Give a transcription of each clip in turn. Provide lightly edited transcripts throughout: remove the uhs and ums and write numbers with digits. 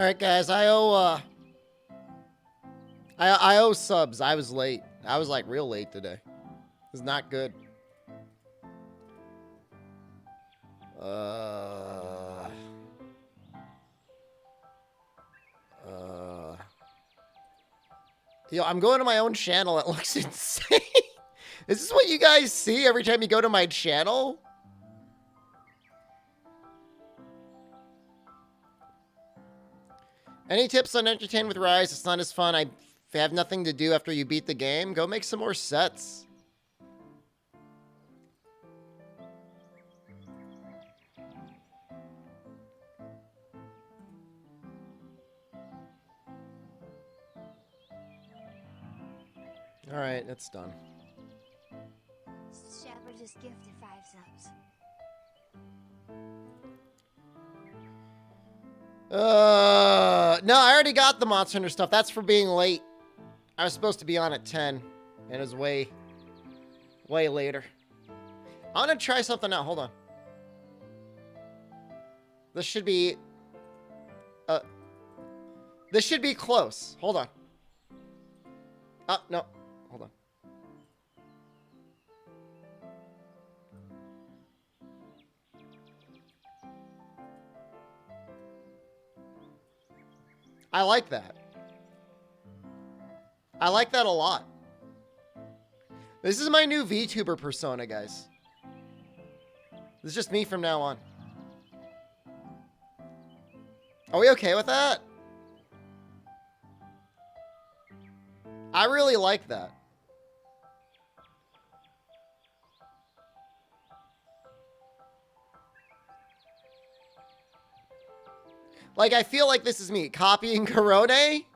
Alright guys, I owe subs. I was late. I was like real late today. It's not good. Yo, I'm going to my own channel. It looks insane. Is this what you guys see every time you go to my channel? Any tips on entertain with Rise? It's not as fun. I have nothing to do after you beat the game. Go make some more sets. Alright, it's done. SDShepard just gifted 5 subs. No, I already got the Monster Hunter stuff. That's for being late. I was supposed to be on at 10, and it was way later. I want to try something out. Hold on. This should be close. Hold on. Oh, no. Hold on. I like that. I like that a lot. This is my new VTuber persona, guys. This is just me from now on. Are we okay with that? I really like that. Like, I feel like this is me copying Korone.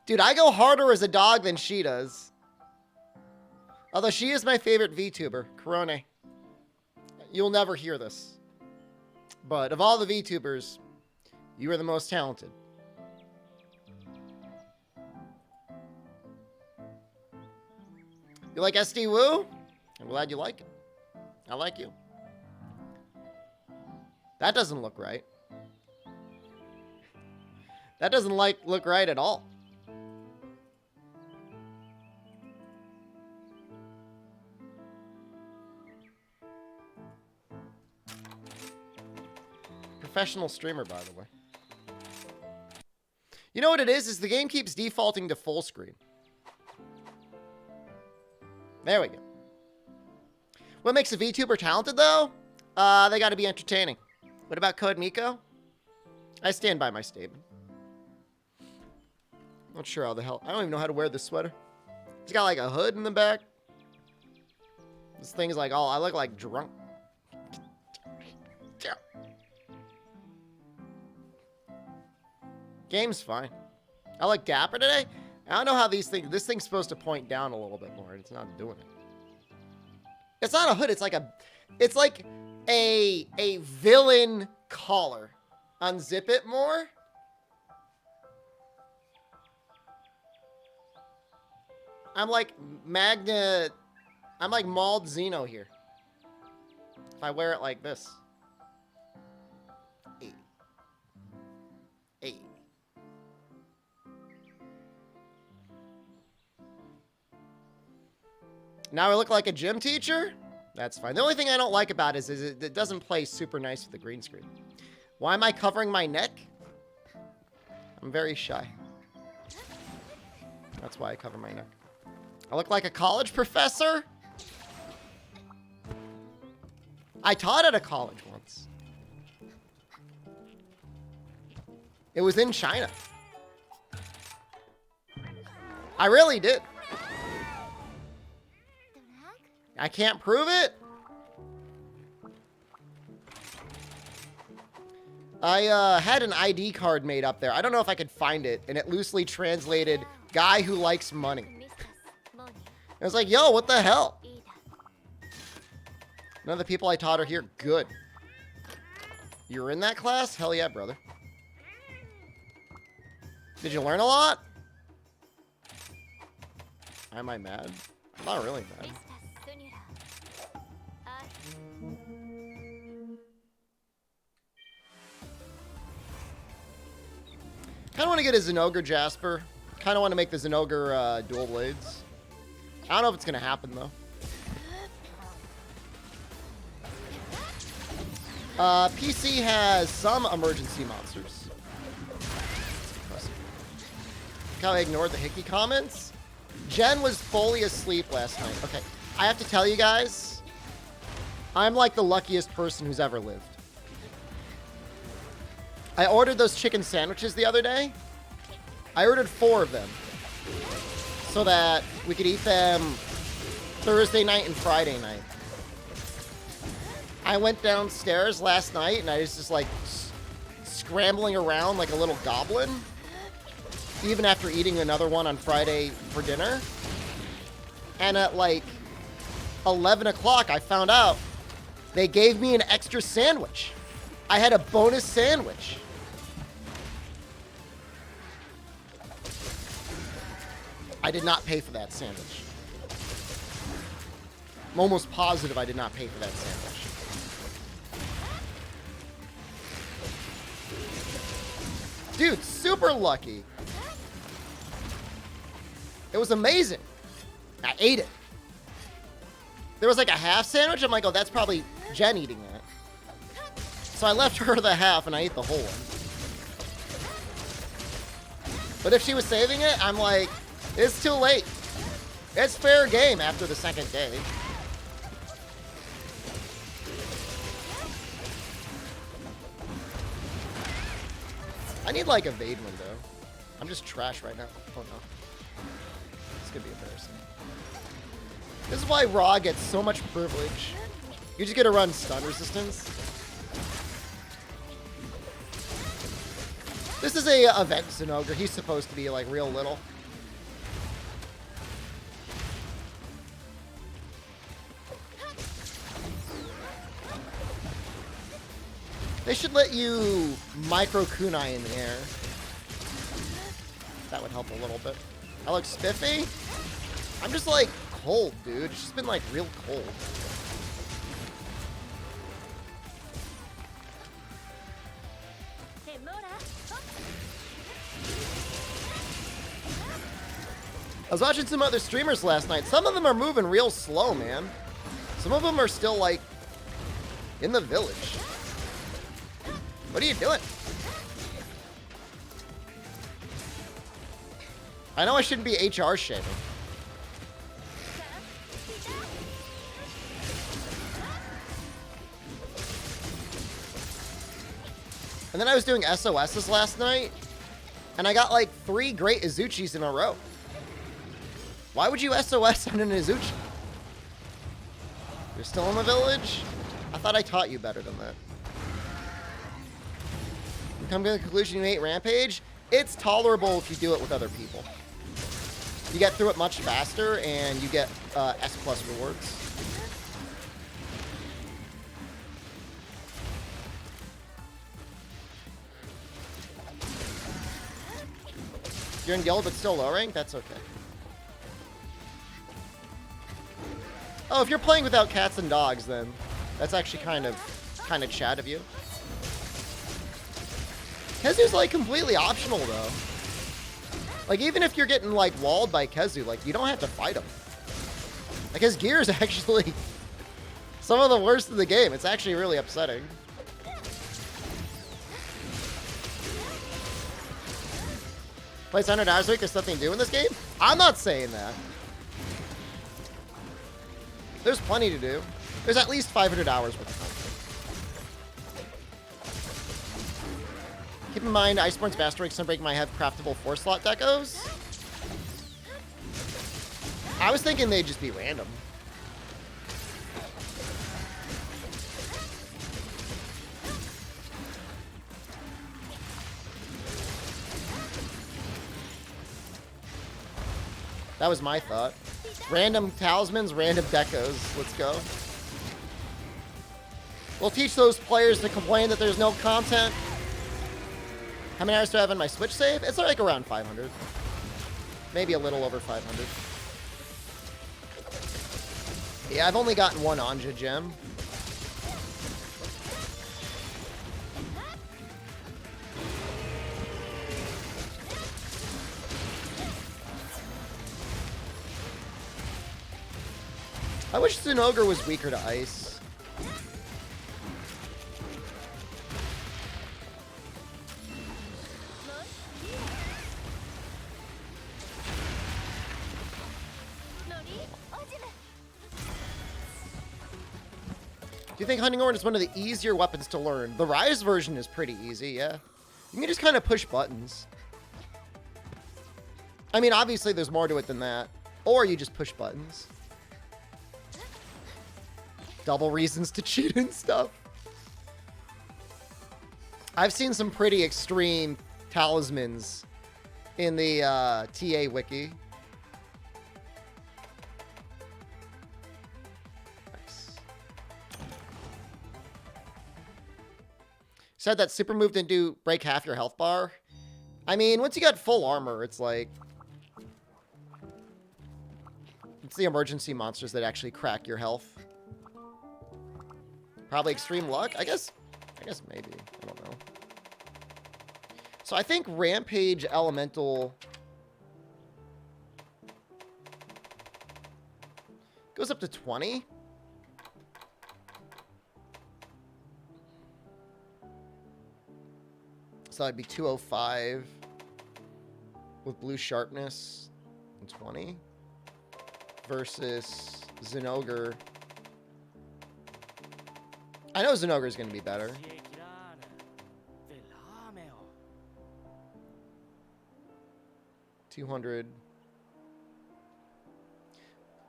Dude, I go harder as a dog than she does. Although she is my favorite VTuber, Korone. You'll never hear this. But of all the VTubers, you are the most talented. You like SD Woo? I'm glad you like it. I like you. That doesn't look right. That doesn't look right at all. Professional streamer, by the way. You know what it is the game keeps defaulting to full screen. There we go. What makes a VTuber talented, though? They gotta be entertaining. What about Code Miko? I stand by my statement. Not sure how the hell. I don't even know how to wear this sweater. It's got like a hood in the back. This thing's like all. I look like drunk. Game's fine. I like Dapper today. I don't know how these things. This thing's supposed to point down a little bit more. It's not doing it. It's not a hood. It's like a. It's like a villain collar. Unzip it more. I'm like I'm like Mauled Xeno here. If I wear it like this. Hey. Hey. Now I look like a gym teacher? That's fine. The only thing I don't like about it is it doesn't play super nice with the green screen. Why am I covering my neck? I'm very shy. That's why I cover my neck. I look like a college professor? I taught at a college once. It was in China. I really did. I can't prove it. I had an ID card made up there. I don't know if I could find it, and it loosely translated guy who likes money. I was like, yo, what the hell? None of the people I taught are here. Good. You were in that class? Hell yeah, brother. Did you learn a lot? Am I mad? I'm not really mad. Kind of want to get a Zinogre Jasper. Kind of want to make the Zinogre dual blades. I don't know if it's going to happen, though. PC has some emergency monsters. Impressive. Look how I ignored the Hickey comments. Jen was fully asleep last night. Okay, I have to tell you guys, I'm like the luckiest person who's ever lived. I ordered those chicken sandwiches the other day. I ordered 4 of them so that we could eat them Thursday night and Friday night. I went downstairs last night and I was just like scrambling around like a little goblin, even after eating another one on Friday for dinner. And at like 11 o'clock, I found out they gave me an extra sandwich. I had a bonus sandwich. I did not pay for that sandwich. I'm almost positive I did not pay for that sandwich. Dude, super lucky. It was amazing. I ate it. There was like a half sandwich. I'm like, oh, that's probably Jen eating that. So I left her the half and I ate the whole one. But if she was saving it, I'm like, it's too late. It's fair game after the second day. I need like a Vade window. I'm just trash right now. Oh no. This could be embarrassing. This is why Raw gets so much privilege. You just get to run stun resistance. This is a event Zinogre. He's supposed to be like real little. They should let you micro kunai in the air. That would help a little bit. I look spiffy. I'm just like cold, dude. It's just been like real cold. I was watching some other streamers last night. Some of them are moving real slow, man. Some of them are still like in the village. What are you doing? I know I shouldn't be HR shaming. And then I was doing SOSs last night, and I got like 3 great Izuchis in a row. Why would you SOS on an Izuchi? You're still in the village? I thought I taught you better than that. Come to the conclusion you hate Rampage? It's tolerable if you do it with other people. You get through it much faster, and you get S+ rewards. You're in guild but still low rank? That's okay. Oh, if you're playing without cats and dogs, then that's actually kind of Chad of you. Kezu's like completely optional though. Like even if you're getting like walled by Kezu, like you don't have to fight him. Like his gear is actually some of the worst in the game. It's actually really upsetting. Plays 100 hours a week, there's nothing to do in this game? I'm not saying that. There's plenty to do. There's at least 500 hours worth of content. Keep in mind, Iceborne's Master Race and Break might have craftable 4-slot decos. I was thinking they'd just be random. That was my thought. Random talismans, random decos. Let's go. We'll teach those players to complain that there's no content. How many hours do I have on my Switch save? It's like around 500. Maybe a little over 500. Yeah, I've only gotten 1 Anja gem. I wish Zinogre was weaker to ice. Do you think Hunting Horn is one of the easier weapons to learn? The Rise version is pretty easy, yeah. You can just kind of push buttons. I mean, obviously there's more to it than that. Or you just push buttons. Double reasons to cheat and stuff. I've seen some pretty extreme talismans in the TA wiki. Nice. Said that super move didn't do break half your health bar. I mean, once you got full armor, it's like... It's the emergency monsters that actually crack your health. Probably extreme luck? I guess maybe. I don't know. So I think Rampage Elemental goes up to 20. So that'd be 205 with blue sharpness and 20 versus Zinogre. I know Zinogre is going to be better. 200.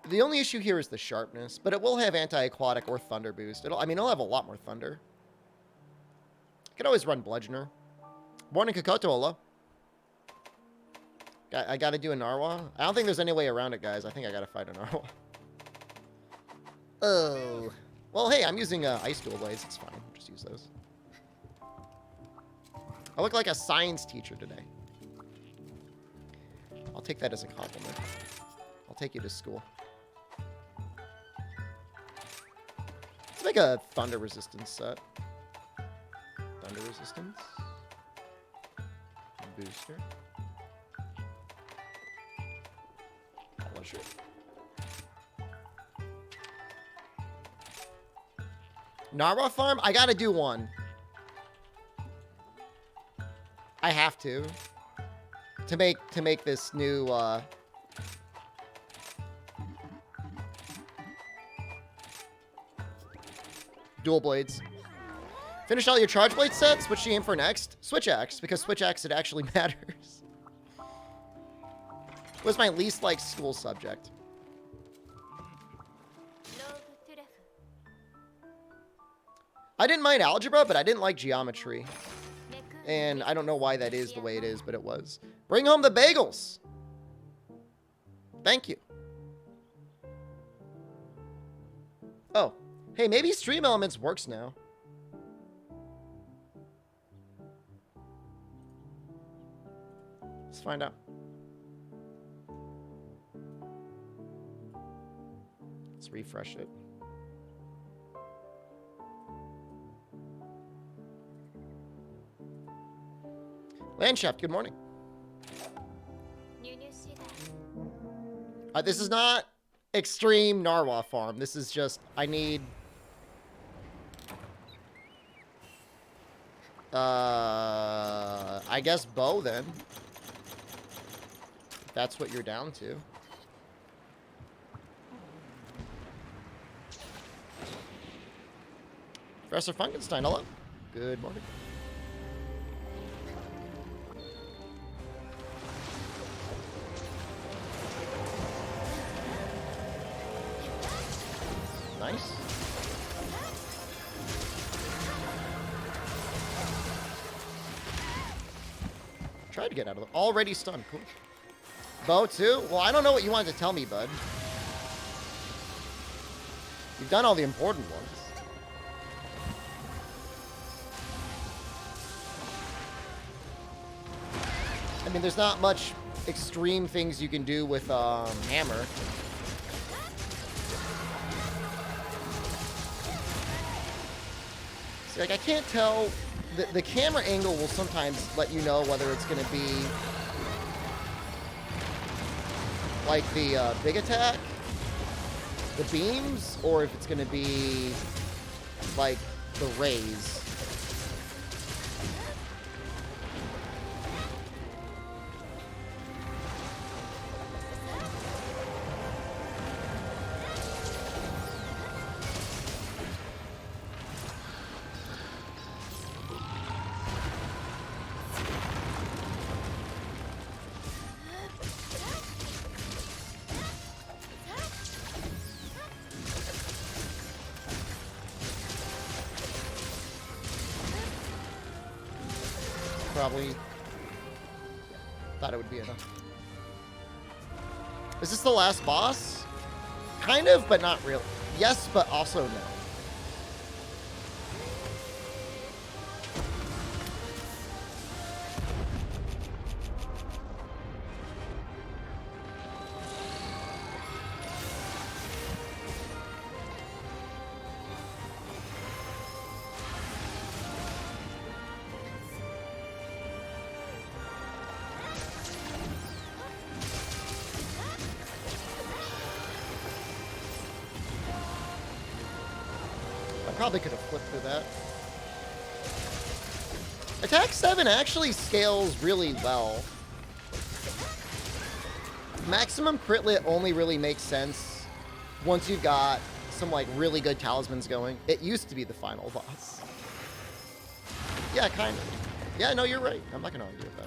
The only issue here is the sharpness, but it will have anti-aquatic or thunder boost. It'll have a lot more thunder. I could always run Bludgeoner. Morning, Kokoto, hello. I got to do a Narwa. I don't think there's any way around it, guys. I think I got to fight a Narwa. Oh. Well, hey, I'm using Ice Dual Blades. It's fine. Just use those. I look like a science teacher today. I'll take that as a compliment. I'll take you to school. Let's make a Thunder Resistance set. Thunder Resistance. Booster. Polisher. Narwa farm? I gotta do one. I have to make this new dual blades. Finish all your charge blade sets. What should you aim for next? Switch axe, because switch axe it actually matters. It was my least liked school subject. I didn't mind algebra, but I didn't like geometry. And I don't know why that is the way it is, but it was. Bring home the bagels. Thank you. Oh, hey, maybe Stream Elements works now. Let's find out. Let's refresh it. Landshaft, good morning. This is not extreme Narwa farm. This is just, I need... I guess bow then. If that's what you're down to. Professor Funkenstein, hello. Good morning. Nice. Tried to get out of the... Already stunned. Cool. Bow too? Well, I don't know what you wanted to tell me, bud. You've done all the important ones. I mean, there's not much extreme things you can do with hammer. See, like, I can't tell. The camera angle will sometimes let you know whether it's going to be like the big attack the beams or if it's going to be like the rays. Probably thought it would be enough. Is this the last boss? Kind of, but not really. Yes, but also no. Probably could have flipped through that. Attack 7 actually scales really well. Maximum critlet only really makes sense once you've got some like really good talismans going. It used to be the final boss. Yeah, kind of. Yeah, no, you're right. I'm not gonna argue with that.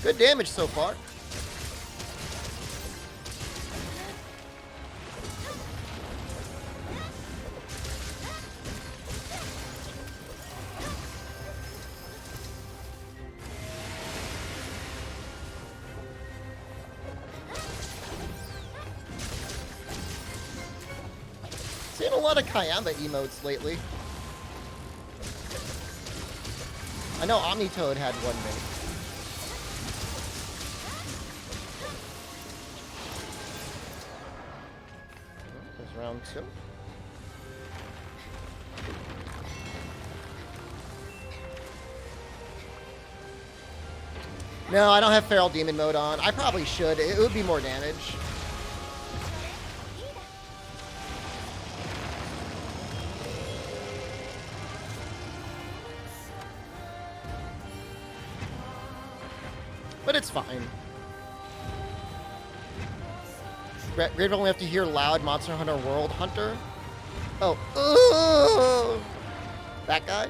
Good damage so far. Seen a lot of Kayamba emotes lately. I know Omnitoad had one mate. Round 2. No, I don't have Feral Demon mode on. I probably should. It would be more damage. But it's fine. Grave only have to hear loud Monster Hunter World Hunter. Oh, ooh, that guy.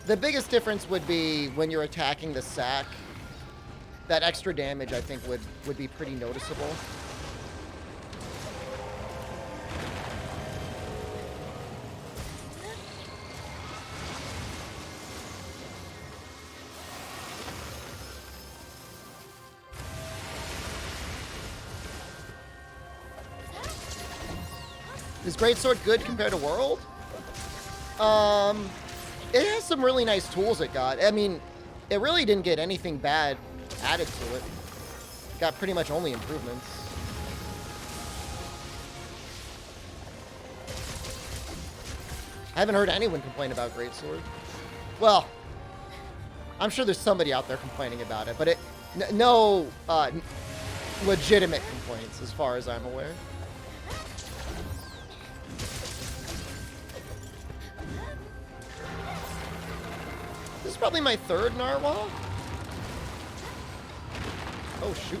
The biggest difference would be when you're attacking the sack. That extra damage, I think, would be pretty noticeable. Is Greatsword good compared to World? It has some really nice tools it got. I mean, it really didn't get anything bad added to it. Got pretty much only improvements. I haven't heard anyone complain about Greatsword. Well, I'm sure there's somebody out there complaining about it, but no legitimate complaints as far as I'm aware. This is probably my third Narwhal. Oh, shoot.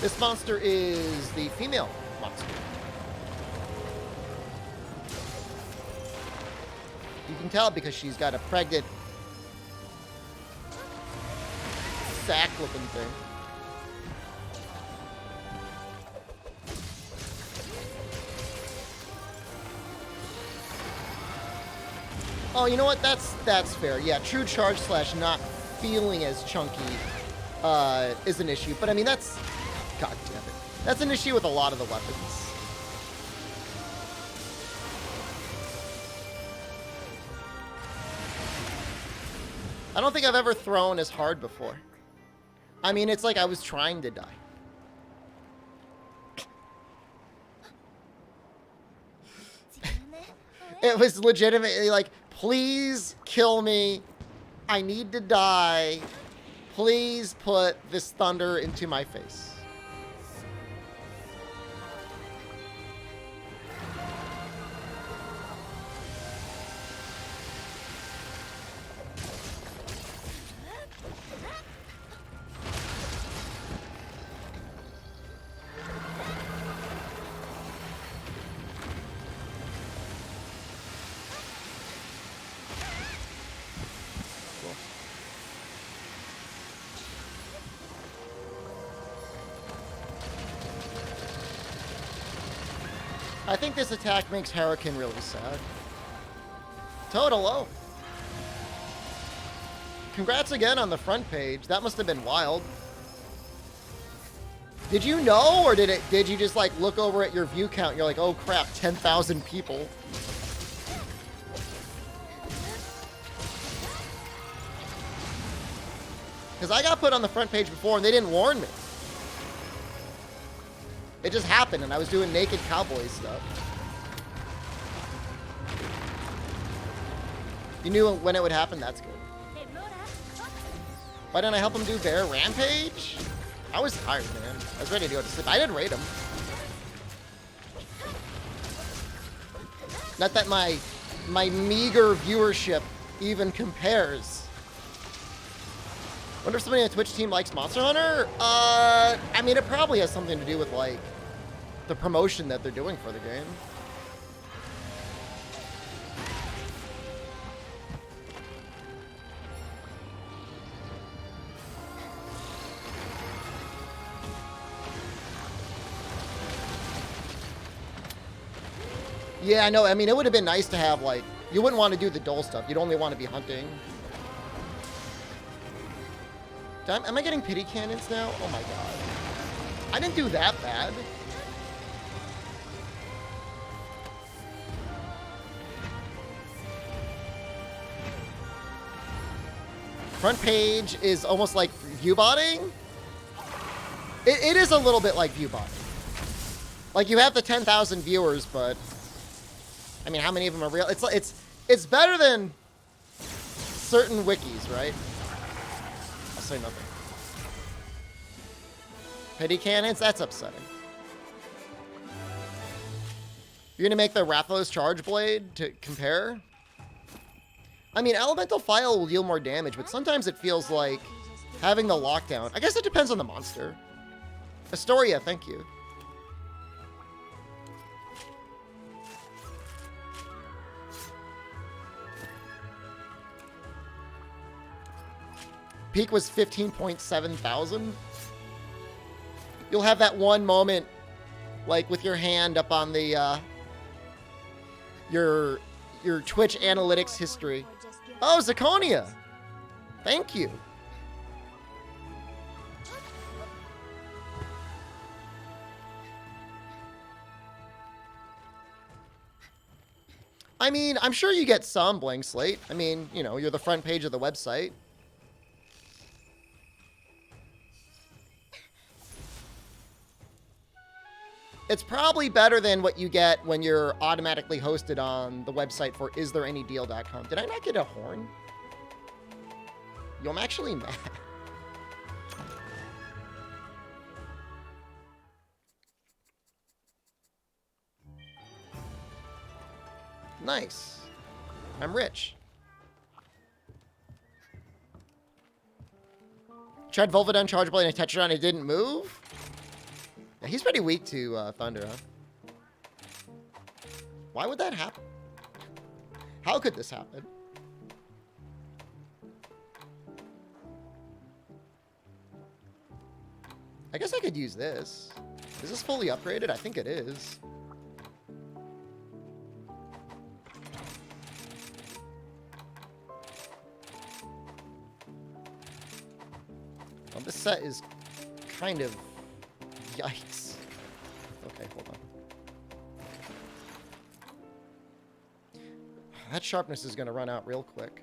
This monster is the female monster. You can tell because she's got a pregnant sack-looking thing. Oh, you know what? That's fair. Yeah, true charge slash not feeling as chunky is an issue. But I mean, that's... God damn it. That's an issue with a lot of the weapons. I don't think I've ever thrown as hard before. I mean, it's like I was trying to die. It was legitimately like, please kill me. I need to die. Please put this thunder into my face. I think this attack makes Hurricane really sad. Totalo. Congrats again on the front page. That must have been wild. Did you know, or did you just like look over at your view count and you're like, oh crap, 10,000 people? Because I got put on the front page before and they didn't warn me. It just happened, and I was doing naked cowboy stuff. You knew when it would happen? That's good. Why didn't I help him do Bear Rampage? I was tired, man. I was ready to go to sleep. I didn't raid him. Not that my meager viewership even compares. Wonder if somebody on the Twitch team likes Monster Hunter? I mean, it probably has something to do with, like, the promotion that they're doing for the game. Yeah, I know. I mean, it would have been nice to have, like, you wouldn't want to do the dull stuff. You'd only want to be hunting. Am I getting pity cannons now? Oh my god. I didn't do that bad. Front page is almost like viewbotting. It is a little bit like viewbotting. Like, you have the 10,000 viewers, but I mean, how many of them are real? It's better than certain wikis, right? I'll say nothing. Pity cannons? That's upsetting. You're gonna make the Rathalos Charge Blade to compare? I mean, Elemental File will deal more damage, but sometimes it feels like having the lockdown. I guess it depends on the monster. Astoria, thank you. Peak was 15.7 thousand. You'll have that one moment, like with your hand up on the your Twitch analytics history. Oh, Zaconia! Thank you. I mean, I'm sure you get some blank slate. I mean, you know, you're the front page of the website. It's probably better than what you get when you're automatically hosted on the website for istthereanydeal.com. Did I not get a horn? Yo, I'm actually mad. Nice. I'm rich. Tried Volvidon Charge Blade and I touched it on it didn't move? Yeah, he's pretty weak to Thunder, huh? Why would that happen? How could this happen? I guess I could use this. Is this fully upgraded? I think it is. Well, this set is kind of... Yikes. Okay, hold on. That sharpness is going to run out real quick.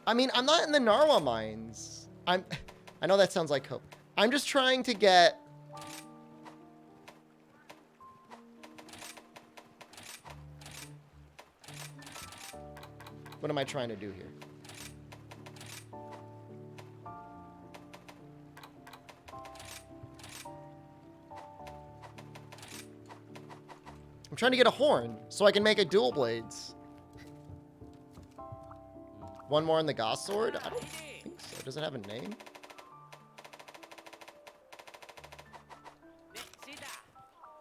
I mean, I'm not in the Narwa mines. I know that sounds like hope. I'm just trying to get... What am I trying to do here? I'm trying to get a horn so I can make a dual blades. One more on the Goth sword? I don't think so. Does it have a name?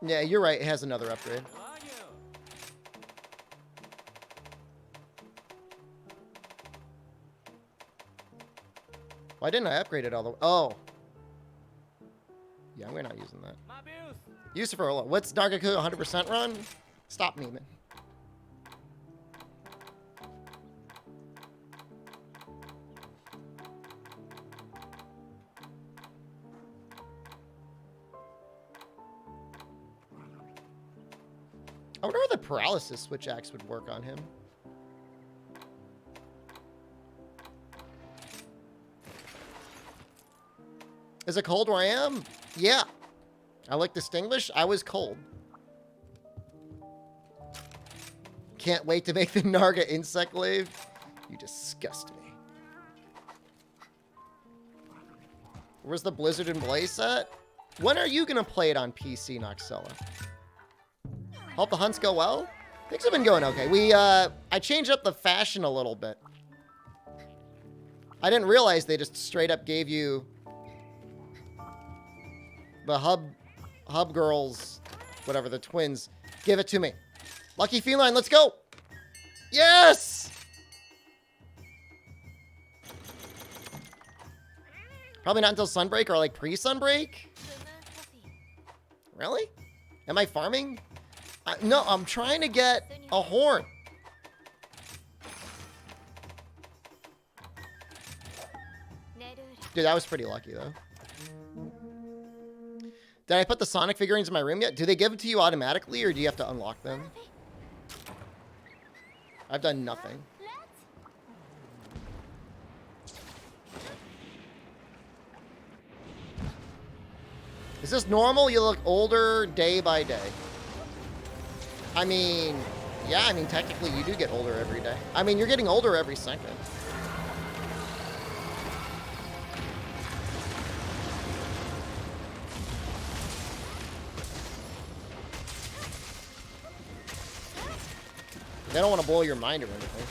Yeah, you're right. It has another upgrade. Why didn't I upgrade it all the way? Oh. Yeah, we're not using that. Use it for a... What's Nargaku 100% run? Stop memeing. I wonder if the paralysis switch axe would work on him. Is it cold where I am? Yeah. I look distinguished. I was cold. Can't wait to make the Narga insect glaive. You disgust me. Where's the Blizzard and Blaze set? When are you going to play it on PC, Noxella? Hope the hunts go well. Things have been going okay. I changed up the fashion a little bit. I didn't realize they just straight up gave you the hub girls, whatever, the twins. Give it to me. Lucky Feline, let's go. Yes! Probably not until Sunbreak or like pre-Sunbreak. Really? Am I farming? No, I'm trying to get a horn. Dude, that was pretty lucky, though. Did I put the Sonic figurines in my room yet? Do they give them to you automatically, or do you have to unlock them? I've done nothing. Is this normal? You look older day by day. I mean, yeah, I mean, technically you do get older every day. I mean, you're getting older every second. They don't want to blow your mind or anything.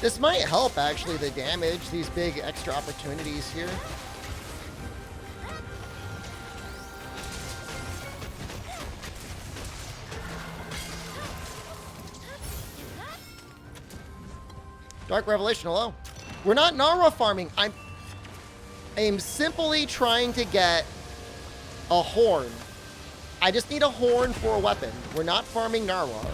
This might help, actually, the damage, these big extra opportunities here. Dark Revelation, hello. We're not Narwa farming. I am simply trying to get a horn. I just need a horn for a weapon. We're not farming Narwa.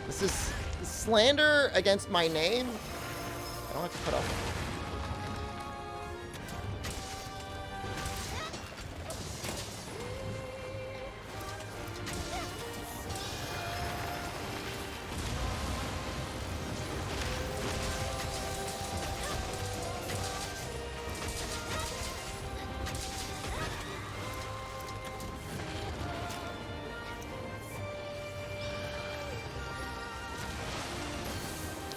This is slander against my name. I don't have to put up.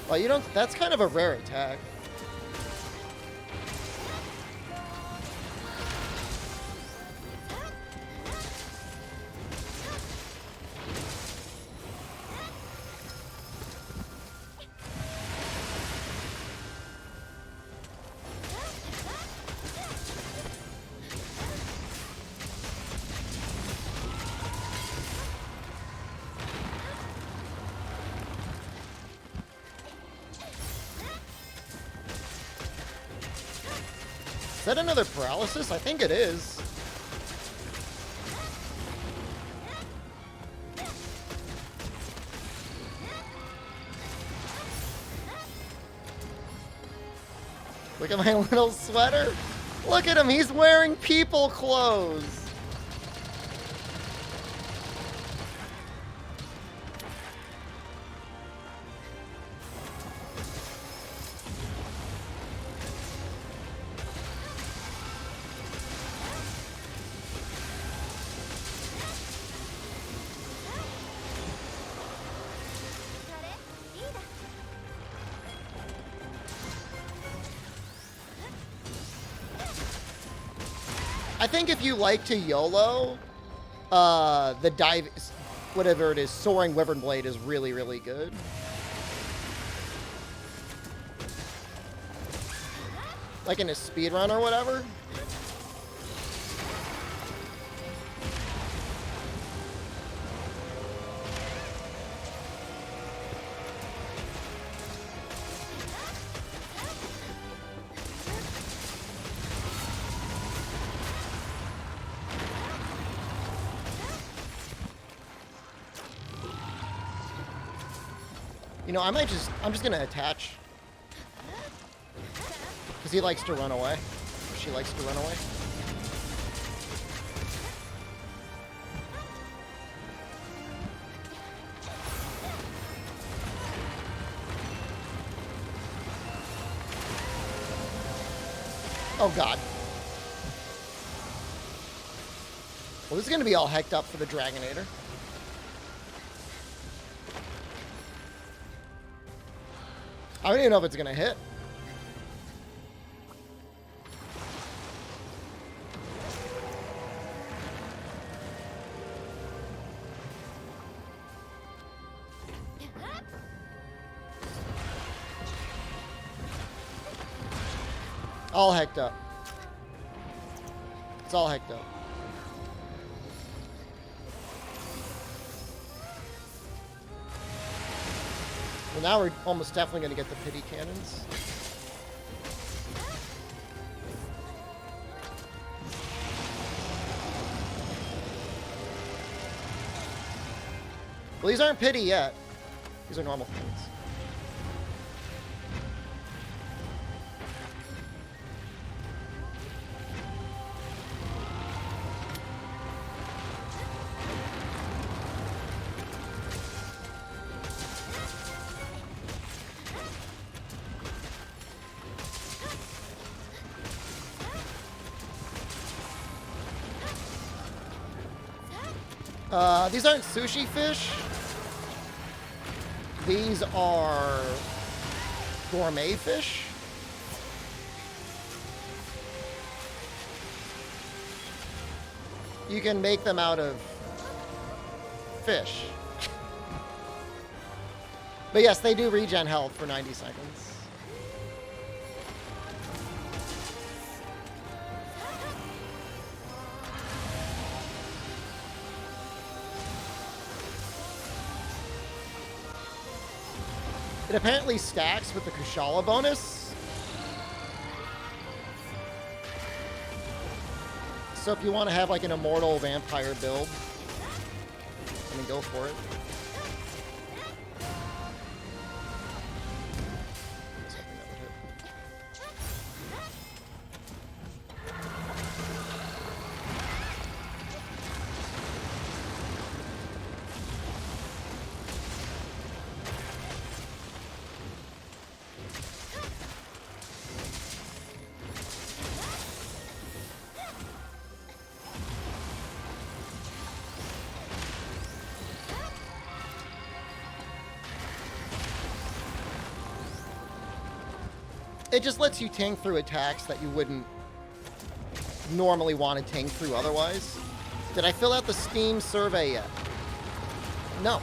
Well, you don't... That's kind of a rare attack. Is that another paralysis? I think it is. Look at my little sweater. Look at him. He's wearing people clothes. I think if you like to YOLO, the dive, whatever it is, Soaring Wyvern Blade is really, really good. Like in a speedrun or whatever. You know, I'm just gonna attach. Because he likes to run away. Or she likes to run away. Oh god. Well, this is gonna be all hecked up for the Dragonator. I don't even know if it's gonna hit. All hecked up. It's all hecked up. Well, now we're almost definitely going to get the pity cannons. Well, these aren't pity yet. These are normal cannons. These aren't sushi fish. These are gourmet fish. You can make them out of fish. But yes, they do regen health for 90 seconds. It apparently stacks with the Kushala bonus. So if you want to have like an immortal vampire build, I mean, go for it. It just lets you tank through attacks that you wouldn't normally want to tank through otherwise. Did I fill out the Steam survey yet? No.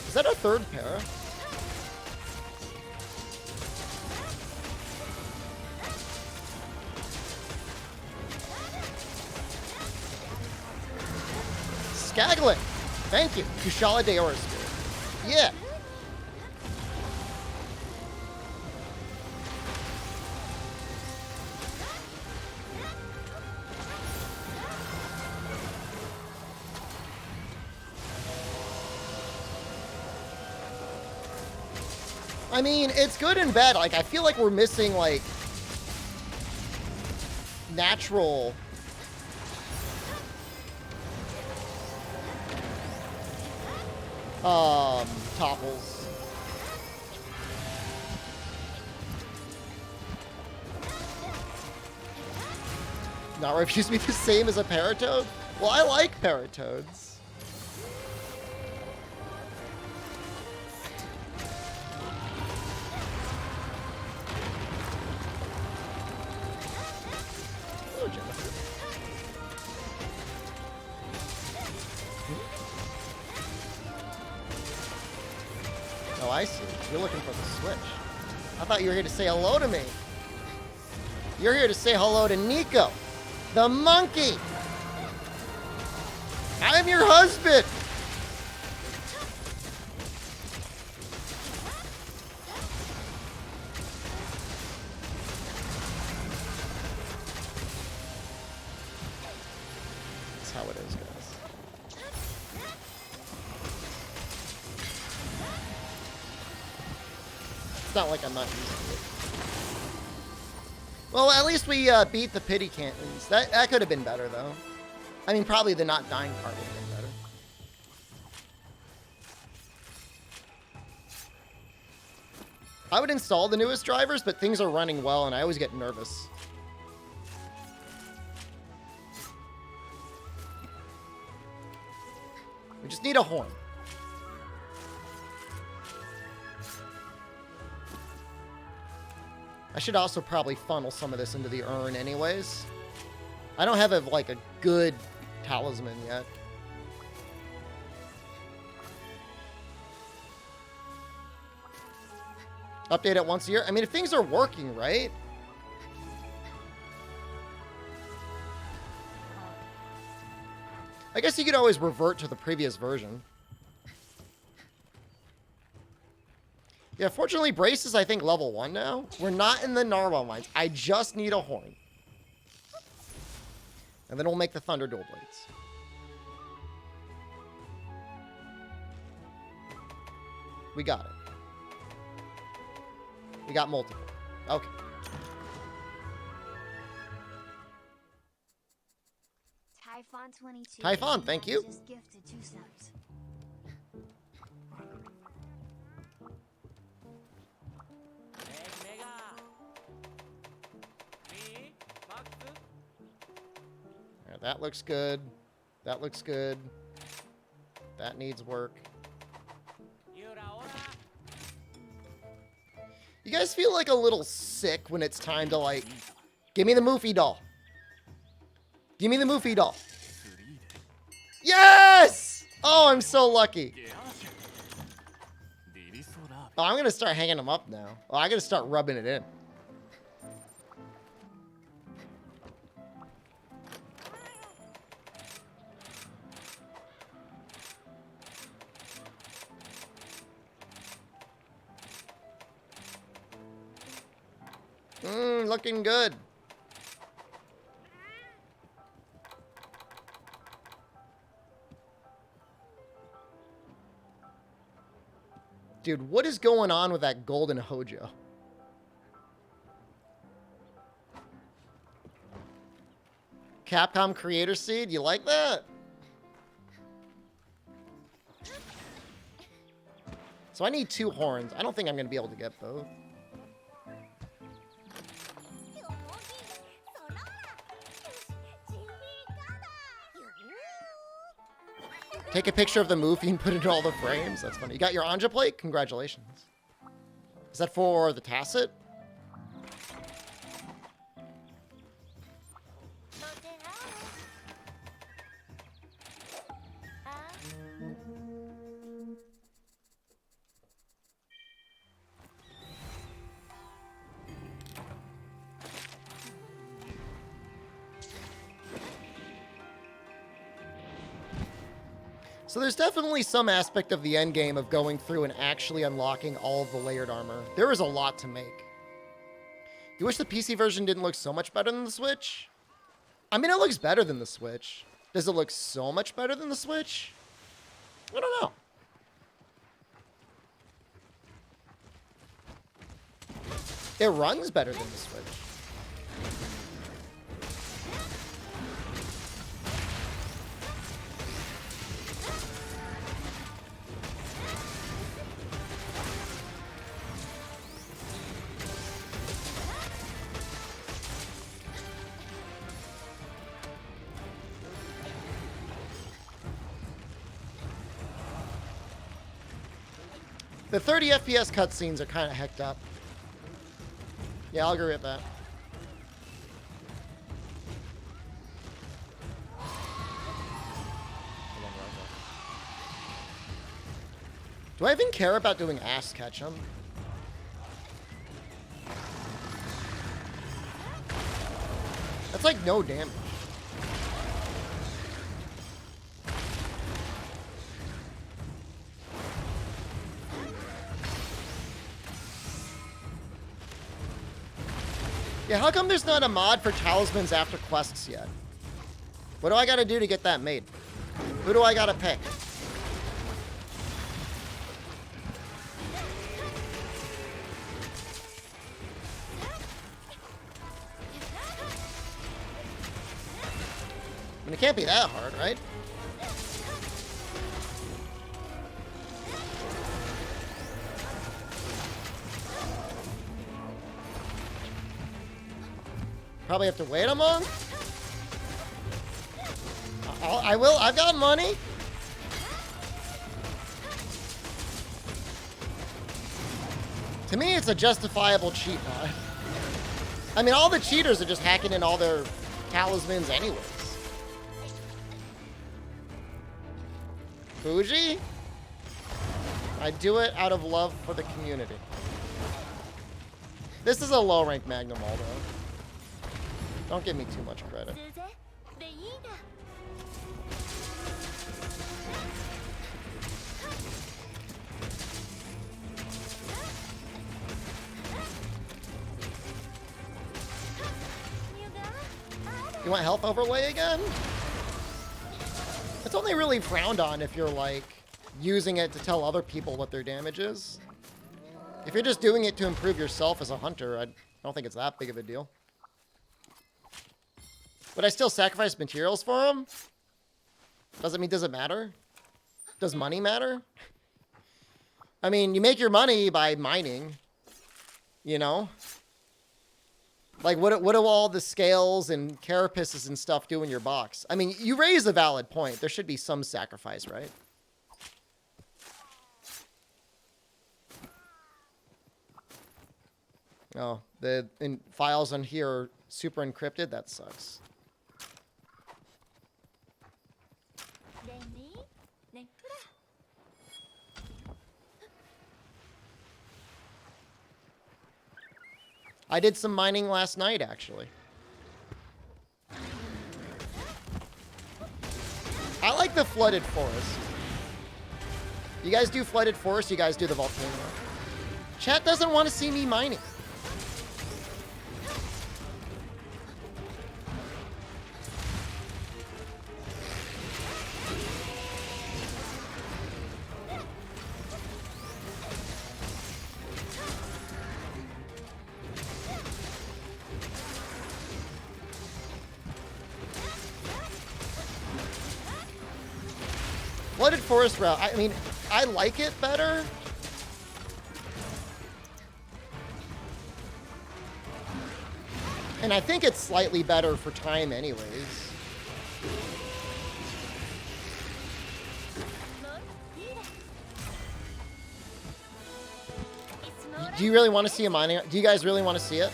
Is that a third para? Skaglet! Thank you. Kushala Deora Spirit. Yeah. I mean, it's good and bad. Like, I feel like we're missing, like, natural... topples. Not refuse me the same as a Paratoad? Well, I like Paratoads. Oh, I see. You're looking for the switch. I thought you were here to say hello to me. You're here to say hello to Nico, the monkey. I'm your husband. That's how it is, guys. It's not like I'm not used to it. Well, at least we beat the pity cantons. That could have been better, though. I mean, probably the not dying part would have been better. I would install the newest drivers, but things are running well, and I always get nervous. We just need a horn. I should also probably funnel some of this into the urn anyways. I don't have like a good talisman yet. Update it once a year. I mean, if things are working, right? I guess you could always revert to the previous version. Yeah, fortunately, Brace is, I think, level 1 now. We're not in the Narwhal Mines. I just need a horn. And then we'll make the Thunder Dual Blades. We got it. We got multiple. Okay. Typhon22. Typhon, thank you. Just gifted 2 subs. Alright, that looks good. That looks good. That needs work. You guys feel like a little sick when it's time to, like, give me the Moofy doll. Give me the Moofy doll. Yes! Oh, I'm so lucky. Oh, I'm going to start hanging them up now. Oh, I got to start rubbing it in. Looking good. Dude, what is going on with that golden Hojo? Capcom Creator Seed, you like that? So I need 2 horns. I don't think I'm going to be able to get both. Take a picture of the movie and put it in all the frames. That's funny. You got your Anja plate? Congratulations. Is that for the tacit? So there's definitely some aspect of the end game of going through and actually unlocking all of the layered armor. There is a lot to make. You wish the PC version didn't look so much better than the Switch? I mean, it looks better than the Switch. Does it look so much better than the Switch? I don't know. It runs better than the Switch. The 30 FPS cutscenes are kind of hecked up. Yeah, I'll agree with that. Do I even care about doing ass catch-em? That's like no damage. Yeah, how come there's not a mod for talismans after quests yet? What do I gotta do to get that made? Who do I gotta pick? I mean, it can't be that hard, right? Probably have to wait a month. I will. I've got money. To me, it's a justifiable cheat mod. I mean, all the cheaters are just hacking in all their talismans anyways. Fuji? I do it out of love for the community. This is a low-rank Magnum, although. Don't give me too much credit. You want health overlay again? It's only really frowned on if you're like using it to tell other people what their damage is. If you're just doing it to improve yourself as a hunter, I don't think it's that big of a deal. Would I still sacrifice materials for them? Does it matter? Does money matter? I mean, you make your money by mining, you know? Like, what do all the scales and carapaces and stuff do in your box? I mean, you raise a valid point. There should be some sacrifice, right? Oh, the files on here are super encrypted? That sucks. I did some mining last night, actually. I like the flooded forest. You guys do flooded forest, you guys do the volcano. Chat doesn't want to see me mining. Flooded forest route. I mean, I like it better. And I think it's slightly better for time anyways. Do you really want to see a mining? Do you guys really want to see it?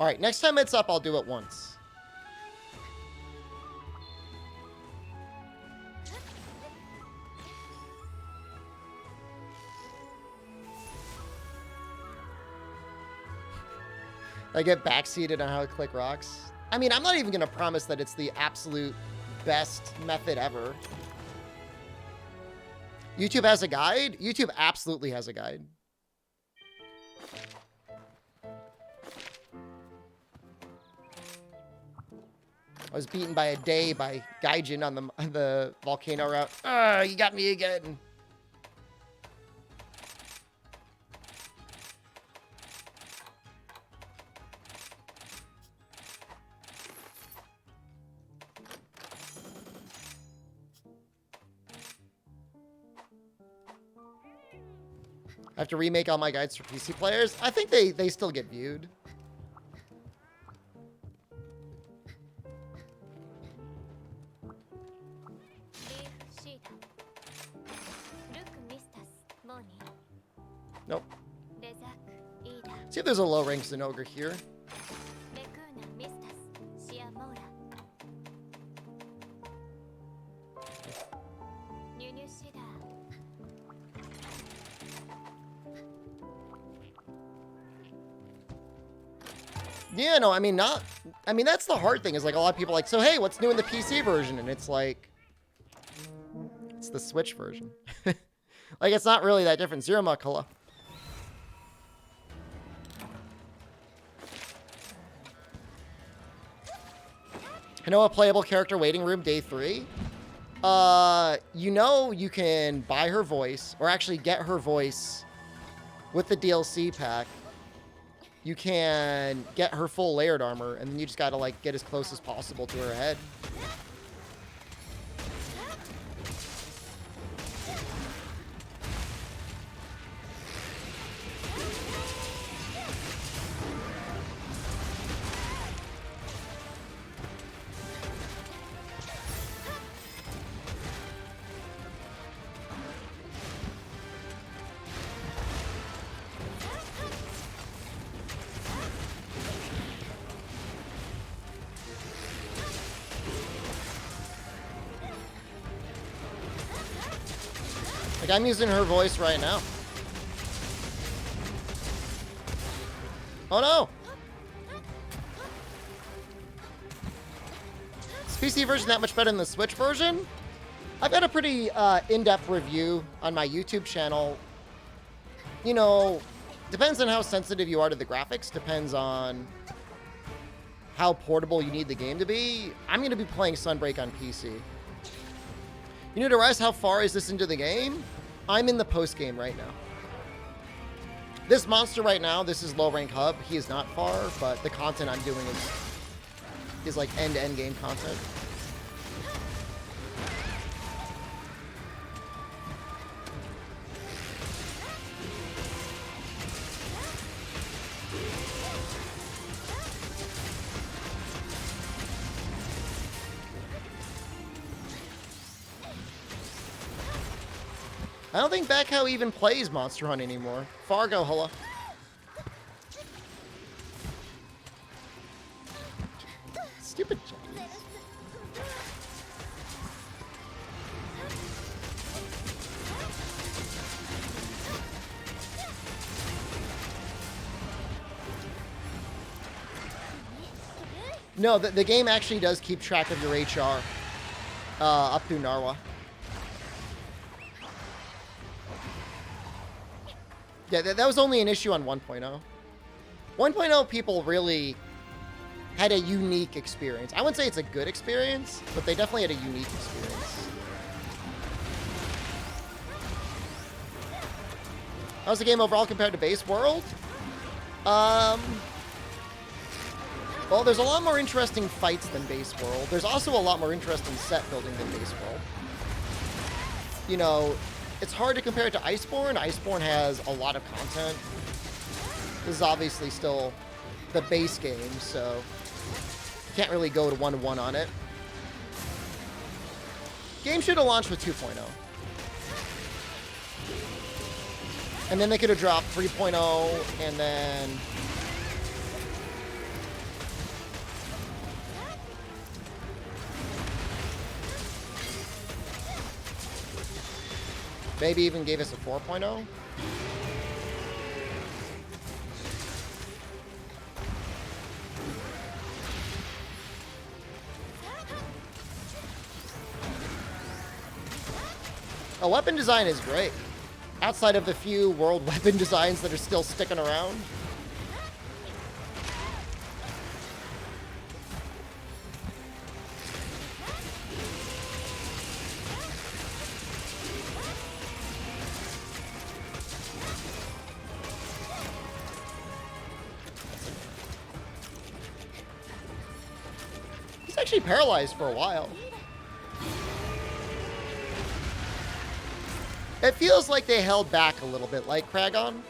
All right, next time it's up, I'll do it once. I get backseated on how to click rocks. I mean, I'm not even going to promise that it's the absolute best method ever. YouTube has a guide? YouTube absolutely has a guide. I was beaten by a day by Gaijin on the volcano route. You got me again. I have to remake all my guides for PC players. I think they still get viewed. Nope. See if there's a low rank Zenogre here. Yeah, no, I mean, that's the hard thing is like a lot of people are like, so hey, what's new in the PC version? And it's like, it's the Switch version. Like, it's not really that different. Zero Makula. I know a playable character waiting room day 3. You know you can buy her voice, or actually get her voice with the DLC pack. You can get her full layered armor, and then you just gotta, like, get as close as possible to her head. Like, I'm using her voice right now. Oh no! Is PC version that much better than the Switch version? I've got a pretty in-depth review on my YouTube channel. You know, depends on how sensitive you are to the graphics, depends on how portable you need the game to be. I'm going to be playing Sunbreak on PC. You know, MHRise, how far is this into the game? I'm in the post-game right now. This monster right now, this is low rank hub. He is not far, but the content I'm doing is like end-to-end game content. I don't think Backhow even plays Monster Hunt anymore. Fargo, hello. Stupid Japanese. No, the game actually does keep track of your HR up through Narwa. Yeah, that was only an issue on 1.0. 1.0 people really had a unique experience. I wouldn't say it's a good experience, but they definitely had a unique experience. How's the game overall compared to Base World? Well, there's a lot more interesting fights than Base World. There's also a lot more interesting set building than Base World. You know, it's hard to compare it to Iceborne. Iceborne has a lot of content. This is obviously still the base game, so you can't really go to 1-to-1 on it. Game should have launched with 2.0. And then they could have dropped 3.0 and then... maybe even gave us a 4.0. A weapon design is great. Outside of the few world weapon designs that are still sticking around. He's actually paralyzed for a while. It feels like they held back a little bit, like Kragon.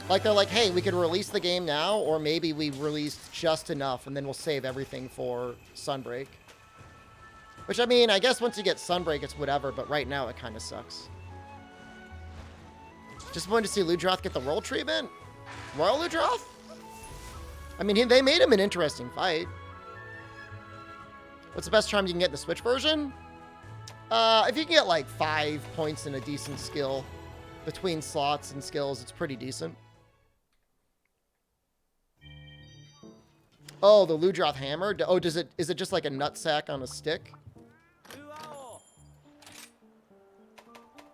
Like they're like, hey, we could release the game now, or maybe we released just enough and then we'll save everything for Sunbreak. Which, I mean, I guess once you get Sunbreak, it's whatever, but right now it kind of sucks. Just wanted to see Ludroth get the roll treatment? Royal Ludroth? I mean, they made him an interesting fight. What's the best charm you can get in the Switch version? If you can get like 5 points in a decent skill between slots and skills, it's pretty decent. Oh, the Ludroth hammer. Oh, is it just like a nutsack on a stick?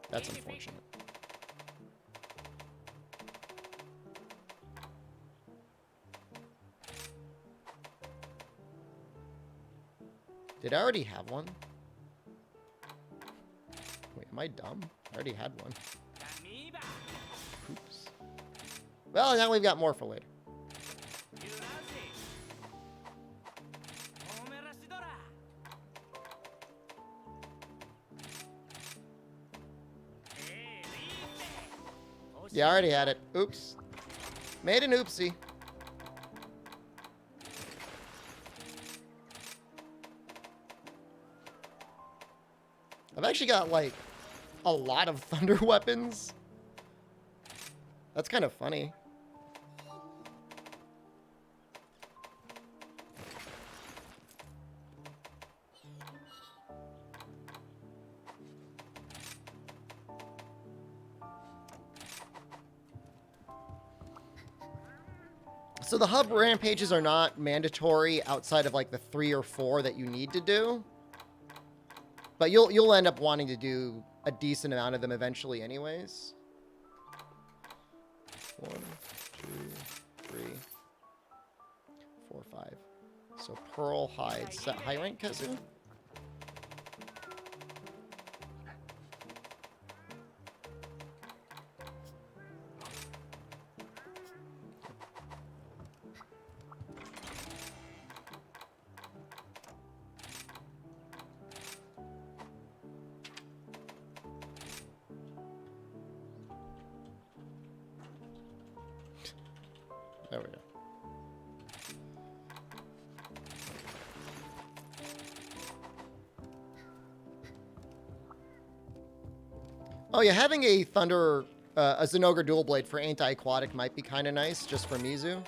That's unfortunate. Did I already have one? Wait, am I dumb? I already had one. Oops. Well, now we've got more for later. Yeah, I already had it. Oops. Made an oopsie. I've actually got, like, a lot of thunder weapons. That's kind of funny. So the hub rampages are not mandatory outside of, like, the 3 or 4 that you need to do. But you'll end up wanting to do a decent amount of them eventually anyways. 1, 2, 3, 4, 5. So Pearl hides. Is that high rank Kazu? There we go. Oh yeah, having a Thunder, a Zenogre Dual Blade for anti-aquatic might be kind of nice, just for Mizu.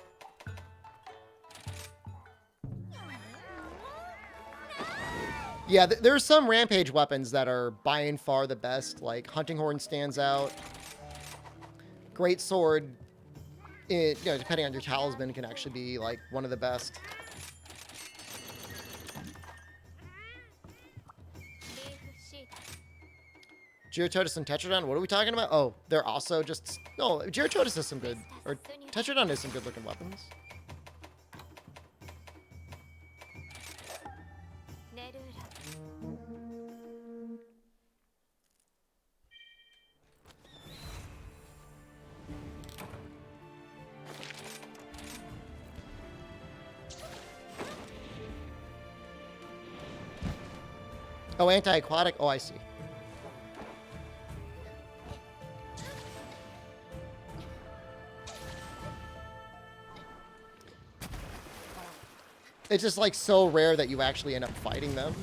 Yeah, there's some Rampage weapons that are by and far the best, like Hunting Horn stands out. Great Sword, depending on your talisman, can actually be like one of the best. Gyrototus and Tetradon, what are we talking about? Oh, they're also just... No, Gyrototus has some good... Or Tetradon has some good looking weapons. Oh, anti-aquatic? Oh, I see. It's just, like, so rare that you actually end up fighting them.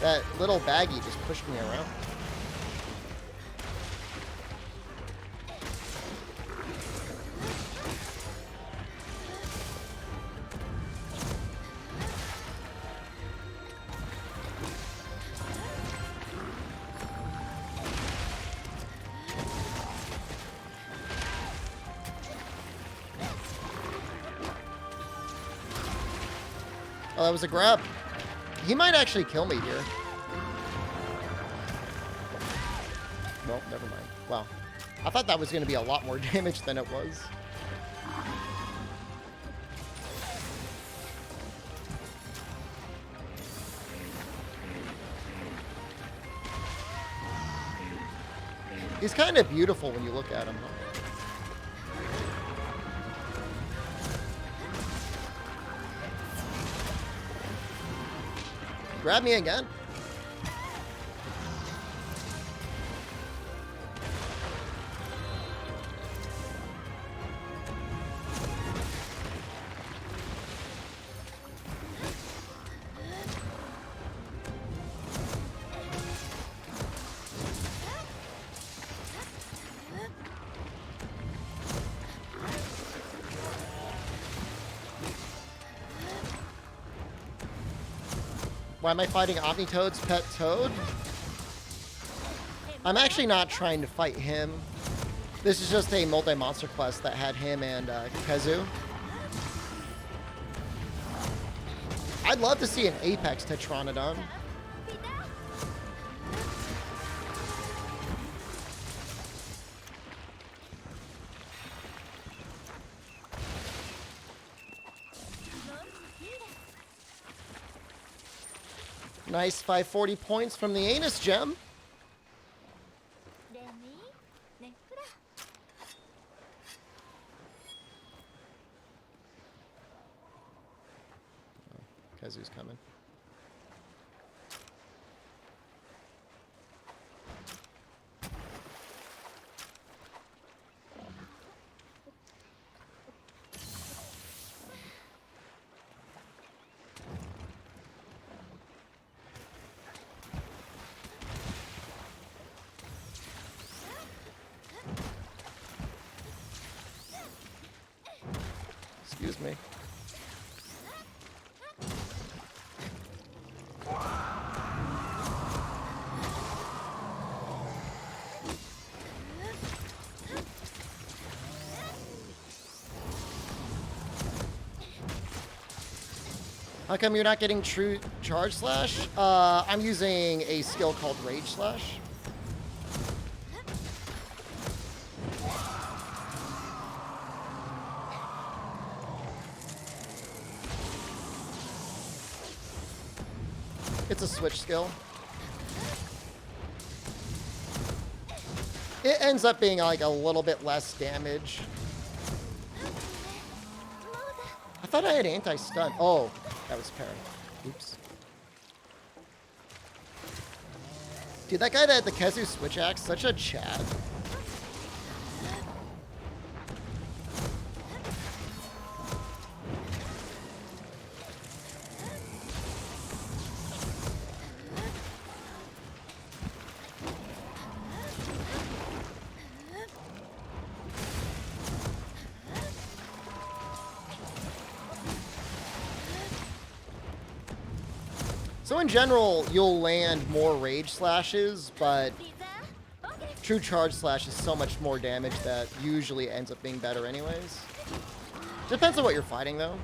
That little baggie just pushed me around. Oh, that was a grab. He might actually kill me here. Well, never mind. Wow. I thought that was going to be a lot more damage than it was. He's kind of beautiful when you look at him, huh? Grab me again. Why am I fighting Omnitoad's pet toad? I'm actually not trying to fight him. This is just a multi-monster quest that had him and Kezu. I'd love to see an Apex Tetranodon. Nice 540 points from the Anus Gem. Oh, Kezu's coming. Excuse me. How come you're not getting true charge slash? I'm using a skill called Rage Slash. It's a switch skill. It ends up being like a little bit less damage. I thought I had anti-stun. Oh, that was parry. Oops. Dude, that guy that had the Kezu switch axe, such a Chad. So in general, you'll land more Rage Slashes, but True Charge Slash is so much more damage that usually ends up being better anyways. Depends on what you're fighting, though.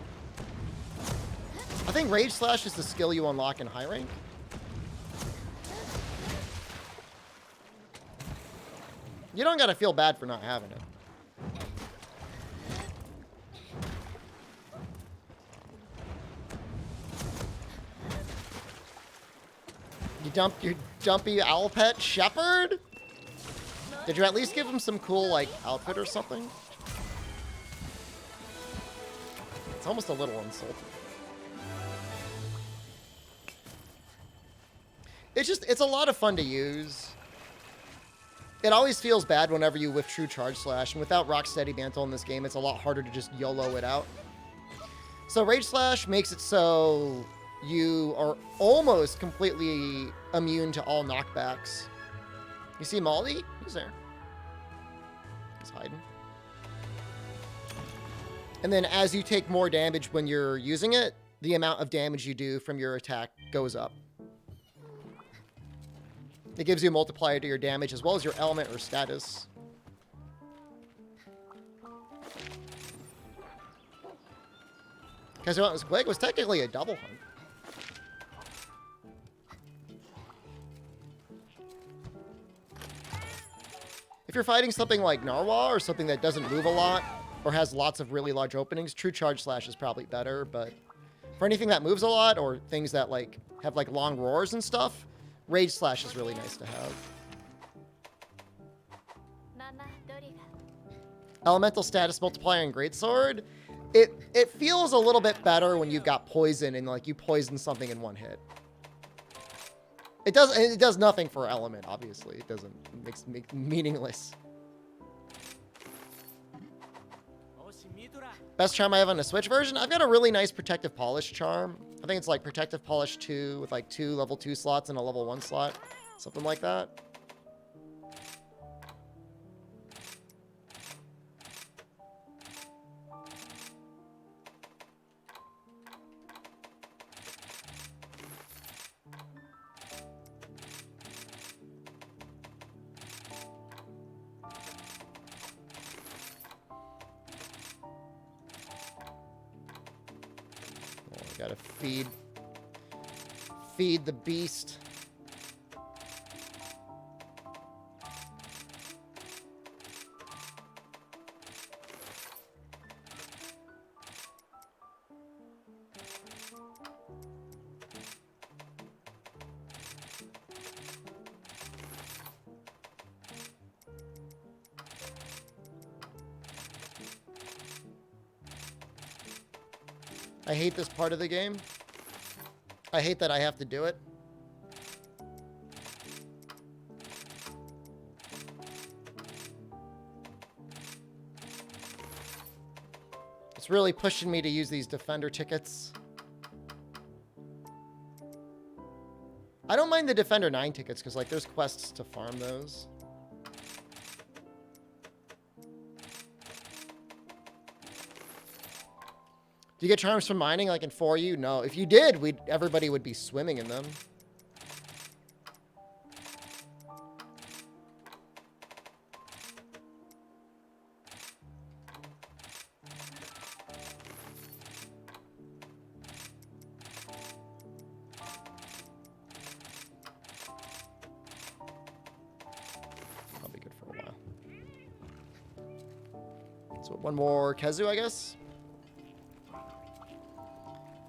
I think Rage Slash is the skill you unlock in high rank. You don't gotta feel bad for not having it. You dumped your dumpy owl pet Shepherd? Did you at least give him some cool, like, outfit or something? It's almost a little insulting. It's a lot of fun to use. It always feels bad whenever you whiff True Charge Slash, and without Rocksteady Mantle in this game, it's a lot harder to just YOLO it out. So Rage Slash makes it so you are almost completely immune to all knockbacks. You see Maldi? He's there. He's hiding. And then as you take more damage when you're using it, the amount of damage you do from your attack goes up. It gives you a multiplier to your damage as well as your element or status. Because what was quick was technically a double hunt. If you're fighting something like Narwhal or something that doesn't move a lot or has lots of really large openings, True Charge Slash is probably better, but for anything that moves a lot or things that like have like long roars and stuff, Rage Slash is really nice to have. Elemental status multiplier and Greatsword. It feels a little bit better when you've got poison and like you poison something in one hit. It does nothing for element, obviously. It doesn't make meaningless. Best charm I have on the Switch version? I've got a really nice Protective Polish charm. I think it's like Protective Polish 2 with like 2 level 2 slots and a level 1 slot. Something like that. Gotta feed the beast. I hate this part of the game. I hate that I have to do it. It's really pushing me to use these defender tickets. I don't mind the Defender 9 tickets because like there's quests to farm those. Do you get charms from mining like in 4U? No. If you did, everybody would be swimming in them. I'll be good for a while. So one more Kezu, I guess.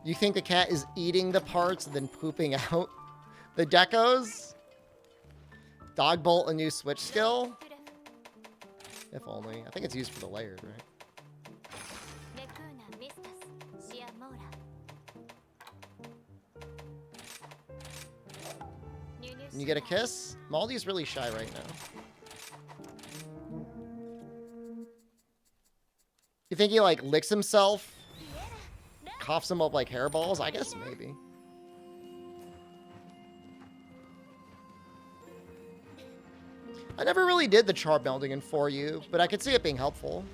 You think the cat is eating the parts and then pooping out the decos? Dog bolt, a new switch skill? If only. I think it's used for the layered, right? And you get a kiss? Maldi's really shy right now. You think he like licks himself? Coughs them up like hairballs? I guess maybe. I never really did the char melding in 4U, but I could see it being helpful.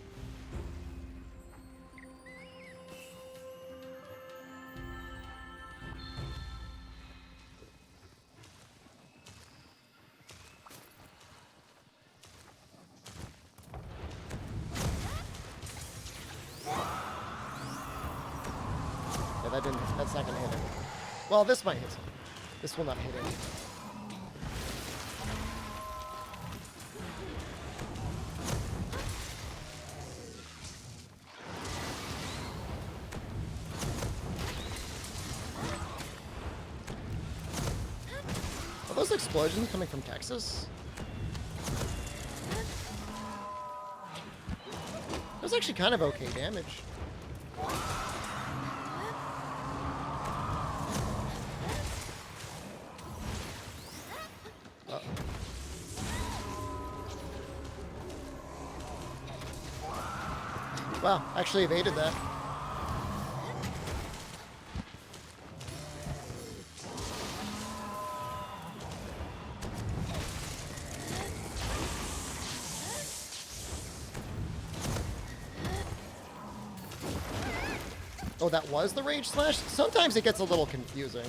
That's not gonna hit him. Well, this might hit him. This will not hit him. Are those explosions coming from Texas? That was actually kind of okay damage. Wow, actually evaded that. Oh, that was the rage slash? Sometimes it gets a little confusing.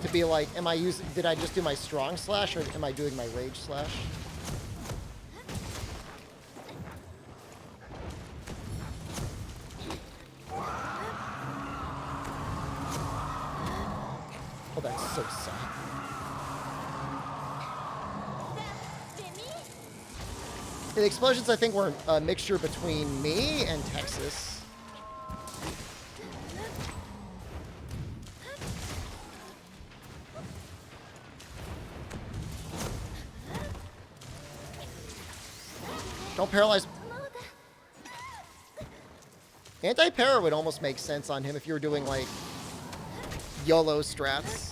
To be like, did I just do my strong slash or am I doing my rage slash? Oh, that's so sad. The explosions, I think, were a mixture between me and Texas. Don't paralyze. Anti-para would almost make sense on him if you were doing, like, YOLO strats.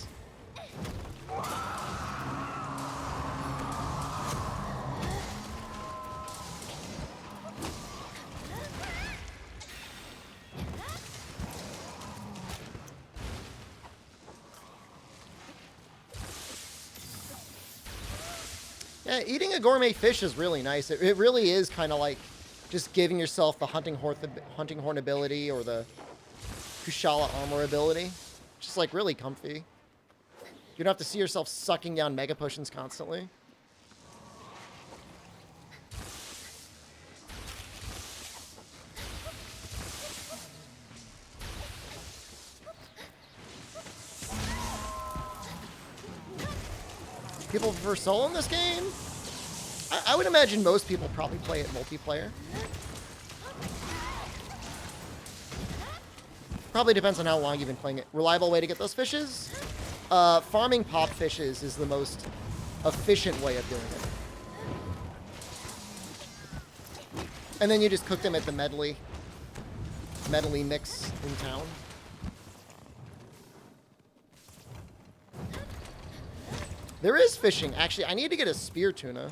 Yeah, eating a gourmet fish is really nice. It really is kind of like just giving yourself the hunting horn ability or the Kushala armor ability. Just like really comfy. You don't have to see yourself sucking down mega potions constantly. People prefer solo in this game? I would imagine most people probably play it multiplayer. Probably depends on how long you've been playing it. Reliable way to get those fishes? Farming pop fishes is the most efficient way of doing it. And then you just cook them at the medley mix in town. There is fishing. Actually, I need to get a spear tuna.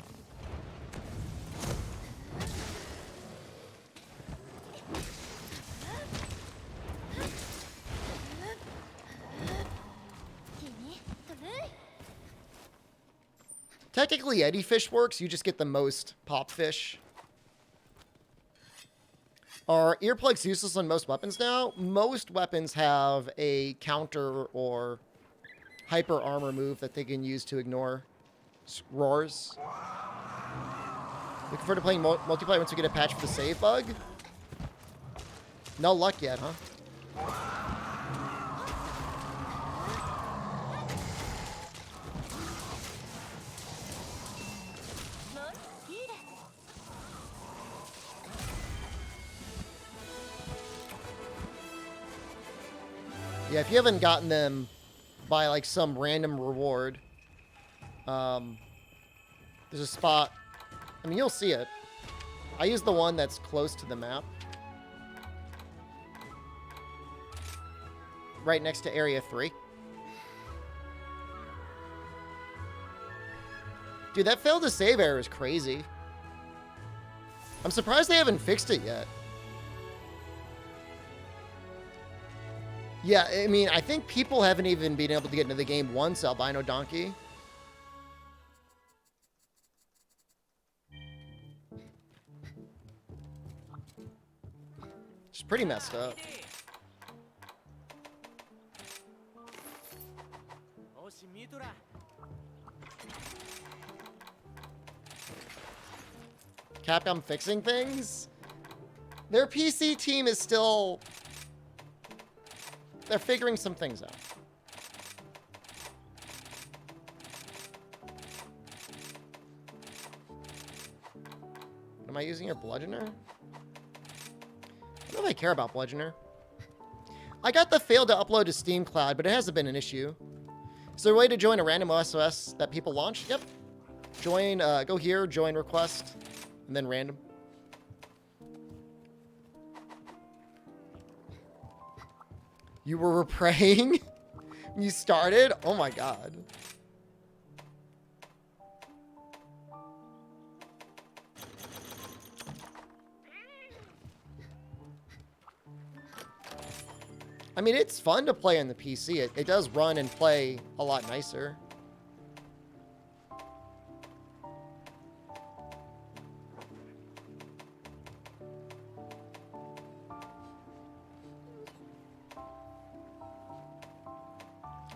Technically, Eddy fish works. You just get the most pop fish. Are earplugs useless on most weapons now? Most weapons have a counter or hyper armor move that they can use to ignore roars. Looking forward to playing multiplayer once we get a patch for the save bug. No luck yet, huh? Yeah, if you haven't gotten them by like some random reward, there's a spot. I mean, you'll see it. I use the one that's close to the map. Right next to Area 3. Dude, that failed to save error is crazy. I'm surprised they haven't fixed it yet. Yeah, I mean, I think people haven't even been able to get into the game once, Albino Donkey. It's pretty messed up. Capcom fixing things? Their PC team is still... They're figuring some things out. Am I using your Bludgeoner? I don't know if I care about Bludgeoner. I got the fail to upload to Steam Cloud, but it hasn't been an issue. Is there a way to join a random OSOS that people launch? Yep. Join, go here, join request, and then random. You were praying when you started? Oh my god. I mean, it's fun to play on the PC. It does run and play a lot nicer.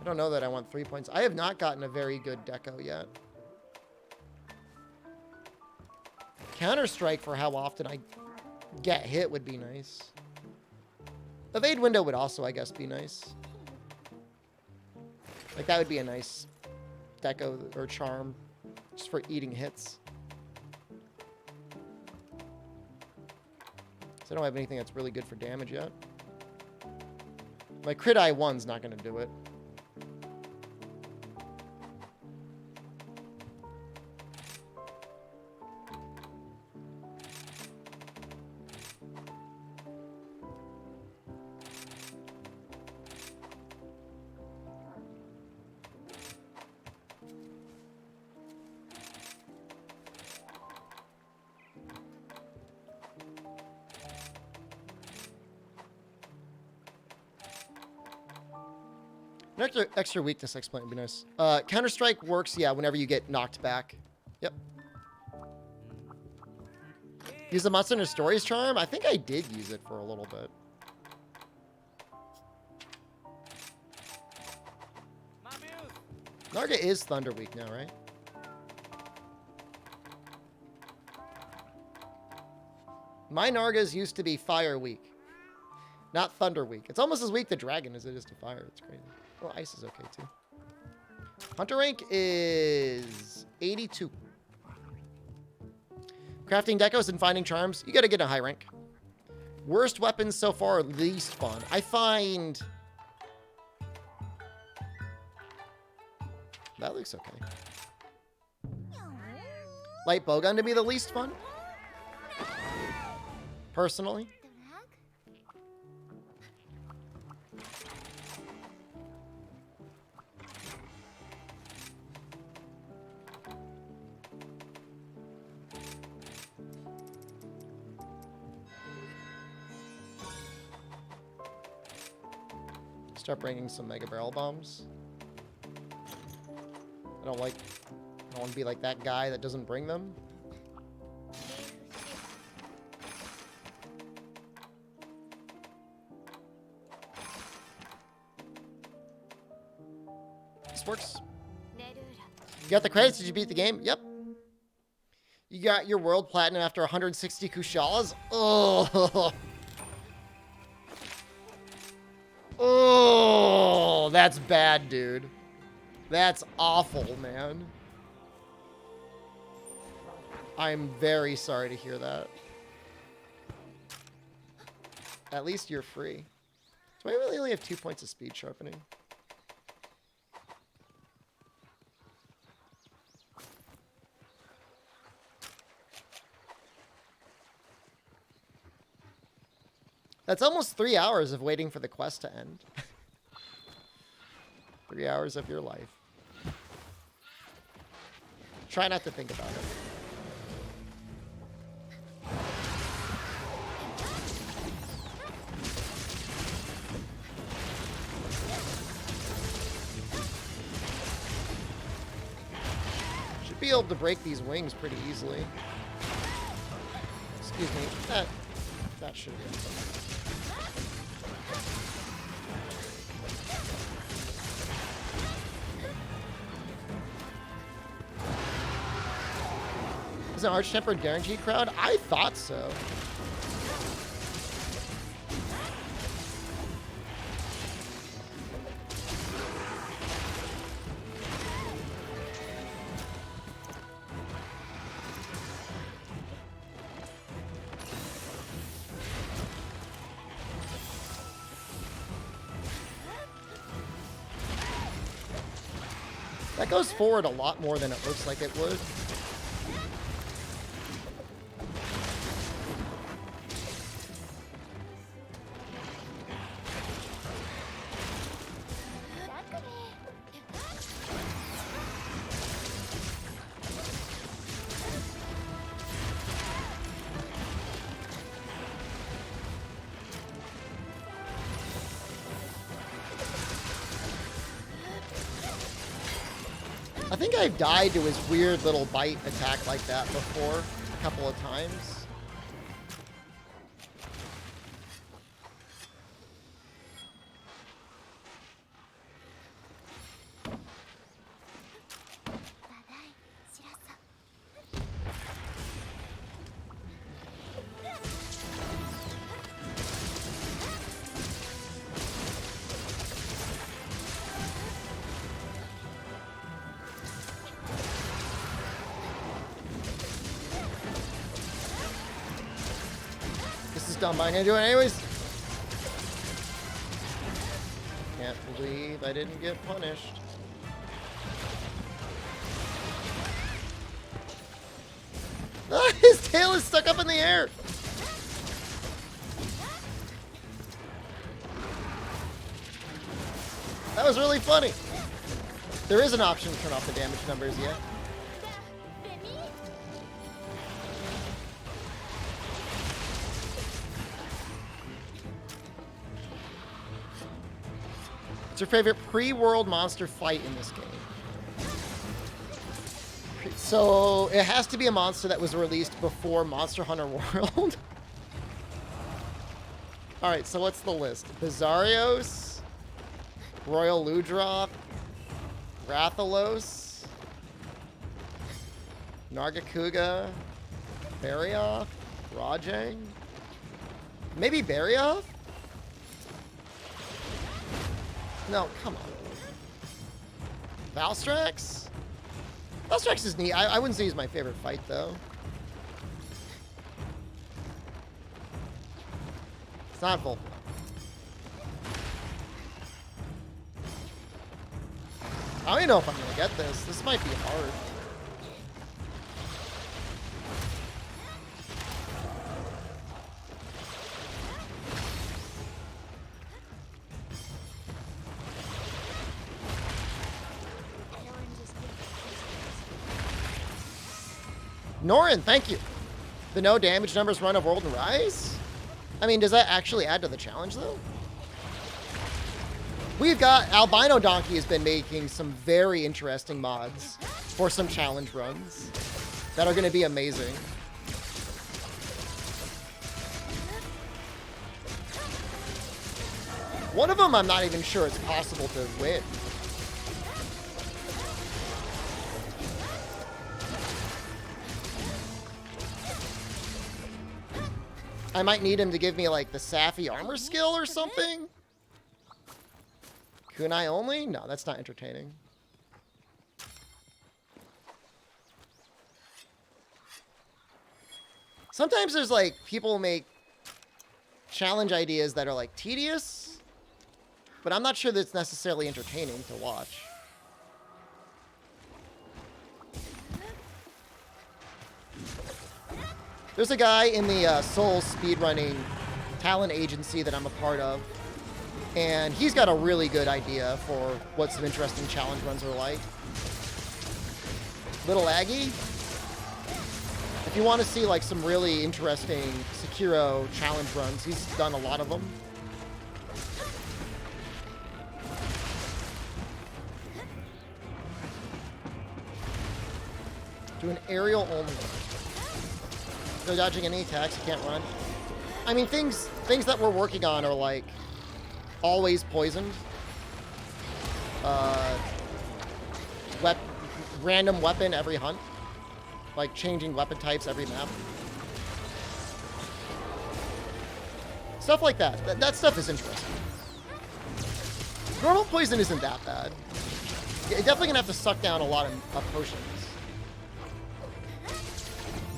don't know that I want 3 points. I have not gotten a very good deco yet. Counter-strike for how often I get hit would be nice. Evade window would also, I guess, be nice. Like, that would be a nice deco or charm just for eating hits. So I don't have anything that's really good for damage yet. My crit eye 1's not going to do it. An extra weakness exploit would be nice. Counter-strike works, yeah, whenever you get knocked back. Yep. Use the Monster Hunter Stories charm? I think I did use it for a little bit. Narga is Thunder Weak now, right? My Nargas used to be Fire Weak. Not Thunder Weak. It's almost as weak to Dragon as it is to Fire. It's crazy. Well, Ice is okay, too. Hunter rank is 82. Crafting decos and finding charms. You gotta get a high rank. Worst weapons so far, least fun. I find... That looks okay. Light bowgun to be the least fun. Personally. Start bringing some mega barrel bombs. I don't want to be like that guy that doesn't bring them. This works. You got the credits? Did you beat the game? Yep. You got your world platinum after 160 Kushalas? Oh. Oh, that's bad, dude. That's awful, man. I'm very sorry to hear that. At least you're free. Do I really only have 2 points of speed sharpening? That's almost 3 hours of waiting for the quest to end. 3 hours of your life. Try not to think about it. Should be able to break these wings pretty easily. Excuse me. That should be it. Is an Arch-Tempered guaranteed crowd? I thought so. That goes forward a lot more than it looks like it would. I think I've died to his weird little bite attack like that before, a couple of times. dumb, but I'm gonna do it anyways. Can't believe I didn't get punished. Ah, his tail is stuck up in the air. That was really funny. There is an option to turn off the damage numbers yet. What's your favorite pre-world monster fight in this game? So it has to be a monster that was released before Monster Hunter World. Alright, so what's the list? Bizarrios, Royal Ludroth, Rathalos, Nargacuga, Barioth, Rajang, maybe Barioth? No, come on. Valstrax? Valstrax is neat. I wouldn't say he's my favorite fight, though. It's not Volpla. I don't even know if I'm going to get this. This might be hard. Norin, thank you. The no damage numbers run of World and Rise? I mean, does that actually add to the challenge, though? We've got Albino Donkey has been making some very interesting mods for some challenge runs that are going to be amazing. One of them I'm not even sure it's possible to win. I might need him to give me, like, the Safi armor skill or something. Kunai only? No, that's not entertaining. Sometimes there's, like, people make challenge ideas that are, like, tedious, but I'm not sure that it's necessarily entertaining to watch. There's a guy in the Soul speedrunning talent agency that I'm a part of, and he's got a really good idea for what some interesting challenge runs are like. Little Aggie, if you want to see like some really interesting Sekiro challenge runs, he's done a lot of them. Do an aerial only. No dodging any attacks, you can't run. I mean, things that we're working on are like always poisoned. Random weapon every hunt. Like changing weapon types every map. Stuff like that. That stuff is interesting. Normal poison isn't that bad. You're definitely gonna have to suck down a lot of potions.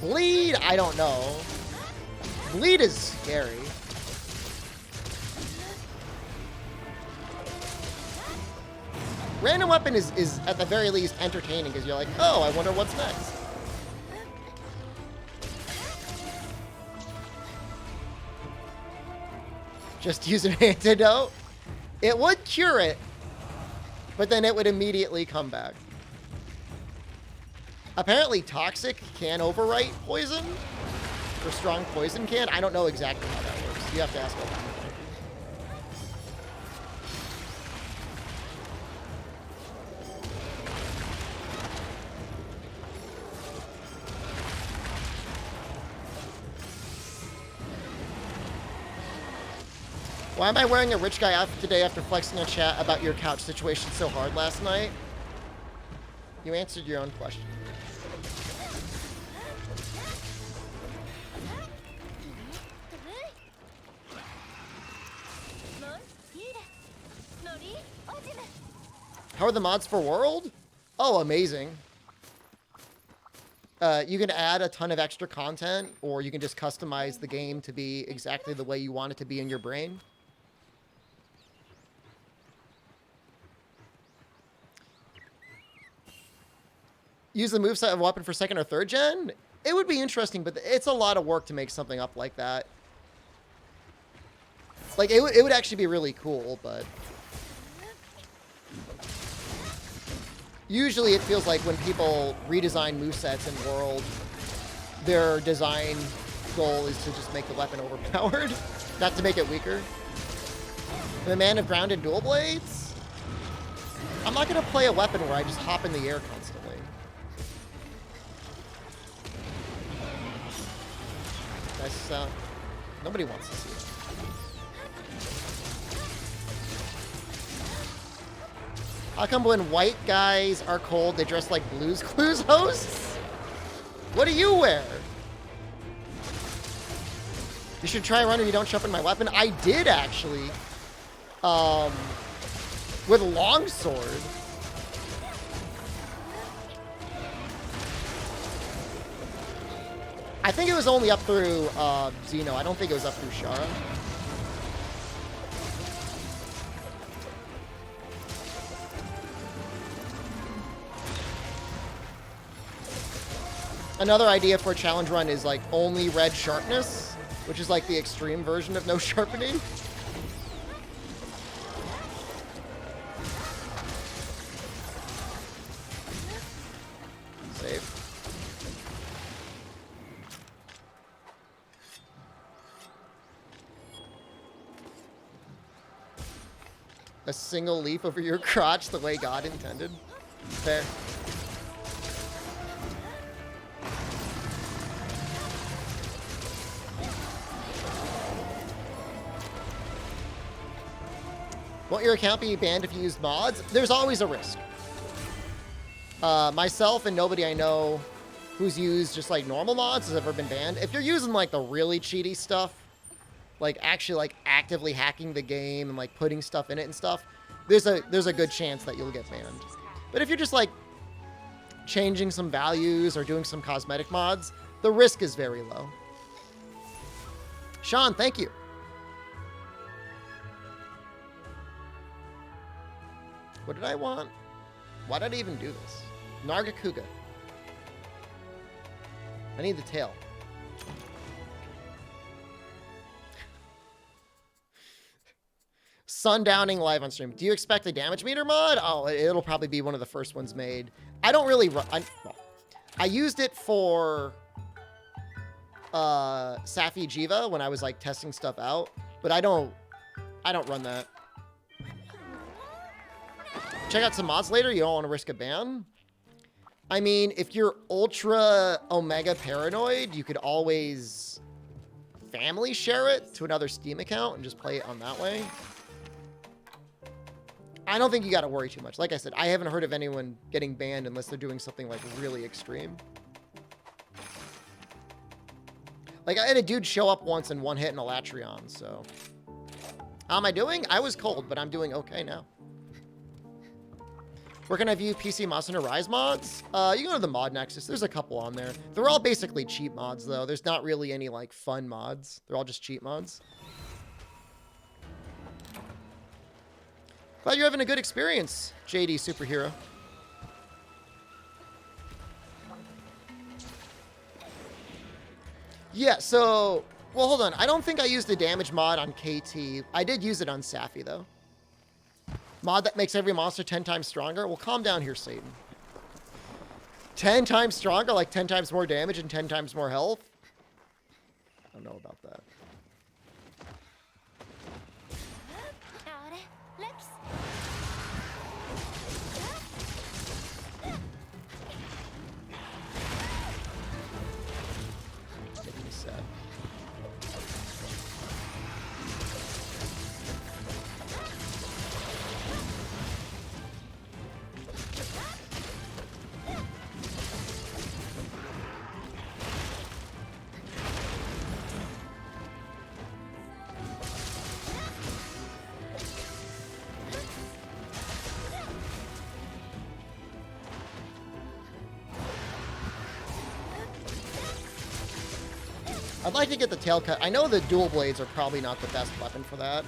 Bleed? I don't know. Bleed is scary. Random weapon is at the very least entertaining because you're like, oh, I wonder what's next. Just use an antidote. It would cure it, but then it would immediately come back. Apparently toxic can overwrite poison, or strong poison can. I don't know exactly how that works. You have to ask Obama. Why am I wearing a rich guy outfit today after flexing a chat about your couch situation so hard last night? You answered your own question. How are the mods for World? Oh, amazing. You can add a ton of extra content, or you can just customize the game to be exactly the way you want it to be in your brain. Use the moveset of a weapon for 2nd or 3rd gen? It would be interesting, but it's a lot of work to make something up like that. Like, it would actually be really cool, but... Usually it feels like when people redesign movesets in World, their design goal is to just make the weapon overpowered, not to make it weaker. I'm a man of grounded dual blades? I'm not going to play a weapon where I just hop in the air constantly. That's, nobody wants to see it. How come when white guys are cold, they dress like Blue's Clues hosts? What do you wear? You should try a run where you don't jump in my weapon. I did, actually. With longsword. I think it was only up through Xeno. I don't think it was up through Shara. Another idea for a challenge run is like only red sharpness, which is like the extreme version of no sharpening. Save. A single leaf over your crotch the way God intended. Fair. Won't your account be banned if you use mods? There's always a risk. Myself and nobody I know who's used just like normal mods has ever been banned. If you're using like the really cheaty stuff, like actually like actively hacking the game and like putting stuff in it and stuff, there's a good chance that you'll get banned. But if you're just like changing some values or doing some cosmetic mods, the risk is very low. Sean, thank you. What did I want? Why did I even do this? Nargacuga. I need the tail. Sundowning live on stream. Do you expect a damage meter mod? Oh, it'll probably be one of the first ones made. I don't really run... I used it for Safi Jiva when I was like testing stuff out, but I don't run that. Check out some mods later. You don't want to risk a ban. I mean, if you're ultra omega paranoid, you could always family share it to another Steam account and just play it on that way. I don't think you got to worry too much. Like I said, I haven't heard of anyone getting banned unless they're doing something like really extreme. Like I had a dude show up once and one hit in a Latreon, so. How am I doing? I was cold, but I'm doing okay now. Where can I view PC MHRise mods? You go to the mod nexus. There's a couple on there. They're all basically cheap mods, though. There's not really any, like, fun mods. They're all just cheap mods. Glad you're having a good experience, JD Superhero. Yeah, so... Well, hold on. I don't think I used a damage mod on KT. I did use it on Safi, though. Mod that makes every monster 10 times stronger? Well, calm down here, Satan. 10 times stronger? Like 10 times more damage and 10 times more health? I don't know about that. Making me sad. I'd like to get the tail cut. I know the dual blades are probably not the best weapon for that.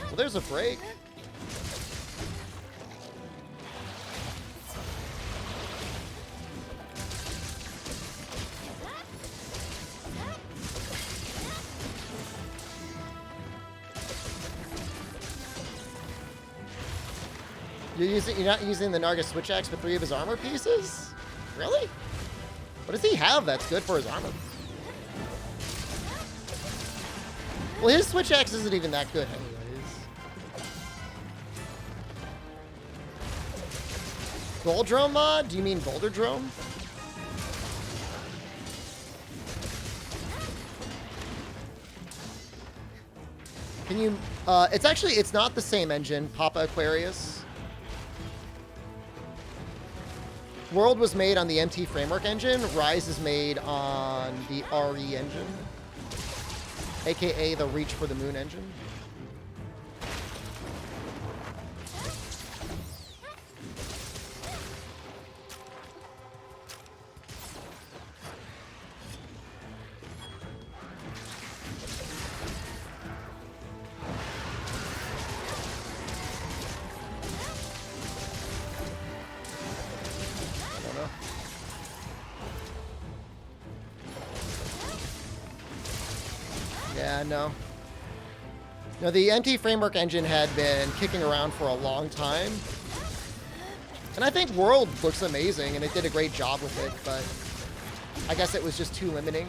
Well, there's a break. You're not using the Narga switch axe with 3 of his armor pieces? Really? What does he have that's good for his armor? Well, his switch axe isn't even that good anyways. Goldrome mod? Do you mean Boulder Drome? Can you, it's not the same engine, Papa Aquarius. World was made on the MT Framework engine. Rise is made on the RE engine, aka the Reach for the Moon engine. Yeah, no. No, the MT Framework engine had been kicking around for a long time. And I think World looks amazing, and it did a great job with it, but I guess it was just too limiting.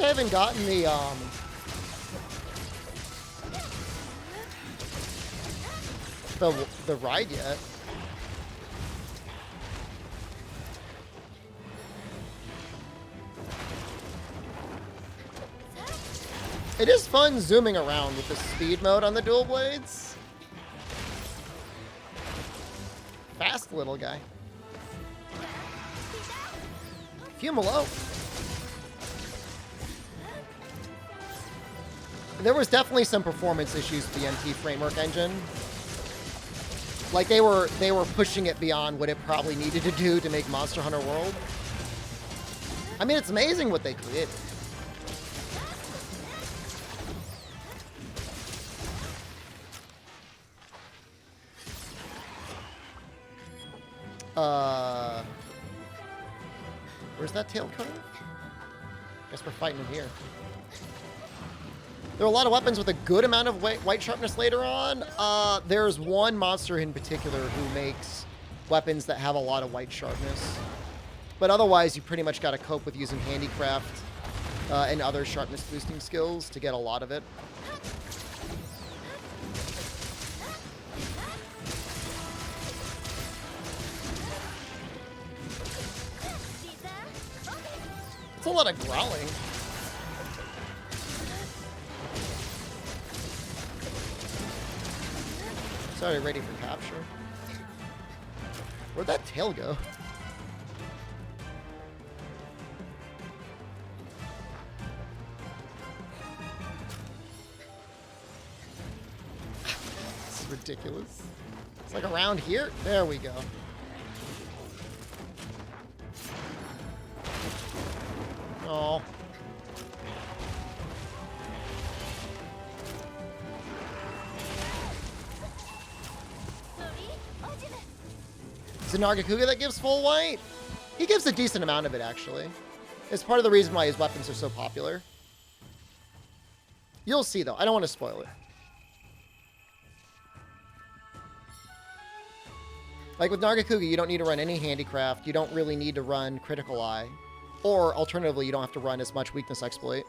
I haven't gotten the ride yet. It is fun zooming around with the speed mode on the dual blades. Fast little guy. Fumalo. There was definitely some performance issues with the MT Framework engine. Like they were pushing it beyond what it probably needed to do to make Monster Hunter World. I mean, it's amazing what they created. Where's that tail cone? Guess we're fighting him here. There are a lot of weapons with a good amount of white sharpness later on. There's one monster in particular who makes weapons that have a lot of white sharpness. But otherwise, you pretty much got to cope with using handicraft and other sharpness boosting skills to get a lot of it. It's a lot of growling. Sorry, ready for capture. Where'd that tail go? This is ridiculous. It's like around here. There we go. Oh. Is it Nargacuga that gives full white? He gives a decent amount of it, actually. It's part of the reason why his weapons are so popular. You'll see, though. I don't want to spoil it. Like with Nargacuga, you don't need to run any handicraft. You don't really need to run critical eye. Or, alternatively, you don't have to run as much weakness exploit.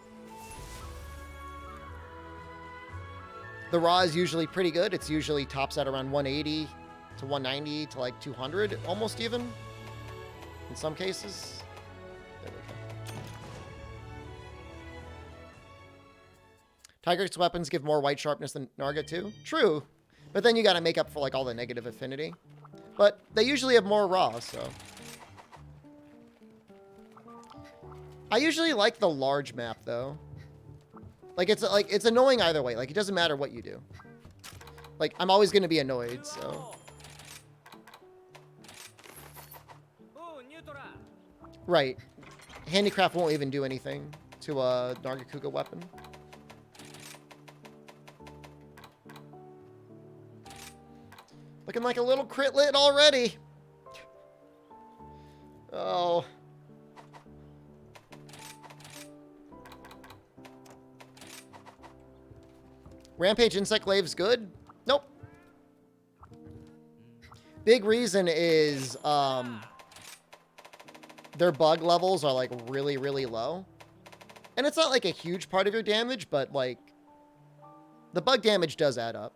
The raw is usually pretty good. It's usually tops at around 180 to 190 to like 200, almost even. In some cases. There we go. Tigrex weapons give more white sharpness than Narga too. True. But then you got to make up for like all the negative affinity. But they usually have more raw, so. I usually like the large map though. Like it's annoying either way. Like it doesn't matter what you do. Like I'm always going to be annoyed, so. Right. Handicraft won't even do anything to a Nargacuga weapon. Looking like a little crit lit already. Oh. Rampage Insect Glave's good? Nope. Big reason is their bug levels are like really, really low. And it's not like a huge part of your damage, but like the bug damage does add up.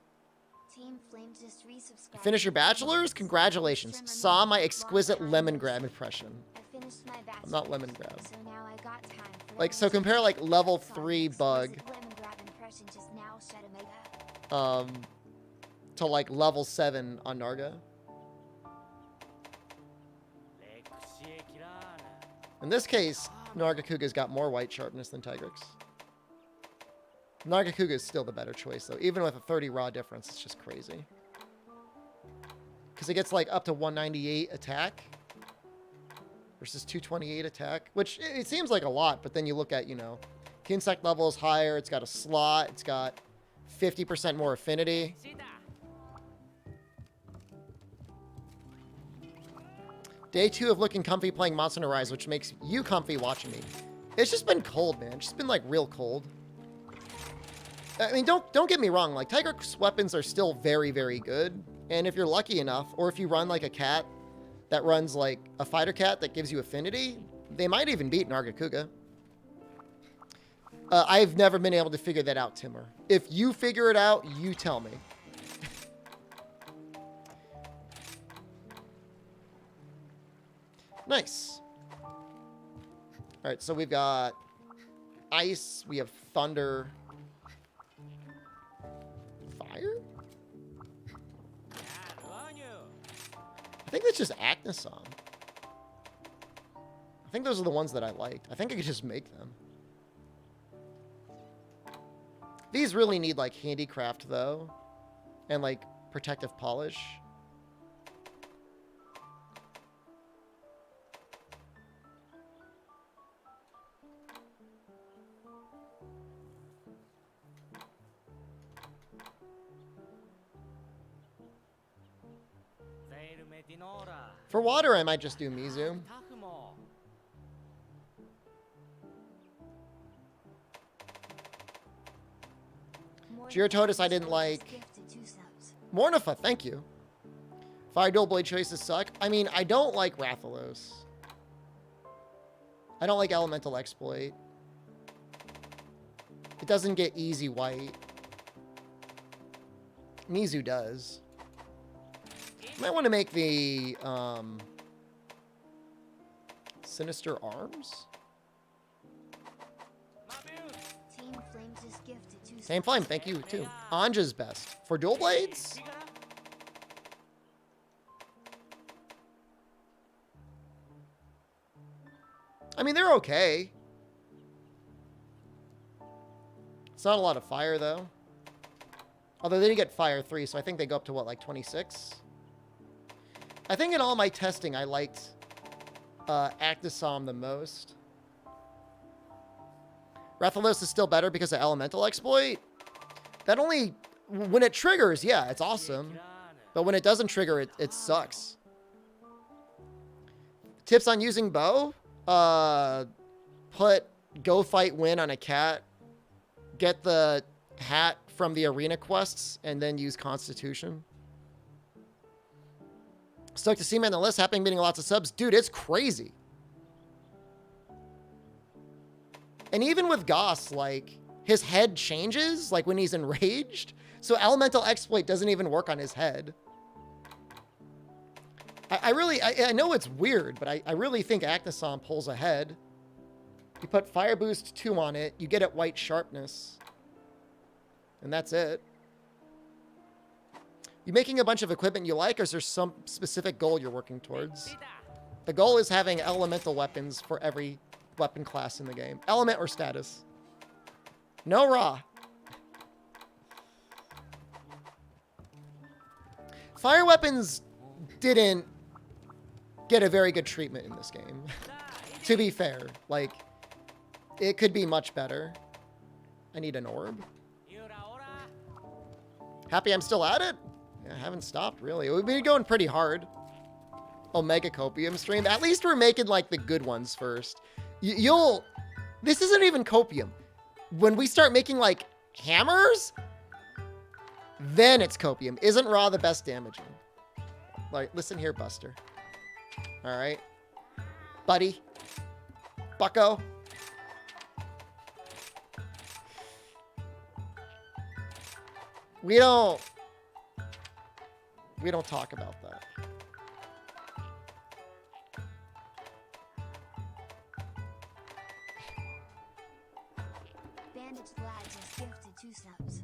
Team Flame just resubscribed. Finish your bachelor's? Congratulations. Saw my exquisite lemon grab impression. I finished my bachelor's, I'm not lemon grab. so now I got time for Like, so compare like level 3 bug lemon grab impression just now shed a mega. to like level 7 on Narga. In this case, Nargacuga's got more white sharpness than Tigrex. Nargacuga is still the better choice, though. Even with a 30 raw difference, it's just crazy. Because it gets, like, up to 198 attack versus 228 attack, which it seems like a lot, but then you look at, you know, the insect level is higher, it's got a slot, it's got 50% more affinity. Day 2 of looking comfy playing MHRise, which makes you comfy watching me. It's just been cold, man. It's just been, like, real cold. I mean, don't get me wrong. Like, Tigrex weapons are still very, very good. And if you're lucky enough, or if you run, like, a cat that runs, like, a fighter cat that gives you affinity, they might even beat Nargacuga. I've never been able to figure that out, Timur. If you figure it out, you tell me. Nice. All right, so we've got ice. We have thunder. Fire? I think that's just Acnesom. I think those are the ones that I liked. I think I could just make them. These really need, like, handicraft, though. And, like, protective polish. For water, I might just do Mizu. Gyrototus I didn't like. Mornifa, thank you. Fire dual blade choices suck. I mean, I don't like Rathalos. I don't like Elemental Exploit. It doesn't get easy white. Mizu does. Might want to make the Sinister Arms. Same Flame, thank you too. Anja's best. For dual blades? I mean, they're okay. It's not a lot of fire, though. Although they did get fire 3, so I think they go up to, what, like 26? I think in all my testing, I liked Actisom the most. Rathalos is still better because of Elemental Exploit. That only... When it triggers, yeah, it's awesome. But when it doesn't trigger, it sucks. Tips on using bow? Put Go Fight Win on a cat. Get the hat from the arena quests. And then use Constitution. Stoked to see me on the list. Happening, meeting lots of subs. Dude, it's crazy. And even with Goss, like, his head changes, like, when he's enraged. So elemental exploit doesn't even work on his head. I know it's weird, but I really think Actisom pulls ahead. You put Fire Boost 2 on it, you get it white sharpness. And that's it. You making a bunch of equipment you like, or is there some specific goal you're working towards? The goal is having elemental weapons for every weapon class in the game. Element or status. No raw. Fire weapons didn't get a very good treatment in this game. To be fair, like, it could be much better. I need an orb. Happy I'm still at it? Yeah, I haven't stopped, really. We've been going pretty hard. Omega Copium stream. At least we're making, like, the good ones first. This isn't even Copium. When we start making, like, hammers, then it's Copium. Isn't Raw the best damaging? Like, listen here, Buster. All right. Buddy. Bucko. We don't talk about that. Bandage Lad just gifted 2 subs.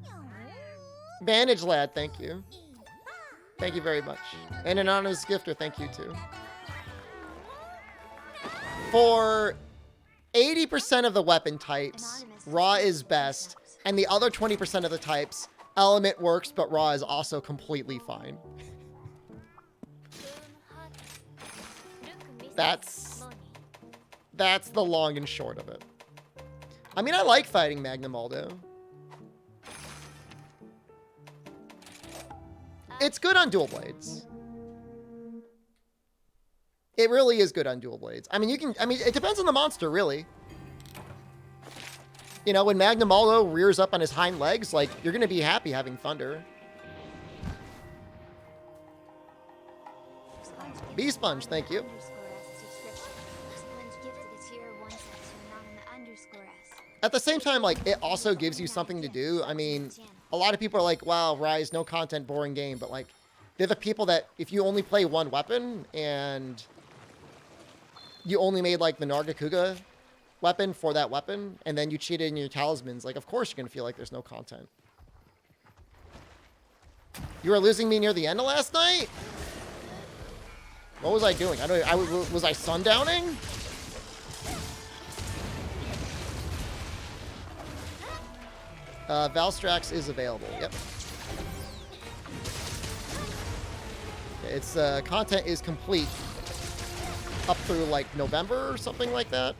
Bandage Lad, thank you. Thank you very much. And Anonymous Gifter, thank you too. For 80% of the weapon types, Raw is best. And the other 20% of the types, Element works, but Raw is also completely fine. That's the long and short of it. I mean, I like fighting Magnum Aldo. It's good on dual blades. It really is good on dual blades. I mean, it depends on the monster, really. You know, when Magnum Aldo rears up on his hind legs, like, you're going to be happy having Thunder. Bee Sponge, thank you. At the same time, like, it also gives you something to do. I mean, a lot of people are like, wow, Rise, no content, boring game. But, like, they're the people that, if you only play one weapon and you only made, like, the Nargacuga weapon for that weapon, and then you cheated in your talismans, like, of course you're going to feel like there's no content. You were losing me near the end of last night? What was I doing? Was I sundowning? Valstrax is available, yep. Its content is complete up through, like, November or something like that.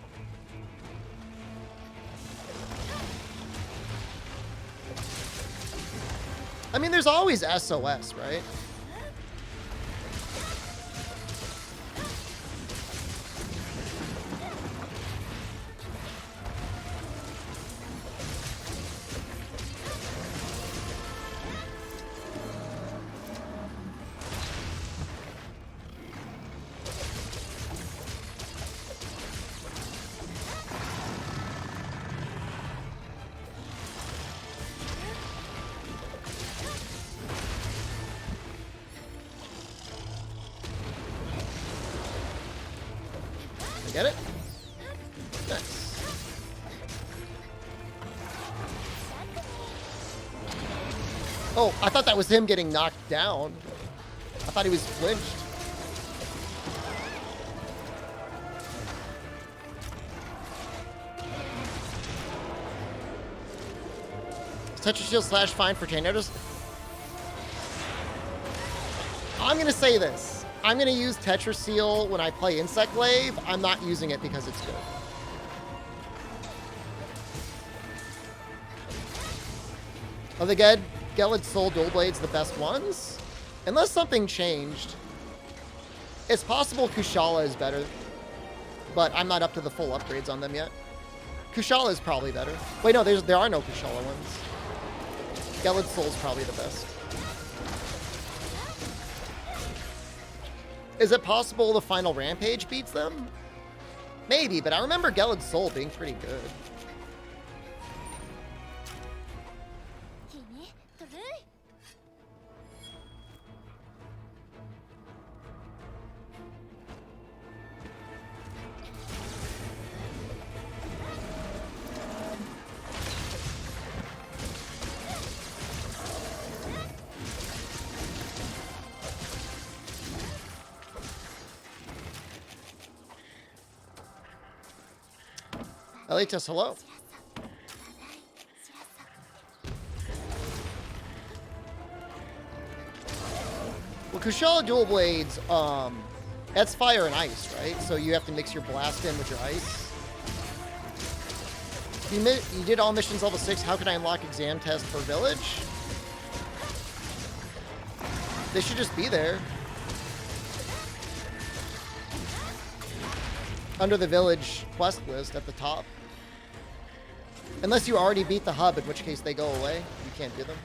I mean, there's always SOS, right? Get it? Nice. Oh, I thought that was him getting knocked down. I thought he was flinched. Tetra Shield / fine for tornadoes. I'm gonna say this. I'm going to use Tetra Seal when I play Insect Glaive. I'm not using it because it's good. Are the Gelid Soul Dual Blades the best ones? Unless something changed. It's possible Kushala is better, but I'm not up to the full upgrades on them yet. Kushala is probably better. Wait, no, there are no Kushala ones. Gelid Soul is probably the best. Is it possible the final Rampage beats them? Maybe, but I remember Gelid Soul being pretty good. Elitas, hello. Well, Kushala dual blades, that's fire and ice, right? So you have to mix your blast in with your ice. You did all missions level 6. How can I unlock exam test for village? They should just be there. Under the village quest list at the top. Unless you already beat the hub, in which case they go away. You can't do them.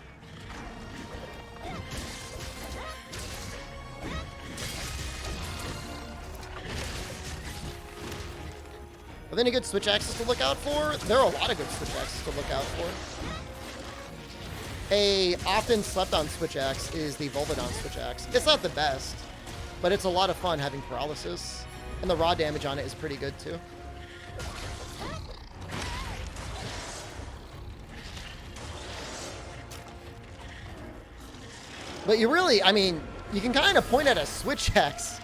Are there any good switch axes to look out for? There are a lot of good switch axes to look out for. A often slept on switch axe is the Volvodon switch axe. It's not the best, but it's a lot of fun having paralysis. And the raw damage on it is pretty good too. But you really, I mean, you can kind of point at a switch axe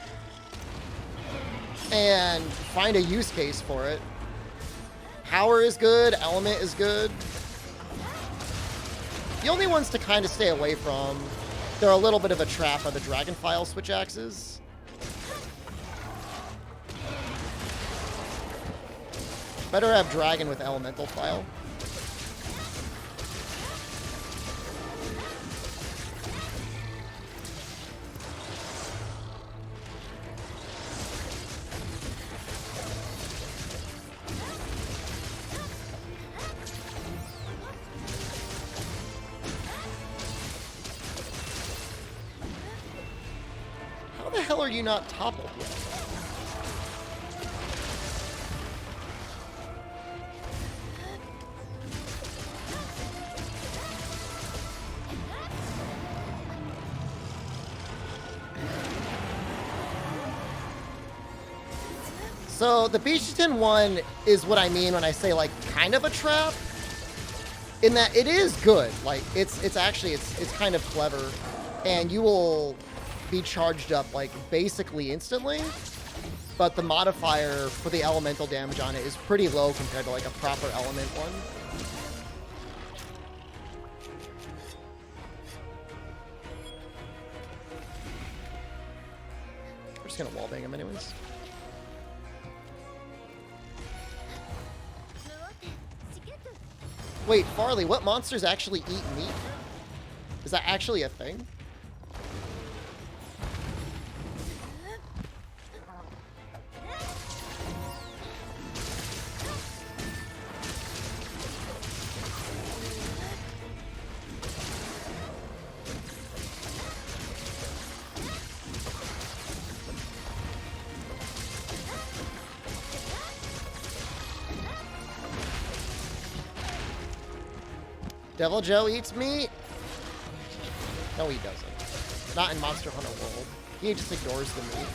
and find a use case for it. Power is good, element is good. The only ones to kind of stay away from, they're a little bit of a trap, are the Dragonfile switch axes. Better have Dragon with Elemental File. How the hell are you not toppled yet? So the Beachton one is what I mean when I say like kind of a trap. In that it is good. Like it's actually kind of clever. And you will be charged up like basically instantly. But the modifier for the elemental damage on it is pretty low compared to like a proper element one. We're just gonna wallbang him anyways. Wait, Farley, what monsters actually eat meat? Is that actually a thing? Devil Joe eats meat? No, he doesn't. Not in Monster Hunter World. He just ignores the meat.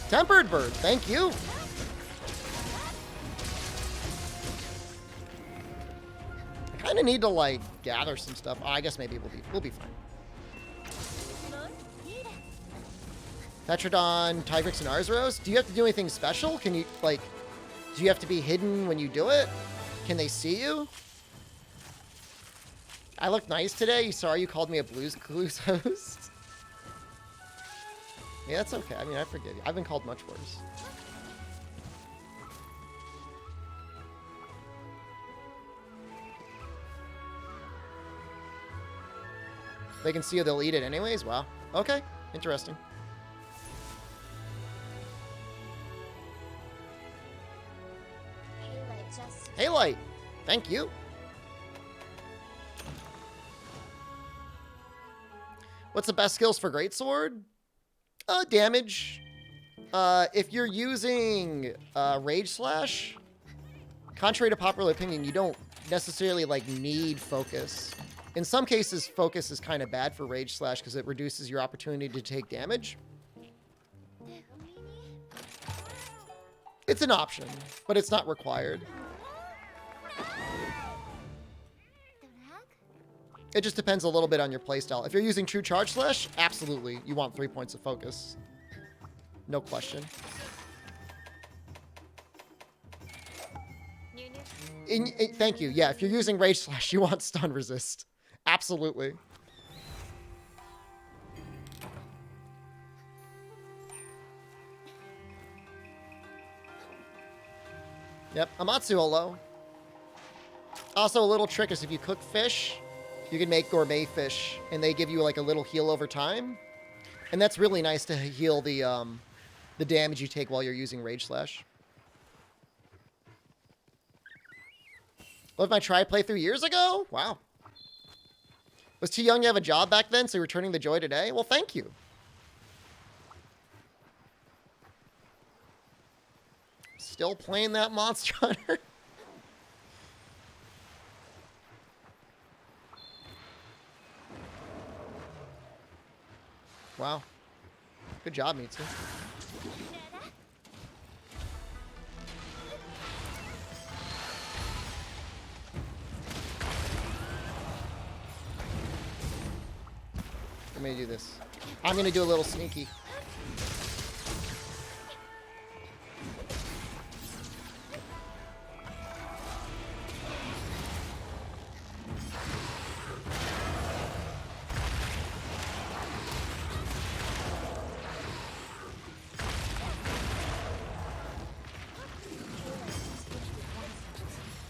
Tempered Bird, thank you. I kind of need to like gather some stuff. Oh, I guess maybe we'll be fine. Petrodon, Tigrix, and Arzuros. Do you have to do anything special? Can you like? Do you have to be hidden when you do it? Can they see you? I look nice today. Sorry you called me a Blues Clues host. Yeah, that's okay. I mean, I forgive you. I've been called much worse. They can see you, they'll eat it anyways? Wow. Okay. Interesting. Hey, Light. Thank you. What's the best skills for Greatsword? Damage. If you're using Rage Slash, contrary to popular opinion, you don't necessarily like need focus. In some cases, focus is kind of bad for Rage Slash because it reduces your opportunity to take damage. It's an option, but it's not required. It just depends a little bit on your playstyle. If you're using True Charge Slash, absolutely, you want 3 points of focus. No question. Thank you. Yeah, if you're using Rage Slash, you want stun resist. Absolutely. Yep, Amatsuolo. Also, a little trick is if you cook fish, you can make gourmet fish, and they give you like a little heal over time. And that's really nice to heal the damage you take while you're using Rage Slash. Loved my try playthrough years ago? Wow. Was too young to have a job back then, so returning the joy today? Well, thank you. Still playing that Monster Hunter? Wow. Good job, Mitsu. I'm gonna do this. I'm gonna do a little sneaky.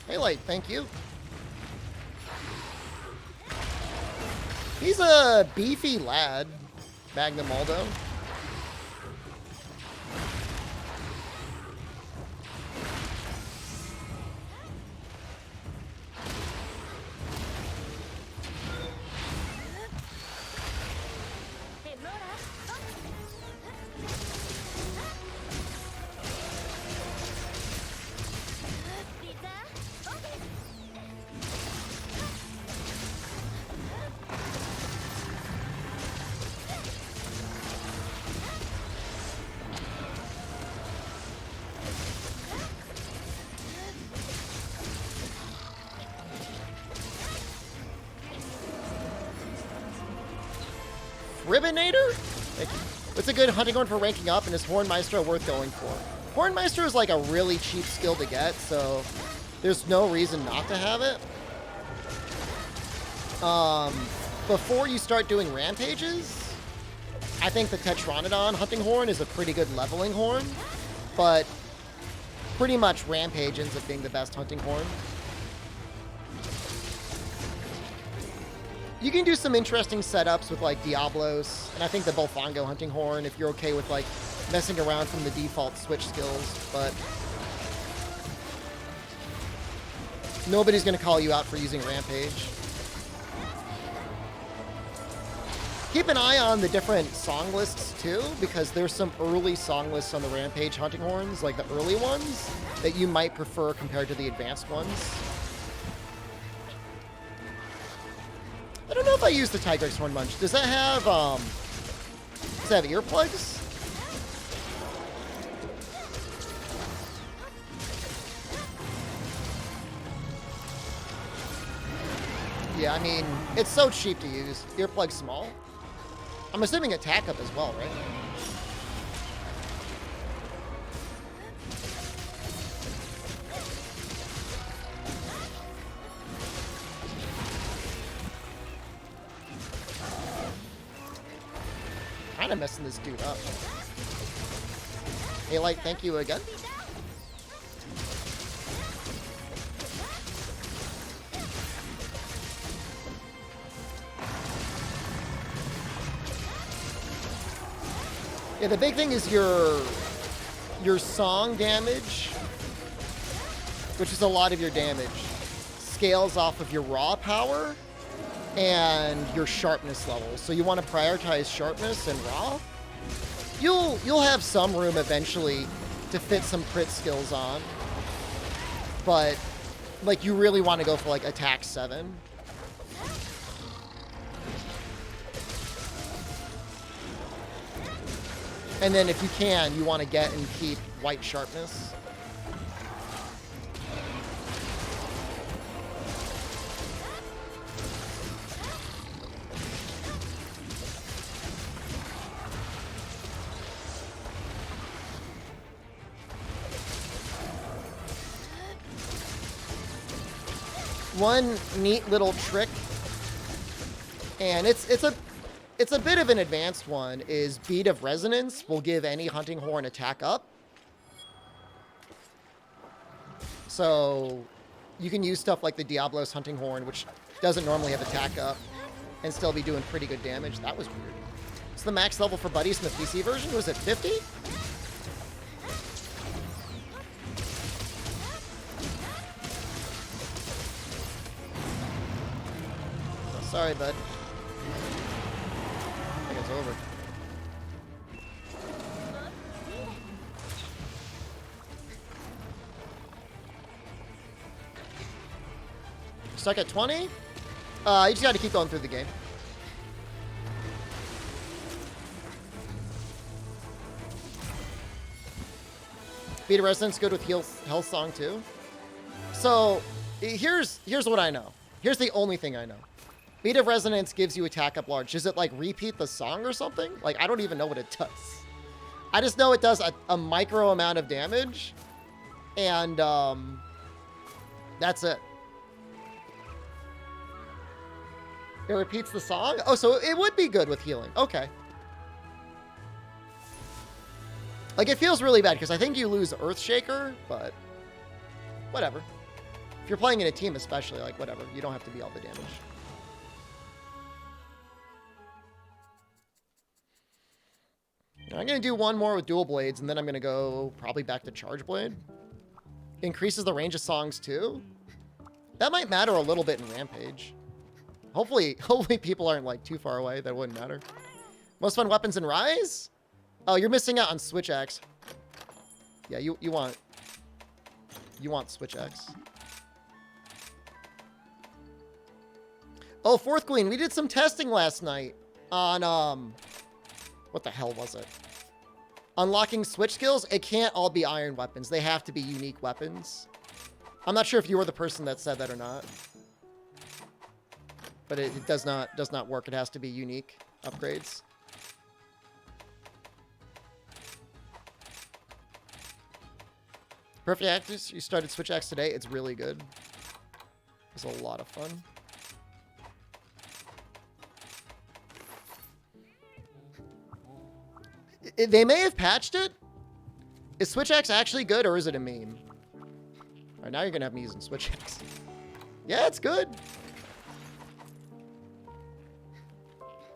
Hey, Light, thank you. He's a beefy lad, Magnum Aldo. Ribbinator? What's a good hunting horn for ranking up, and is Horn Maestro worth going for? Horn Maestro is like a really cheap skill to get, so there's no reason not to have it. Before you start doing rampages, I think the Tetranodon hunting horn is a pretty good leveling horn, but pretty much Rampage ends up being the best hunting horn. You can do some interesting setups with like Diablos, and I think the Bolfongo hunting horn if you're okay with like messing around from the default switch skills, but nobody's gonna call you out for using Rampage. Keep an eye on the different song lists too, because there's some early song lists on the Rampage hunting horns, like the early ones, that you might prefer compared to the advanced ones. I don't know if I use the Tigrex Horn Munch. Does that have earplugs? Yeah, I mean, it's so cheap to use. Earplugs small. I'm assuming attack up as well, right? Kind of messing this dude up. Hey, Light, thank you again. Yeah, the big thing is your song damage, which is a lot of your damage, scales off of your raw power and your sharpness level. So you want to prioritize sharpness and raw. You'll have some room eventually to fit some crit skills on, but like you really want to go for like attack 7. And then if you can, you want to get and keep white sharpness. one neat little trick, and it's a bit of an advanced one, is Beat of Resonance will give any hunting horn attack up. So you can use stuff like the Diablo's hunting horn, which doesn't normally have attack up, and still be doing pretty good damage. That was weird. So the max level for Buddy Smith PC version was at 50? Oh, sorry, bud. I think it's over. Stuck at 20? You just gotta keep going through the game. Beat of Resonance good with Health Song too. So here's what I know. Here's the only thing I know. Beat of Resonance gives you attack up large. Does it like repeat the song or something? Like, I don't even know what it does. I just know it does a micro amount of damage, and that's it. It repeats the song? Oh, so it would be good with healing. Okay. Like, it feels really bad because I think you lose Earthshaker, but whatever. If you're playing in a team especially, like, whatever. You don't have to be all the damage. I'm going to do one more with Dual Blades, and then I'm going to go probably back to Charge Blade. Increases the range of songs, too. That might matter a little bit in Rampage. Hopefully people aren't, like, too far away. That wouldn't matter. Most fun weapons in Rise? Oh, you're missing out on Switch Axe. Yeah, you want Switch Axe. Oh, Fourth Queen, we did some testing last night on, what the hell was it? Unlocking Switch skills. It can't all be iron weapons. They have to be unique weapons. I'm not sure if you were the person that said that or not. But it does not work. It has to be unique upgrades. Perfect Actors, you started Switch Axe today. It's really good. It's a lot of fun. They may have patched it. Is Switch Axe actually good, or is it a meme? All right, now you're going to have me using Switch Axe. Yeah, it's good.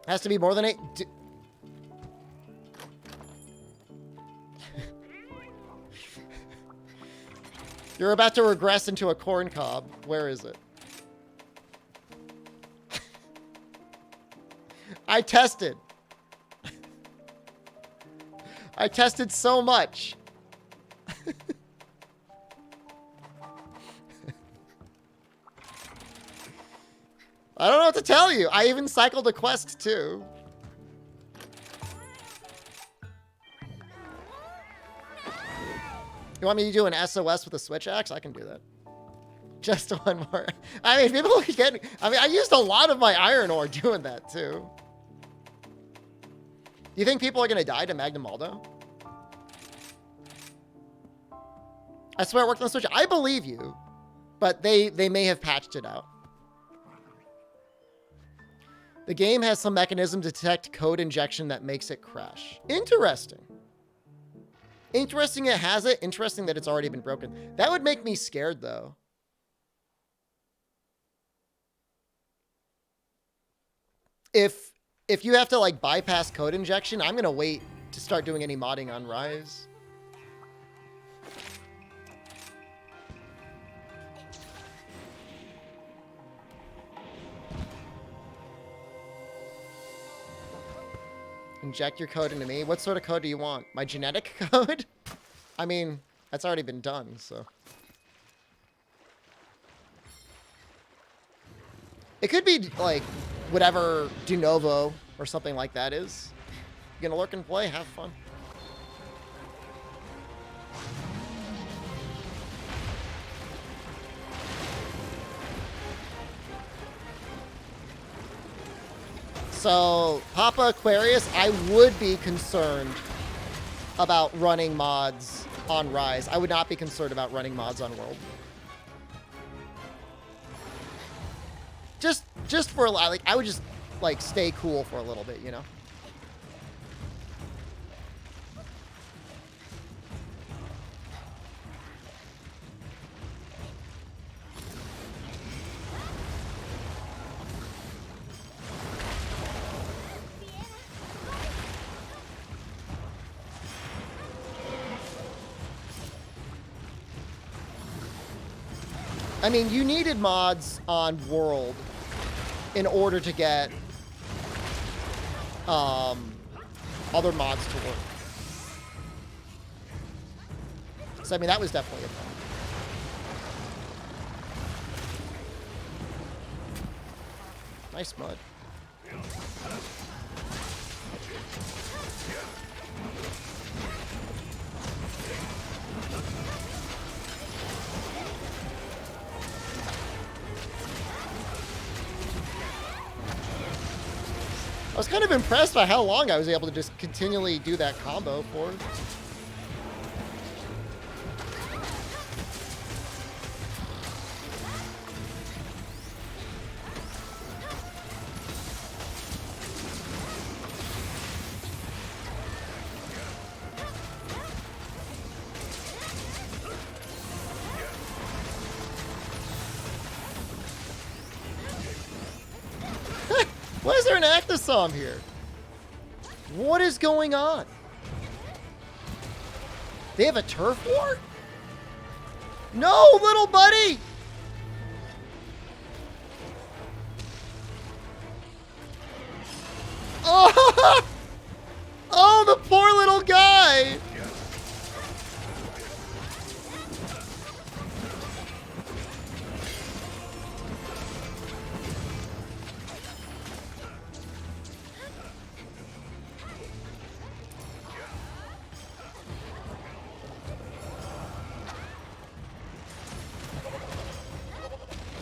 Has to be more than 8. You're about to regress into a corn cob. Where is it? I tested. I tested so much. I don't know what to tell you. I even cycled a quest too. You want me to do an SOS with a Switch Axe? I can do that. Just one more. I mean, people get... I mean, I used a lot of my iron ore doing that, too. Do you think people are going to die to Magnum Aldo? I swear it worked on the Switch. I believe you. But they may have patched it out. The game has some mechanism to detect code injection that makes it crash. Interesting. Interesting it has it. Interesting that it's already been broken. That would make me scared, though. If you have to, like, bypass code injection, I'm going to wait to start doing any modding on Rise. Inject your code into me. What sort of code do you want? My genetic code? I mean, that's already been done, so. It could be, like, whatever de novo or something like that is. You gonna lurk and play? Have fun. So, Papa Aquarius, I would be concerned about running mods on Rise. I would not be concerned about running mods on World. Just for like, I would just like stay cool for a little bit, you know. I mean, you needed mods on World in order to get other mods to work. So, I mean, that was definitely a problem. Nice mud. I was kind of impressed by how long I was able to just continually do that combo for. Why is there an Actisom here? What is going on? They have a turf war? No, little buddy! Oh! Oh, the poor little guy!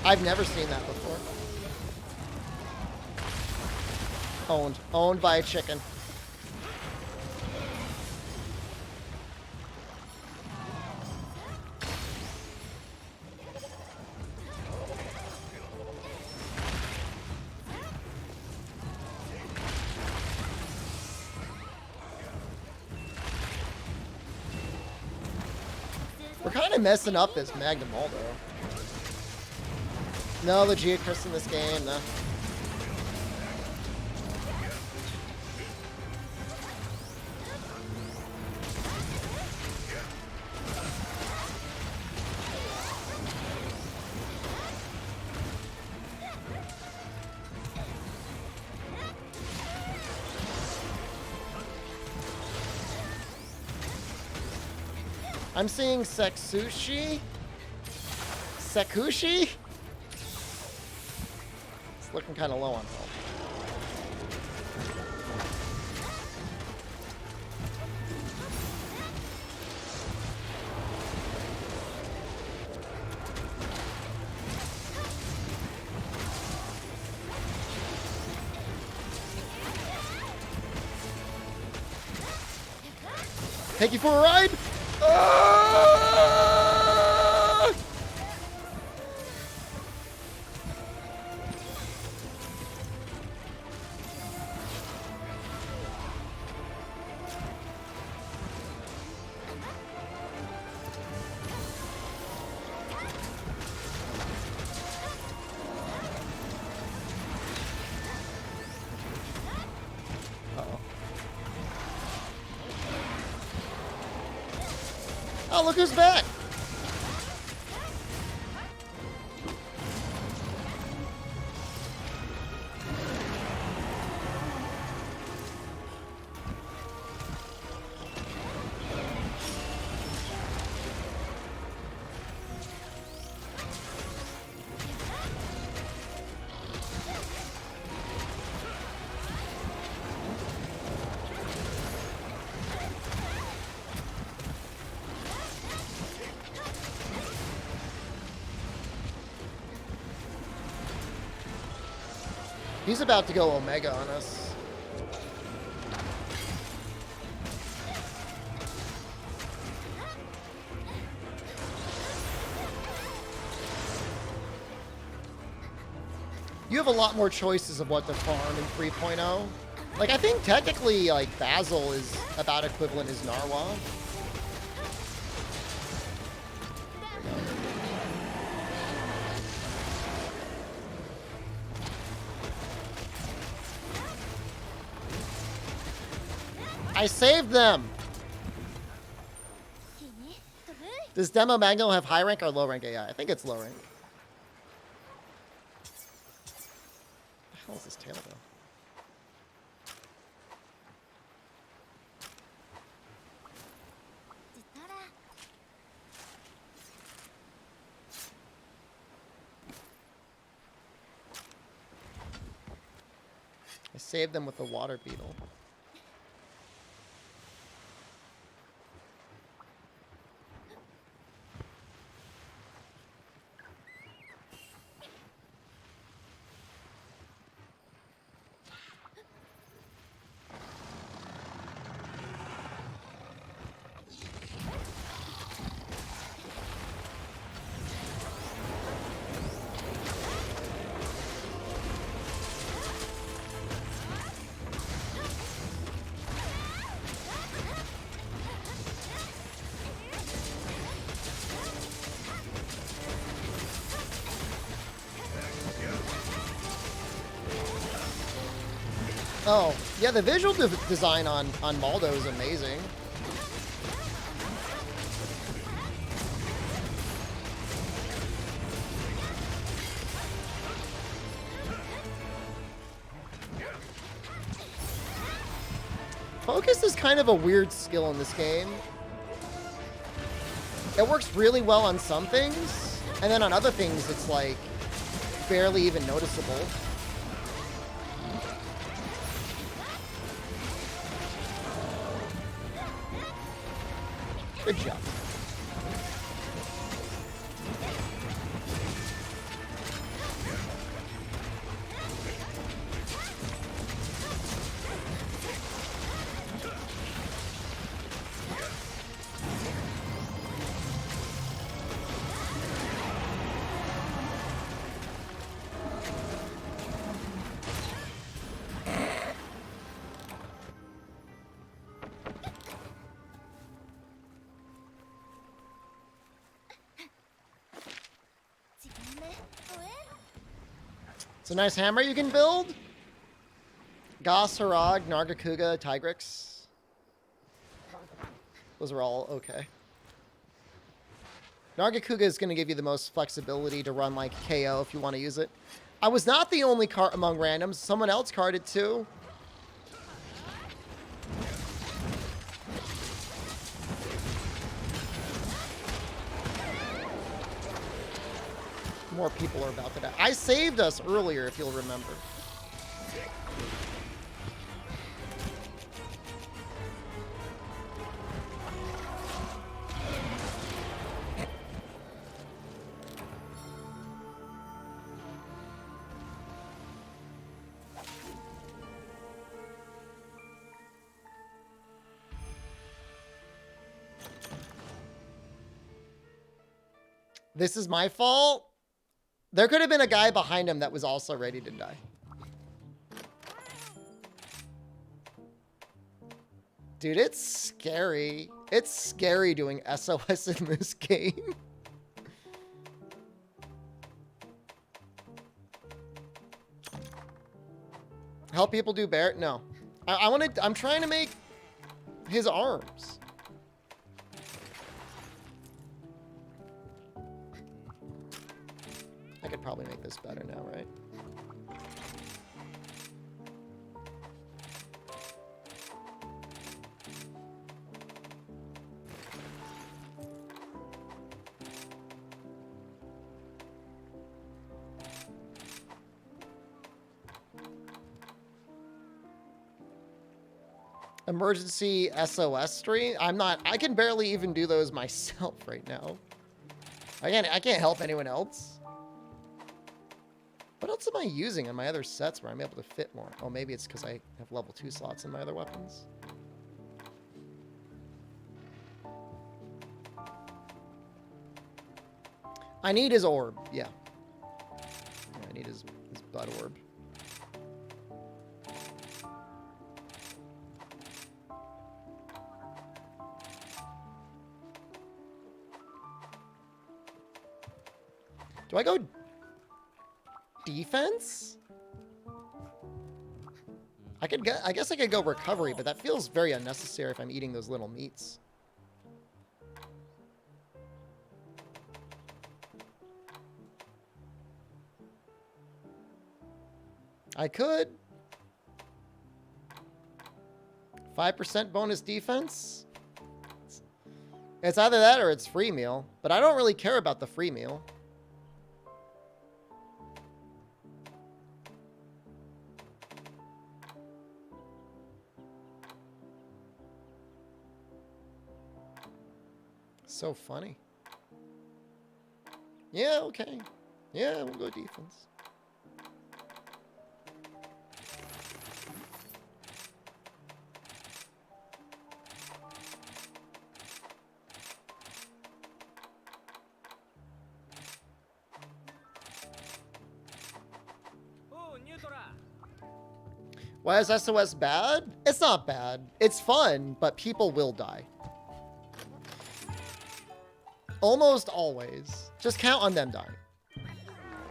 I've never seen that before. Owned. Owned by a chicken. We're kind of messing up this Magnamaldo. No legit Chris in this game, no. I'm seeing Sekushi? Sekushi? It's looking kind of low on health. Take you for a ride? Ah! Uh-oh. Oh, look who's back! He's about to go Omega on us. You have a lot more choices of what to farm in 3.0. Like, I think technically, like, Basil is about equivalent as Narwa. I saved them! Does Demo Magno have high rank or low rank AI? I think it's low rank. What the hell is this tail, though? I saved them with the water beetle. Oh, yeah, the visual design on Maldo is amazing. Focus is kind of a weird skill in this game. It works really well on some things, and then on other things it's like barely even noticeable. Good job. It's a nice hammer you can build. Goss, Harag, Nargacuga, Tigrix. Those are all okay. Nargacuga is going to give you the most flexibility to run like KO if you want to use it. I was not the only card among randoms. Someone else carded too. More people are about to die. I saved us earlier, if you'll remember. This is my fault. There could have been a guy behind him that was also ready to die. Dude, it's scary. It's scary doing SOS in this game. Help people do bear? No. I'm trying to make his arms. I could probably make this better now, right? Emergency SOS stream? I can barely even do those myself right now. I can't help anyone else. What else am I using on my other sets where I'm able to fit more? Oh, maybe it's because I have level 2 slots in my other weapons. I need his orb, yeah. I need his butt orb. Do I go defense? I guess I could go recovery, but that feels very unnecessary if I'm eating those little meats. I could. 5% bonus defense. It's either that or it's free meal, but I don't really care about the free meal. So funny. Yeah, okay. Yeah, we'll go defense. Why is SOS bad? It's not bad. It's fun, but people will die. Almost always. Just count on them dying.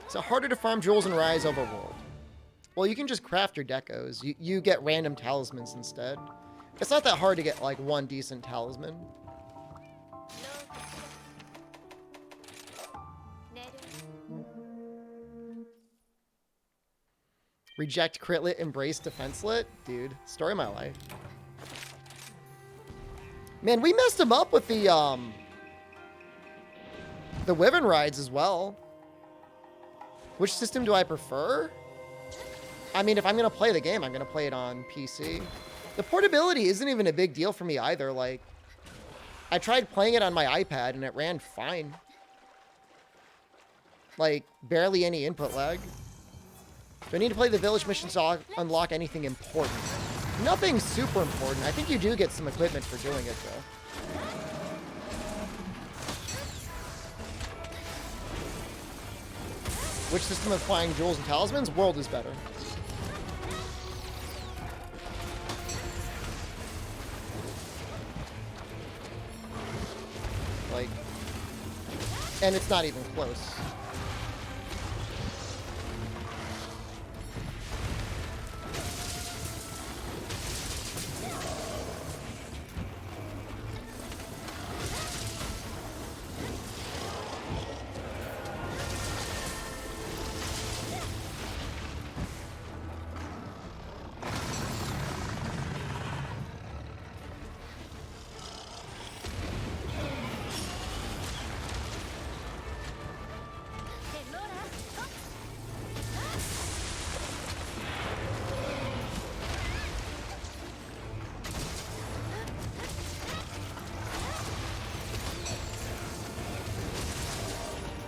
Is it harder to farm jewels and Rise overworld? Well, you can just craft your decos. You get random talismans instead. It's not that hard to get like one decent talisman. Reject critlet, embrace defenselet? Dude, story of my life. Man, we messed him up with the Wyvern rides as well. Which system do I prefer? I mean, if I'm going to play the game, I'm going to play it on PC. The portability isn't even a big deal for me either. Like, I tried playing it on my iPad and it ran fine. Like, barely any input lag. Do I need to play the village mission to unlock anything important? Nothing super important. I think you do get some equipment for doing it, though. Which system of flying jewels and talismans? World is better. Like, and it's not even close.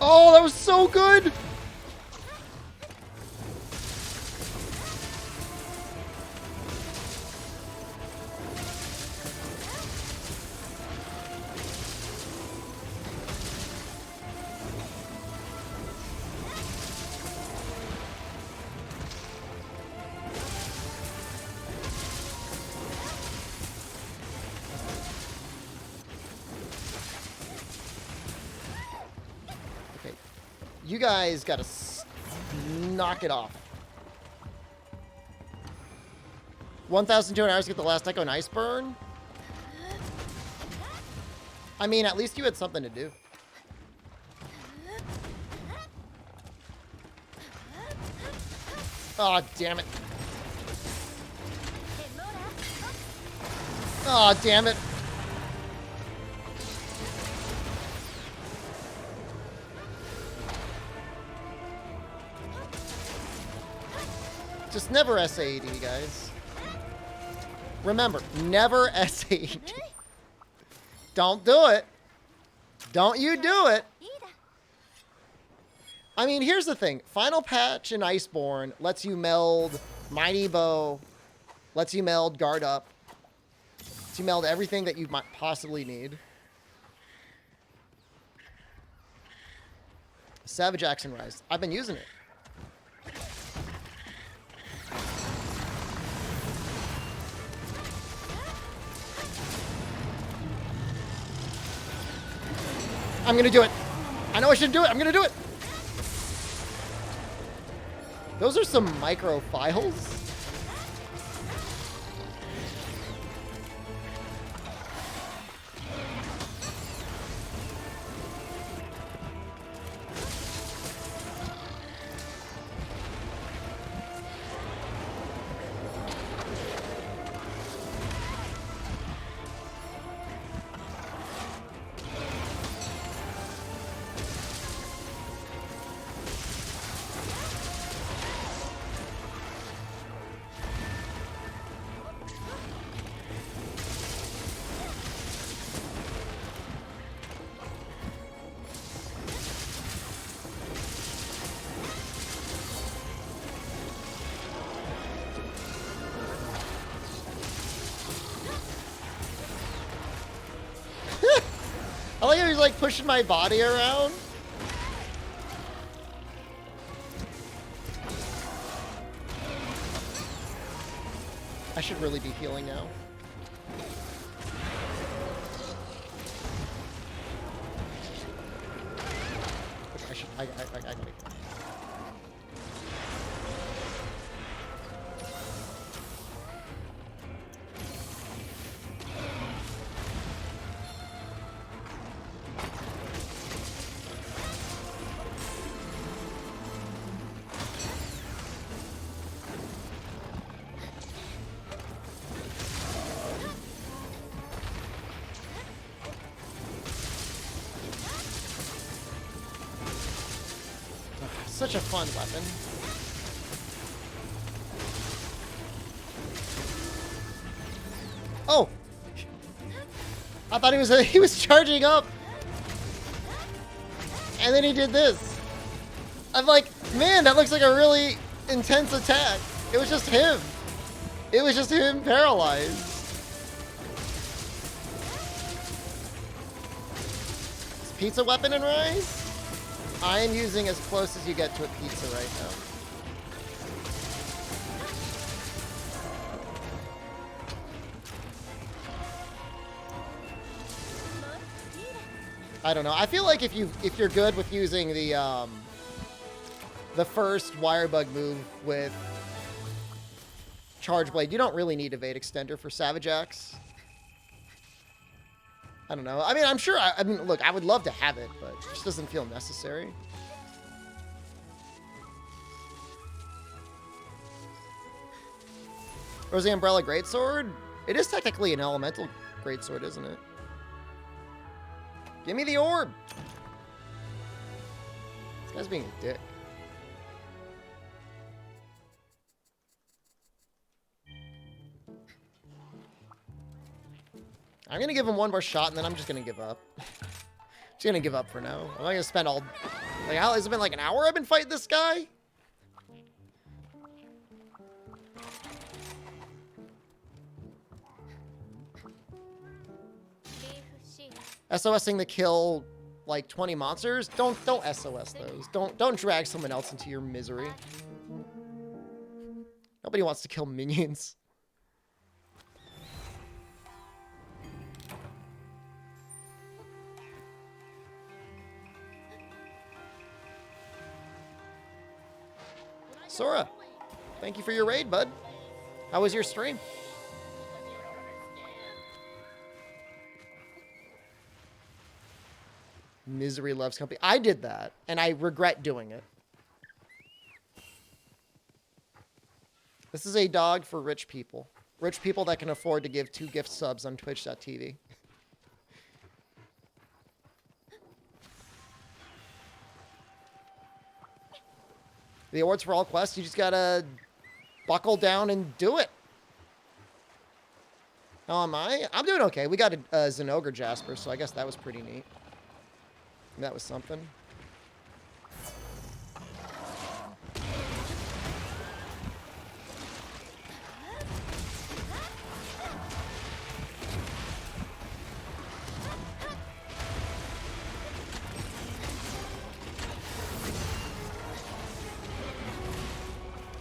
Oh, that was so good! You guys gotta knock it off. 1,200 hours to get the last Echo and Iceburn? I mean, at least you had something to do. Oh, damn it. Oh, damn it. Just never SAD, guys. Remember, never SAD. Don't do it. Don't you do it. I mean, here's the thing. Final patch in Iceborne lets you meld Mighty Bow, lets you meld Guard Up, lets you meld everything that you might possibly need. Savage Axe and Rise. I've been using it. I'm gonna do it. I know I should do it. I'm gonna do it. Those are some micro files. I like how he's like pushing my body around. I should really be healing now. I gotta get. Such a fun weapon. Oh! I thought he was charging up. And then he did this. I'm like, man, that looks like a really intense attack. It was just him. It was just him paralyzed. Is pizza weapon in Rise? I am using as close as you get to a pizza right now. I don't know. I feel like if you're good with using the first Wirebug move with Charge Blade, you don't really need Evade Extender for Savage Axe. I don't know. I mean, I'm sure. I mean, look, I would love to have it, but it just doesn't feel necessary. Rosy Umbrella Greatsword? It is technically an elemental greatsword, isn't it? Give me the orb! This guy's being a dick. I'm gonna give him one more shot and then I'm just gonna give up. Just gonna give up for now. I'm not gonna spend all... Like, how has it been like an hour I've been fighting this guy? SOSing the kill like 20 monsters? Don't SOS those. Don't drag someone else into your misery. Nobody wants to kill minions. Sora, thank you for your raid, bud. How was your stream? Misery loves company. I did that, and I regret doing it. This is a dog for rich people. Rich people that can afford to give 2 gift subs on twitch.tv. The awards for all quests, you just gotta buckle down and do it. How am I? I'm doing okay. We got a Zenogre Jasper, so I guess that was pretty neat. That was something.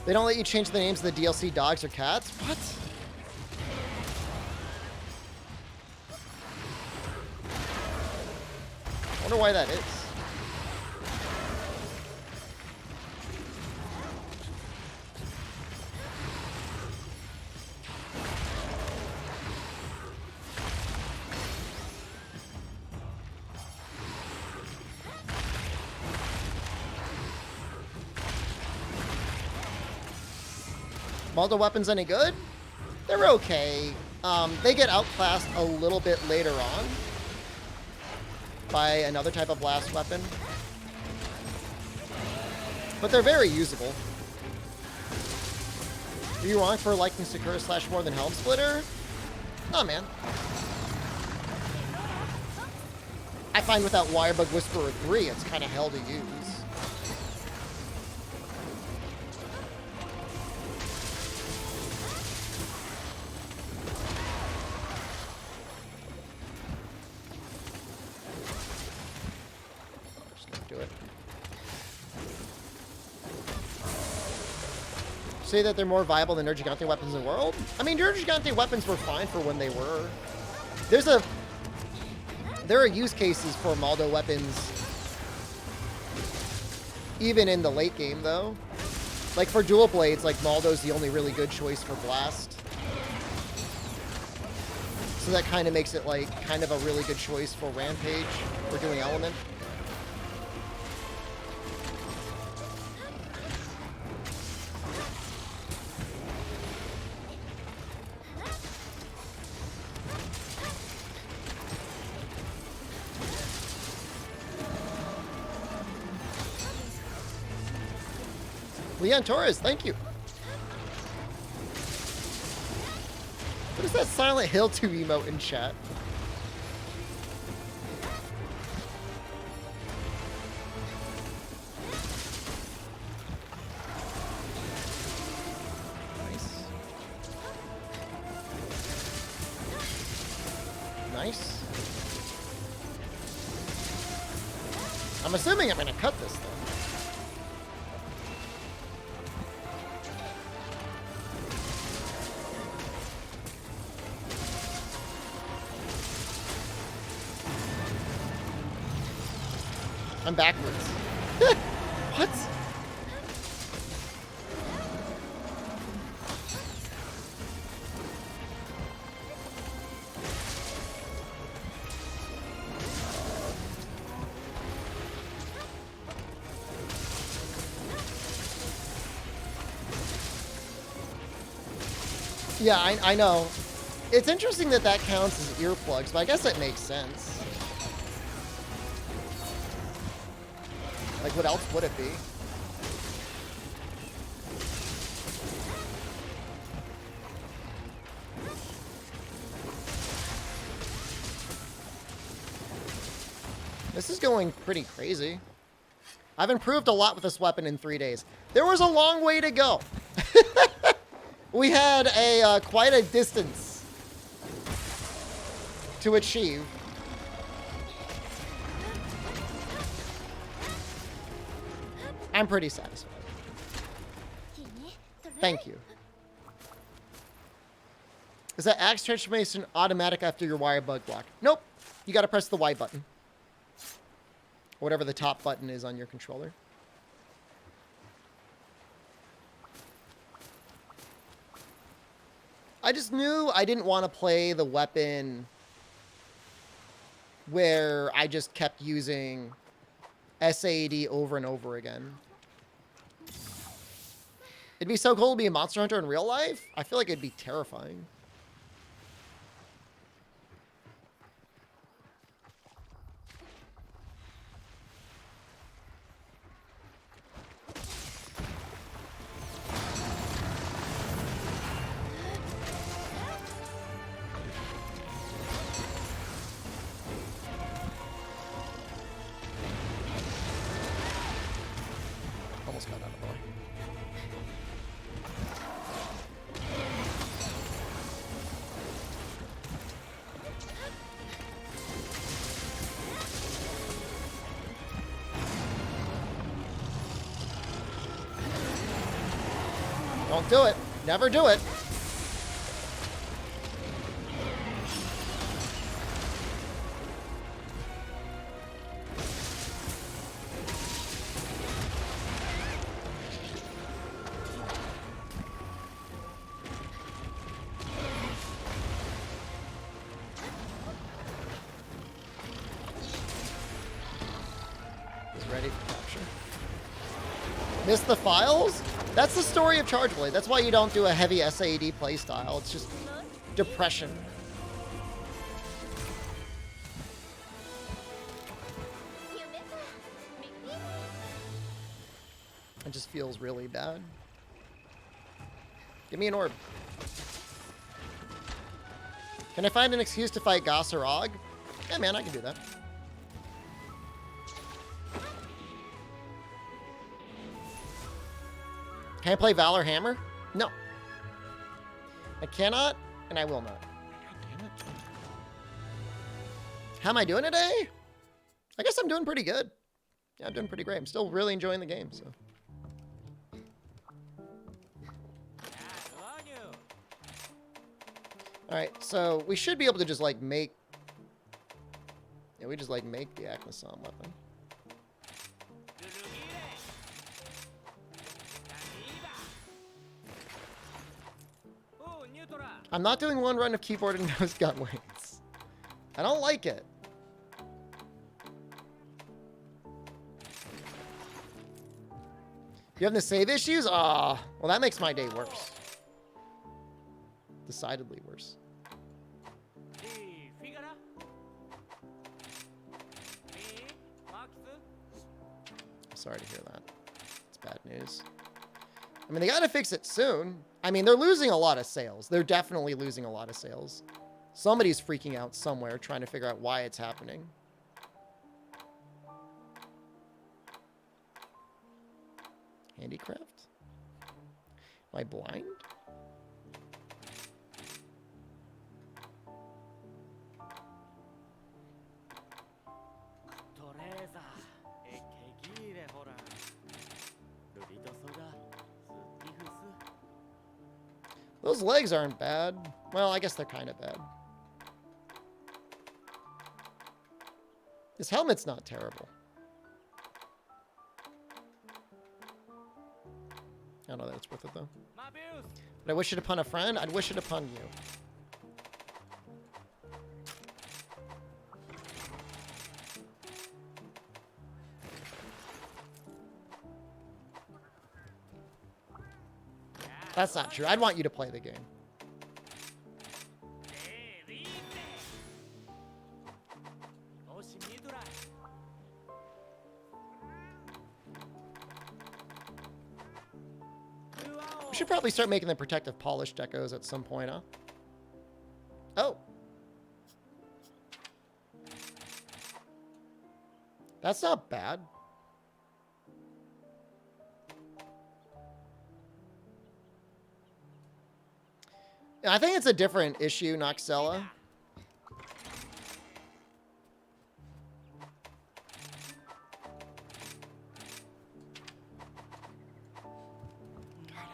They don't let you change the names of the DLC dogs or cats? What? I wonder wonder why that is. Multiple weapons any good? They're okay. They get outclassed a little bit later on by another type of blast weapon. But they're very usable. Are you wrong for liking Sakura / more than Helm Splitter? Oh, man. I find without Wirebug Whisperer 3, it's kind of hell to use. Say that they're more viable than Nergigante weapons in the world? I mean, Nergigante weapons were fine for when they were. There are use cases for Maldo weapons even in the late game, though. Like for dual blades, like Maldo's the only really good choice for blast. So that kind of makes it like kind of a really good choice for Rampage or doing element. Leon Torres, thank you. What is that Silent Hill 2 emote in chat? Nice. Nice. I'm assuming I'm going to cut this, though. I'm backwards. What? Yeah, I know. It's interesting that that counts as earplugs, but I guess it makes sense. Like, what else would it be? This is going pretty crazy. I've improved a lot with this weapon in 3 days. There was a long way to go. We had quite a distance to achieve. I'm pretty satisfied. Thank you. Is that axe transformation automatic after your wire bug block? Nope. You gotta press the Y button. Whatever the top button is on your controller. I just knew I didn't want to play the weapon where I just kept using SAD over and over again. It'd be so cool to be a monster hunter in real life. I feel like it'd be terrifying. Almost got out of the way. Don't do it. Never do it. Miss the files? That's the story of Charge Blade. That's why you don't do a heavy SAED playstyle. It's just depression. It just feels really bad. Give me an orb. Can I find an excuse to fight Goss or Og? Yeah, man, I can do that. Can I play Valor Hammer? No. I cannot, and I will not. God damn it. How am I doing today? I guess I'm doing pretty good. Yeah, I'm doing pretty great. I'm still really enjoying the game, so. Alright, so we should be able to just, like, make... Yeah, we just, like, make the Aknasom weapon. I'm not doing one run of keyboard and mouse gun weights. I don't like it. You have the save issues? Ah, well, that makes my day worse. Decidedly worse. Sorry to hear that. It's bad news. I mean, they gotta fix it soon. I mean, they're losing a lot of sales. They're definitely losing a lot of sales. Somebody's freaking out somewhere, trying to figure out why it's happening. Handicraft? Am I blind? Those legs aren't bad. Well, I guess they're kind of bad. This helmet's not terrible. I don't know that it's worth it, though. But I wish it upon a friend. I'd wish it upon you. That's not true. I'd want you to play the game. We should probably start making the protective polish decos at some point, huh? Oh. That's not bad. I think it's a different issue, Noxella.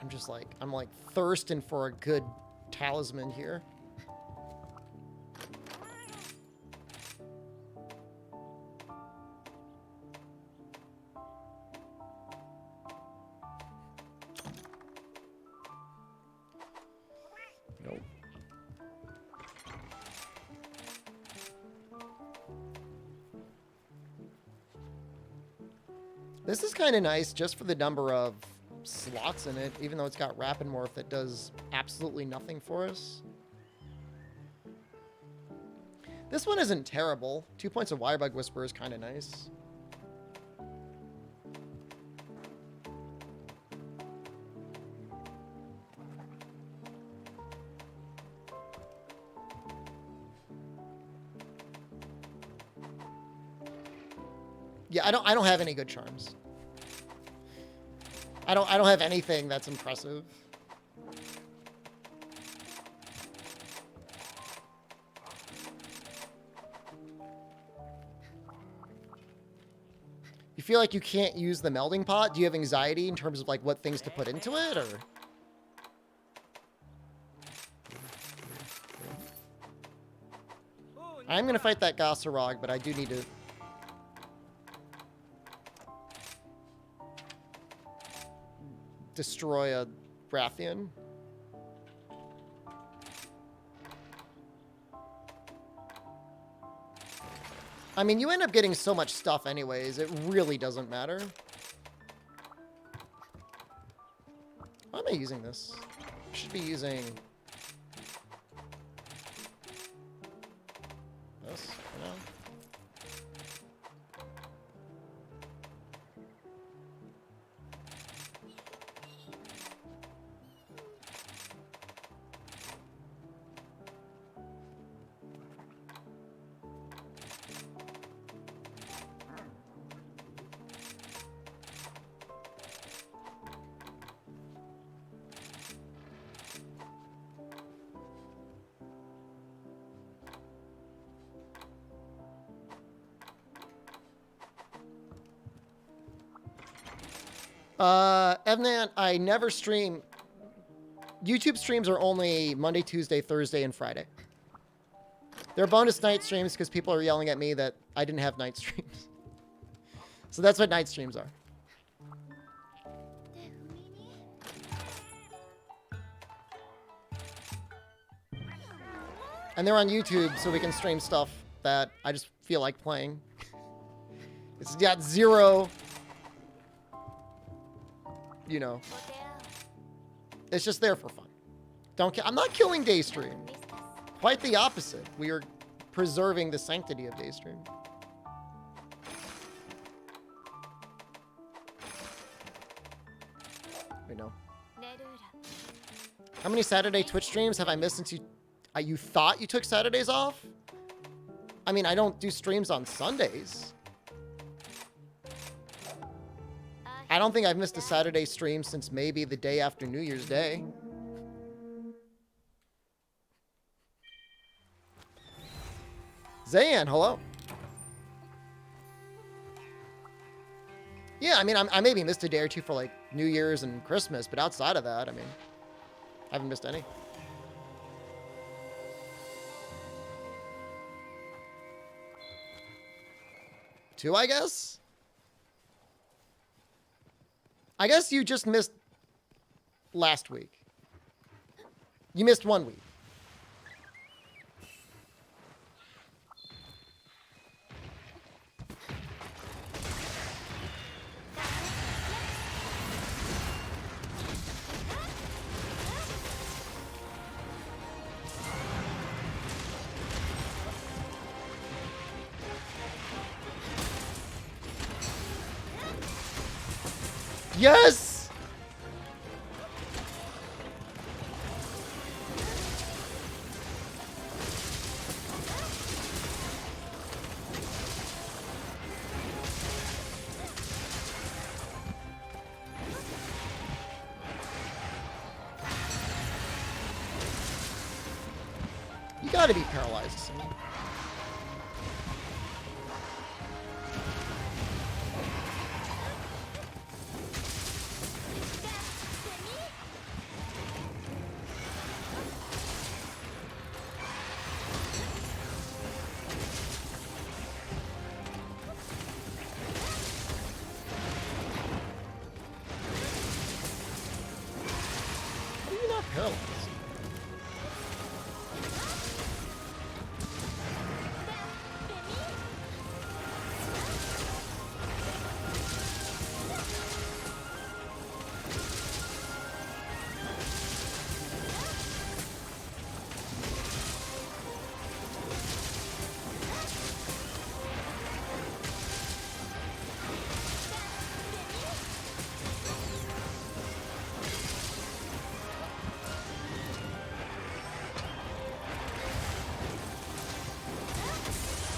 God, I'm like thirsting for a good talisman here. Nope. This is kind of nice just for the number of slots in it, even though it's got Rapid Morph that does absolutely nothing for us. This one isn't terrible. 2 points of Wirebug Whisper is kind of nice. Yeah, I don't have any good charms. I don't have anything that's impressive. You feel like you can't use the melding pot? Do you have anxiety in terms of like what things to put into it, or? I'm gonna fight that Gossarog, but I do need to. Destroy a Rathian. I mean, you end up getting so much stuff anyways, it really doesn't matter. Why am I using this? I should be using this for now. Evnan, I never stream. YouTube streams are only Monday, Tuesday, Thursday, and Friday. They're bonus night streams because people are yelling at me that I didn't have night streams. So that's what night streams are. And they're on YouTube, so we can stream stuff that I just feel like playing. It's got zero, you know. It's just there for fun. I'm not killing Daystream. Quite the opposite. We are preserving the sanctity of Daystream. We know. How many Saturday Twitch streams have I missed since you thought you took Saturdays off? I mean, I don't do streams on Sundays. I don't think I've missed a Saturday stream since maybe the day after New Year's Day. Zayan, hello. Yeah, I mean, I maybe missed a day or two for like New Year's and Christmas, but outside of that, I mean, I haven't missed any. Two, I guess? I guess you just missed last week. You missed 1 week. Yes! You gotta be paralyzed soon.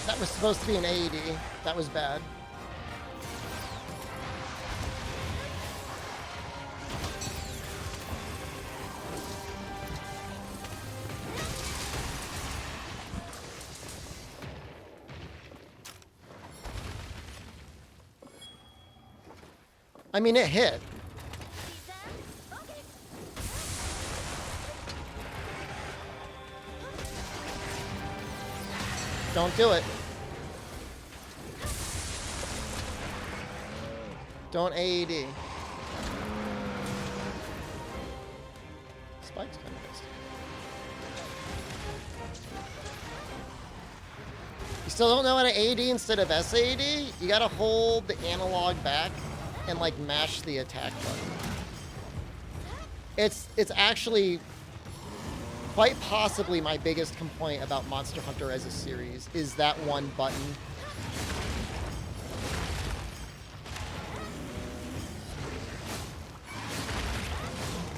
That was supposed to be an AED. That was bad. I mean, it hit. Don't do it. Don't AED. Spike's kind of missed. You still don't know how to AED instead of SAED? You gotta hold the analog back and like mash the attack button. It's actually quite possibly my biggest complaint about Monster Hunter as a series is that one button.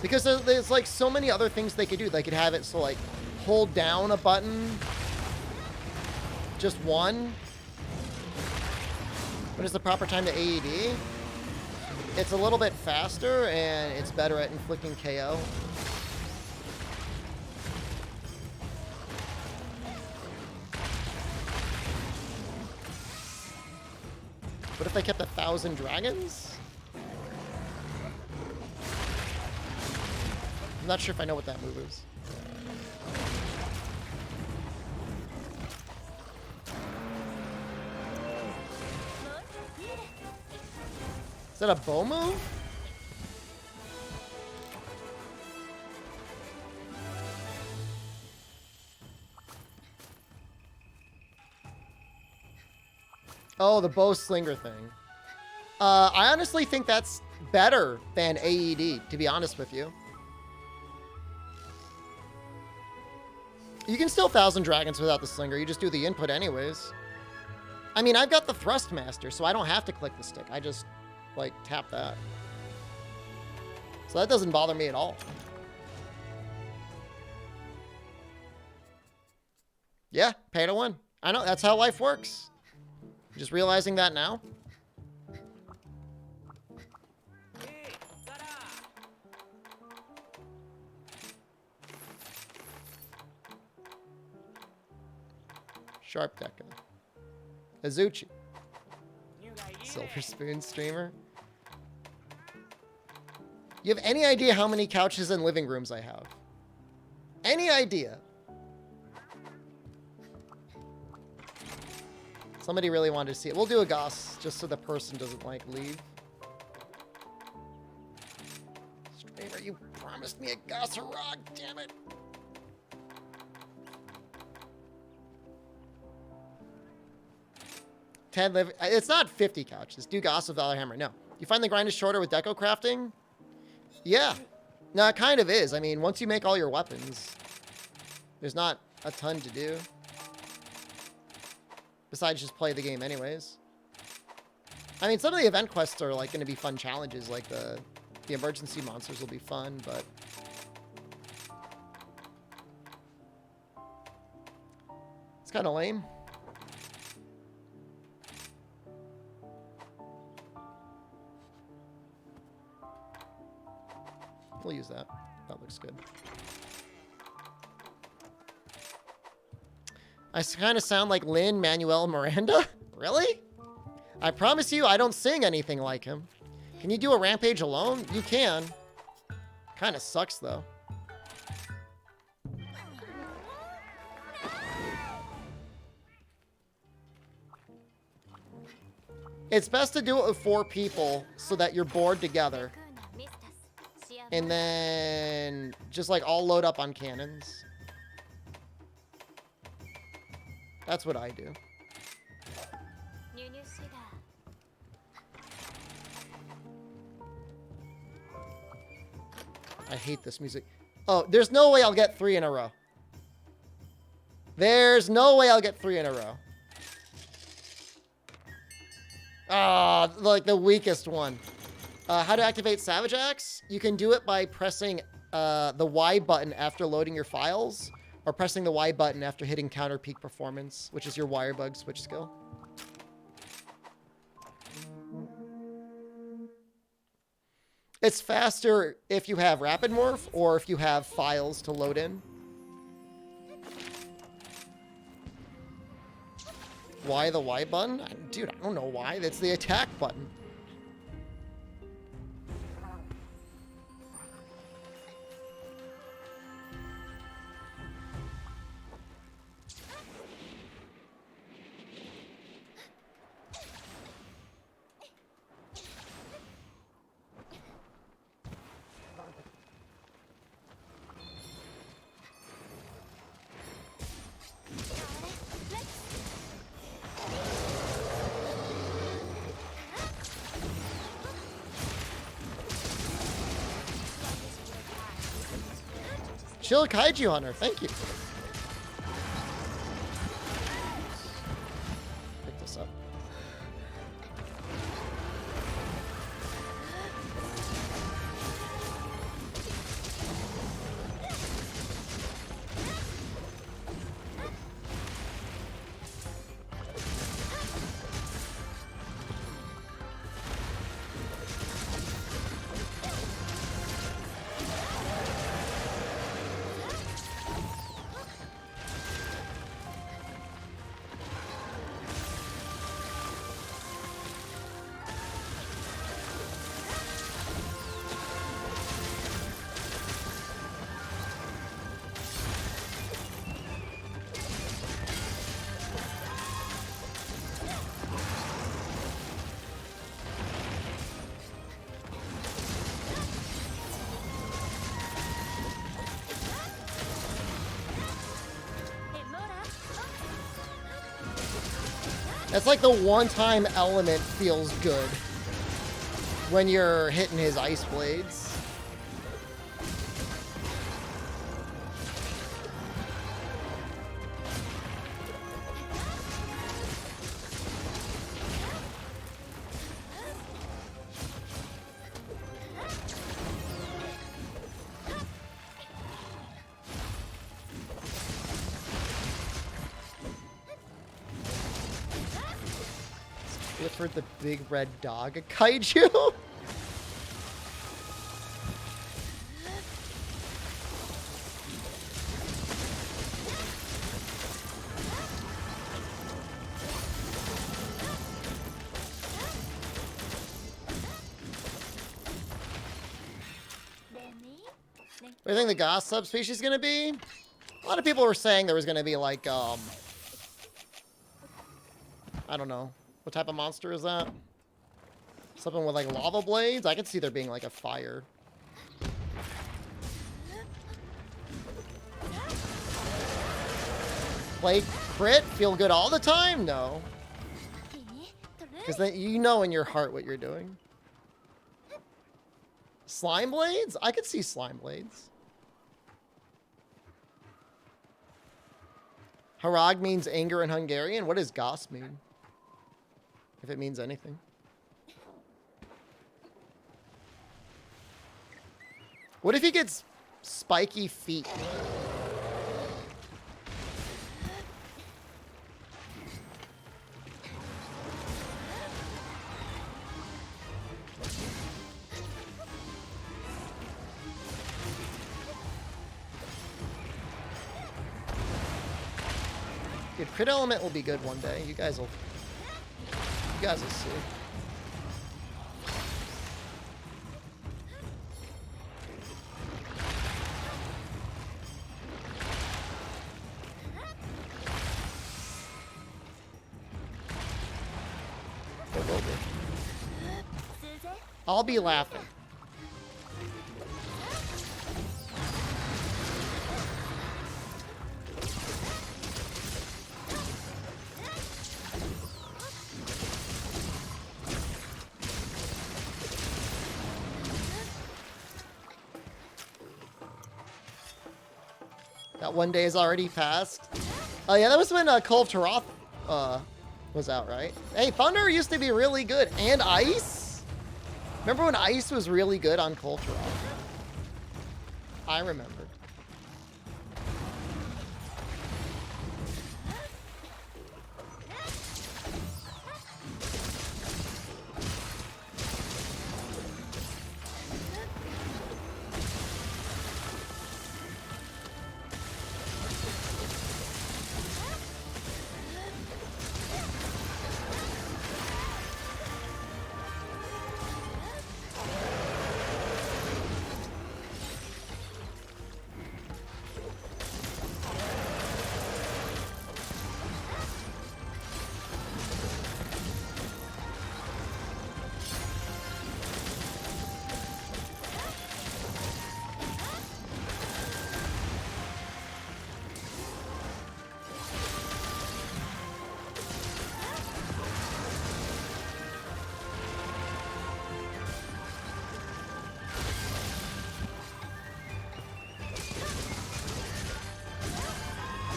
Because there's like so many other things they could do. They could have it so like hold down a button, just one. When it's the proper time to AED, it's a little bit faster and it's better at inflicting KO. What if they kept 1,000 dragons? I'm not sure if I know what that move is. Is that a bow move? Oh, the bow slinger thing. I honestly think that's better than AED, to be honest with you. You can still 1,000 dragons without the slinger. You just do the input anyways. I mean, I've got the thrust master, so I don't have to click the stick. I just, like, tap that. So that doesn't bother me at all. Yeah, pay to win. I know, that's how life works. Just realizing that now. Sharp Deca. Azuchi. Silver Spoon streamer. You have any idea how many couches and living rooms I have? Any idea? Somebody really wanted to see it. We'll do a Goss just so the person doesn't like leave. Streamer, you promised me a Goss Rock, damn it. It's not 50 couches. Do Goss with Valor Hammer. No. You find the grind is shorter with deco crafting? Yeah. No, it kind of is. I mean, once you make all your weapons, there's not a ton to do. Besides just play the game anyways. I mean, some of the event quests are like going to be fun challenges. Like the emergency monsters will be fun, but... it's kind of lame. We'll use that. That looks good. I kind of sound like Lin-Manuel Miranda? Really? I promise you, I don't sing anything like him. Can you do a rampage alone? You can. Kind of sucks, though. It's best to do it with 4 people so that you're bored together. And then just like all load up on cannons. That's what I do. I hate this music. Oh, there's no way I'll get 3 in a row. There's no way I'll get 3 in a row. Ah, like the weakest one. How to activate Savage Axe? You can do it by pressing the Y button after loading your files, or pressing the Y button after hitting counter peak performance, which is your Wirebug switch skill. It's faster if you have Rapid Morph, or if you have files to load in. Why the Y button? Dude, I don't know why. That's the attack button. Chill Kaiju Hunter, thank you. Pick this up. That's like the one-time element feels good when you're hitting his ice blades. Clifford the big red dog, a kaiju? What do you think the Goss subspecies is gonna be? A lot of people were saying there was gonna be like, I don't know. What type of monster is that? Something with like lava blades? I could see there being like a fire. Play crit? Feel good all the time? No. Because then you know in your heart what you're doing. Slime blades? I could see slime blades. Harag means anger in Hungarian. What does Goss mean? If it means anything. What if he gets spiky feet? Dude, crit element will be good one day. You guys will see. It will be. I'll be laughing. That one day is already passed. Oh yeah, that was when Call of Taroth was out, right? Hey, Thunder used to be really good. And Ice? Remember when Ice was really good on Call of Taroth? I remember.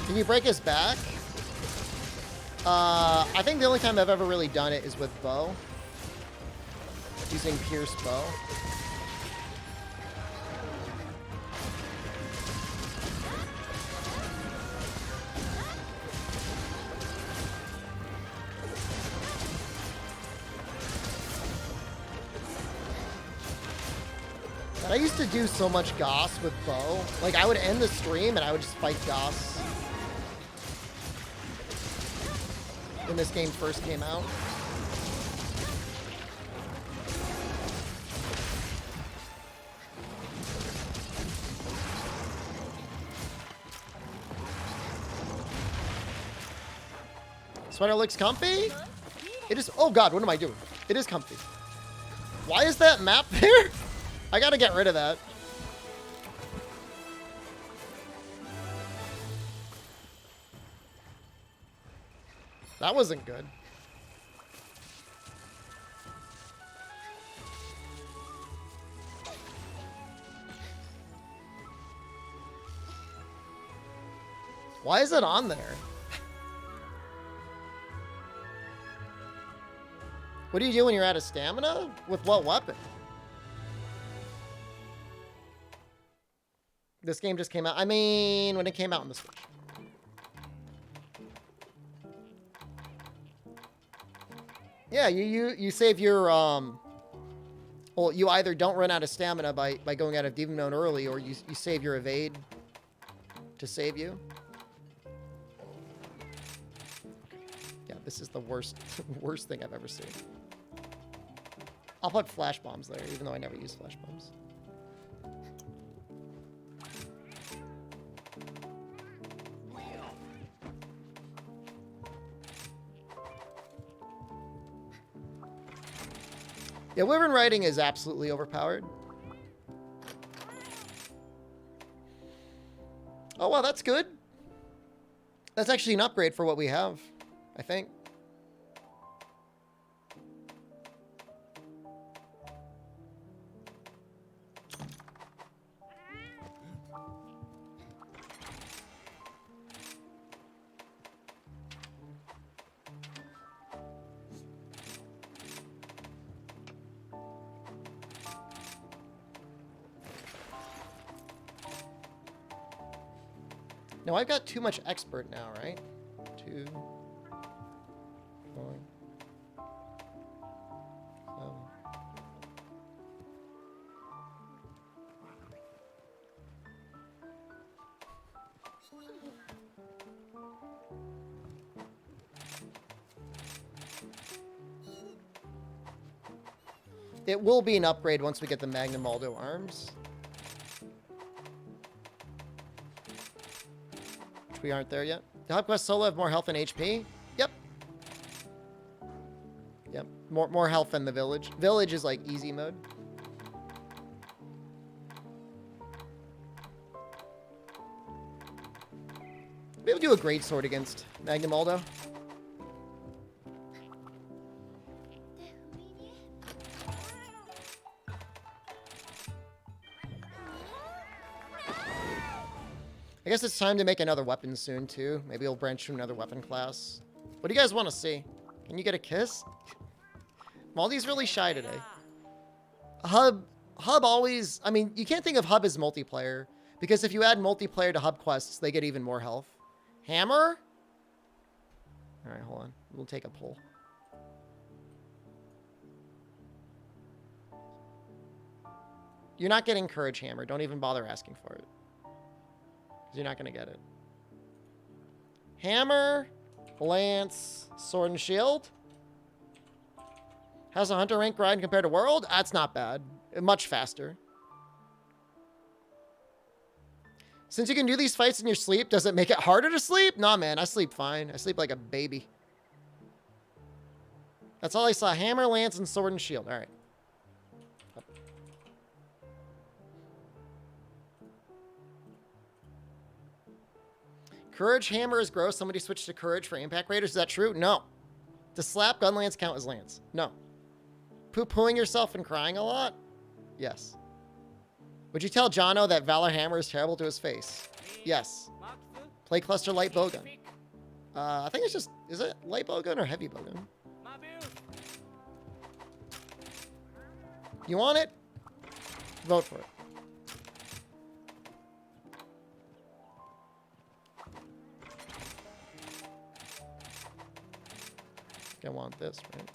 Can you break his back? I think the only time I've ever really done it is with bow. Using pierce bow. I used to do so much Goss with bow. Like, I would end the stream and I would just fight Goss. When this game first came out. Sweater looks comfy? It is, oh god, what am I doing? It is comfy. Why is that map there? I gotta get rid of that. That wasn't good. Why is it on there? What do you do when you're out of stamina? With what weapon? This game just came out. I mean, when it came out on the Switch. Yeah, you save your well, you either don't run out of stamina by going out of Demon Mode early, or you save your evade to save you. Yeah, this is the worst thing I've ever seen. I'll put flash bombs there, even though I never use flash bombs. Yeah, Wyvern Riding is absolutely overpowered. Oh, wow, that's good. That's actually an upgrade for what we have, I think. No, I've got too much expert now, right? 2, 4, 7. It will be an upgrade once we get the Magnum Aldo arms. We aren't there yet. The Hub Quest solo have more health and HP? Yep. Yep. More health than the village. Village is like easy mode. Maybe we'll do a great sword against Magnum Aldo. I guess it's time to make another weapon soon, too. Maybe we'll branch to another weapon class. What do you guys want to see? Can you get a kiss? Maldy's really shy today. Hub always... I mean, you can't think of Hub as multiplayer, because if you add multiplayer to Hub quests, they get even more health. Hammer? Alright, hold on. We'll take a pull. You're not getting Courage Hammer. Don't even bother asking for it. You're not going to get it. Hammer, Lance, Sword and Shield. How's a Hunter rank grind compared to World? That's not bad. Much faster. Since you can do these fights in your sleep, does it make it harder to sleep? Nah, man. I sleep fine. I sleep like a baby. That's all I saw. Hammer, Lance, and Sword and Shield. All right. Courage Hammer is gross. Somebody switched to Courage for Impact Raiders. Is that true? No. Does Slap Gun Lance count as Lance? No. Poo-pooing yourself and crying a lot? Yes. Would you tell Jono that Valor Hammer is terrible to his face? Yes. Play cluster light bowgun. I think it's just, is it light bowgun or heavy bowgun? You want it? Vote for it. I want this, right?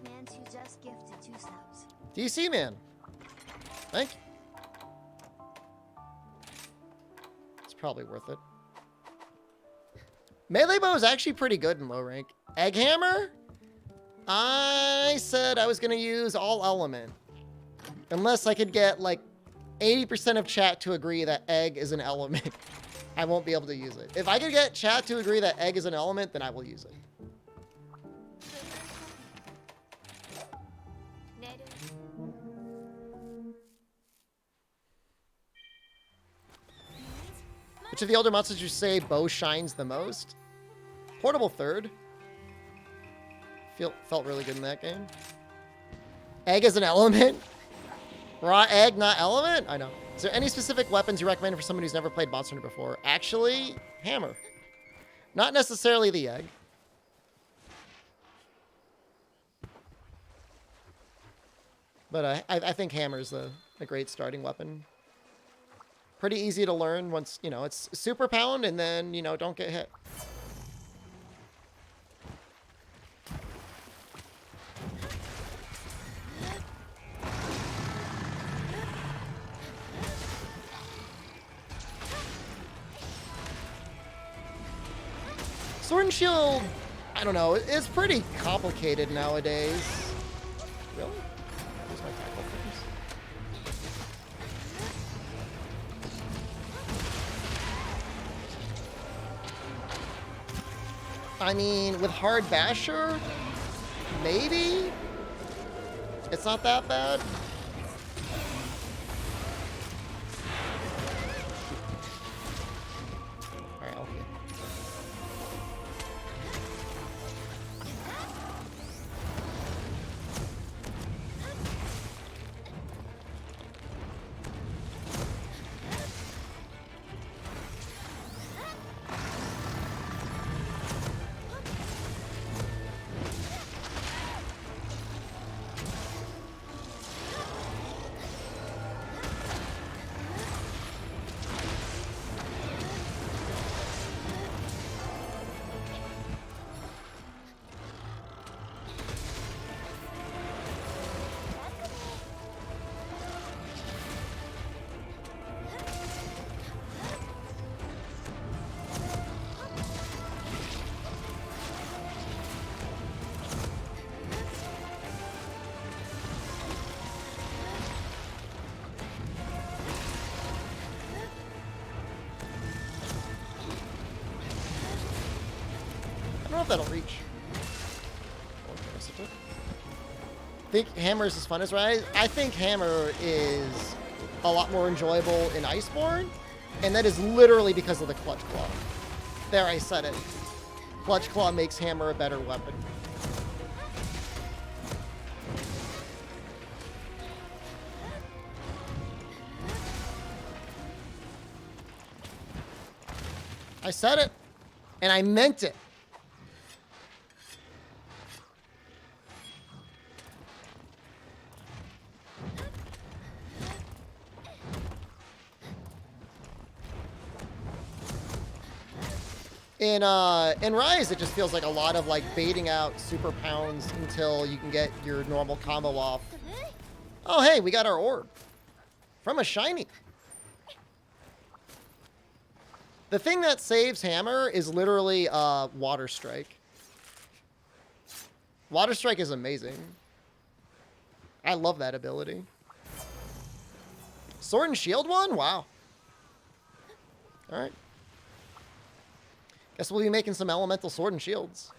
Man who just gifted 2 subs. DC man. Thank you. It's probably worth it. Melee bow is actually pretty good in low rank. Egg hammer? I said I was going to use all element. Unless I could get like 80% of chat to agree that egg is an element. I won't be able to use it. If I could get chat to agree that egg is an element, then I will use it. Which of the older monsters you say bow shines the most? Portable third. Felt really good in that game. Egg is an element? Raw egg, not element? I know. Is there any specific weapons you recommend for someone who's never played Monster Hunter before? Actually, hammer. Not necessarily the egg. But I think hammer is a great starting weapon. Pretty easy to learn once, you know, it's super pound and then, you know, don't get hit. Sword and Shield, I don't know, it's pretty complicated nowadays. Really? Where's my tackle things? I mean, with hard basher, maybe? It's not that bad. Alright, okay. I don't know if that'll reach. Think hammer is as fun as Rise? I think hammer is a lot more enjoyable in Iceborne, and that is literally because of the Clutch Claw. There, I said it. Clutch Claw makes hammer a better weapon. I said it, and I meant it. In Rise, it just feels like a lot of like baiting out super pounds until you can get your normal combo off. Oh, hey, we got our orb from a shiny. The thing that saves hammer is literally Water Strike. Water Strike is amazing. I love that ability. Sword and Shield one? Wow. All right. Guess we'll be making some elemental sword and shields.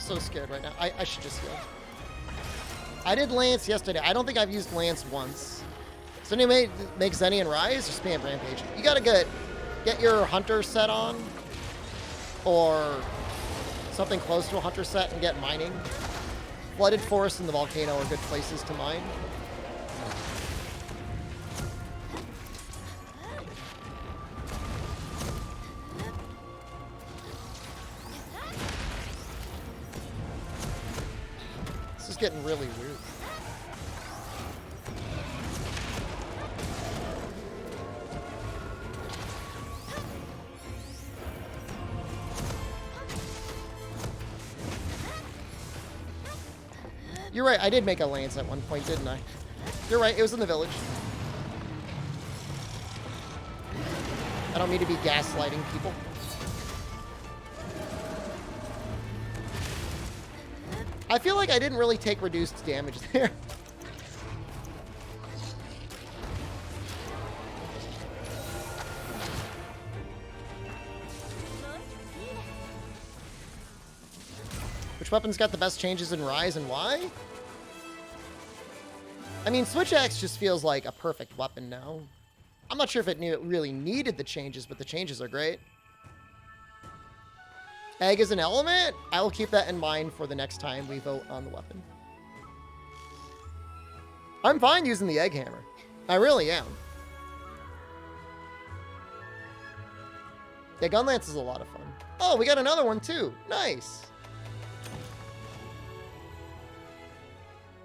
so scared right now. I should just heal. I did Lance yesterday. I don't think I've used Lance once. So anyway, make Zenny and Rise or spam Rampage. You gotta get your Hunter set on. Or something close to a Hunter set and get mining. Flooded Forest and the Volcano are good places to mine. This is getting really weird. You're right, I did make a Lance at one point, didn't I? You're right, it was in the village. I don't mean to be gaslighting people. I feel like I didn't really take reduced damage there. Which weapon's got the best changes in Rise and why? I mean, Switch Axe just feels like a perfect weapon now. I'm not sure if it really needed the changes, but the changes are great. Egg is an element? I will keep that in mind for the next time we vote on the weapon. I'm fine using the egg hammer. I really am. Yeah, Gun Lance is a lot of fun. Oh, we got another one too. Nice.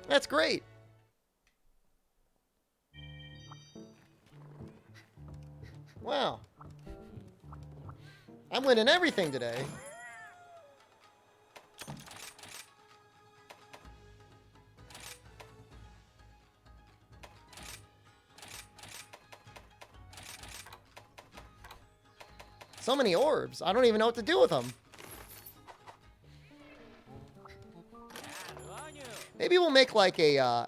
That's great. Wow. I'm winning everything today. So many orbs. I don't even know what to do with them. Maybe we'll make like a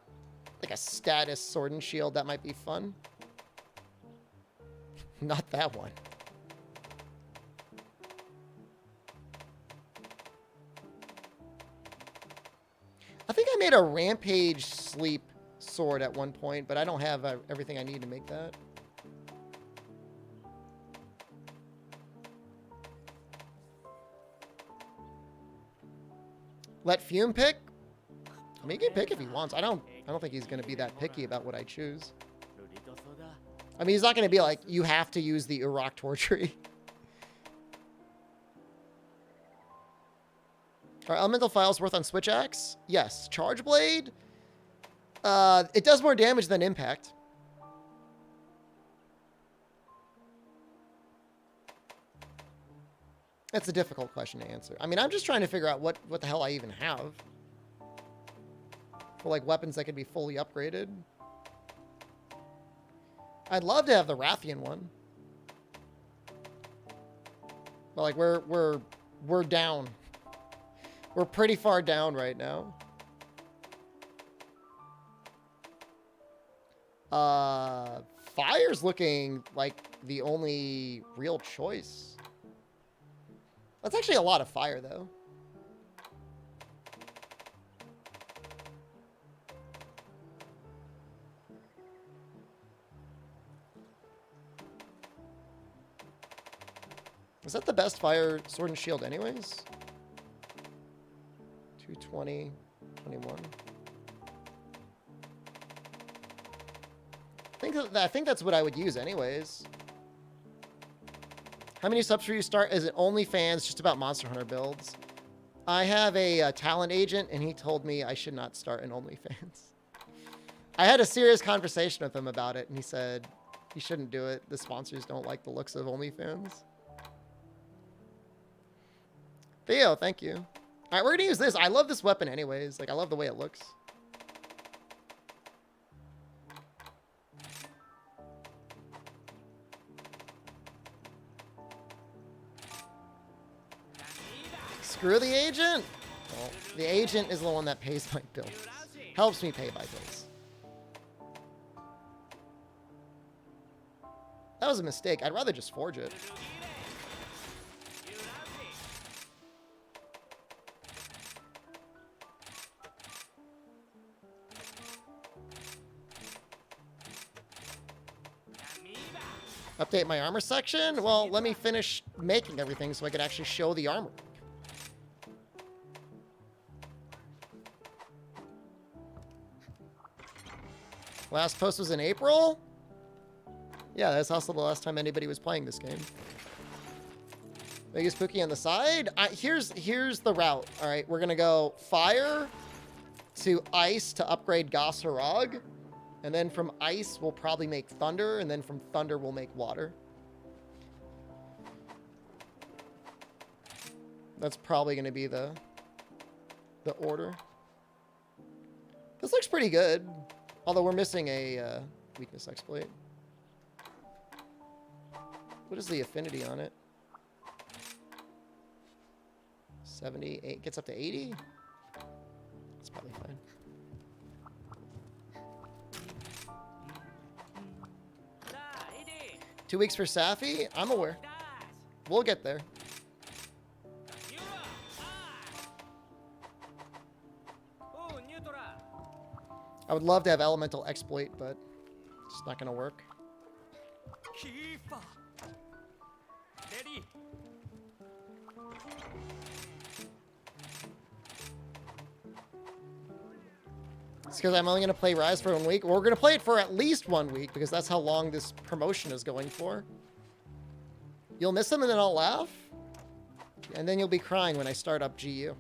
status sword and shield. That might be fun. Not that one. I think I made a Rampage Sleep sword at one point, but I don't have everything I need to make that. Let Fume pick? I mean, he can pick if he wants. I don't think he's going to be that picky about what I choose. I mean, he's not going to be like, you have to use the Urok Torture. Are elemental files worth on Switch Axe? Yes. Charge Blade? It does more damage than Impact. That's a difficult question to answer. I mean, I'm just trying to figure out what the hell I even have. For like weapons that could be fully upgraded. I'd love to have the Rathian one. But like we're down. We're pretty far down right now. Fire's looking like the only real choice. That's actually a lot of fire though. Is that the best fire sword and shield anyways? 220, 21. I think that's what I would use anyways. How many subs for you start? Is it OnlyFans, just about Monster Hunter builds? I have a talent agent, and he told me I should not start an OnlyFans. I had a serious conversation with him about it, and he said he shouldn't do it. The sponsors don't like the looks of OnlyFans. Theo, thank you. All right, we're going to use this. I love this weapon anyways. Like, I love the way it looks. Screw the agent. Well, the agent is the one that pays my bills. Helps me pay my bills. That was a mistake. I'd rather just forge it. Update my armor section? Well, let me finish making everything so I can actually show the armor. Last post was in April? Yeah, that's also the last time anybody was playing this game. Biggest Pookie on the side? Here's the route. All right, we're gonna go fire to ice to upgrade Gosarog. And then from ice, we'll probably make thunder. And then from thunder, we'll make water. That's probably gonna be the order. This looks pretty good. Although we're missing a weakness exploit. What is the affinity on it? 78, gets up to 80? That's probably fine. Two weeks for Safi? I'm aware. We'll get there. I would love to have elemental exploit, but it's not gonna work. It's because I'm only gonna play Rise for 1 week. We're gonna play it for at least 1 week because that's how long this promotion is going for. You'll miss them and then I'll laugh. And then you'll be crying when I start up GU.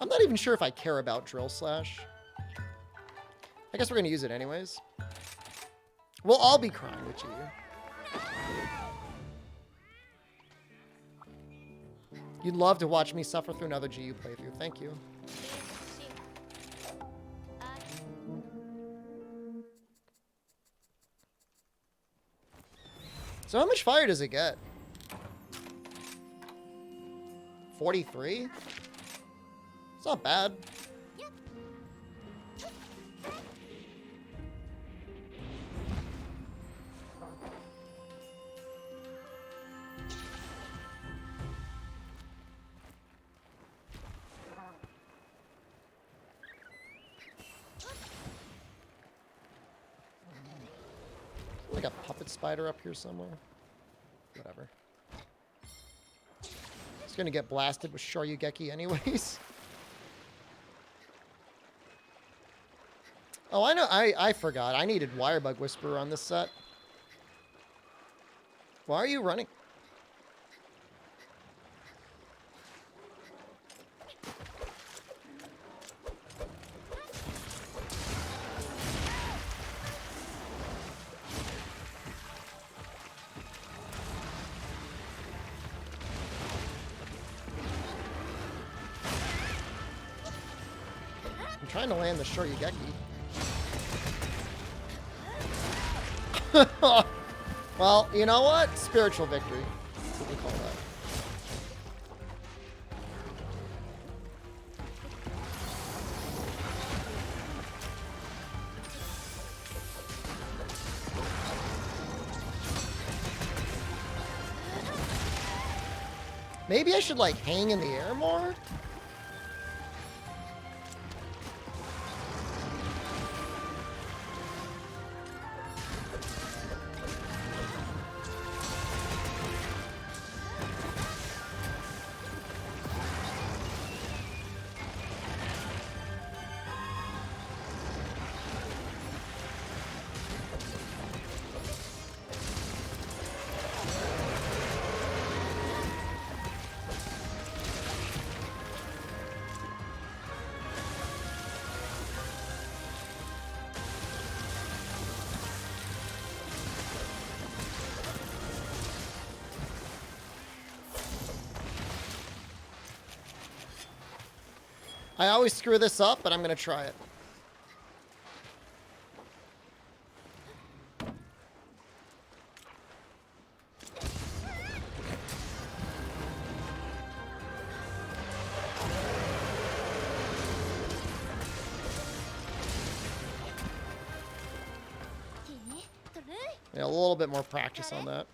I'm not even sure if I care about Drill Slash. I guess we're going to use it anyways. We'll all be crying with GU. You'd love to watch me suffer through another GU playthrough. Thank you. So how much fire does it get? 43? It's not bad. Like a puppet spider up here somewhere. Whatever. It's gonna get blasted with Shoryugeki anyways. Oh, I know. I forgot. I needed Wirebug Whisperer on this set. Why are you running? I'm trying to land the Shoryugeki. Well, you know what? Spiritual victory. That's what we call that. Maybe I should, like, hang in the air more? I always screw this up, but I'm going to try it. Yeah, a little bit more practice on that.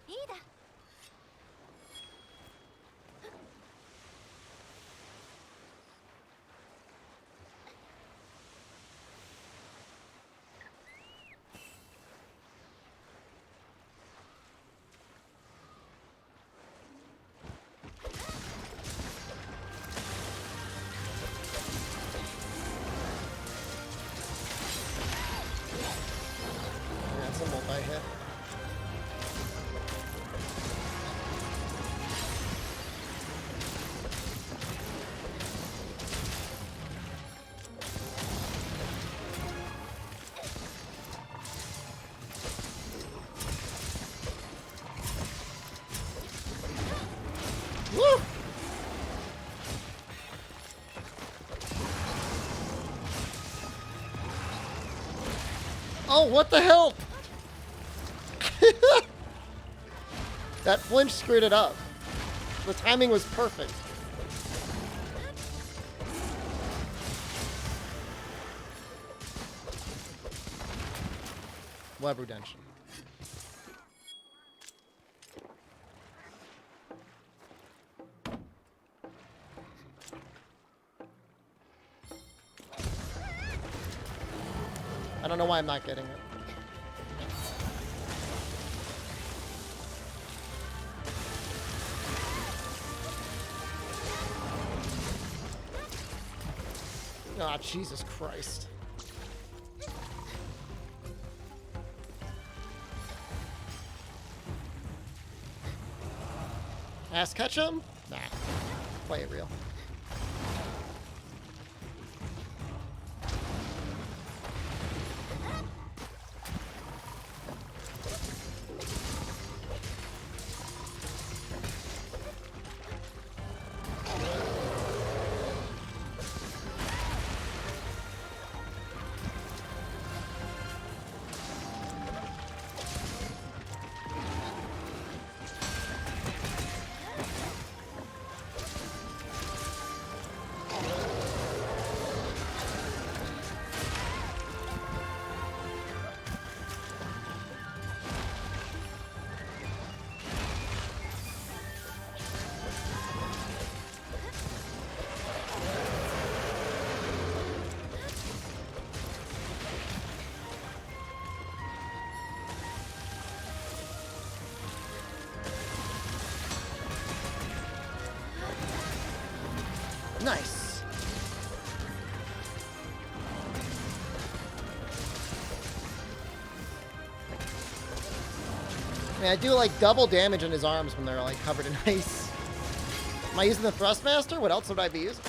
what the hell? That flinch screwed it up. The timing was perfect. Web redemption. I don't know why I'm not getting it. Ah, Jesus Christ. Ass Ketchum? Nah. Play it real. Nice. I mean, I do like double damage on his arms when they're like covered in ice. Am I using the Thrustmaster? What else would I be using?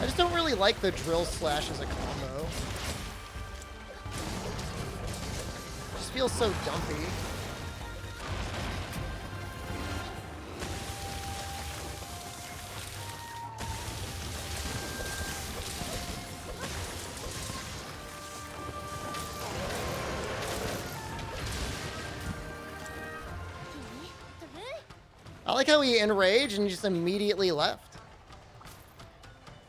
I just don't really like the drill slash as a combo. It just feels so dumpy. I like how he enraged and just immediately left.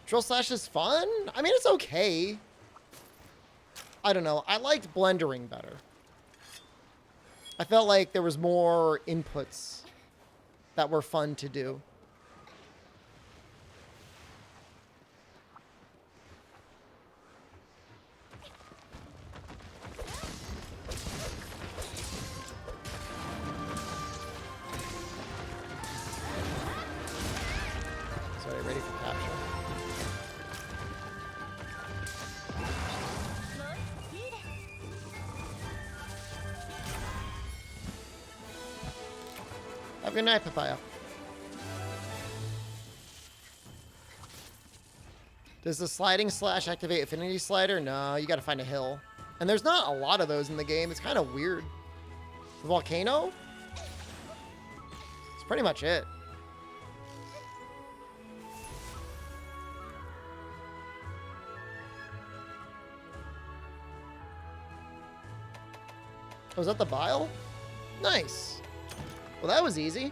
Drill slash is fun? I mean, it's okay. I don't know. I liked blendering better. I felt like there was more inputs that were fun to do. Sorry, ready for capture. Have a good night, Papaya. Does the sliding slash activate affinity slider? No, you gotta find a hill. And there's not a lot of those in the game. It's kind of weird. The volcano? That's pretty much it. Was that the vial? Nice. Well, that was easy.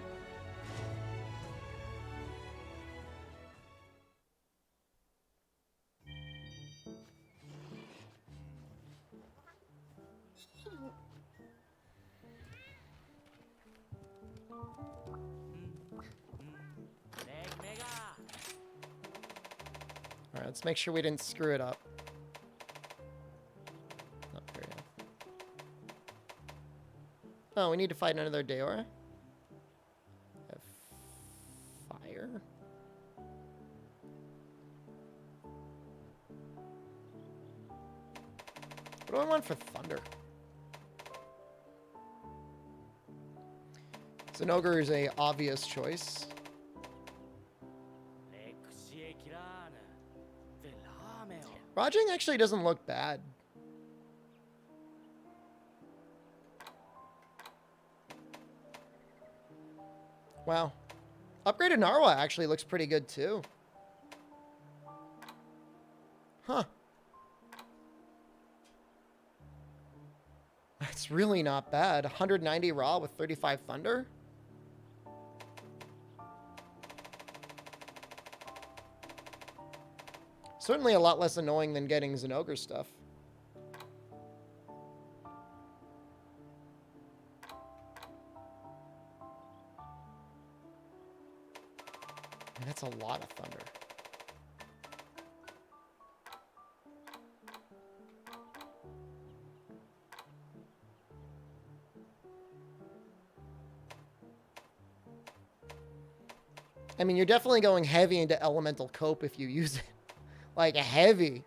All right, let's make sure we didn't screw it up. Oh, we need to fight another Deora. Have fire. What do I want for thunder? Zinogre is a obvious choice. Rajang actually doesn't look bad. Wow. Upgraded Narwa actually looks pretty good too. Huh. That's really not bad. 190 raw with 35 thunder. Certainly a lot less annoying than getting Zinogre stuff. And that's a lot of thunder. I mean, you're definitely going heavy into elemental cope if you use it. Like a heavy.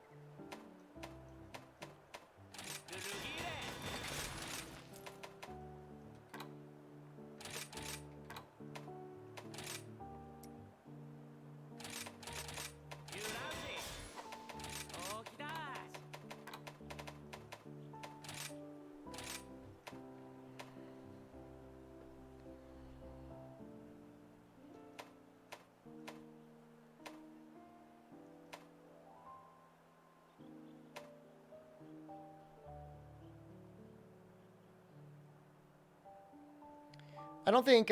I don't think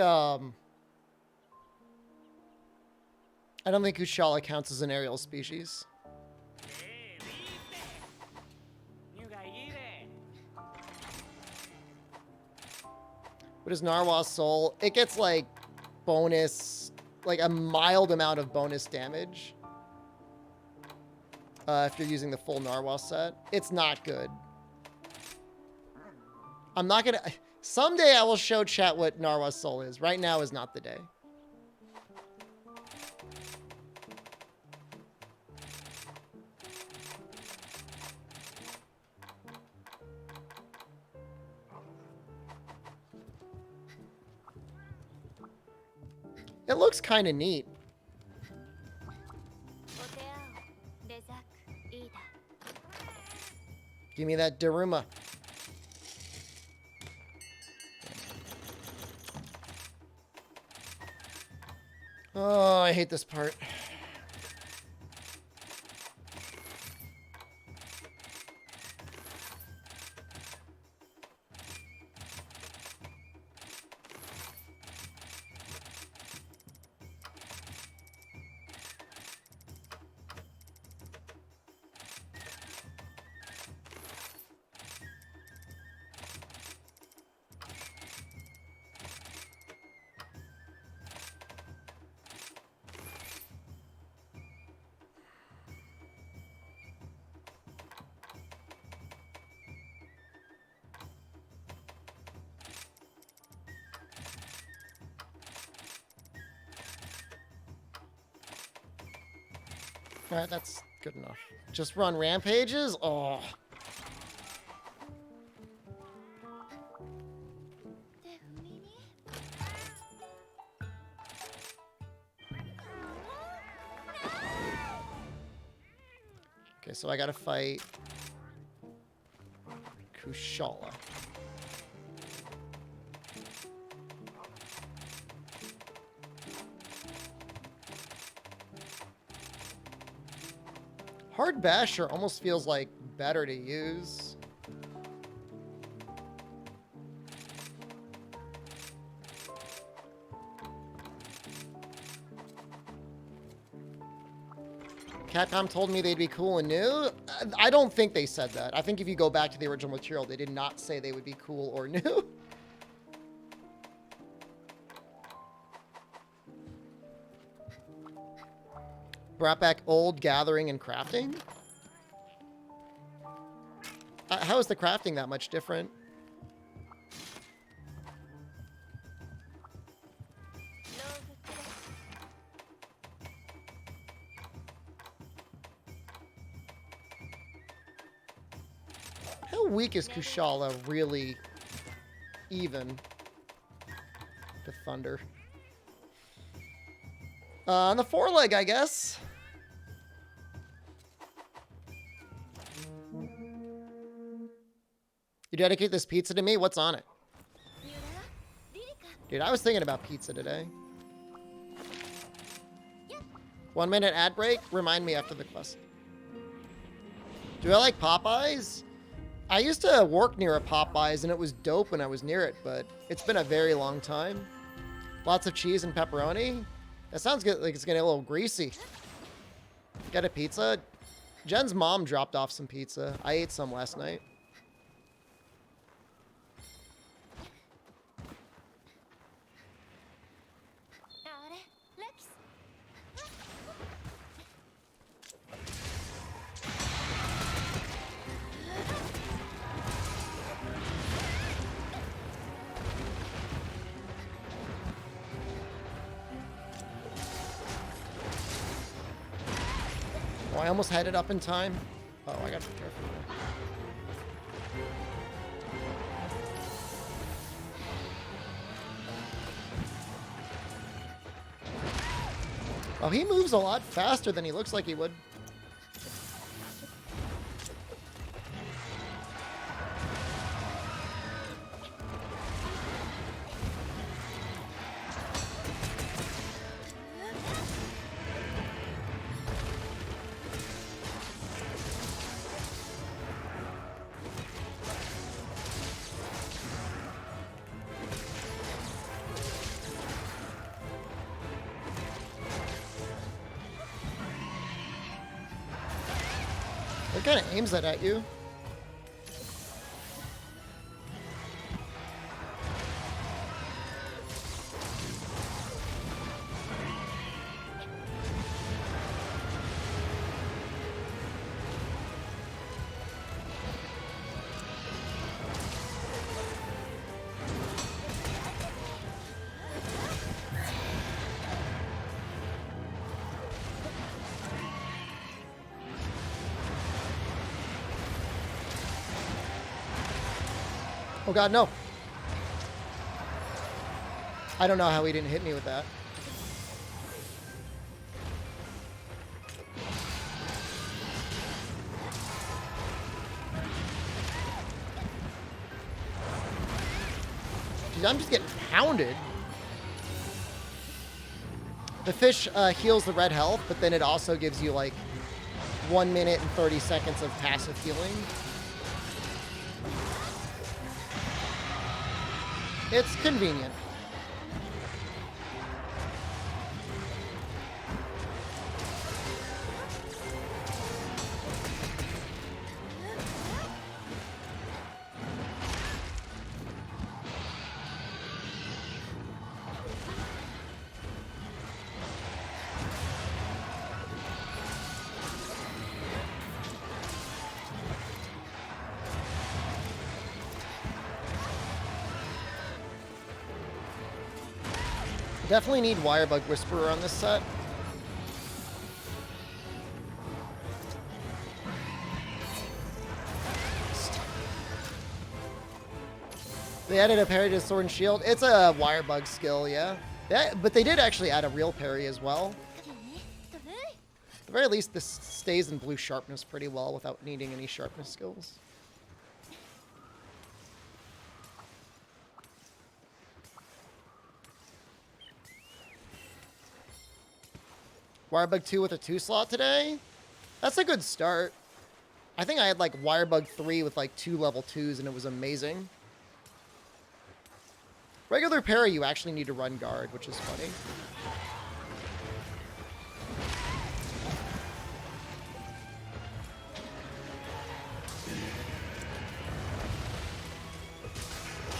Kushala counts as an aerial species. What is Narwa's soul? It gets like bonus, like a mild amount of bonus damage. If you're using the full Narwa set. It's not good. I'm not gonna... Someday I will show chat what Narwa's soul is. Right now is not the day. It looks kind of neat. Give me that Daruma. Oh, I hate this part. Alright, that's good enough. Just run rampages? Oh. Okay, so I gotta fight Kushala. Hard Basher almost feels like better to use. Capcom told me they'd be cool and new. I don't think they said that. I think if you go back to the original material, they did not say they would be cool or new. Brought back old gathering and crafting? How is the crafting that much different? weak is Kushala really even to Thunder? On the foreleg, I guess. You dedicate this pizza to me? What's on it? Dude, I was thinking about pizza today. 1 minute ad break? Remind me after the quest. Do I like Popeyes? I used to work near a Popeyes and it was dope when I was near it, but it's been a very long time. Lots of cheese and pepperoni. That sounds good, like it's getting a little greasy. Got a pizza? Jen's mom dropped off some pizza. I ate some last night. Oh, I almost had it up in time. Oh, I gotta be careful. Oh, he moves a lot faster than he looks like he would. What kind of aims that at you? Oh god, no. I don't know how he didn't hit me with that. Dude, I'm just getting pounded. The fish heals the red health, but then it also gives you like 1 minute and 30 seconds of passive healing. It's convenient. Definitely need Wirebug Whisperer on this set. They added a parry to Sword and Shield. It's a Wirebug skill, yeah. But they did actually add a real parry as well. At the very least, this stays in blue sharpness pretty well without needing any sharpness skills. Wirebug 2 with a 2 slot today? That's a good start. I think I had like Wirebug 3 with like 2 level 2s and it was amazing. Regular parry, you actually need to run guard, which is funny.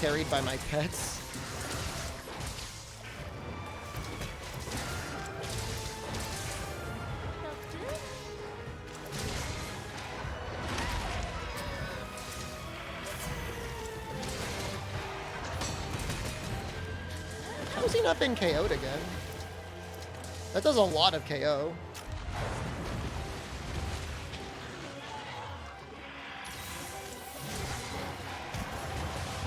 Carried by my pets. How has he not been KO'd again? That does a lot of KO.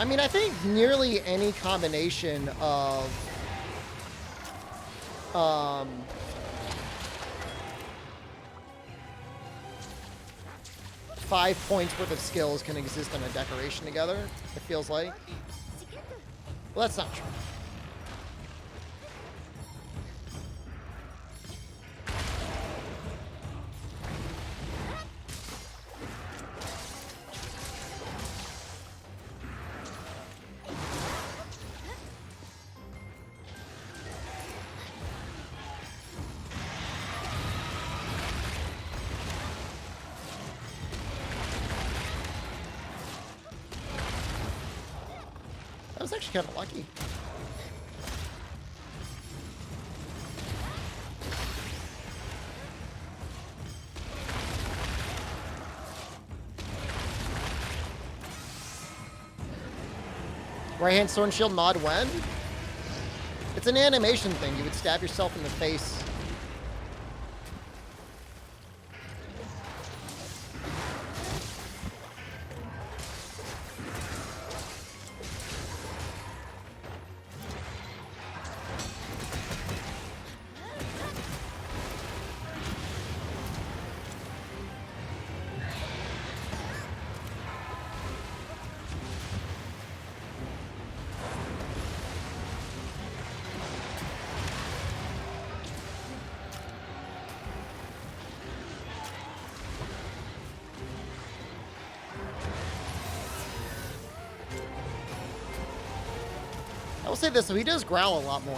I mean, I think nearly any combination of 5 points worth of skills can exist on a decoration together, it feels like. Well, that's not true. That was actually kind of lucky. Right hand sword and shield mod when? It's an animation thing. You would stab yourself in the face. I will say this, so he does growl a lot more.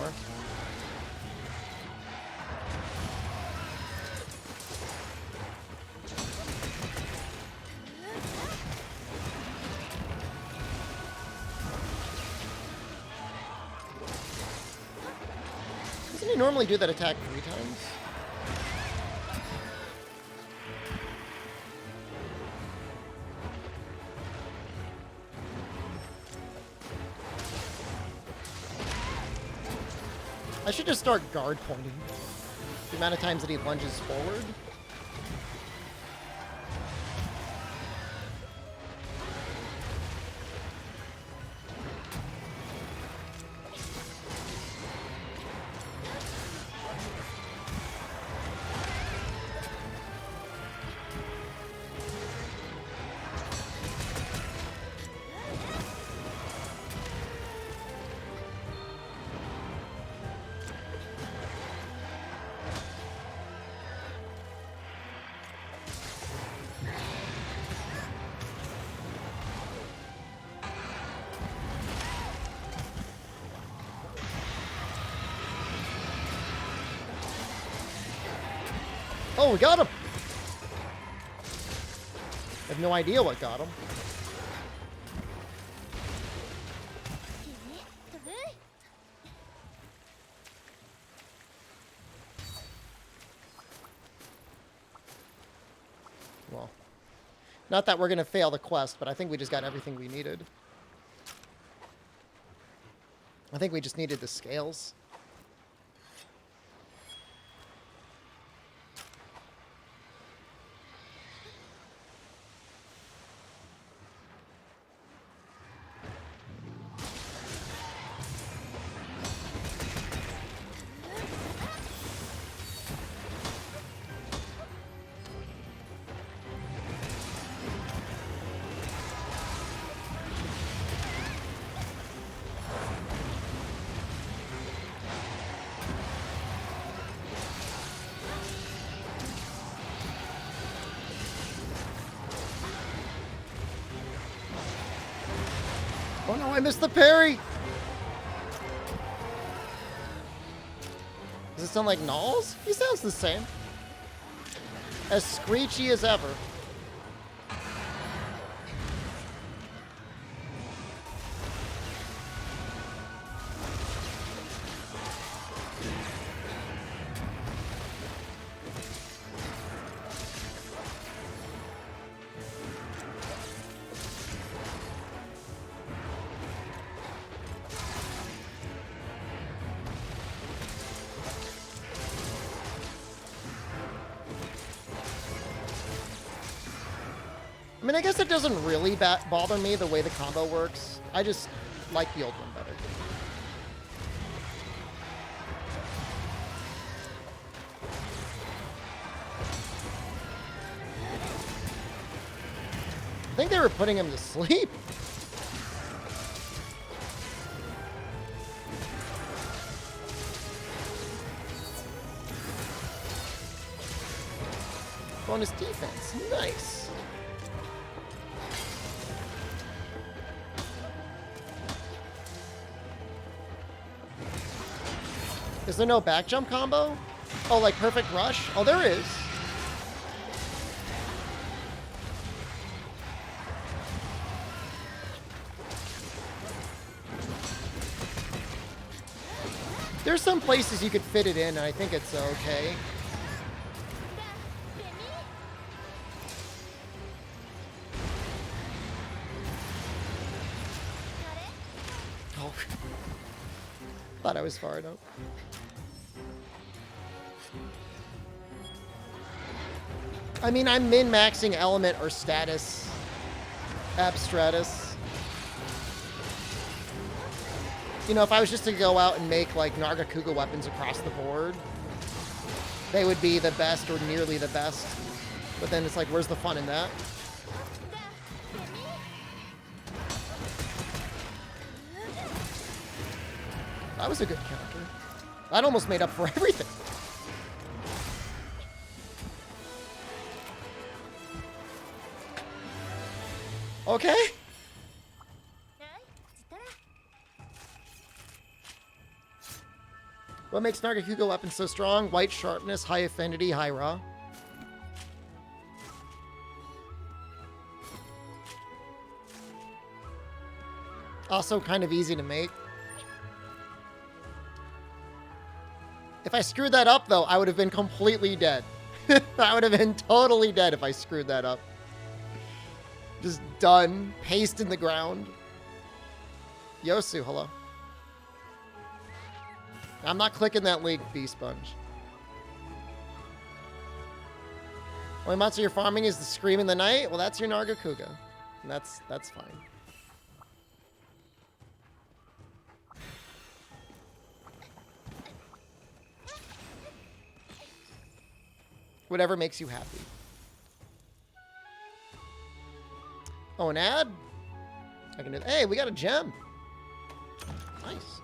Doesn't he normally do that attack 3 times? I should just start guard pointing. The amount of times that he lunges forward. Oh, we got him! I have no idea what got him. Well, not that we're gonna fail the quest, but I think we just got everything we needed. I think we just needed the scales. Oh no, I missed the parry! Does it sound like Knowles? He sounds the same. As screechy as ever. I mean, I guess it doesn't really bother me the way the combo works. I just like the old one better. I think they were putting him to sleep. Bonus defense. Nice. Is there no back jump combo? Oh, like perfect rush? Oh, there is. There's some places you could fit it in, and I think it's okay. Oh. Thought I was far enough. I mean, I'm min-maxing element or status. Abstratus. You know, if I was just to go out and make, like, Nargacuga weapons across the board, they would be the best or nearly the best. But then it's like, where's the fun in that? That was a good counter. That almost made up for everything. Okay. What makes Nargacuga weapons so strong? White sharpness, high affinity, high raw. Also kind of easy to make. If I screwed that up, though, I would have been completely dead. I would have been totally dead if I screwed that up. Just done. Paste in the ground. Yosu, hello. I'm not clicking that link, B-Sponge. Only monster you're farming is the Scream in the Night? Well, that's your Nargacuga. And that's fine. Whatever makes you happy. Oh, an ad? I can do. Hey, we got a gem. Nice.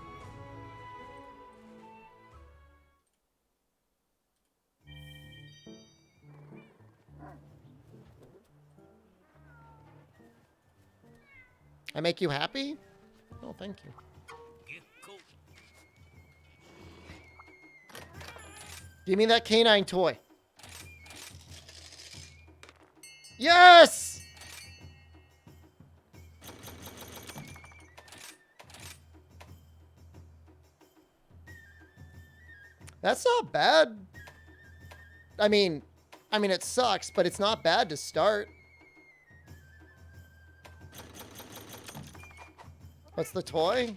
I make you happy? Oh, thank you. Give me that canine toy. Yes! That's not bad. I mean, it sucks, but it's not bad to start. What's the toy?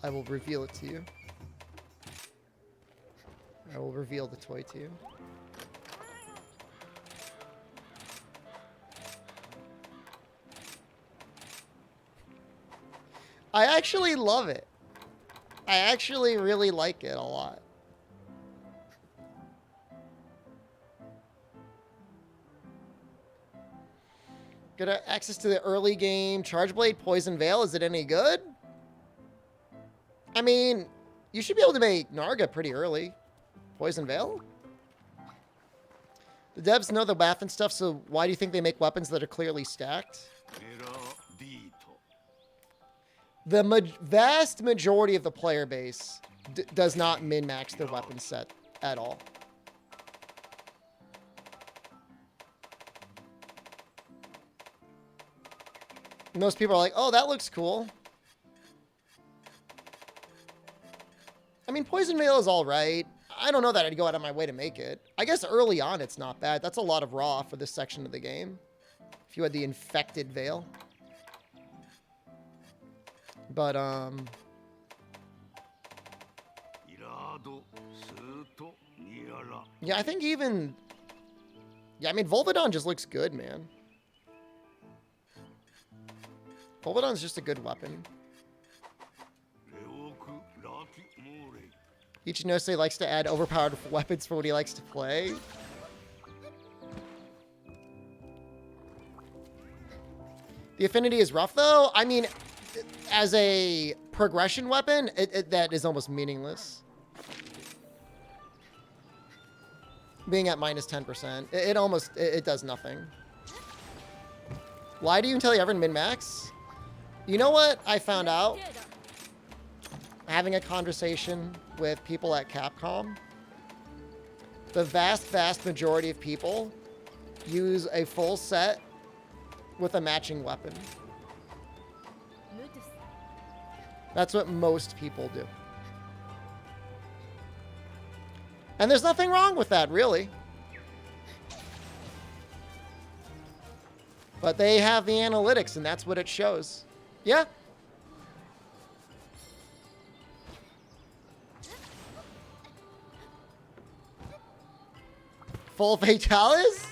I will reveal it to you. I will reveal the toy to you. I actually love it. I actually really like it a lot. Got access to the early game Charge Blade, Poison Veil. Is it any good? I mean, you should be able to make Narga pretty early. Poison Veil? The devs know the math and stuff, so why do you think they make weapons that are clearly stacked? The vast majority of the player base does not min-max their weapon set at all. Most people are like, oh, that looks cool. I mean, Poison Veil is all right. I don't know that I'd go out of my way to make it. I guess early on it's not bad. That's a lot of raw for this section of the game. If you had the Infected Veil. But, yeah, I think even... Yeah, I mean, Volvidon just looks good, man. Bolbadon's just a good weapon. Ichinose likes to add overpowered weapons for what he likes to play. The affinity is rough, though. I mean, as a progression weapon, that is almost meaningless. Being at minus 10%, it does nothing. Lie to you until you ever min-max? You know what I found out? Having a conversation with people at Capcom, the vast majority of people use a full set with a matching weapon. That's what most people do. And there's nothing wrong with that, really. But they have the analytics, and that's what it shows. Yeah. Full Fatalis?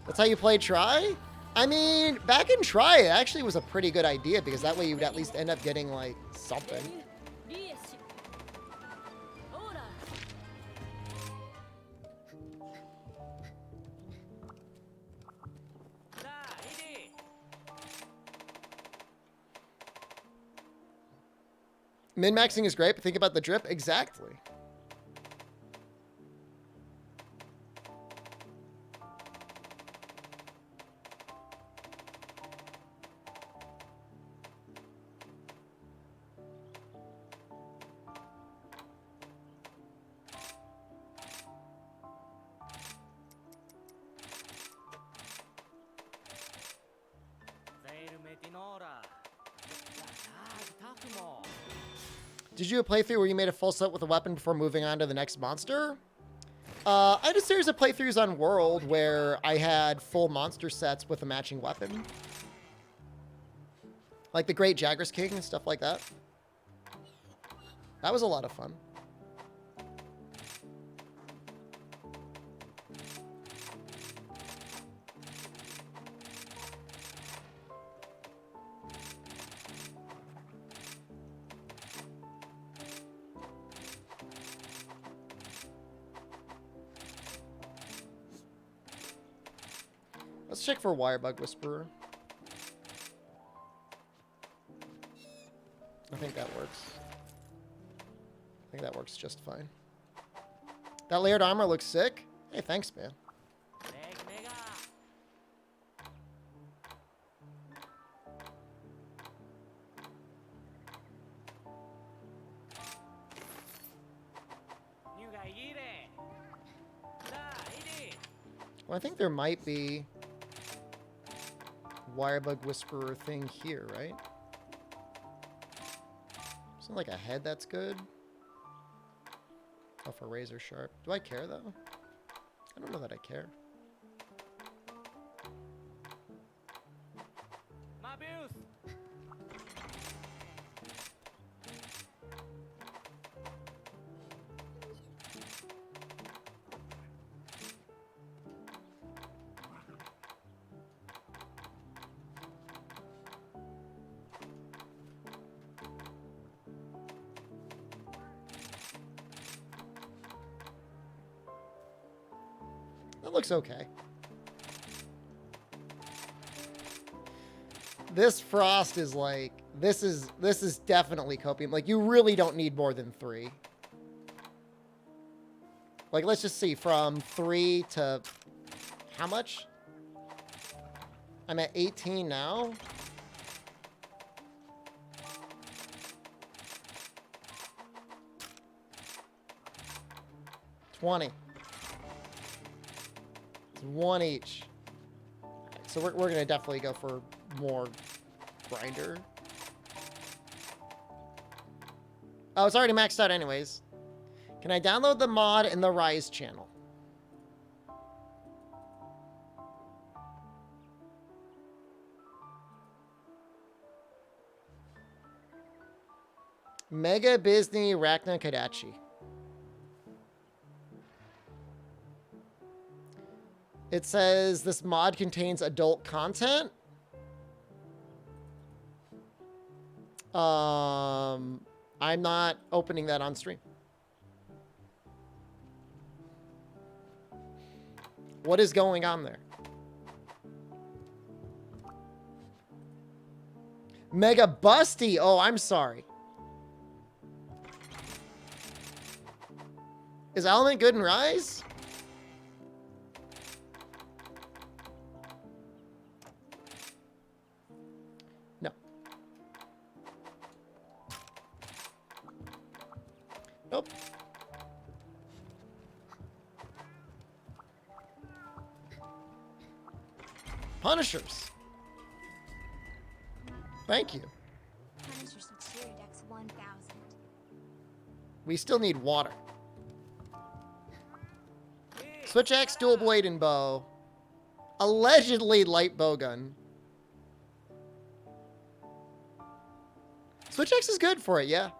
That's how you play Try? I mean, back in Try, it actually was a pretty good idea because that way you would at least end up getting, like, something. Min-maxing is great, but think about the drip. Exactly. Did you do a playthrough where you made a full set with a weapon before moving on to the next monster? I had a series of playthroughs on World where I had full monster sets with a matching weapon. Like the Great Jagras King and stuff like that. That was a lot of fun. Let's check for Wirebug Whisperer. I think that works. I think that works just fine. That layered armor looks sick. Hey, thanks, man. Well, I think there might be Wirebug Whisperer thing here, right? Isn't like a head that's good? Oh, for Razor Sharp. Do I care, though? I don't know that I care. That looks okay. This Frost is like, this is definitely copium. Like, you really don't need more than 3. Like, let's just see, from 3 to how much? I'm at 18 now. $20. 1 each. Right, so we're going to definitely go for more grinder. Oh, it's already maxed out anyways. Can I download the mod in the Rise channel? Mega Bizney Rachna Kadachi. It says this mod contains adult content. I'm not opening that on stream. What is going on there? Mega busty. Oh, I'm sorry. Is Element good in Rise? No. Nope. Punishers. Thank you. Punishers Materia Dex 1000. We still need water. Switch axe, dual blade, and bow. Allegedly light bow gun. Switch axe is good for it, yeah.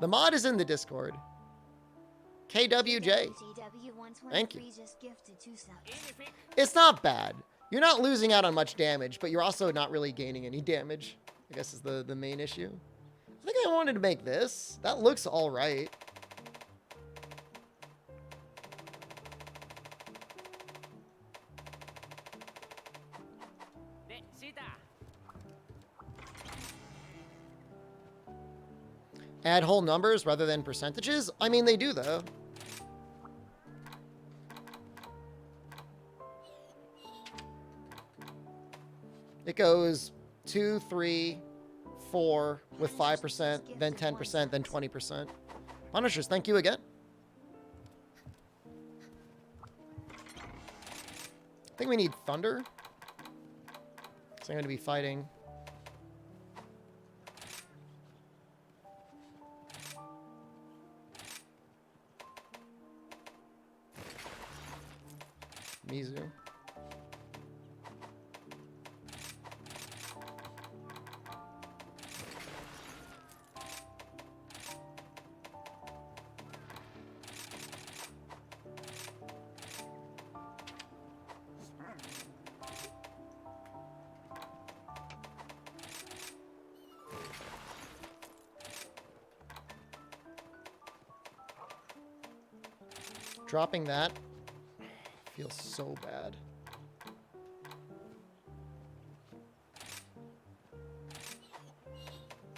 The mod is in the Discord. KWJ. Thank you. Just gifted 2 subs. It's not bad. You're not losing out on much damage, but you're also not really gaining any damage, I guess is the main issue. I think I wanted to make this. That looks all right. Add whole numbers rather than percentages? I mean, they do, though. It goes 2, 3, 4 with 5%, then 10%, then 20%. Punishers, thank you again. I think we need Thunder. So I'm going to be fighting. Mizu. Dropping that feels so bad.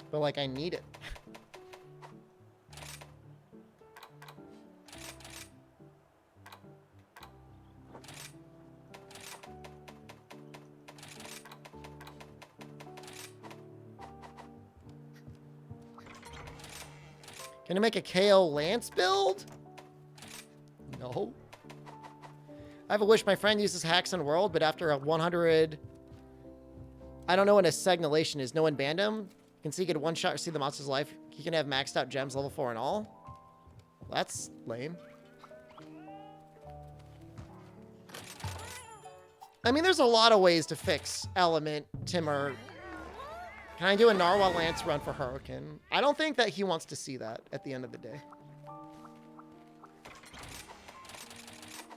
But like I need it. Can I make a KO Lance build? No. I have a wish my friend uses hacks in World, but after a 100... I don't know what a signalation is. No one banned him. You can see, get a one-shot or see the monster's life. He can have maxed out gems level 4 and all. Well, that's lame. I mean, there's a lot of ways to fix Element, Timur. Can I do a Narwhal Lance run for Hurricane? I don't think that he wants to see that at the end of the day.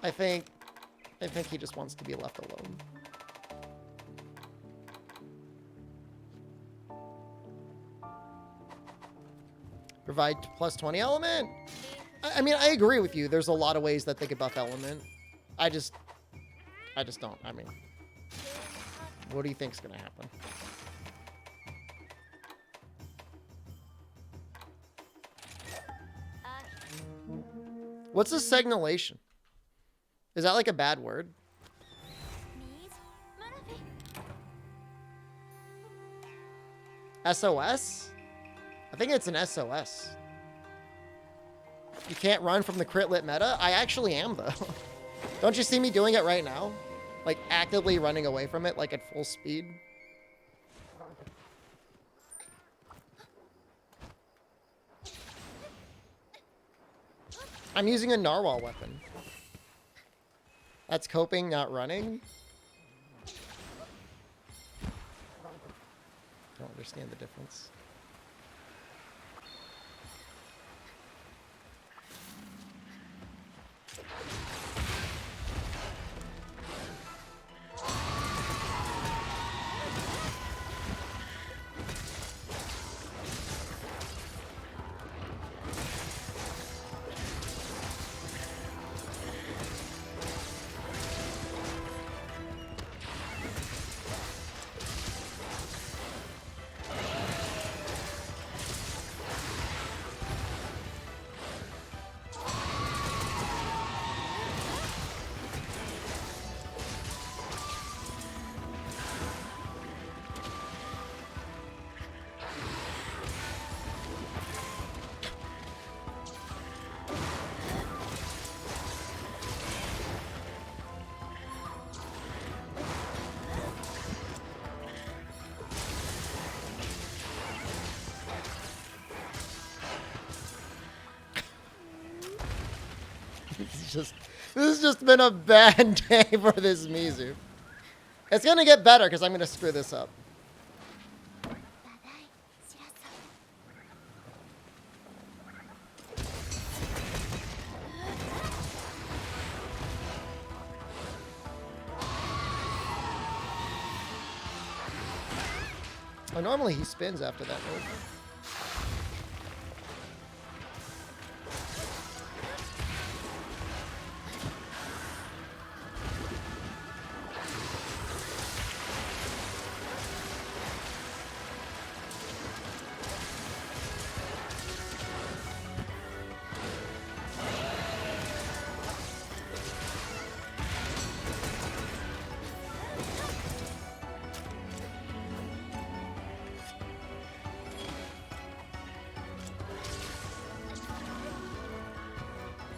I think he just wants to be left alone. Provide plus 20 element. I mean, I agree with you. There's a lot of ways that they could buff element. I just don't. I mean, what do you think's gonna happen? What's a signalation? Is that like a bad word? SOS? I think it's an SOS. You can't run from the crit lit meta? I actually am, though. Don't you see me doing it right now? Like, actively running away from it, like at full speed. I'm using a Narwhal weapon. That's coping, not running. Don't understand the difference. This has just been a bad day for this Mizu. It's gonna get better because I'm gonna screw this up. Oh, normally he spins after that move.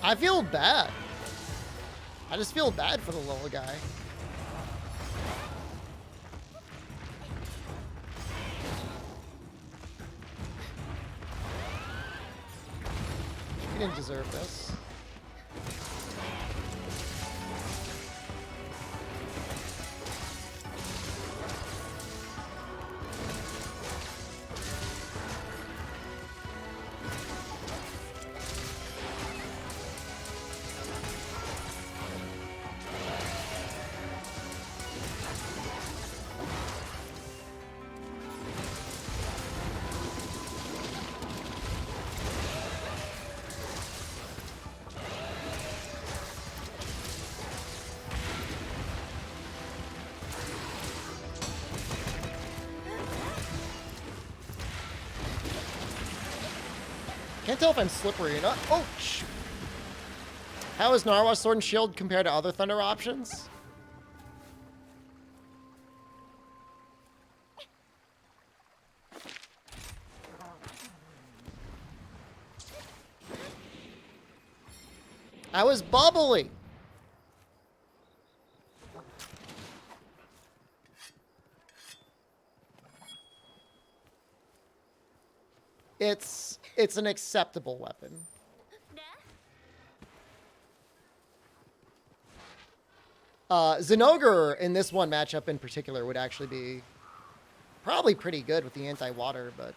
I feel bad. I just feel bad for the little guy. He didn't deserve this. Can't tell if I'm slippery or not. Oh, shoot. How is Narwa's Sword and Shield compared to other Thunder options? I was bubbly. It's an acceptable weapon. Zinogre in this one matchup in particular would actually be probably pretty good with the anti-water, but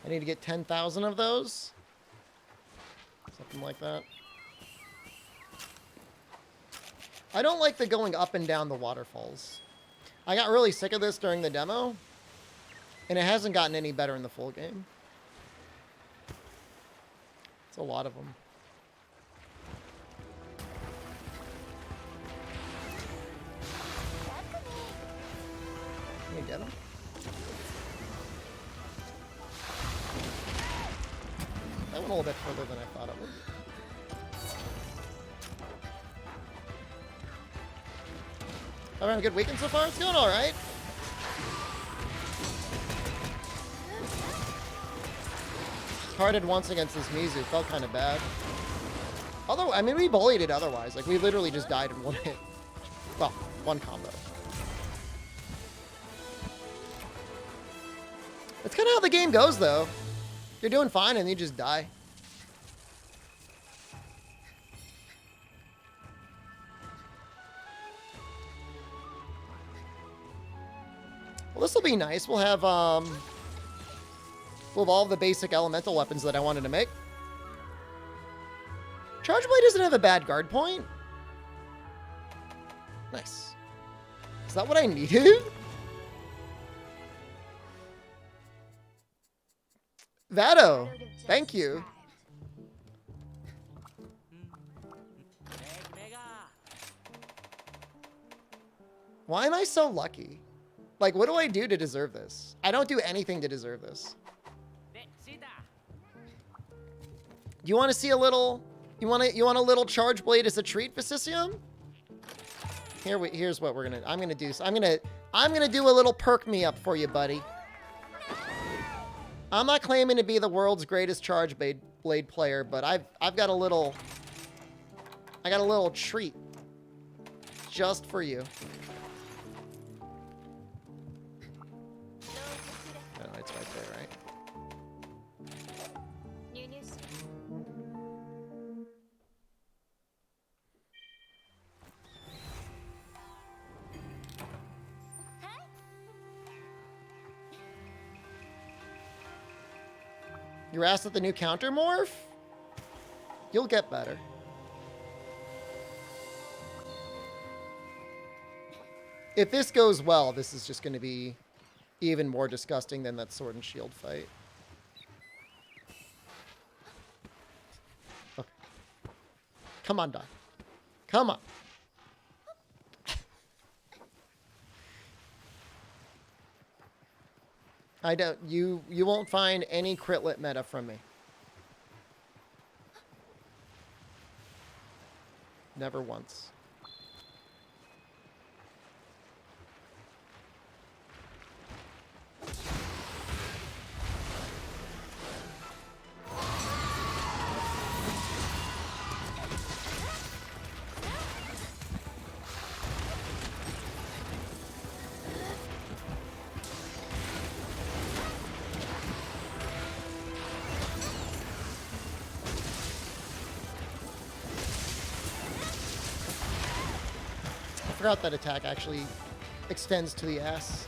I need to get 10,000 of those. Something like that. I don't like the going up and down the waterfalls. I got really sick of this during the demo, and it hasn't gotten any better in the full game. It's a lot of them. Can you get them? That went a little bit further than I thought it would. Having a good weekend so far? It's going all right. Carded once against this Mizu. Felt kind of bad. Although, I mean, we bullied it otherwise. Like, we literally just died in one hit. Well, one combo. That's kind of how the game goes, though. You're doing fine and you just die. Well, this will be nice. We'll have all the basic elemental weapons that I wanted to make. Charge Blade doesn't have a bad guard point. Nice. Is that what I needed? Vado, thank you. Why am I so lucky? Like, what do I do to deserve this? I don't do anything to deserve this. You want to see a little... You want a little charge blade as a treat, Vicisium? Here's what we're gonna... I'm gonna do a little perk me up for you, buddy. I'm not claiming to be the world's greatest charge blade player, but I've got a little... I got a little treat just for you. Oh, it's right there, right? New news. You're asked at the new counter morph? You'll get better. If this goes well, this is just going to be even more disgusting than that sword and shield fight. Okay. Come on, die. Come on. I don't... You won't find any critlet meta from me. Never once. I forgot that attack actually extends to the ass.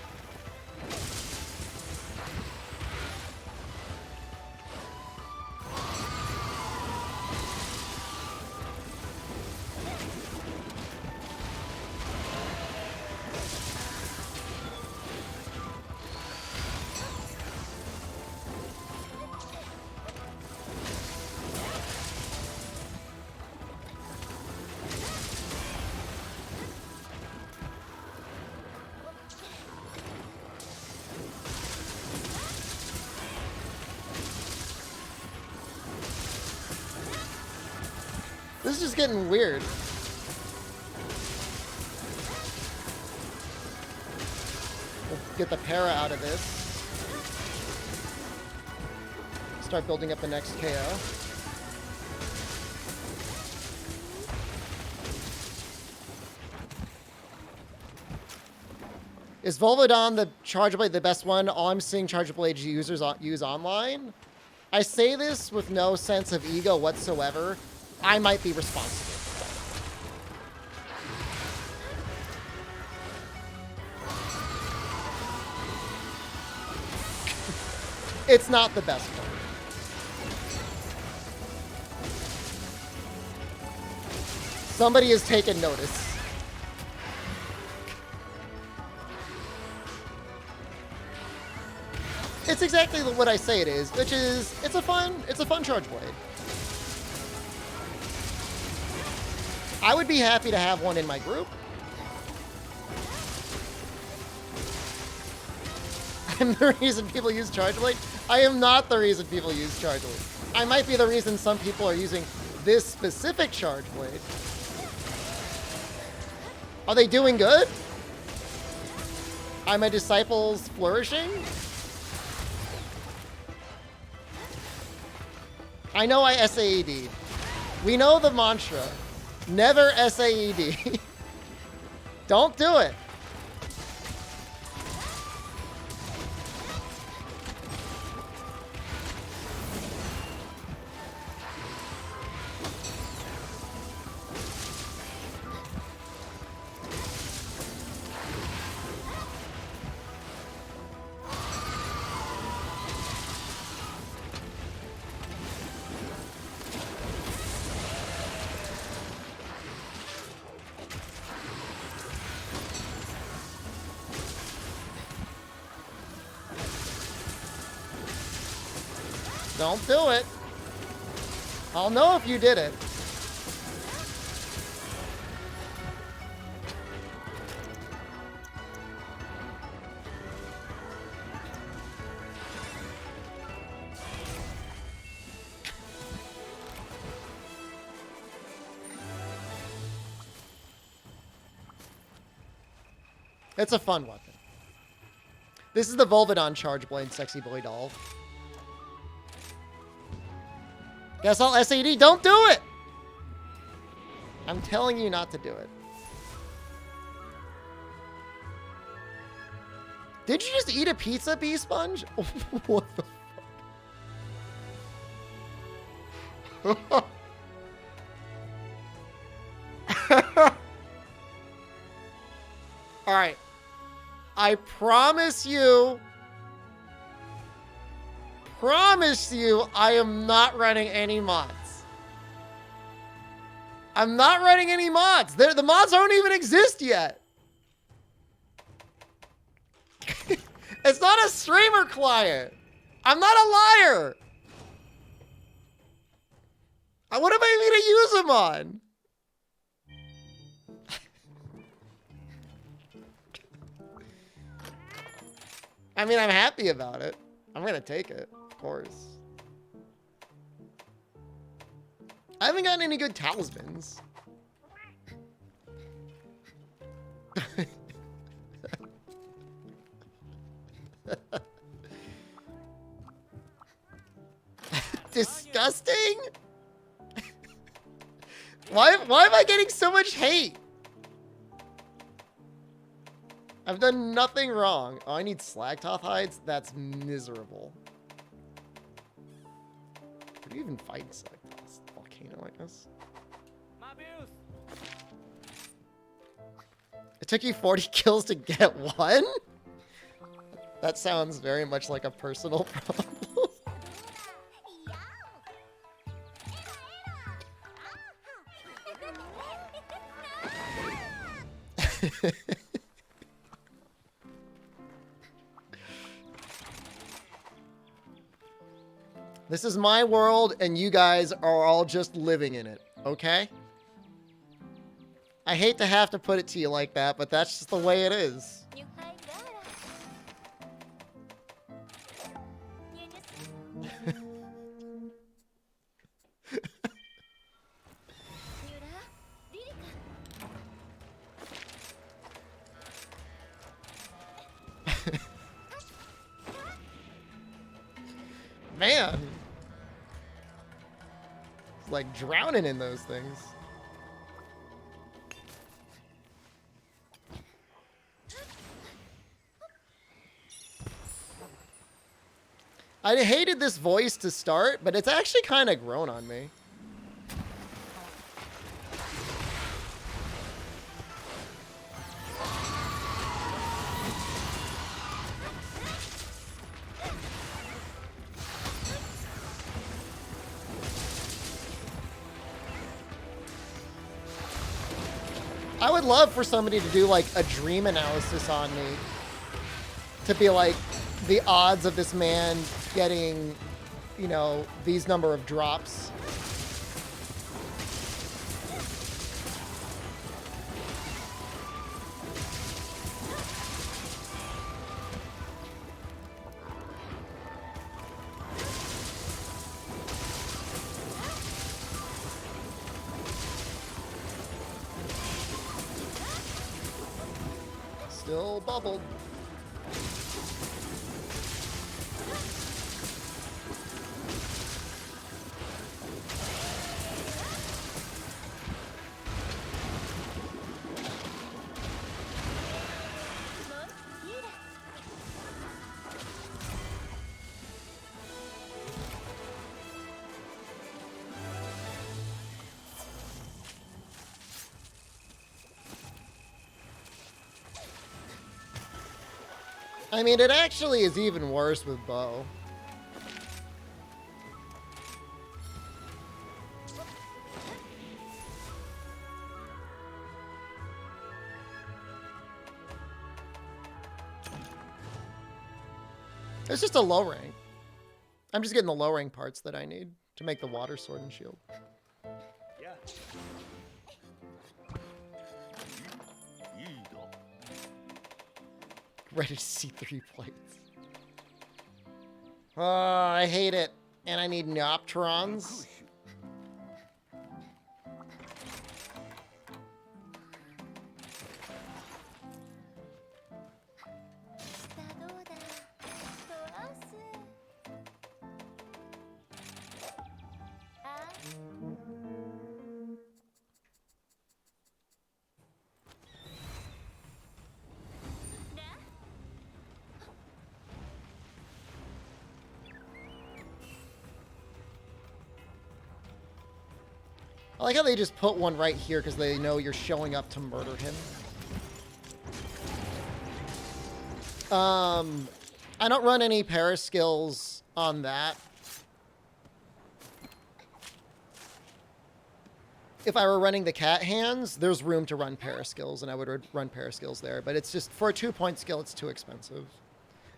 This is just getting weird. We'll get the para out of this. Start building up the next KO. Is Volvodon the Charge Blade the best one? All I'm seeing Charge Blade users use online. I say this with no sense of ego whatsoever. I might be responsible. It's not the best one. Somebody has taken notice. It's exactly what I say it is, which is it's a fun charge blade. I would be happy to have one in my group. I'm the reason people use charge blade. I am not the reason people use charge blade. I might be the reason some people are using this specific charge blade. Are they doing good? Are my disciples flourishing? I know I SAED'd. We know the mantra. Never SAED. Don't do it. Don't do it. I'll know if you did it. It's a fun weapon. This is the Volvidon Charge Blade Sexy Boy doll. Guess I'll SAD. Don't do it! I'm telling you not to do it. Did you just eat a pizza, Bee Sponge? What the fuck? Alright. I promise you I am not running any mods. I'm not running any mods. The mods don't even exist yet. It's not a streamer client. I'm not a liar. What am I going to use them on? I mean, I'm happy about it. I'm going to take it, of course. I haven't gotten any good talismans. Disgusting? Why am I getting so much hate? I've done nothing wrong. Oh, I need Slagtoth hides? That's miserable. Where do you even fight Slagtoth? Volcano, I guess. It took you 40 kills to get one? That sounds very much like a personal problem. This is my world, and you guys are all just living in it, okay? I hate to have to put it to you like that, but that's just the way it is. Man. It's like drowning in those things. I hated this voice to start, but it's actually kind of grown on me. I would love for somebody to do like a dream analysis on me. To be like the odds of this man getting, you know, these number of drops. Still bubbled. I mean, it actually is even worse with bow. It's just a low rank. I'm just getting the low rank parts that I need to make the water sword and shield. Yeah. Ready to see 3 plates. Oh, I hate it. And I need Neopterons. I like how they just put one right here because they know you're showing up to murder him. I don't run any para skills on that. If I were running the cat hands, there's room to run para skills, and I would run para skills there. But it's just, for a 2-point skill, it's too expensive.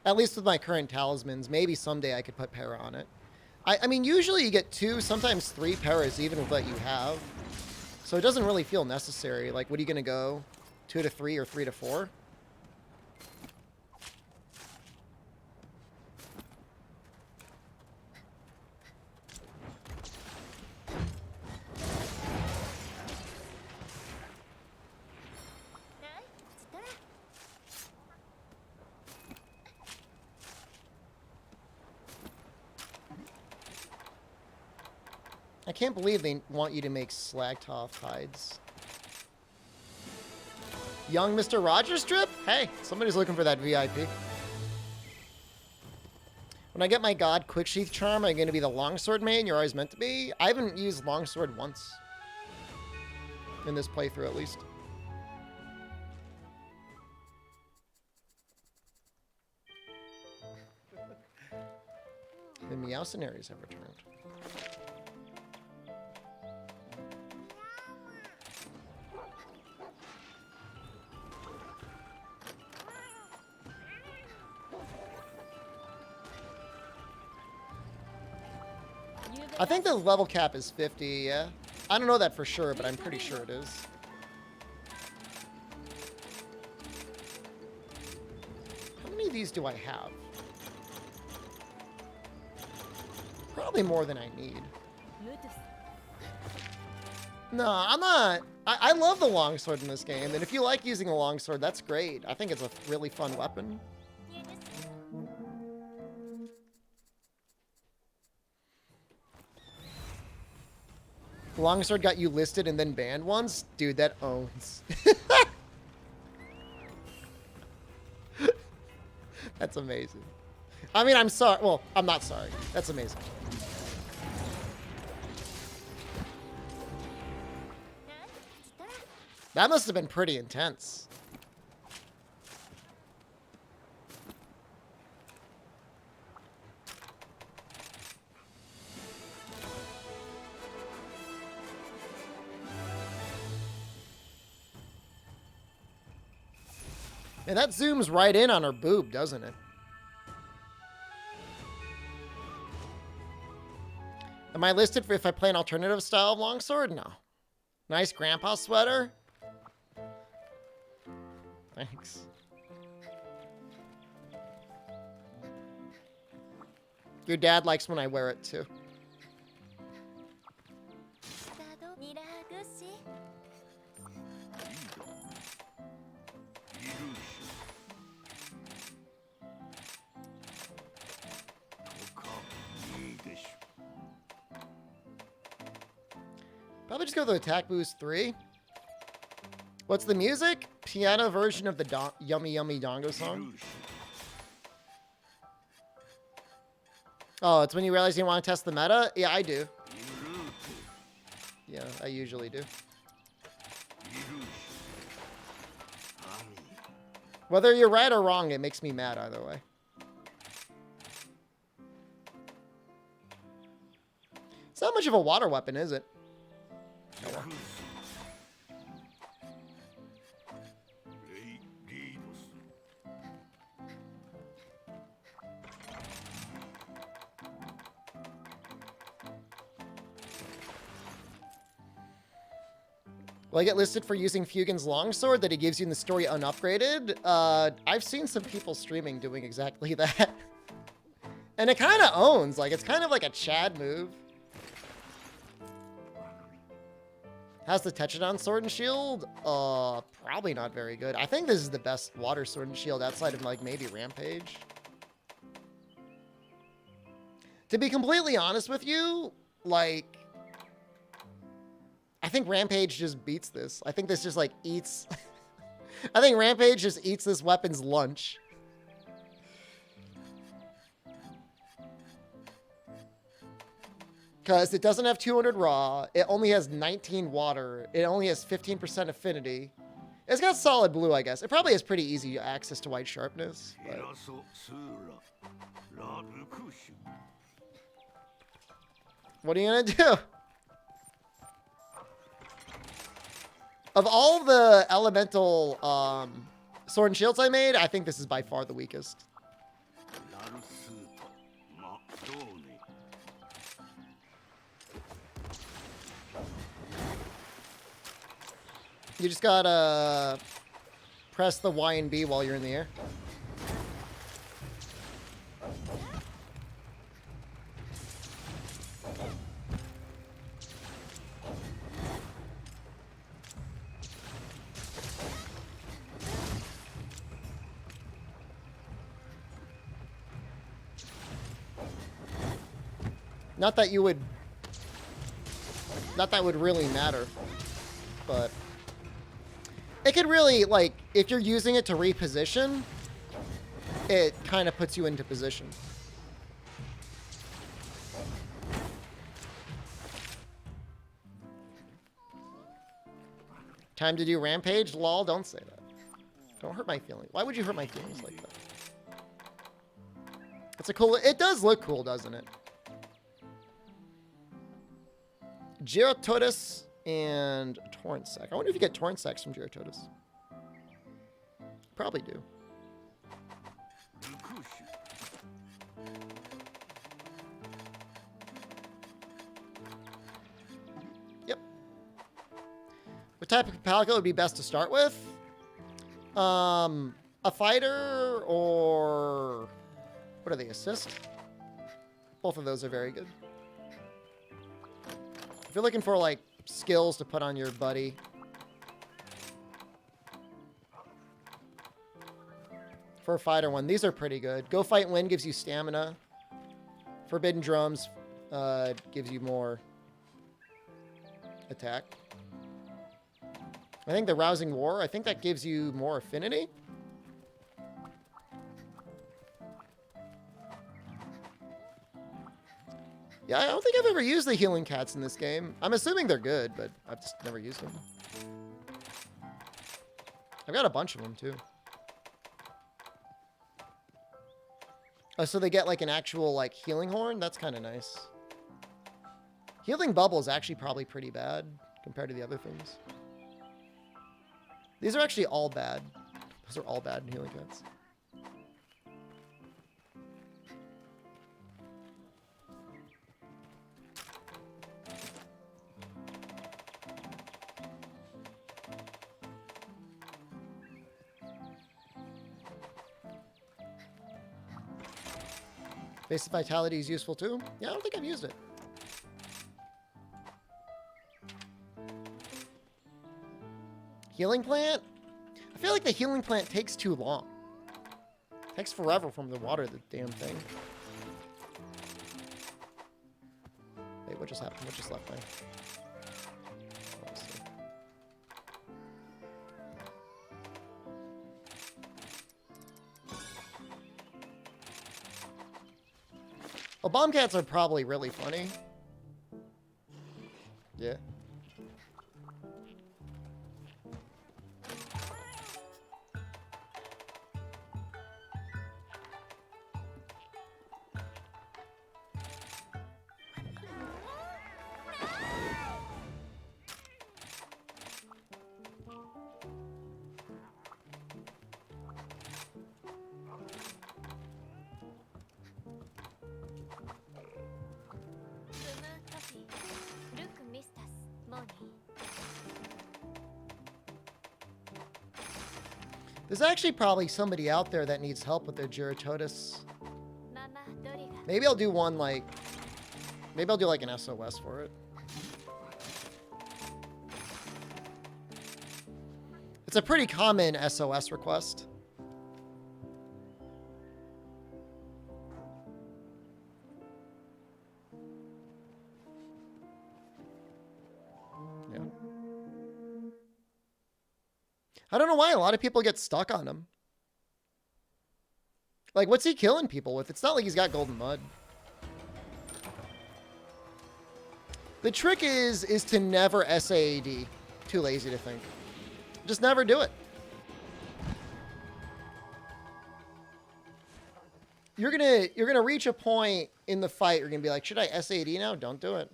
At least with my current talismans. Maybe someday I could put para on it. I mean, usually you get 2, sometimes 3 paras, even with what you have. So it doesn't really feel necessary. Like, what are you going to go? 2 to 3 or 3 to 4? I can't believe they want you to make Slagtoth hides. Young Mr. Rogers strip? Hey, somebody's looking for that VIP. When I get my God Quicksheath Charm, I'm going to be the Longsword main you're always meant to be. I haven't used Longsword once. In this playthrough, at least. The Meowcenaries have returned. I think the level cap is 50, yeah. I don't know that for sure, but I'm pretty sure it is. How many of these do I have? Probably more than I need. No, I'm not. I love the longsword in this game, and if you like using a longsword, that's great. I think it's a really fun weapon. Longsword got you listed and then banned once? Dude, that owns. That's amazing. I mean, I'm sorry. Well, I'm not sorry. That's amazing. That must have been pretty intense. And that zooms right in on her boob, doesn't it? Am I listed for if I play an alternative style of longsword? No. Nice grandpa sweater. Thanks. Your dad likes when I wear it too. Probably just go with the attack boost 3. What's the music? Piano version of the Yummy Yummy Dongo song. Oh, it's when you realize you want to test the meta? Yeah, I do. Yeah, I usually do. Whether you're right or wrong, it makes me mad either way. It's not much of a water weapon, is it? Oh, well. Will I get listed for using Fugin's longsword that he gives you in the story unupgraded? I've seen some people streaming doing exactly that. And it kind of owns. Like, it's kind of like a Chad move. How's the Tetradon sword and shield? Probably not very good. I think this is the best water sword and shield outside of, like, maybe Rampage. To be completely honest with you, like, I think Rampage just beats this. I think this just, like, eats... I think Rampage just eats this weapon's lunch. Because it doesn't have 200 raw. It only has 19 water. It only has 15% affinity. It's got solid blue, I guess. It probably has pretty easy access to white sharpness. But... what are you going to do? Of all the elemental sword and shields I made, I think this is by far the weakest. You just gotta press the Y and B while you're in the air. Not that would really matter, but it could really, like, if you're using it to reposition, it kind of puts you into position. Time to do rampage? Lol, don't say that. Don't hurt my feelings. Why would you hurt my feelings like that? It's a cool, it does look cool, doesn't it? Gyrototus and Torrent Sack. I wonder if you get Torrent Sacks from Gyrototus. Probably do. Yep. What type of Palico would be best to start with? A fighter or... what are they, assist? Both of those are very good. If you're looking for, like, skills to put on your buddy. For a fighter one, these are pretty good. Go Fight Wind gives you stamina. Forbidden Drums gives you more attack. I think the Rousing War, I think that gives you more affinity. Yeah, I don't think I've ever used the healing cats in this game. I'm assuming they're good, but I've just never used them. I've got a bunch of them, too. Oh, so they get, like, an actual, like, healing horn? That's kind of nice. Healing Bubble is actually probably pretty bad compared to the other things. These are actually all bad. Those are all bad in healing cats. Basic Vitality is useful too. Yeah, I don't think I've used it. Healing Plant? I feel like the Healing Plant takes too long. It takes forever from the water, the damn thing. Wait, what just happened? What just left me? Well, bomb cats are probably really funny. Yeah. There's actually probably somebody out there that needs help with their Gyrototus. Maybe I'll do one like... maybe I'll do like an SOS for it. It's a pretty common SOS request. Yeah. I don't know why a lot of people get stuck on him. Like, what's he killing people with? It's not like he's got golden mud. The trick is to never SAAD. Too lazy to think. Just never do it. You're gonna reach a point in the fight. You're gonna be like, should I SAD now? Don't do it.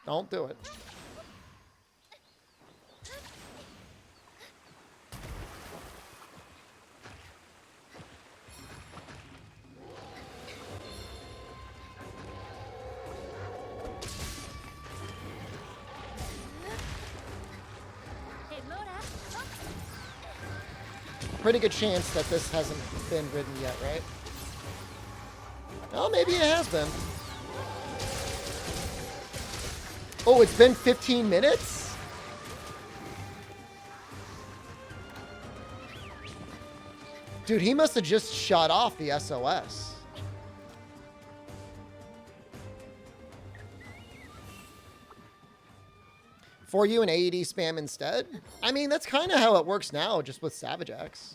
Don't do it. Pretty good chance that this hasn't been ridden yet, right? Oh, maybe it has been. Oh, it's been 15 minutes? Dude, he must have just shut off the SOS. For you, an AED spam instead? I mean, that's kind of how it works now, just with Savage X.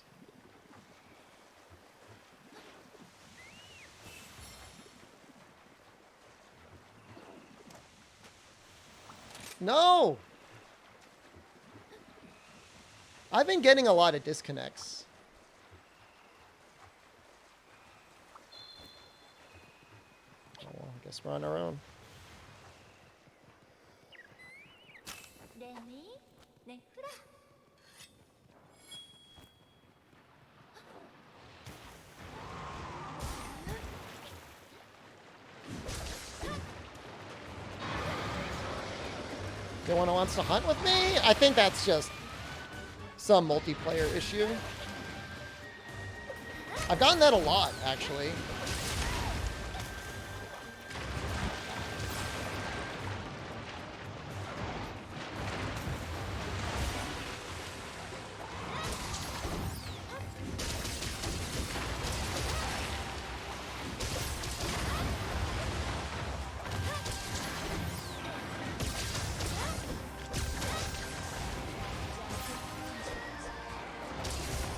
No! I've been getting a lot of disconnects. Oh, well, I guess we're on our own. No one wants to hunt with me? I think that's just some multiplayer issue. I've gotten that a lot, actually.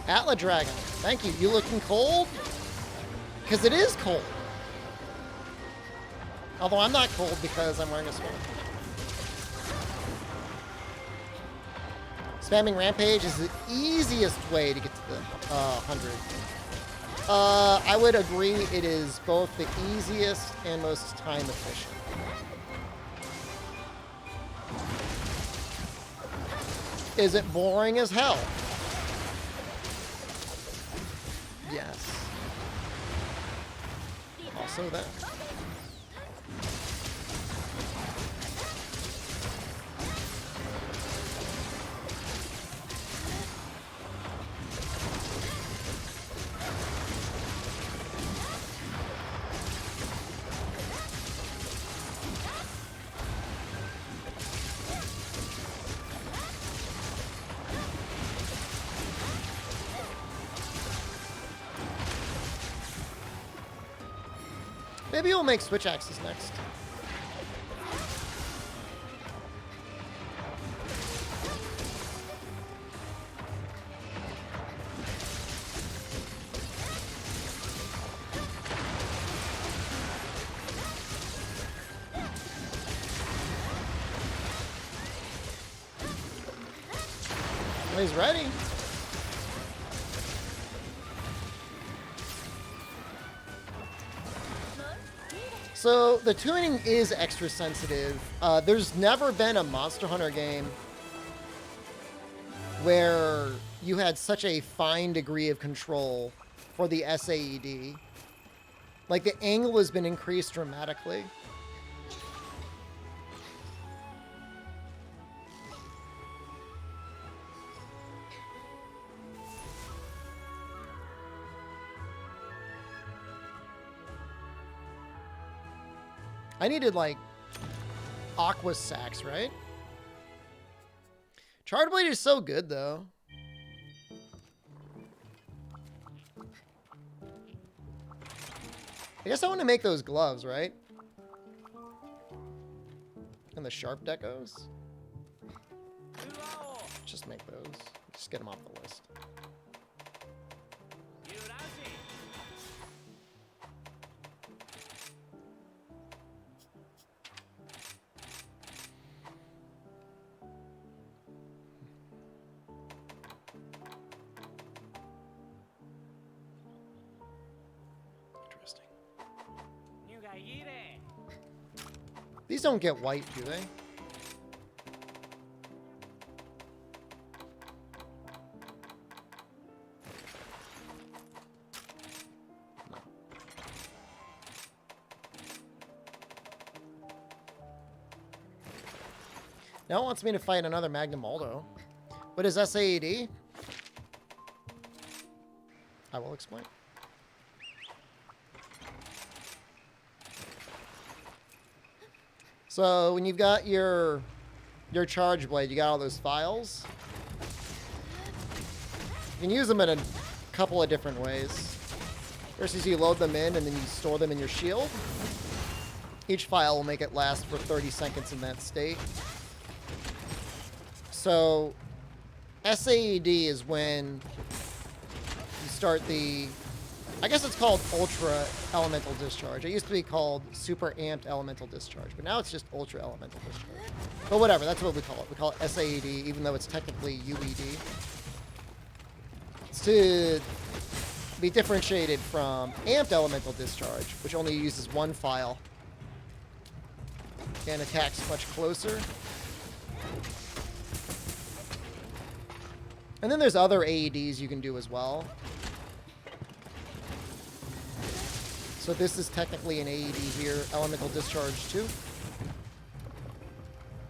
Atla Dragon, thank you. You looking cold? Because it is cold. Although I'm not cold because I'm wearing a sweater. Spamming Rampage is the easiest way to get to the 100. I would agree it is both the easiest and most time efficient. Is it boring as hell? Yes. Also that. Maybe we'll make switch axes next. Well, he's ready. So the tuning is extra sensitive. There's never been a Monster Hunter game where you had such a fine degree of control for the SAED. Like, the angle has been increased dramatically. I needed, like, Aqua Sax, right? Charred Blade is so good, though. I guess I want to make those gloves, right? And the Sharp Decos. Just make those. Just get them off the list. These don't get white, do they? No. Now it wants me to fight another Magnum Aldo. What is SAED? I will explain. So when you've got your charge blade, you got all those files. You can use them in a couple of different ways. First is you load them in and then you store them in your shield. Each file will make it last for 30 seconds in that state. So SAED is when you start the, I guess it's called Ultra Elemental Discharge. It used to be called Super Amped Elemental Discharge, but now it's just Ultra Elemental Discharge. But whatever, that's what we call it. We call it SAED, even though it's technically UED. It's to be differentiated from Amped Elemental Discharge, which only uses one file and attacks much closer. And then there's other AEDs you can do as well. So this is technically an AED here, Elemental Discharge 2.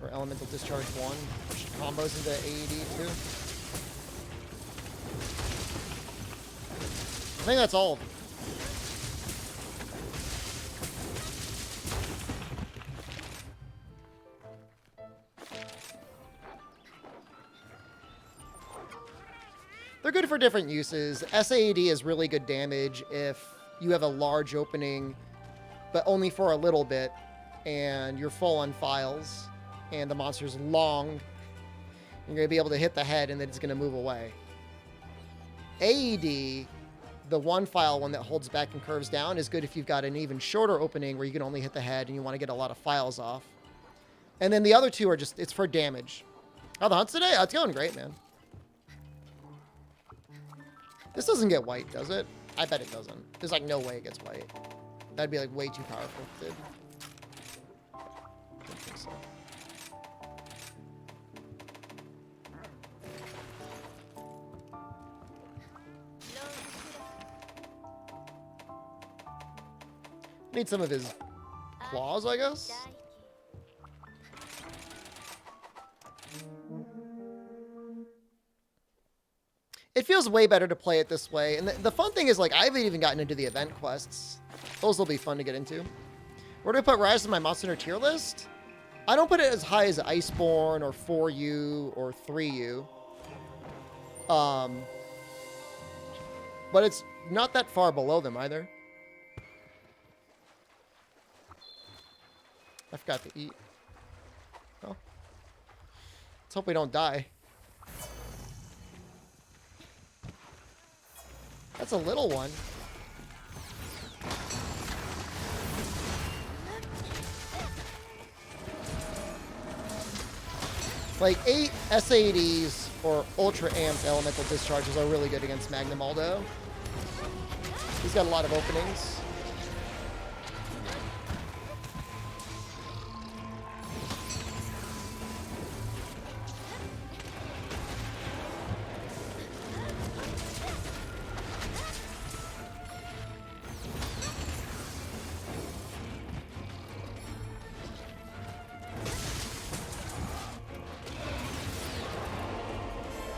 Or Elemental Discharge 1, which combos into AED 2. I think that's all of them. They're good for different uses. SAED is really good damage if you have a large opening, but only for a little bit, and you're full on files, and the monster's long. You're going to be able to hit the head, and then it's going to move away. AED, the one file one that holds back and curves down, is good if you've got an even shorter opening where you can only hit the head and you want to get a lot of files off. And then the other two are just, it's for damage. How the hunts today? Oh, it's going great, man. This doesn't get white, does it? I bet it doesn't. There's like no way it gets white. That'd be like way too powerful if it did. I don't think so. Need some of his claws, I guess. It feels way better to play it this way. And the fun thing is, like, I haven't even gotten into the event quests. Those will be fun to get into. Where do I put Rise in my Monster Hunter tier list? I don't put it as high as Iceborne or 4U or 3U. But it's not that far below them either. I forgot to eat. Oh. Let's hope we don't die. That's a little one. Like 8 SAEDs or ultra amped elemental discharges are really good against Magnum Aldo. He's got a lot of openings.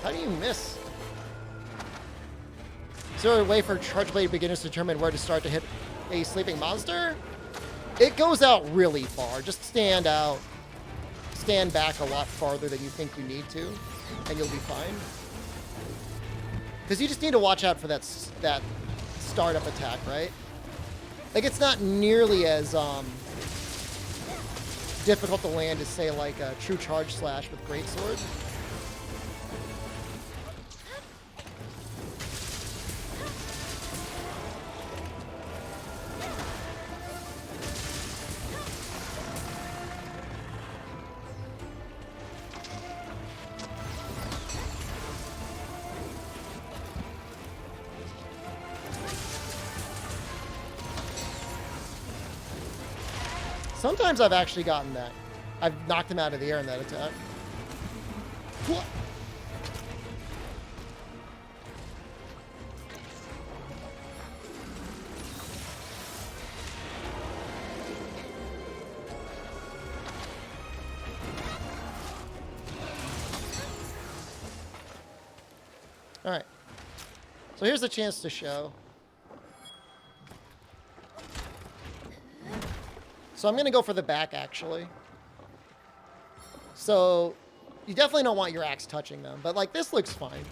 How do you miss? Is there a way for Charge Blade beginners to determine where to start to hit a sleeping monster? It goes out really far. Just stand back a lot farther than you think you need to, and you'll be fine. Because you just need to watch out for that startup attack, right? Like, it's not nearly as difficult to land as, say, like a true charge slash with Greatsword. Sometimes I've actually gotten that. I've knocked him out of the air in that attack. What? All right. So here's the chance to show. So I'm going to go for the back, actually. So you definitely don't want your axe touching them, but like this looks fine.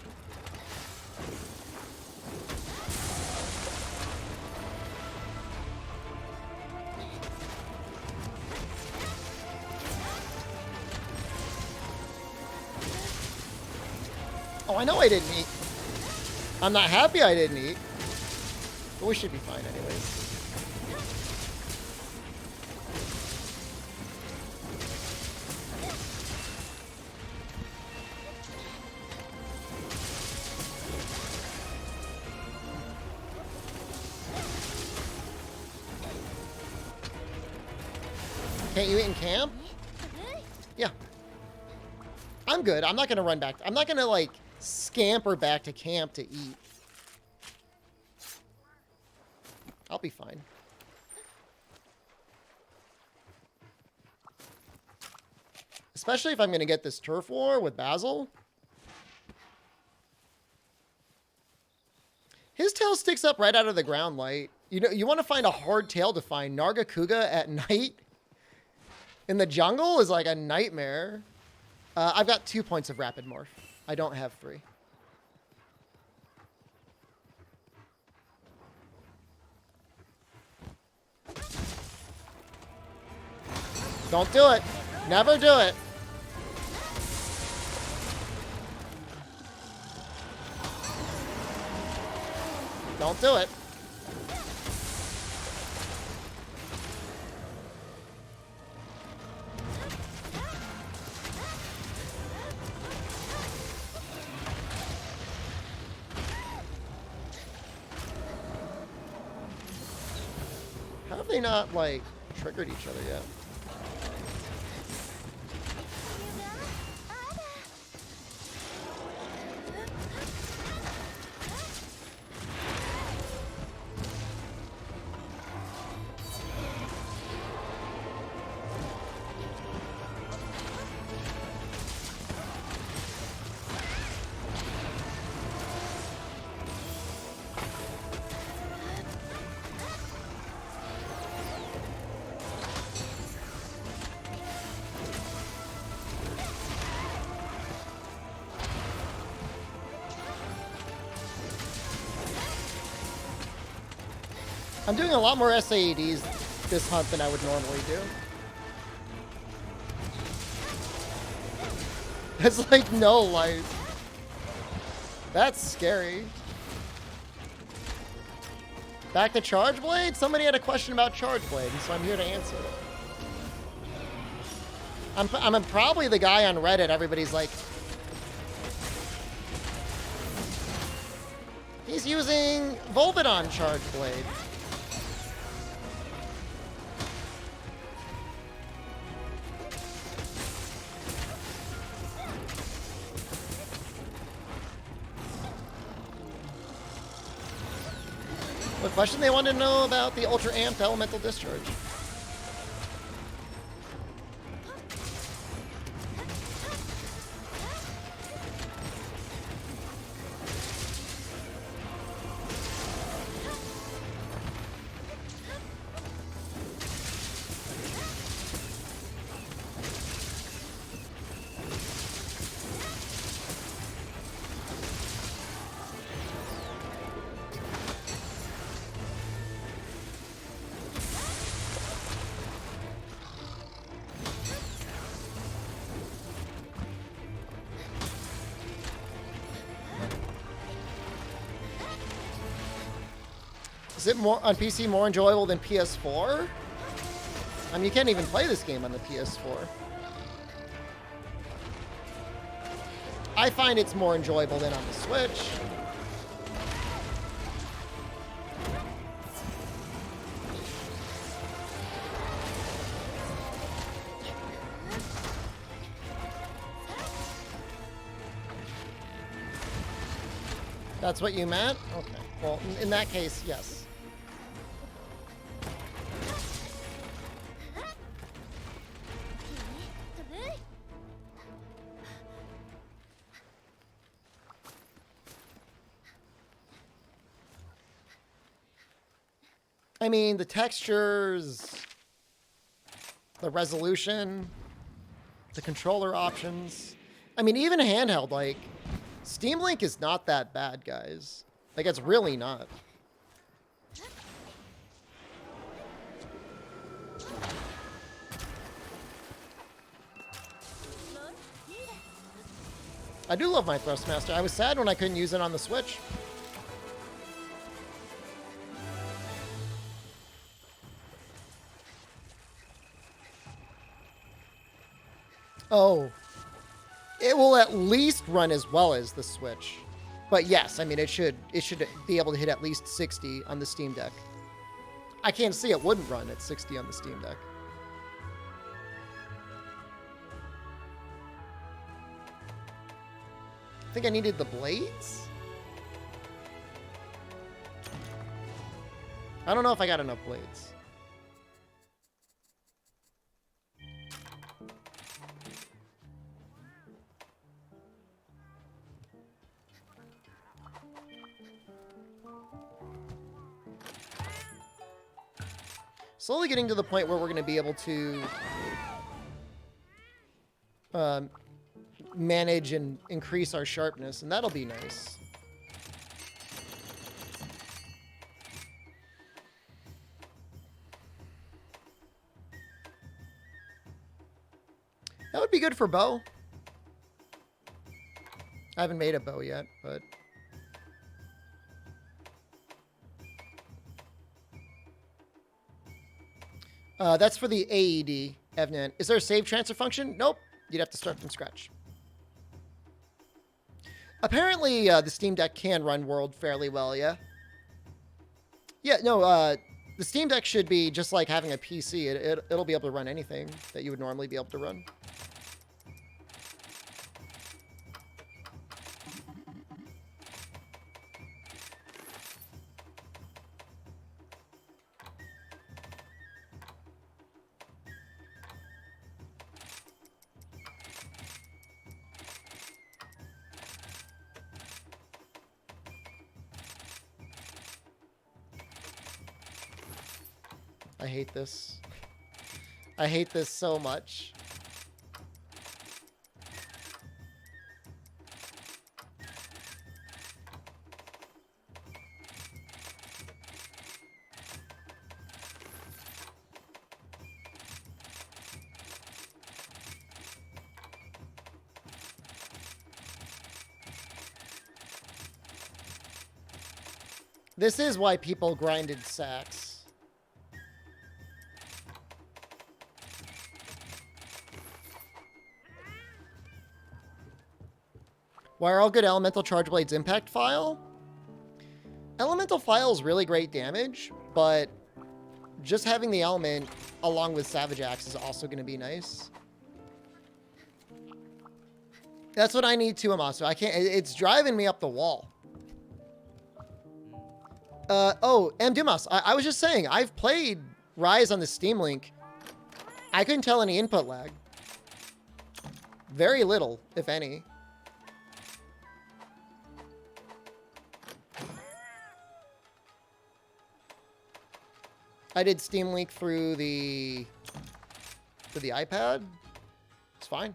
Oh, I know I didn't eat. I'm not happy I didn't eat. But we should be fine anyways. Can't you eat in camp? Yeah. I'm good. I'm not going to run back. I'm not going to, like, scamper back to camp to eat. I'll be fine. Especially if I'm going to get this turf war with Basil. His tail sticks up right out of the ground, Light. You know, you want to find a hard tail to find. Nargacuga at night in the jungle is like a nightmare. I've got 2 points of rapid morph. I don't have 3. Don't do it. Never do it. Don't do it. How have they not, like, triggered each other yet? I'm doing a lot more SAEDs this hunt than I would normally do. It's like no life. That's scary. Back to Charge Blade? Somebody had a question about Charge Blade, and so I'm here to answer it. I'm probably the guy on Reddit, everybody's like, he's using Volvidon Charge Blade. What question they wanted to know about the Ultra Amped Elemental Discharge? Is it more on PC more enjoyable than PS4? I mean, you can't even play this game on the PS4. I find it's more enjoyable than on the Switch. That's what you meant? Okay. Well, in that case, yes. I mean, the textures, the resolution, the controller options. I mean, even handheld, like, Steam Link is not that bad, guys. Like, it's really not. I do love my Thrustmaster. I was sad when I couldn't use it on the Switch. Oh. It will at least run as well as the Switch. But yes, I mean, it should be able to hit at least 60 on the Steam Deck. I can't see it wouldn't run at 60 on the Steam Deck. I think I needed the blades? I don't know if I got enough blades. Slowly getting to the point where we're going to be able to manage and increase our sharpness, and that'll be nice. That would be good for bow. I haven't made a bow yet, but... that's for the AED, Evnan. Is there a save transfer function? Nope. You'd have to start from scratch. Apparently, the Steam Deck can run World fairly well, yeah? Yeah, no, the Steam Deck should be just like having a PC. It'll be able to run anything that you would normally be able to run. I hate this. I hate this so much. This is why people grinded sacks. Why are all good Elemental Charge Blades impact file? Elemental file is really great damage, but just having the element along with Savage Axe is also going to be nice. That's what I need too, Amasu. I can't, it's driving me up the wall. Oh, M. Dumas, I was just saying, I've played Rise on the Steam Link. I couldn't tell any input lag. Very little, if any. I did Steam Link through the iPad. It's fine.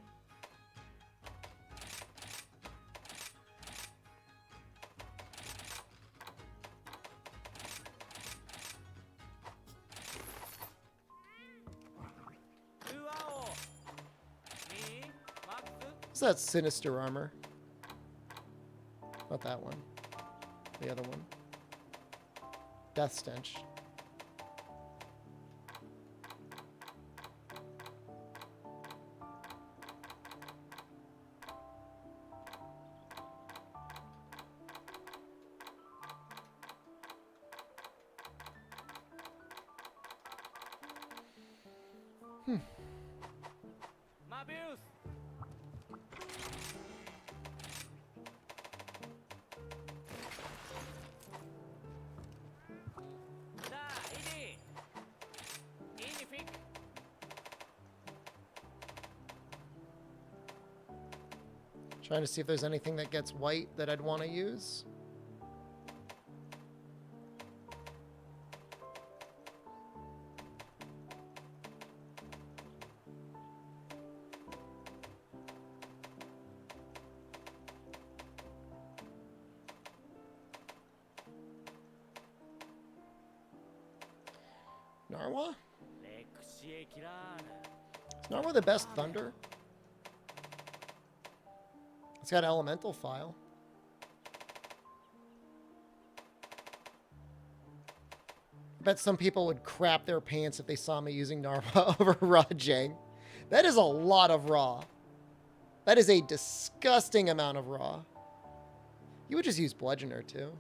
What's that sinister armor? Not that one. The other one. Death Stench. Trying to see if there's anything that gets white that I'd want to use. Narwa? Is Narwa the best thunder? It's got elemental file. I bet some people would crap their pants if they saw me using Narwa over raw Jang. That is a lot of raw. That is a disgusting amount of raw. You would just use Bludgeoner too.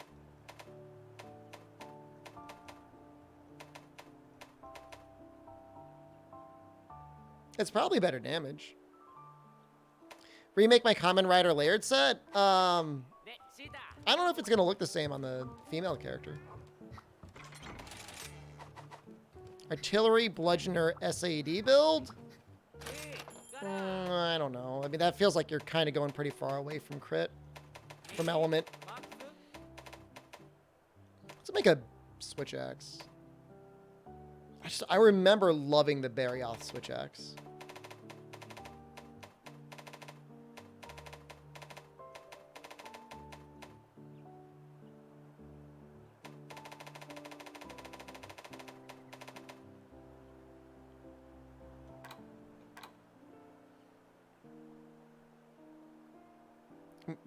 It's probably better damage. Remake my Kamen Rider layered set? I don't know if it's going to look the same on the female character. Artillery Bludgeoner SAD build? I don't know. I mean, that feels like you're kind of going pretty far away from crit. From element. Let's make a switch axe. I remember loving the Barioth switch axe.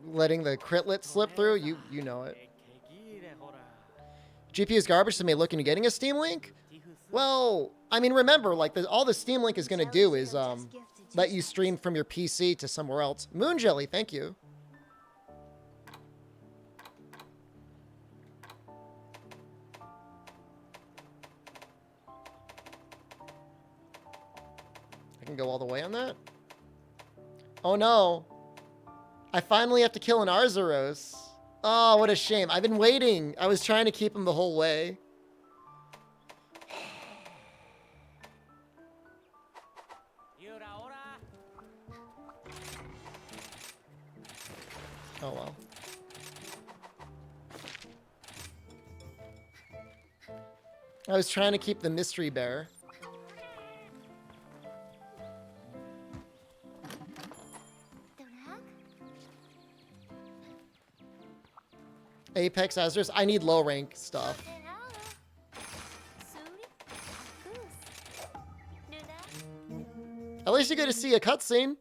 Letting the critlet slip through, you know it. GPU is garbage, so may look into getting a Steam Link? Well, I mean, remember, like, all the Steam Link is going to do is let you stream from your PC to somewhere else. Moon Jelly, thank you. I can go all the way on that? Oh, no. I finally have to kill an Arzuros. Oh, what a shame. I've been waiting. I was trying to keep him the whole way. Oh, well. I was trying to keep the mystery bear. Apex Azures. I need low rank stuff. At least you get to see a cutscene.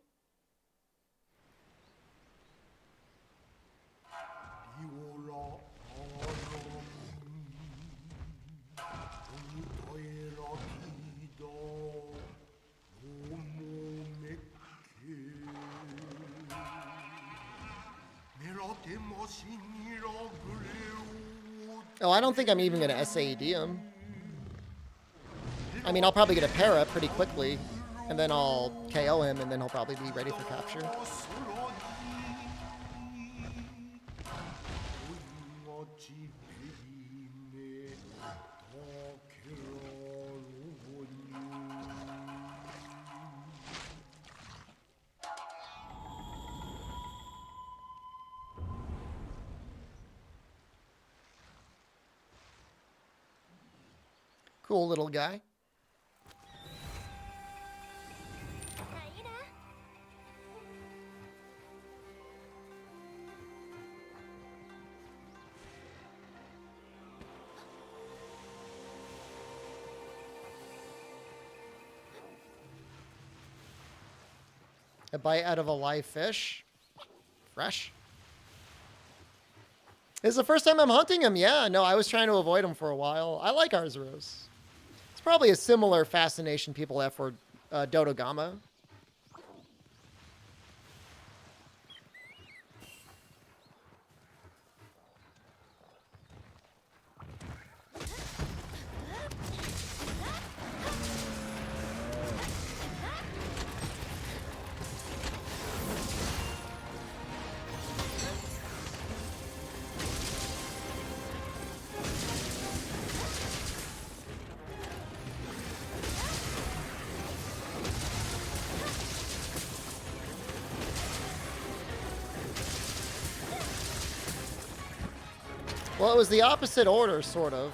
Oh, I don't think I'm even going to SAED him. I mean, I'll probably get a para pretty quickly, and then I'll KO him, and then he'll probably be ready for capture. Cool little guy. A bite out of a live fish. Fresh. This is the first time I'm hunting him. Yeah, no, I was trying to avoid him for a while. I like Arzuros. It's probably a similar fascination people have for Dodogama. Well, it was the opposite order, sort of.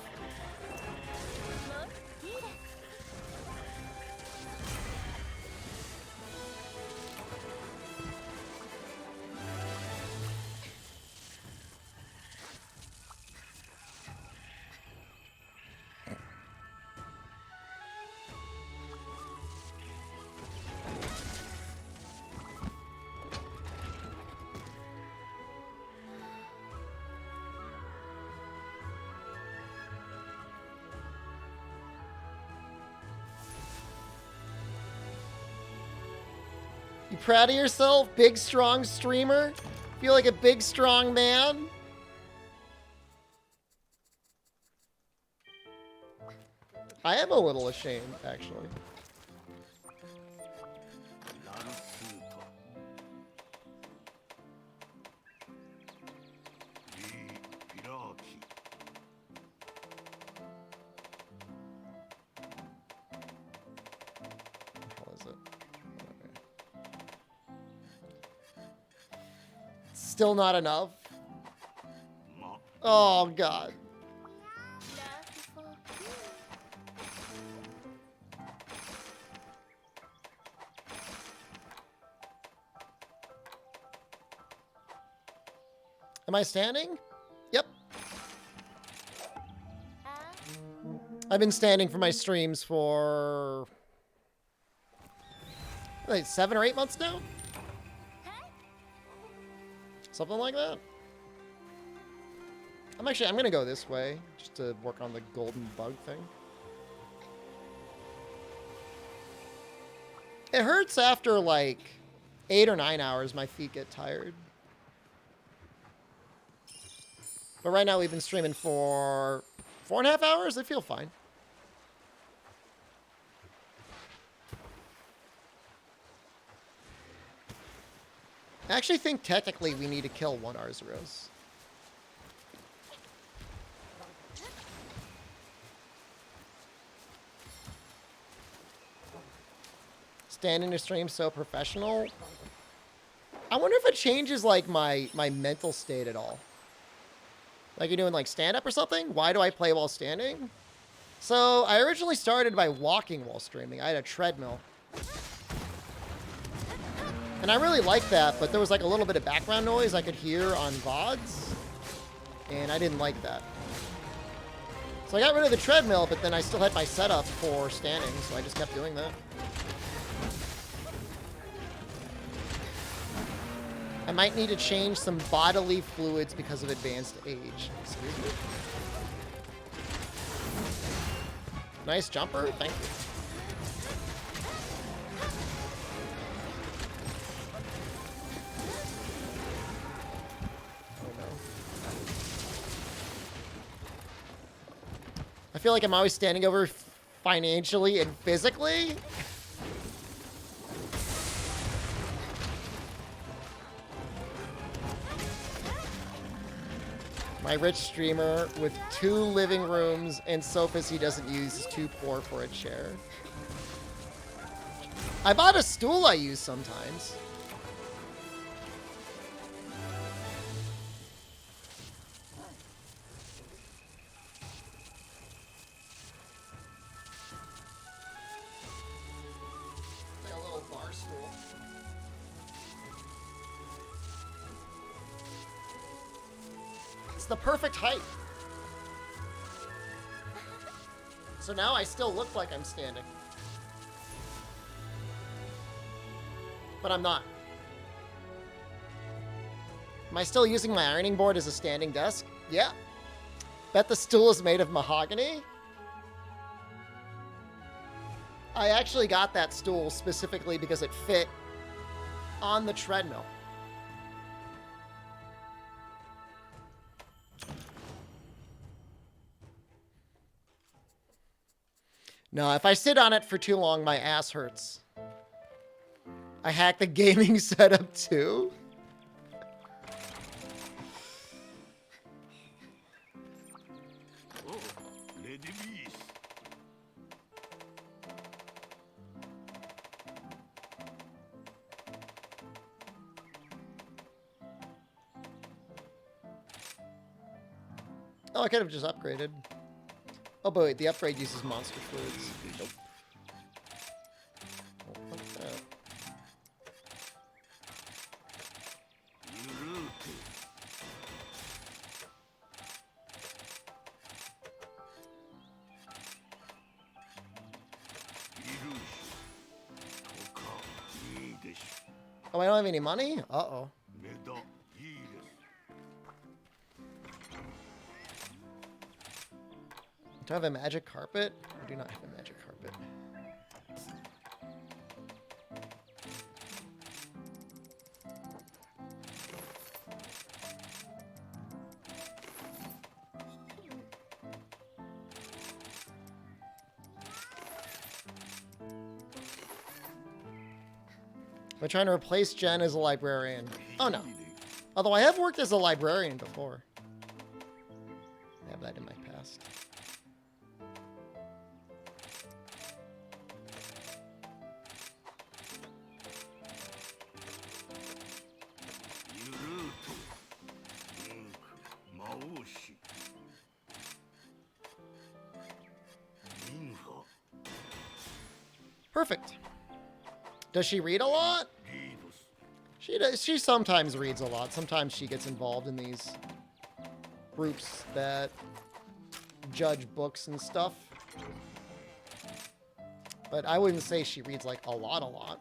You proud of yourself? Big, strong streamer? Feel like a big, strong man? I am a little ashamed, actually. How is it? Still not enough? Oh, God. Am I standing? Yep. I've been standing for my streams for like 7 or 8 months now? Something like that. I'm gonna go this way just to work on the golden bug thing. It hurts after like 8 or 9 hours. My feet get tired. But right now we've been streaming for 4.5 hours. I feel fine. I actually think technically we need to kill one Arzuros. Standing to stream so professional. I wonder if it changes like my mental state at all. Like you're doing like stand-up or something? Why do I play while standing? So I originally started by walking while streaming. I had a treadmill. And I really liked that, but there was like a little bit of background noise I could hear on VODs. And I didn't like that. So I got rid of the treadmill, but then I still had my setup for standing, so I just kept doing that. I might need to change some bodily fluids because of advanced age. Excuse me. Nice jumper. Thank you. Oh no. I feel like I'm always standing over financially and physically. My rich streamer with 2 living rooms and sofas he doesn't use is too poor for a chair. I bought a stool I use sometimes. Like a little bar stool. It's the perfect height. So now I still look like I'm standing. But I'm not. Am I still using my ironing board as a standing desk? Yeah. Bet the stool is made of mahogany. I actually got that stool specifically because it fit on the treadmill. No, if I sit on it for too long, my ass hurts. I hacked the gaming setup too. Oh, I could have just upgraded. Oh, but wait, the upgrade uses monster foods. Nope. Oh, fuck that. Oh, I don't have any money? Uh-oh. Do I have a magic carpet? I do not have a magic carpet. Am I trying to replace Jen as a librarian? Oh, no. Although I have worked as a librarian before. I have that in my past. Perfect. Does she read a lot? She does. She sometimes reads a lot. Sometimes she gets involved in these groups that judge books and stuff. But I wouldn't say she reads like a lot. All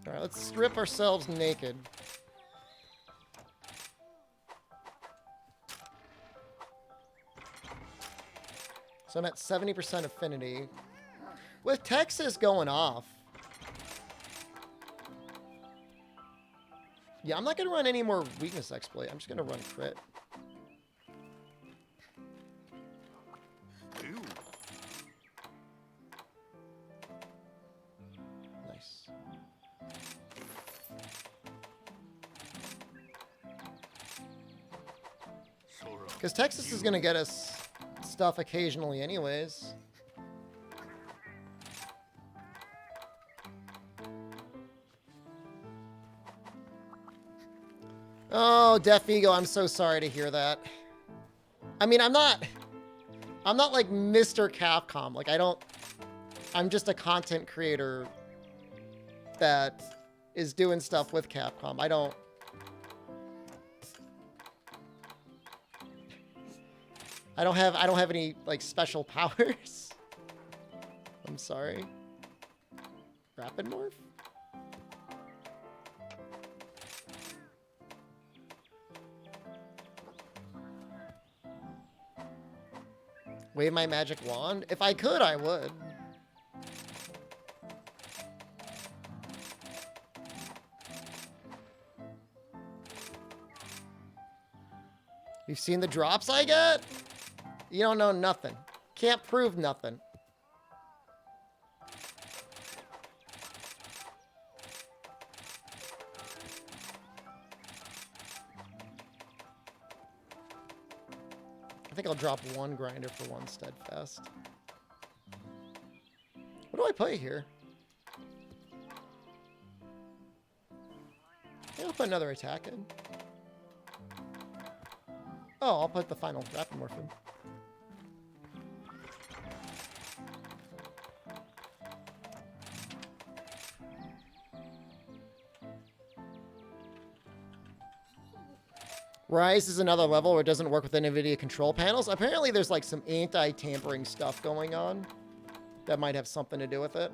right, let's strip ourselves naked. So I'm at 70% affinity. With Texas going off. Yeah, I'm not going to run any more weakness exploit. I'm just going to run crit. Nice. Because Texas is going to get us stuff occasionally anyways. Oh, Deaf Ego, I'm so sorry to hear that. I mean, I'm not like Mr. Capcom. Like, I'm just a content creator that is doing stuff with Capcom. I don't have any like special powers. I'm sorry. Rapid morph? Wave my magic wand? If I could, I would. You've seen the drops I get? You don't know nothing. Can't prove nothing. I think I'll drop one grinder for one steadfast. What do I play here? Yeah, I'll put another attack in. Oh, I'll put the final rapid morph in. Rise is another level where it doesn't work with NVIDIA control panels. Apparently there's like some anti-tampering stuff going on that might have something to do with it.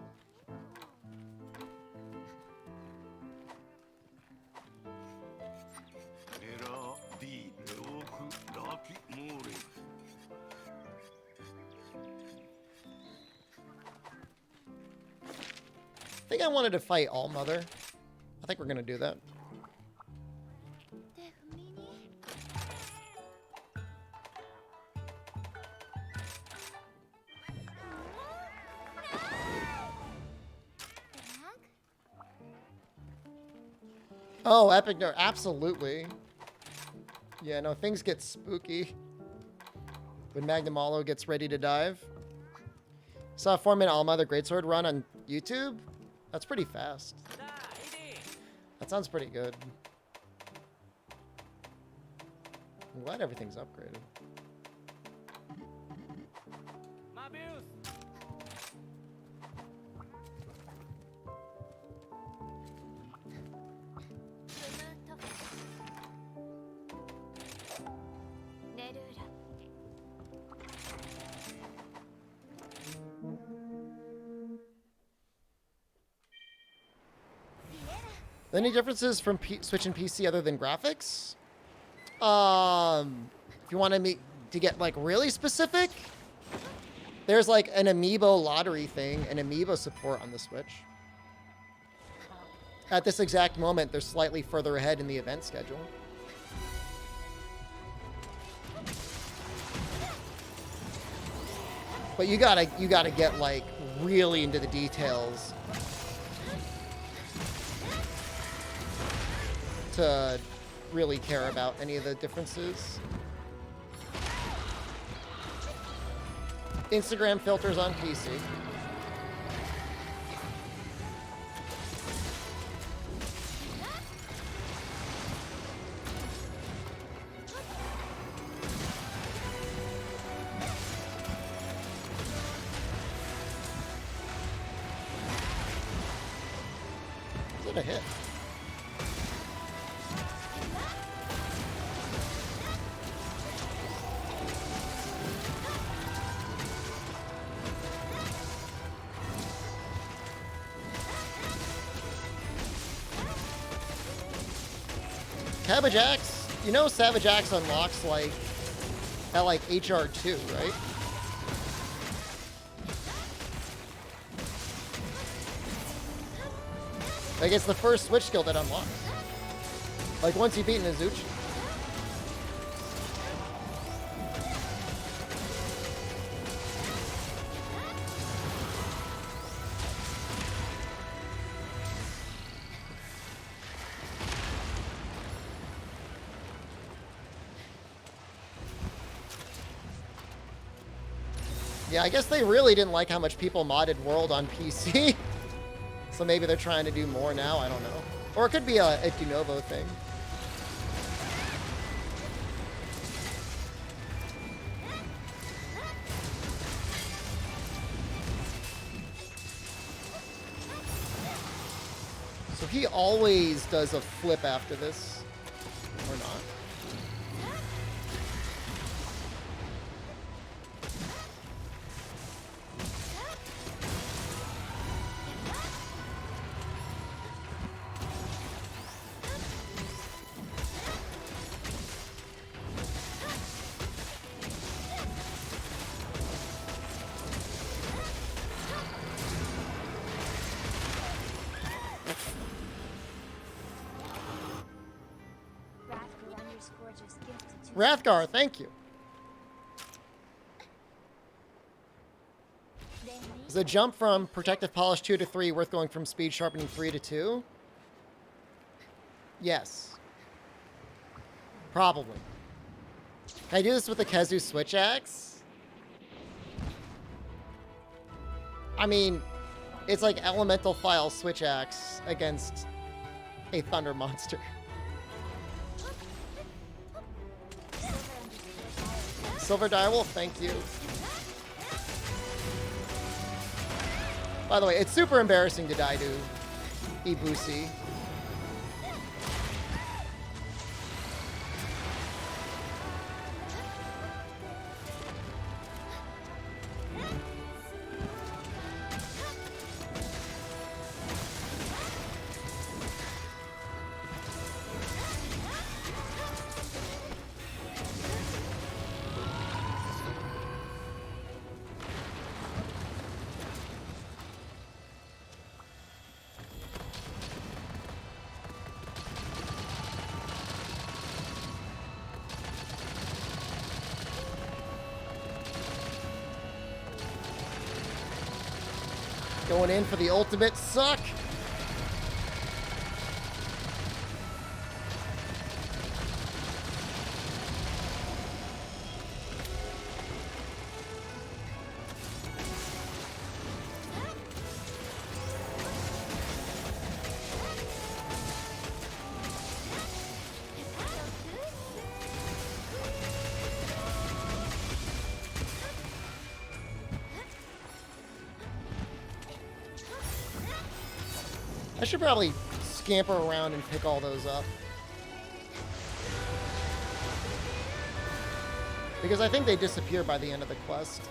I think I wanted to fight Allmother. I think we're going to do that. Oh, epic no, absolutely. Yeah, no, things get spooky when Magnamalo gets ready to dive. Saw a 4-minute Allmother Greatsword run on YouTube. That's pretty fast. That sounds pretty good. glad everything's upgraded. Any differences from Switch and PC other than graphics? If you want to get like really specific, there's like an amiibo lottery thing and amiibo support on the Switch. At this exact moment, they're slightly further ahead in the event schedule. But you gotta get like really into the details to really care about any of the differences. Instagram filters on PC. Is it a hit? Savage Axe, you know Savage Axe unlocks like at like HR2, right? Like it's the first Switch skill that unlocks. Like once you've beaten Izuchi. Yeah, I guess they really didn't like how much people modded World on PC. So maybe they're trying to do more now, I don't know. Or it could be a de novo thing. So he always does a flip after this, or not. Rathgar, thank you. Is the jump from Protective Polish 2 to 3 worth going from Speed Sharpening 3 to 2? Yes. Probably. Can I do this with the Kezu Switch Axe? I mean, it's like Elemental File Switch Axe against a Thunder Monster. Silver Direwolf, thank you. By the way, it's super embarrassing to die to Ibushi. Going in for the ultimate suck. should probably scamper around and pick all those up. Because I think they disappear by the end of the quest.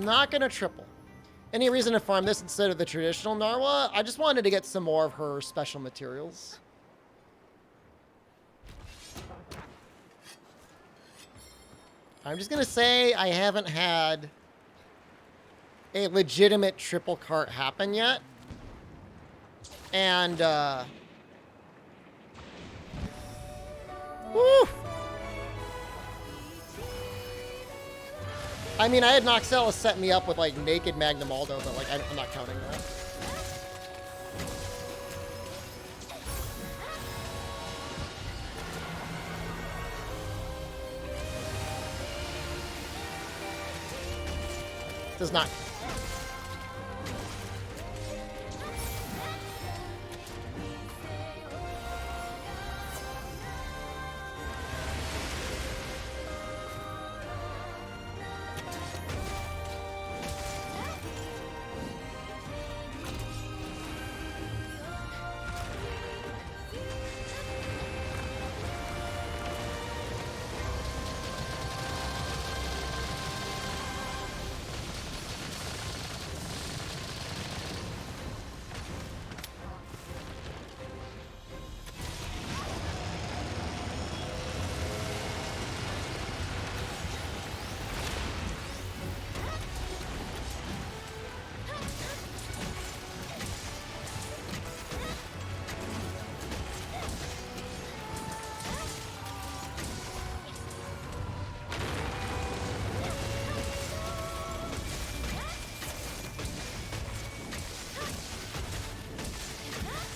Not gonna triple. Any reason to farm this instead of the traditional Narwa? I just wanted to get some more of her special materials. I'm just gonna say I haven't had a legitimate triple cart happen yet. And, woo! I mean, I had Noxella set me up with, like, naked Magnamaldo, but, like, I'm not counting that. Does not.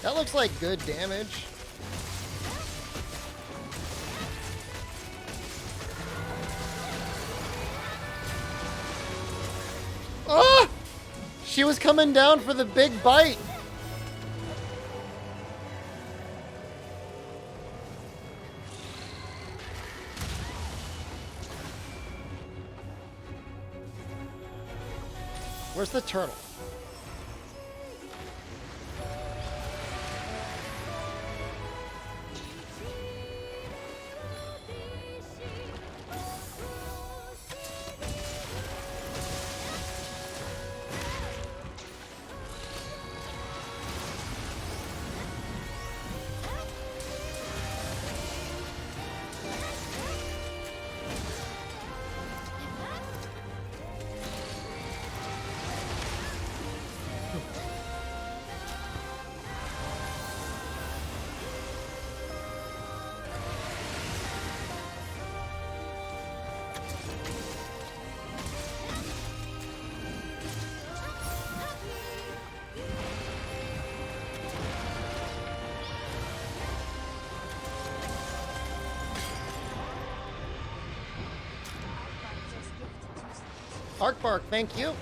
That looks like good damage. Ah! She was coming down for the big bite. Where's the turtle? Arc Bark, thank you.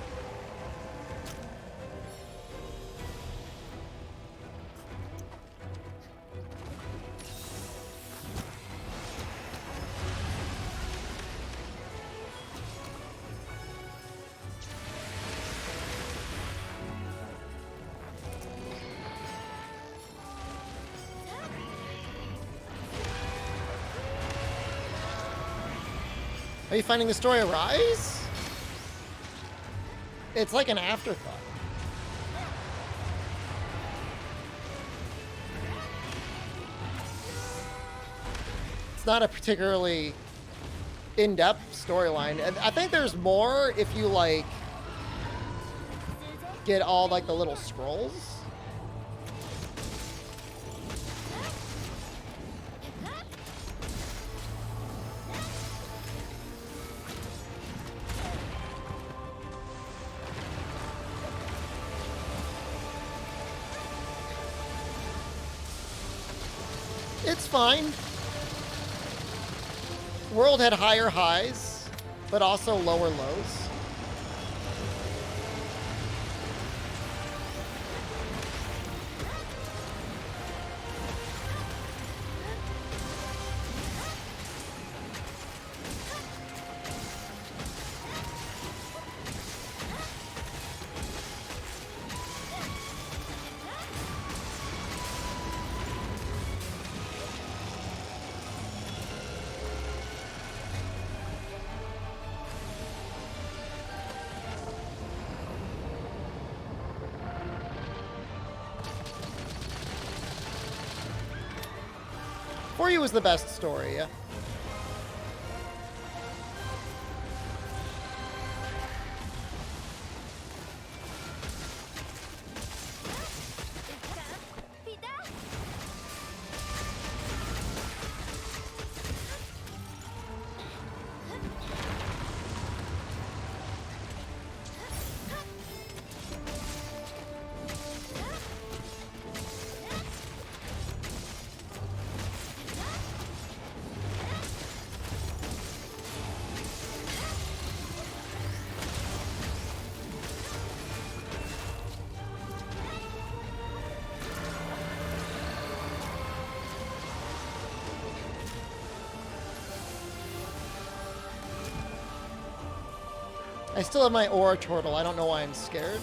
Are you finding the story of Rise? It's like an afterthought. It's not a particularly in-depth storyline. And I think there's more if you, like, get all, like, the little scrolls. It's fine. World had higher highs, but also lower lows. For You was the best story, yeah. I still have my aura turtle. I don't know why I'm scared.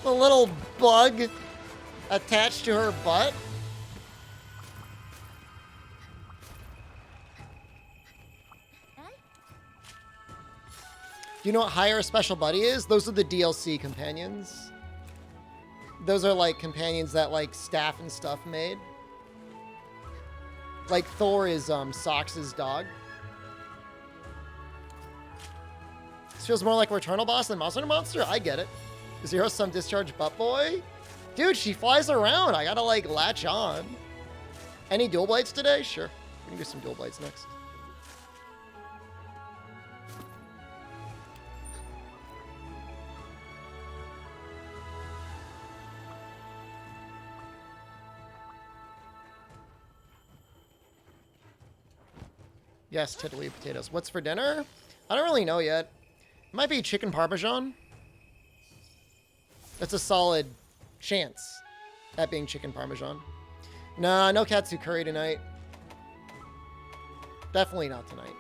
The little bug attached to her butt. Do you know what Hire a Special Buddy is? Those are the DLC companions. Those are like companions that like staff and stuff made. Like Thor is Sox's dog. This feels more like Returnal Boss than Monster Hunter Monster. I get it. Zero Sum Discharge Butt Boy? Dude, she flies around. I gotta, like, latch on. Any dual blades today? Sure. We can do some dual blades next. Yes, tiddly potatoes. What's for dinner? I don't really know yet. It might be chicken parmesan. That's a solid chance at being chicken parmesan. Nah, no katsu curry tonight. Definitely not tonight.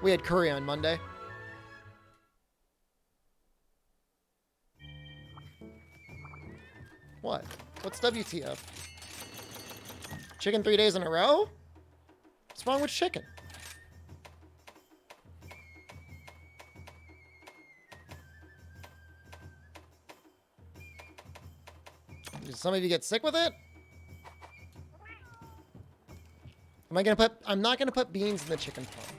We had curry on Monday. What? What's WTF? Chicken 3 days in a row? What's wrong with chicken? Did some of you get sick with it? I'm not gonna put beans in the chicken pot.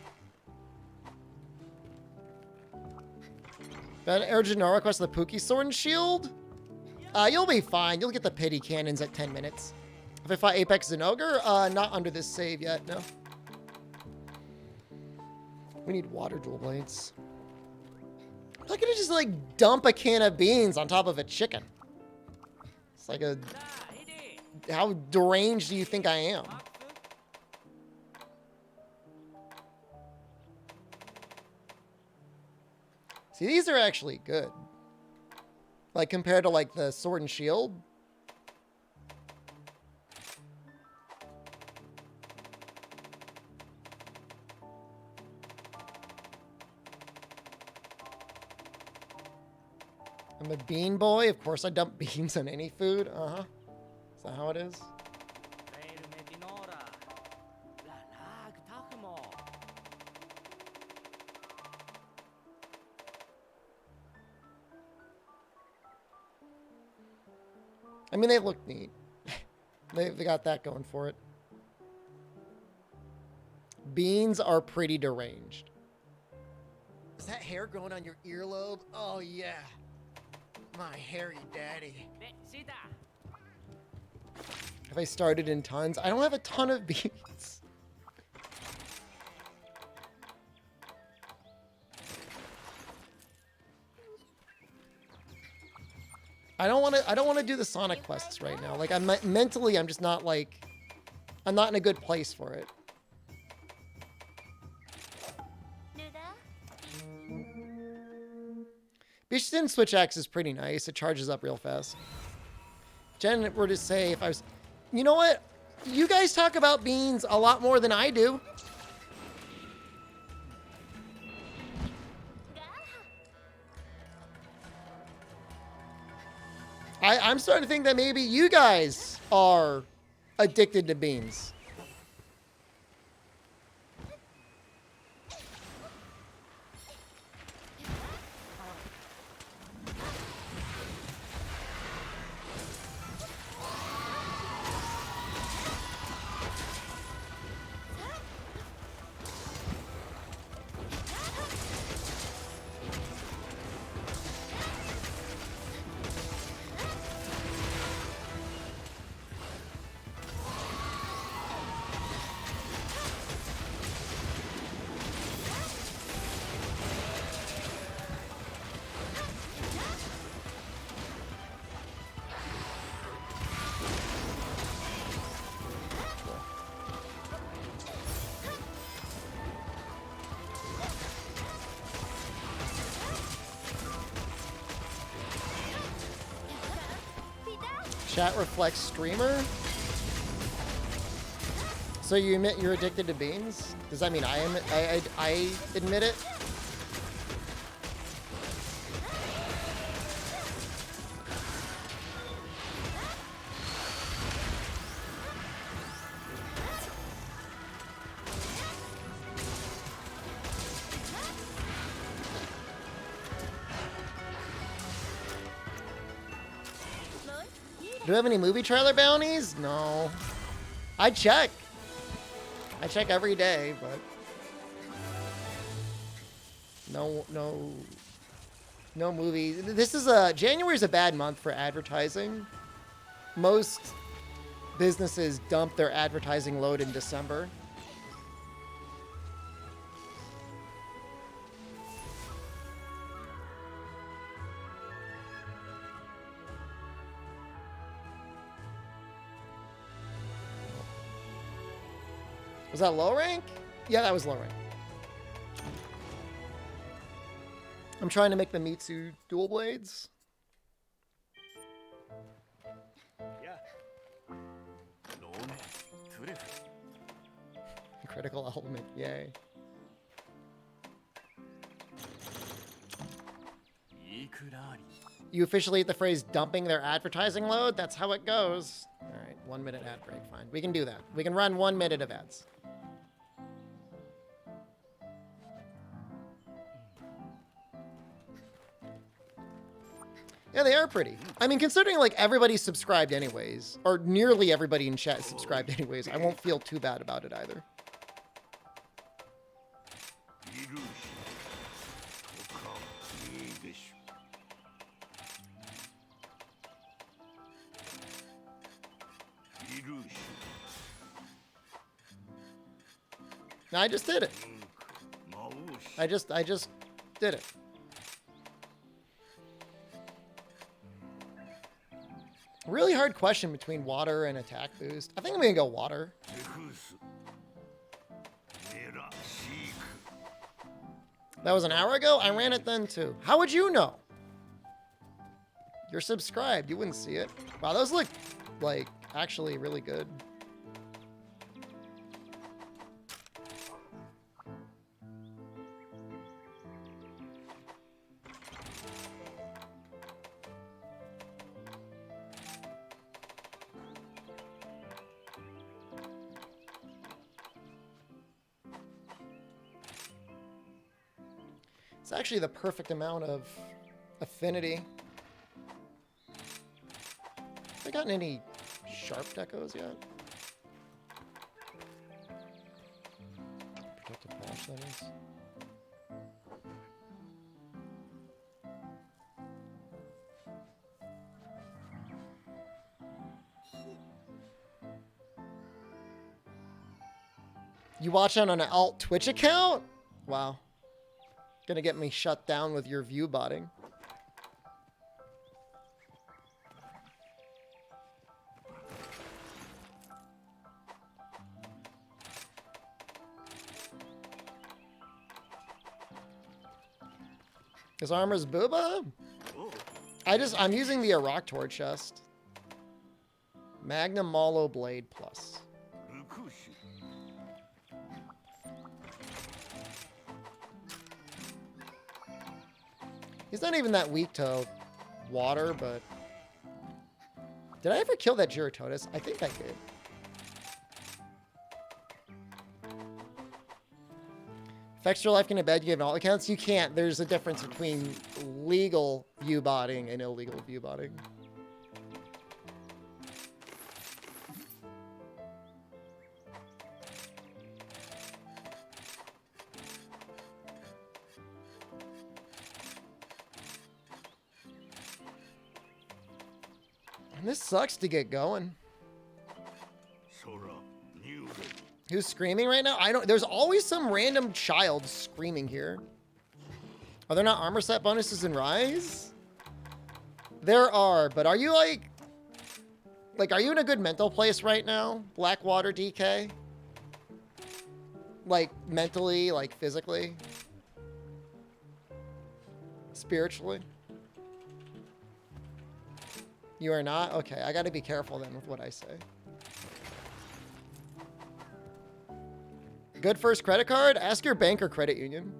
That Erginor requests the Pookie Sword and Shield? You'll be fine. You'll get the pity cannons at 10 minutes. If I fight Apex Zenogre, not under this save yet, no. We need water dual blades. I'm not gonna just like dump a can of beans on top of a chicken. It's like a... How deranged do you think I am? See, these are actually good. Like, compared to, like, the Sword and Shield. I'm a bean boy. Of course I dump beans on any food. Uh-huh. Is that how it is? I mean, they look neat. They got that going for it. Beans are pretty deranged. Is that hair growing on your earlobe? Oh, yeah. My hairy daddy. Have I started in tons? I don't have a ton of beans. I don't want to do the Sonic quests right now. Like, I'm mentally, I'm just not like, I'm not in a good place for it. Bishton Switch X is pretty nice. It charges up real fast. Jen were to say if I was, you know what? You guys talk about beans a lot more than I do. I'm starting to think that maybe you guys are addicted to beans. Chat reflects streamer. So you admit you're addicted to beans? Does that mean I admit it? Do we have any movie trailer bounties? No. I check. I check every day, but no movie. This is January's a bad month for advertising. Most businesses dump their advertising load in December. Was that low rank? Yeah, that was low rank. I'm trying to make the Mitsu dual blades. Critical element, yay. You officially hate the phrase dumping their advertising load? That's how it goes. All right, 1 minute ad break, fine. We can do that. We can run 1 minute of ads. Yeah, they are pretty. I mean, considering like everybody's subscribed anyways, or nearly everybody in chat is subscribed anyways, I won't feel too bad about it either. No, I just did it. I just did it. Really hard question between water and attack boost. I think I'm gonna go water. That was an hour ago? I ran it then too. How would you know? You're subscribed. You wouldn't see it. Wow, those look like actually really good. It's actually the perfect amount of affinity. Have I gotten any sharp decos yet? Protective patch, that is. You watch on an alt Twitch account? Wow. Gonna get me shut down with your view botting. His armor's booba? I'm using the Aroctor chest. Magnum Mallow Blade Plus. He's not even that weak to water, but... Did I ever kill that Giratodus? I think I did. If extra life can embed you in all accounts, you can't. There's a difference between legal view botting and illegal view botting. And this sucks to get going. Who's screaming right now? I don't. There's always some random child screaming here. Are there not armor set bonuses in Rise? There are, but are you like, are you in a good mental place right now, Blackwater DK? Like mentally, like physically, spiritually? You are not? Okay, I gotta be careful then with what I say. Good first credit card? Ask your bank or credit union.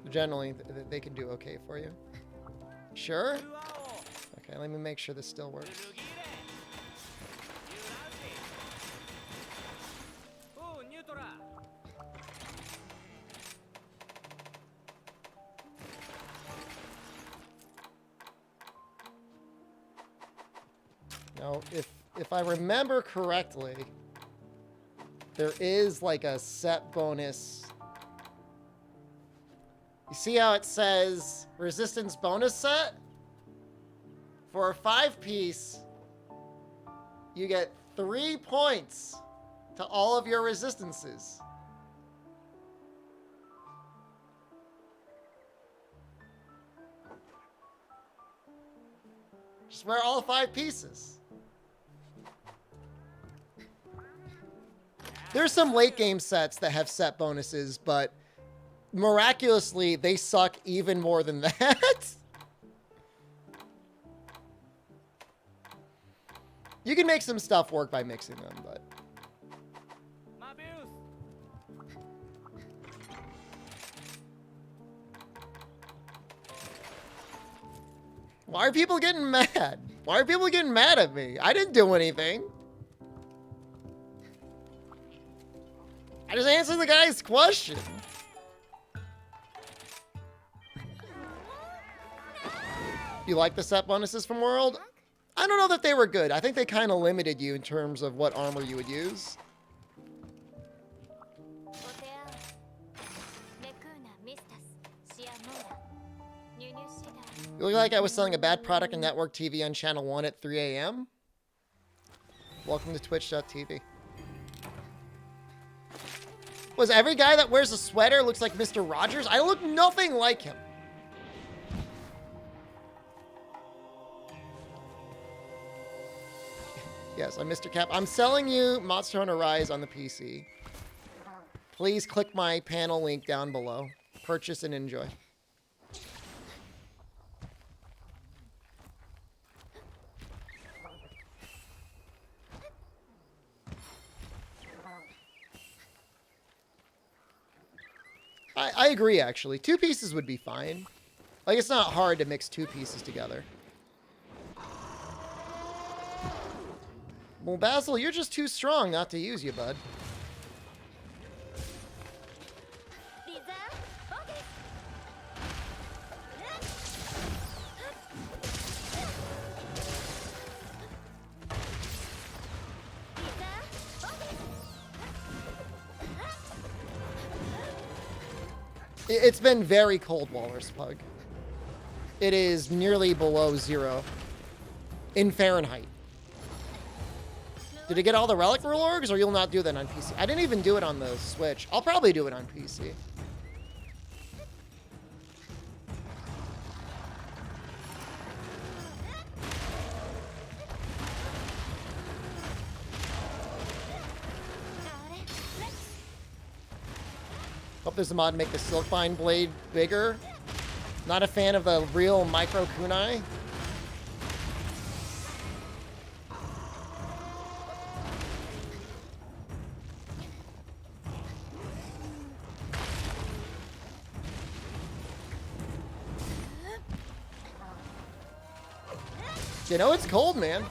Generally, they can do okay for you. Sure? Okay, let me make sure this still works. Now, if I remember correctly, there is like a set bonus. You see how it says resistance bonus set? For a 5-piece, you get 3 points to all of your resistances. Just wear all 5 pieces. There's some late game sets that have set bonuses, but miraculously, they suck even more than that. You can make some stuff work by mixing them, but... Why are people getting mad? Why are people getting mad at me? I didn't do anything. I just answered the guy's question. You like the set bonuses from World? I don't know that they were good. I think they kind of limited you in terms of what armor you would use. You look like I was selling a bad product on network TV on channel 1 at 3 a.m. Welcome to twitch.tv. Was every guy that wears a sweater looks like Mr. Rogers? I look nothing like him. Yes, I'm Mr. Cap. I'm selling you Monster Hunter Rise on the PC. Please click my panel link down below. Purchase and enjoy. I agree, actually. 2 pieces would be fine. Like, it's not hard to mix 2 pieces together. Well, Basil, you're just too strong not to use you, bud. It's been very cold, Walrus Pug. It is nearly below 0 in Fahrenheit. Did it get all the Relic Rule Orgs, or you'll not do that on PC? I didn't even do it on the Switch. I'll probably do it on PC. if there's a mod to make the Silkbind blade bigger. Not a fan of the real micro kunai. You know, it's cold, man.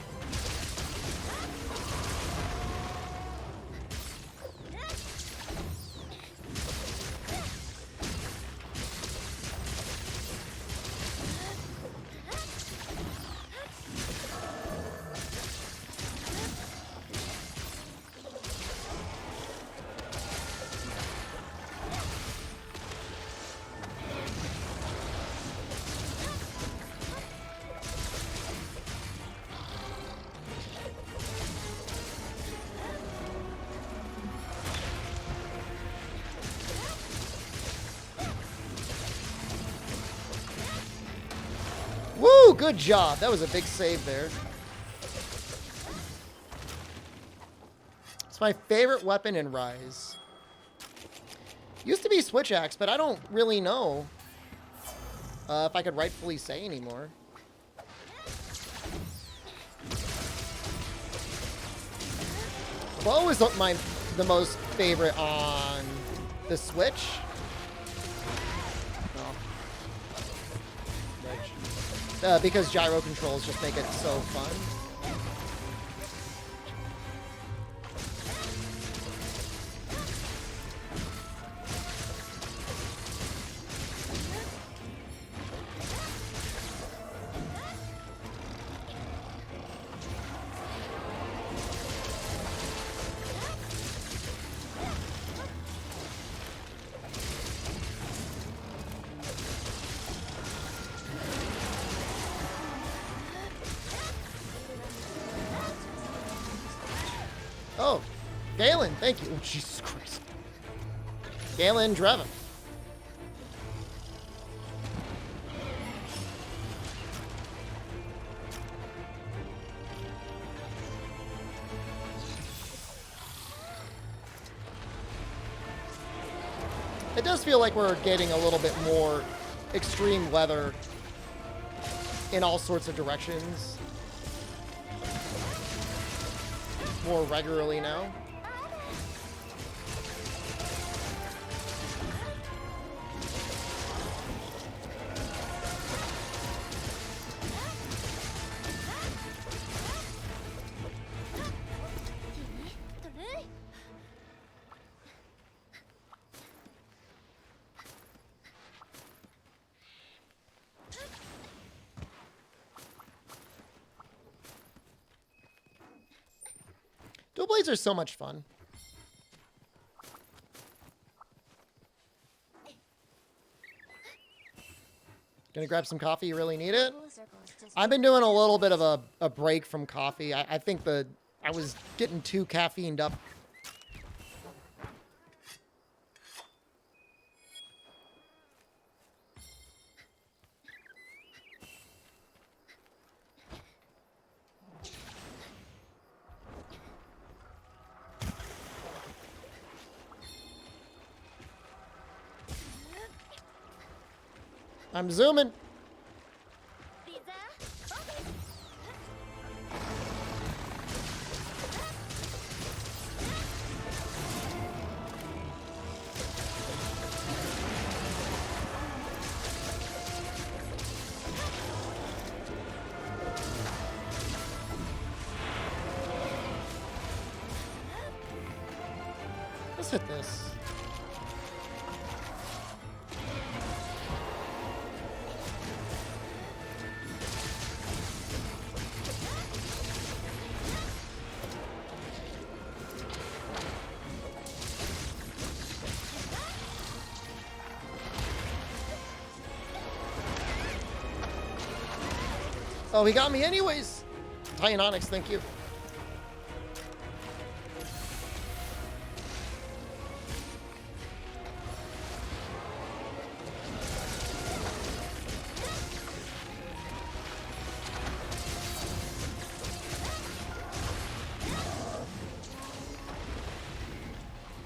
Woo, good job. That was a big save there. It's my favorite weapon in Rise. Used to be Switch Axe, but I don't really know if I could rightfully say anymore. Bow is the most favorite on the Switch. Because gyro controls just make it so fun. Oh, Galen, thank you. Oh, Jesus Christ. Galen Drevin. It does feel like we're getting a little bit more extreme weather in all sorts of directions more regularly now. Dual blades are so much fun. Gonna grab some coffee? You really need it? I've been doing a little bit of a break from coffee. I think I was getting too caffeined up. I'm zooming. Let's hit this. Oh, he got me anyways. Titanics, thank you.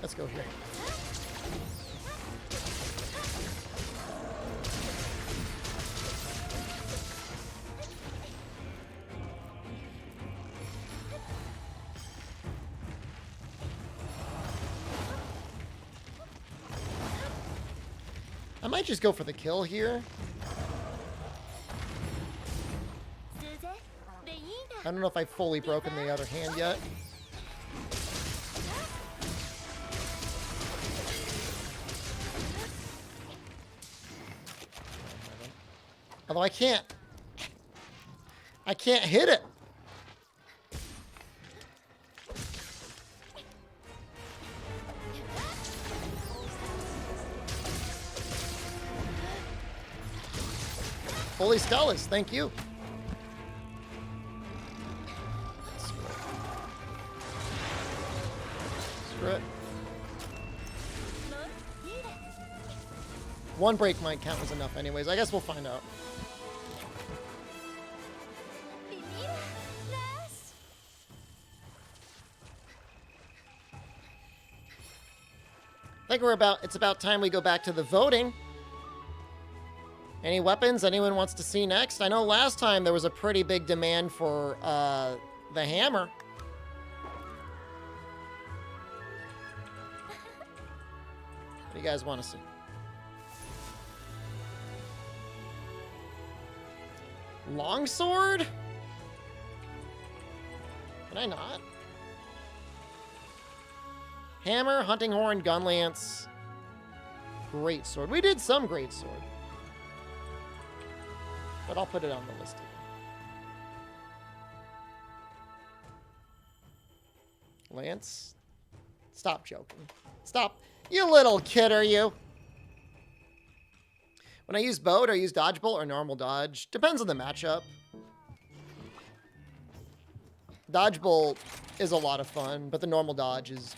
Let's go here. might just go for the kill here. I don't know if I've fully broken the other hand yet. Although I can't hit it. Holy Scholars, thank you. Screw it. One break might count as enough anyways. I guess we'll find out. I think it's about time we go back to the voting. Any weapons anyone wants to see next? I know last time there was a pretty big demand for the hammer. What do you guys want to see? Longsword? Can I not? Hammer, hunting horn, gun lance, great sword. We did some great sword, but I'll put it on the list again. Lance, stop joking. Stop. You little kid, are you? When I use bow, do I use dodge bolt or normal dodge? Depends on the matchup. Dodge bolt is a lot of fun, but the normal dodge is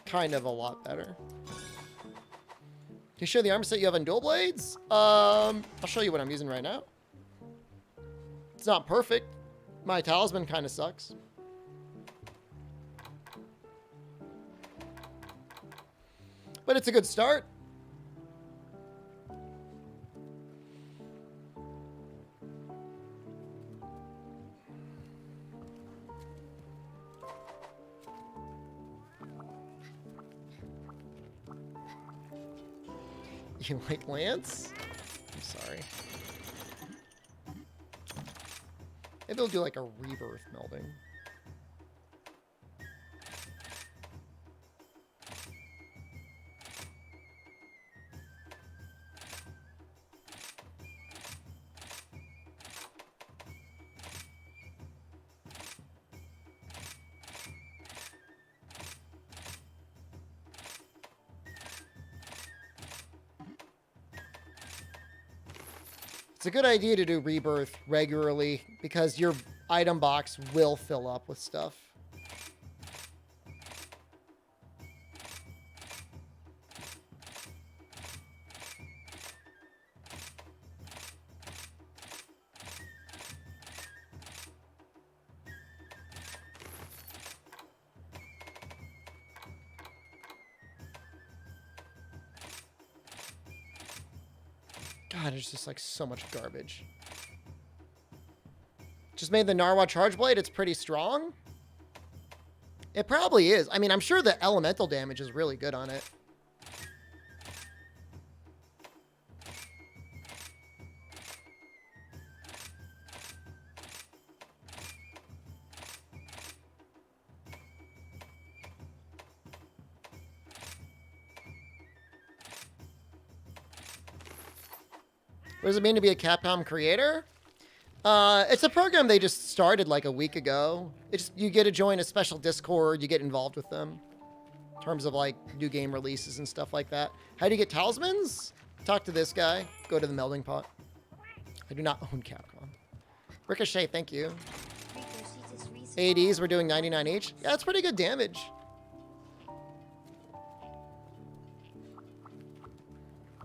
kind of a lot better. Can you show the armor set you have on dual blades? I'll show you what I'm using right now. It's not perfect. My talisman kind of sucks. But it's a good start. You like Lance? I'm sorry. Maybe we'll do like a rebirth melding. It's a good idea to do rebirth regularly because your item box will fill up with stuff. God, there's just like so much garbage. Just made the Narwa Charge Blade. It's pretty strong. It probably is. I mean, I'm sure the elemental damage is really good on it. What does it mean to be a Capcom creator? It's a program they just started like a week ago. You get to join a special Discord, you get involved with them in terms of like new game releases and stuff like that. How do you get talismans? Talk to this guy. Go to the melding pot. I do not own Capcom. Ricochet, thank you. ADs, we're doing 99 each. Yeah, that's pretty good damage.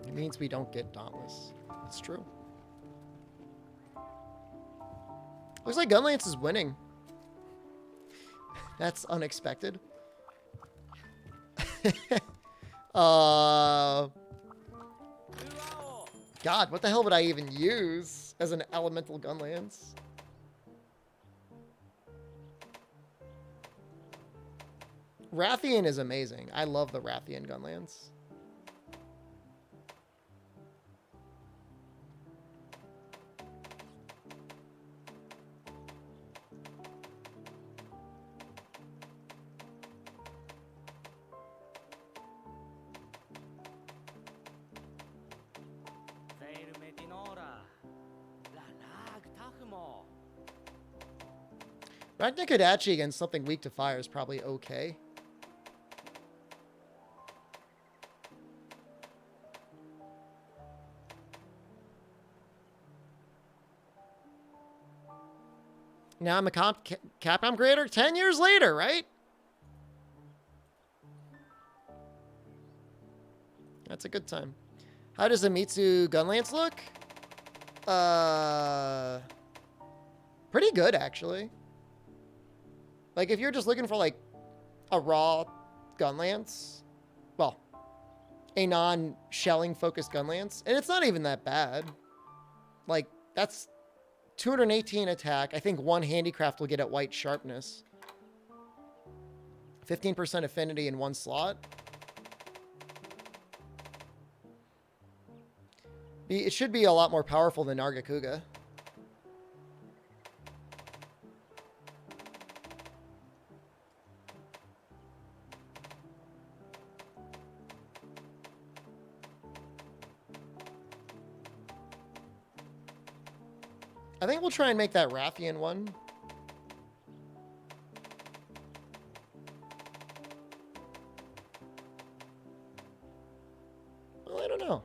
It means we don't get Dauntless. It's true. Looks like Gunlance is winning. That's unexpected. God, what the hell would I even use as an elemental Gunlance? Rathian is amazing. I love the Rathian Gunlance. Ragnar Kodachi against something weak to fire is probably okay. Now I'm a Capcom creator 10 years later, right? That's a good time. How does the Mitsu Gunlance look? Pretty good, actually. Like, if you're just looking for, like, a raw Gunlance, well, a non-shelling focused Gunlance, and it's not even that bad. Like, that's 218 attack. I think 1 handicraft will get at white sharpness. 15% affinity in 1 slot. It should be a lot more powerful than Nargacuga. I think we'll try and make that Rathian one. Well, I don't know.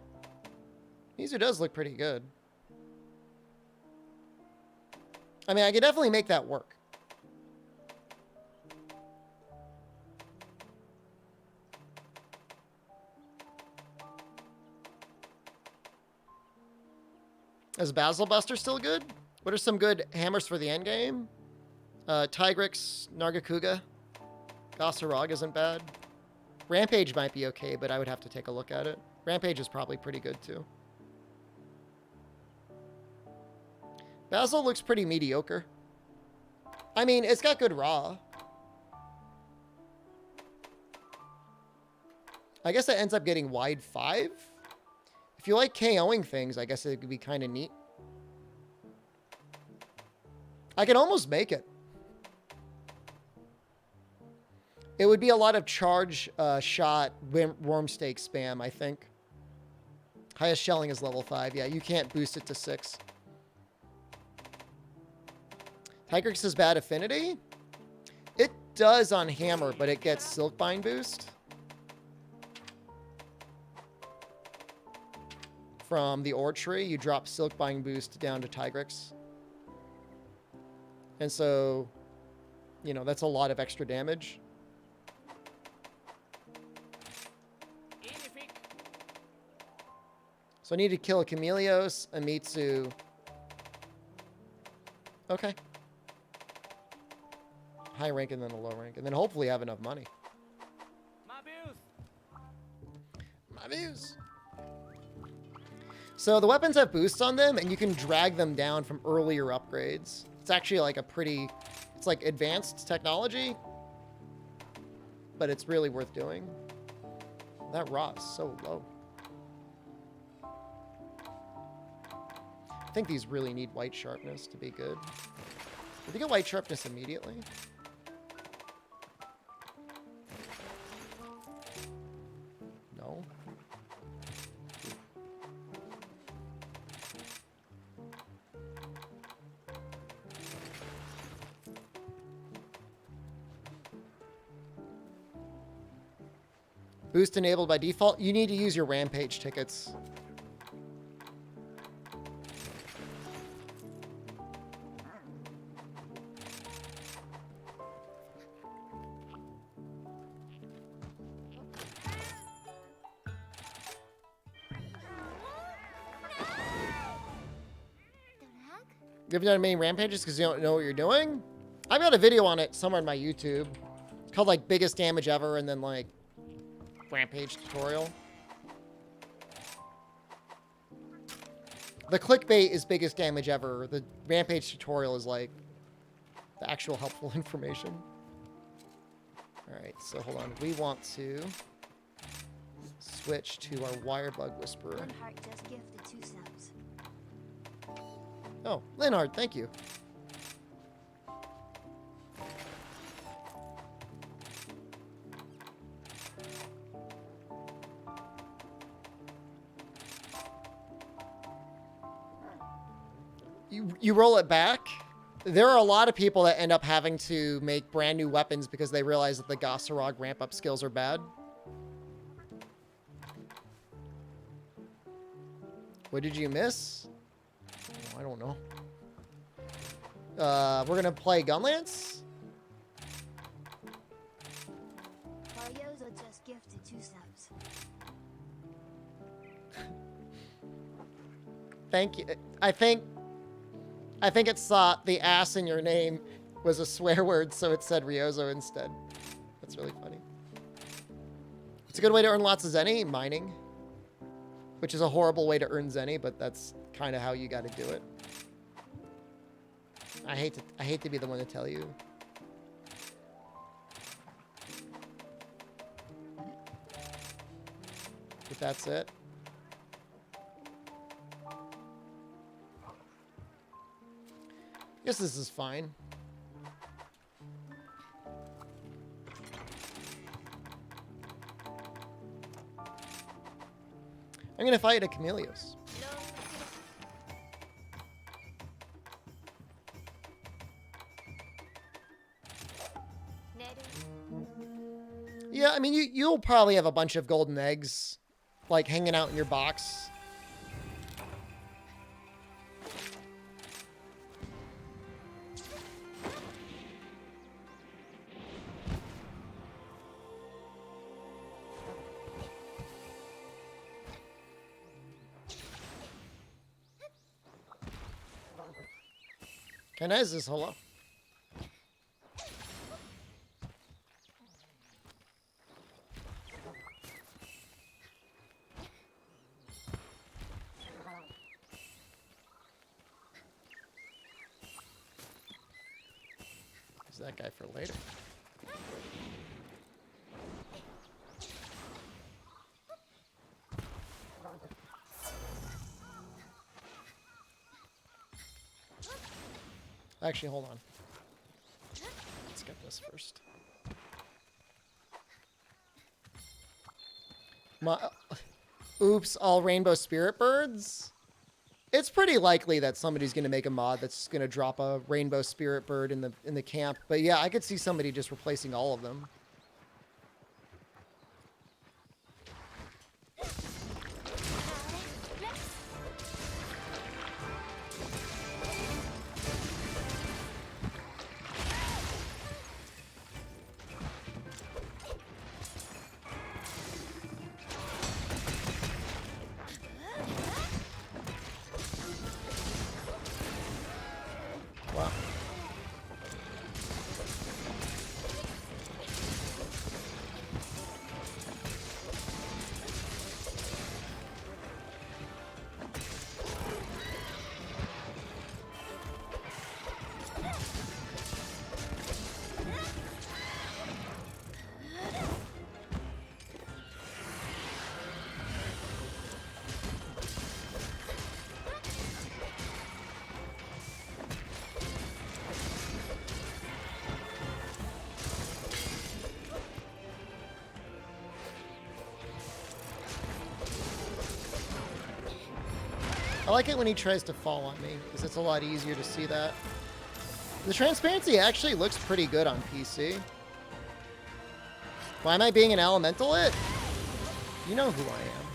Mizu does look pretty good. I mean, I could definitely make that work. Is Basil Buster still good? What are some good hammers for the end game? Tigrix, Nargacuga. Gossarog isn't bad. Rampage might be okay, but I would have to take a look at it. Rampage is probably pretty good too. Basil looks pretty mediocre. I mean, it's got good raw. I guess it ends up getting wide 5. If you like KOing things, I guess it could be kind of neat. I can almost make it. It would be a lot of charge shot worm stake spam, I think. Highest shelling is level 5. Yeah, you can't boost it to 6. Tigrix has bad affinity? It does on hammer, but it gets Silkbind boost from the ore tree. You drop Silkbind boost down to Tigrix. And so, you know, that's a lot of extra damage. So I need to kill a Chameleos, a Mitsu. Okay. High rank and then a low rank. And then hopefully have enough money. My views. My views. So the weapons have boosts on them, and you can drag them down from earlier upgrades. It's actually like a pretty... It's like advanced technology. But it's really worth doing. That raw is so low. I think these really need white sharpness to be good. Did they get white sharpness immediately? No. Boost enabled by default. You need to use your Rampage tickets. You haven't done many rampages because you don't know what you're doing? I've got a video on it somewhere on my YouTube. It's called like biggest damage ever and then like rampage tutorial. The clickbait is biggest damage ever. The rampage tutorial is like the actual helpful information. All right, so hold on. We want to switch to our Wirebug Whisperer. Linhardt just gifted 2 subs. Oh, Linhardt, thank you. You roll it back? There are a lot of people that end up having to make brand new weapons because they realize that the Gossarog ramp-up skills are bad. What did you miss? Oh, I don't know. We're gonna play Gunlance? Mario's are just gifted 2 subs. Thank you. I think it's thought the ass in your name was a swear word, so it said Ryozo instead. That's really funny. It's a good way to earn lots of Zenny, mining. Which is a horrible way to earn Zenny, but that's kind of how you got to do it. I hate to be the one to tell you. But that's it. Guess this is fine. I'm gonna fight a Chameleos. Yeah, I mean, you'll probably have a bunch of golden eggs, like, hanging out in your box. Can I use this? Hold up. Use that guy for later. Actually, hold on. Let's get this first. Oops, all rainbow spirit birds? It's pretty likely that somebody's going to make a mod that's going to drop a rainbow spirit bird in the camp. But yeah, I could see somebody just replacing all of them. Wow. I like it when he tries to fall on me, because it's a lot easier to see that. The transparency actually looks pretty good on PC. Why am I being an elemental it? You know who I am.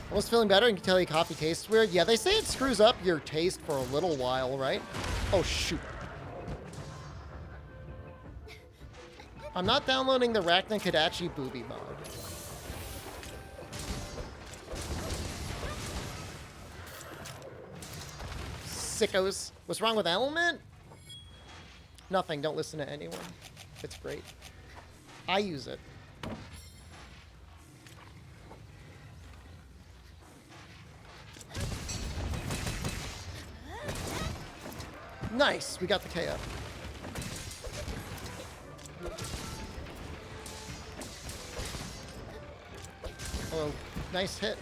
Almost feeling better and can tell your coffee tastes weird. Yeah, they say it screws up your taste for a little while, right? Oh, shoot. I'm not downloading the Rachna Kadachi Booby mod. Sickos. What's wrong with Element? Nothing. Don't listen to anyone. It's great. I use it. Nice, we got the KO. Oh, nice hit.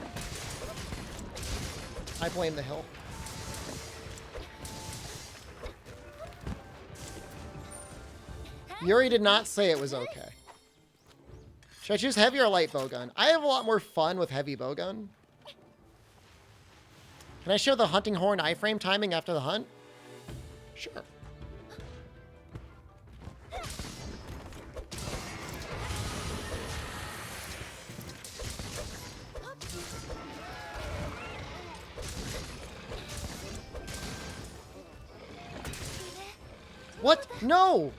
I blame the hill. Yuri did not say it was okay. Should I choose heavy or light bowgun? I have a lot more fun with heavy bowgun. Can I show the hunting horn iframe timing after the hunt? Sure. What? No!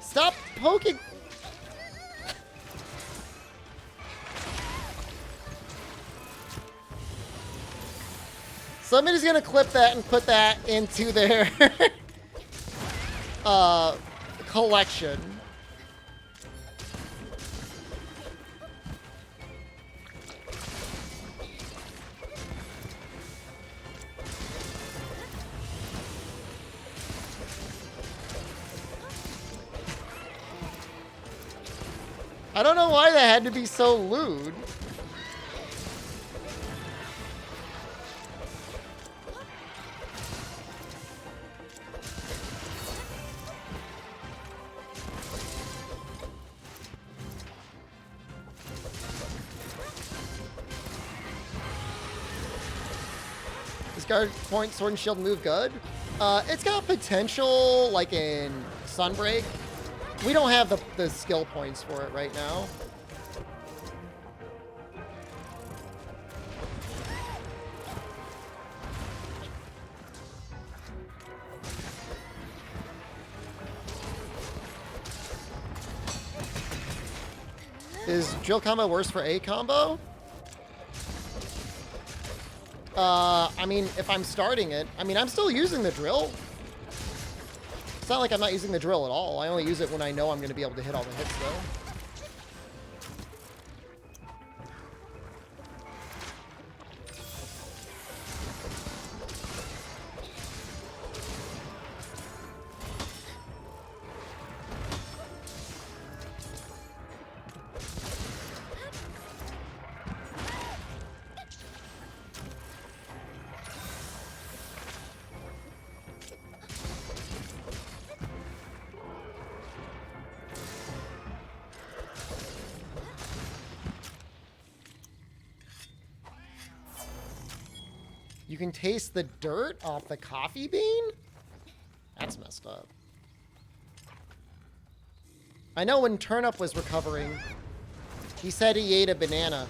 Stop poking! Somebody's gonna clip that and put that into their collection. I don't know why that had to be so lewd. Is guard point sword and shield move good? It's got potential, like in Sunbreak. We don't have the skill points for it right now. Is drill combo worse for A combo? I mean, if I'm starting it, I mean, I'm still using the drill. It's not like I'm not using the drill at all. I only use it when I know I'm going to be able to hit all the hits, though. You can taste the dirt off the coffee bean? That's messed up. I know when Turnip was recovering, he said he ate a banana,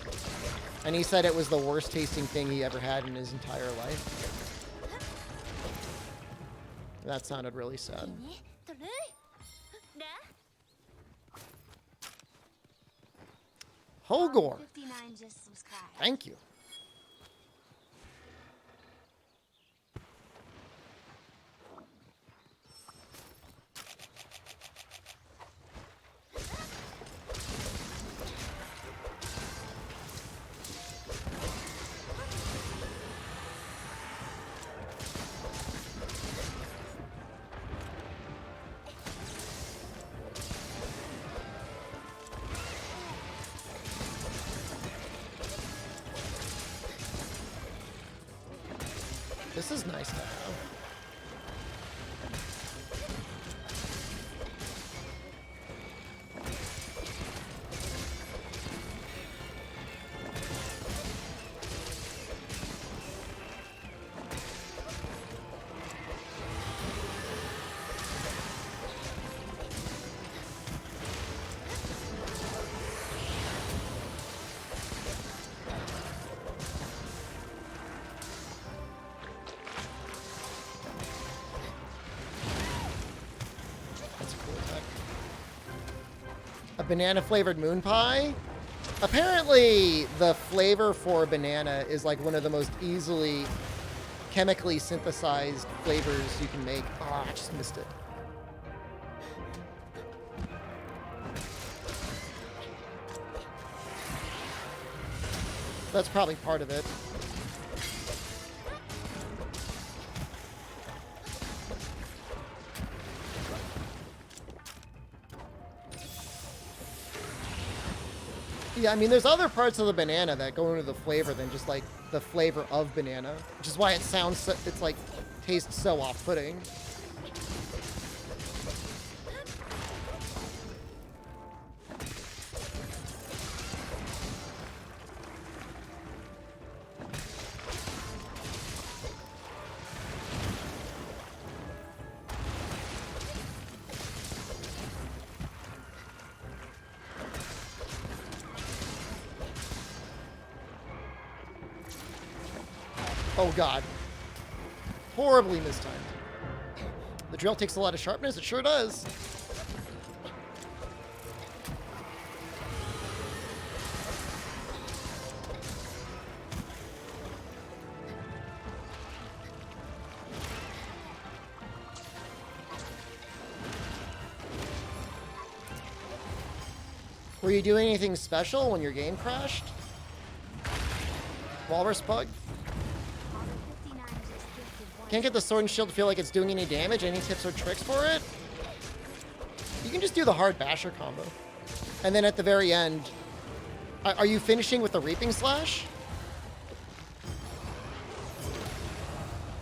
and he said it was the worst tasting thing he ever had in his entire life. That sounded really sad. Hogor. Thank you. This is nice to have. Banana flavored moon pie. Apparently the flavor for banana is like one of the most easily chemically synthesized flavors you can make. Oh, I just missed it. That's probably part of it. Yeah, I mean, there's other parts of the banana that go into the flavor than just, like, the flavor of banana. Which is why it sounds so, it's, like, tastes so off-putting. Oh god. Horribly mistimed. The drill takes a lot of sharpness, it sure does. Were you doing anything special when your game crashed? Walrus bug? Can't get the sword and shield to feel like it's doing any damage. Any tips or tricks for it? You can just do the hard basher combo. And then at the very end, are you finishing with the reaping slash?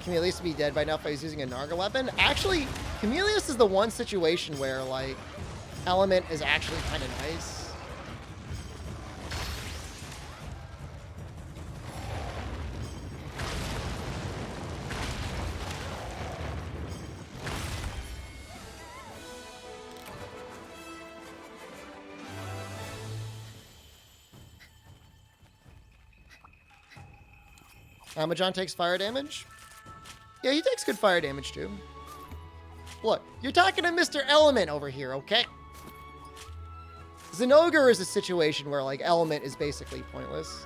Camelius would be dead by now if I was using a Narga weapon. Actually, Camelius is the one situation where, like, Element is actually kind of nice. Amajon takes fire damage. Yeah, he takes good fire damage too. Look, you're talking to Mr. Element over here, okay? Zinogre is a situation where, like, Element is basically pointless.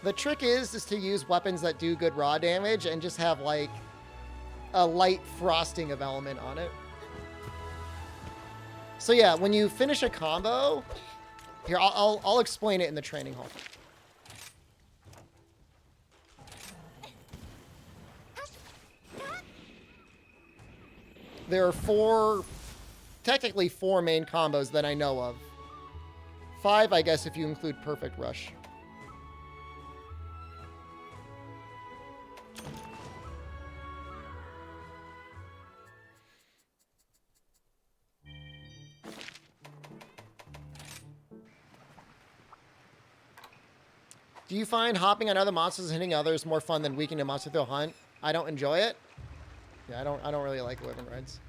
The trick is to use weapons that do good raw damage and just have, like, a light frosting of Element on it. So yeah, when you finish a combo, here, I'll explain it in the training hall. There are technically four main combos that I know of. 5, I guess, if you include Perfect Rush. Do you find hopping on other monsters and hitting others more fun than weakening a monster through a hunt? I don't enjoy it. Yeah, I don't really like Wyvern Rides.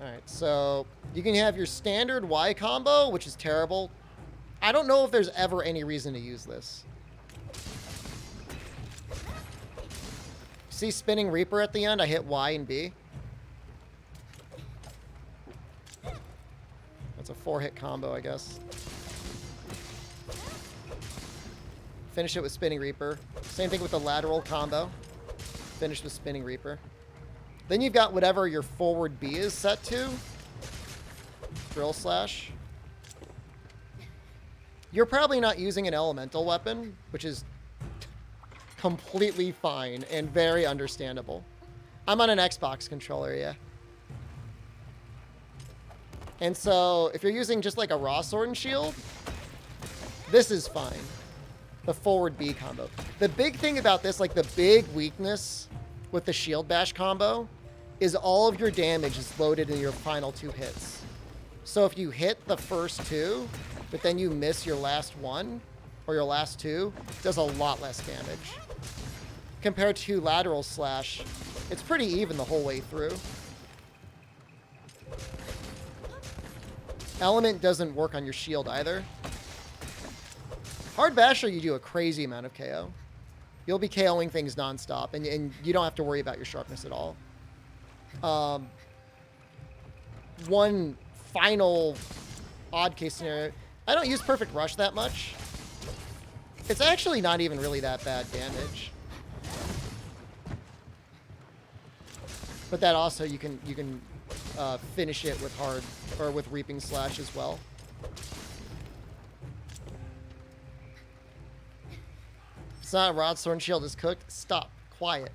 Alright, so you can have your standard Y combo, which is terrible. I don't know if there's ever any reason to use this. See Spinning Reaper at the end? I hit Y and B. That's a 4-hit combo, I guess. Finish it with Spinning Reaper. Same thing with the lateral combo. Finish with Spinning Reaper. Then you've got whatever your forward B is set to. Drill Slash. You're probably not using an elemental weapon, which is completely fine and very understandable. I'm on an Xbox controller, yeah. And so, if you're using just like a raw sword and shield, this is fine. The forward B combo. The big thing about this, like the big weakness with the shield bash combo, is all of your damage is loaded in your final 2 hits. So if you hit the first 2, but then you miss your last 1, or your last 2, it does a lot less damage. Compared to lateral slash, it's pretty even the whole way through. Element doesn't work on your shield either. Hard Basher, you do a crazy amount of KO. You'll be KOing things nonstop, and you don't have to worry about your sharpness at all. One final odd case scenario. I don't use Perfect Rush that much. It's actually not even really that bad damage. But that also, you can finish it with hard or with Reaping Slash as well. It's not a rod, sword, and shield is cooked. Stop. Quiet.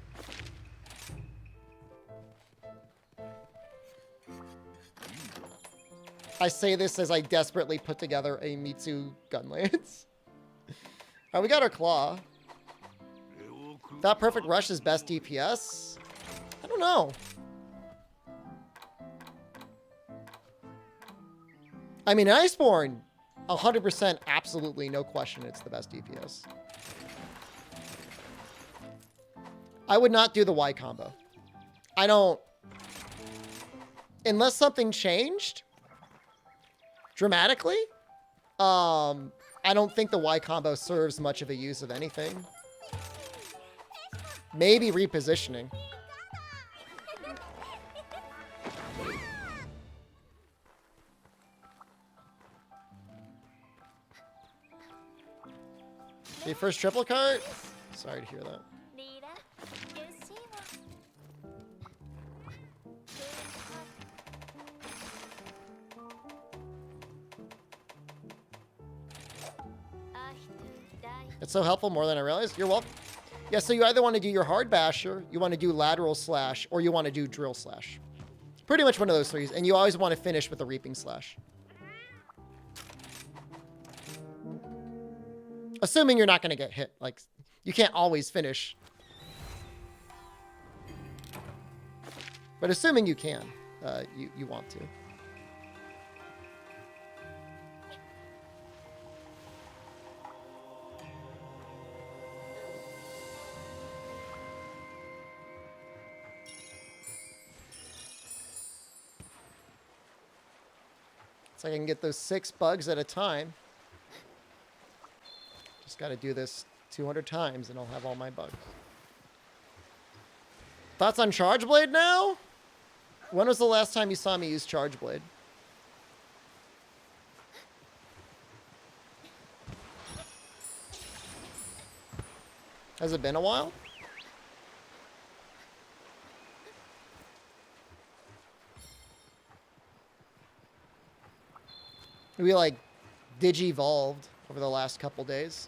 I say this as I desperately put together a Mitsu gun lance. Alright, we got our claw. That perfect rush is best DPS? I don't know. I mean, Iceborne, 100%, absolutely, no question, it's the best DPS. I would not do the Y combo. I don't... Unless something changed dramatically, I don't think the Y combo serves much of a use of anything. Maybe repositioning. Your first triple cart? Sorry to hear that. It's so helpful, more than I realized. You're welcome. Yeah, so you either want to do your hard basher, you want to do lateral slash, or you want to do drill slash. Pretty much one of those three. And you always want to finish with a reaping slash. Assuming you're not going to get hit. Like, you can't always finish. But assuming you can, you want to. So I can get those 6 bugs at a time. Just got to do this 200 times and I'll have all my bugs. Thoughts on Charge Blade now? When was the last time you saw me use Charge Blade? Has it been a while? We like digi-evolved over the last couple days.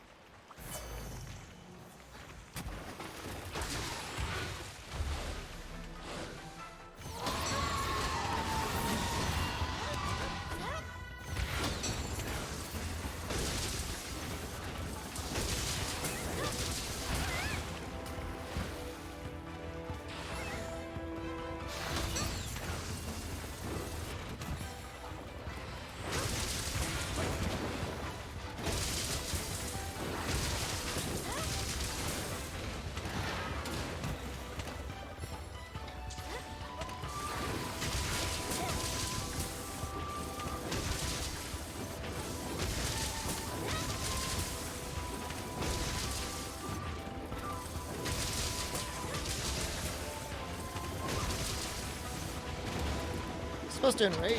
Supposed to enrage.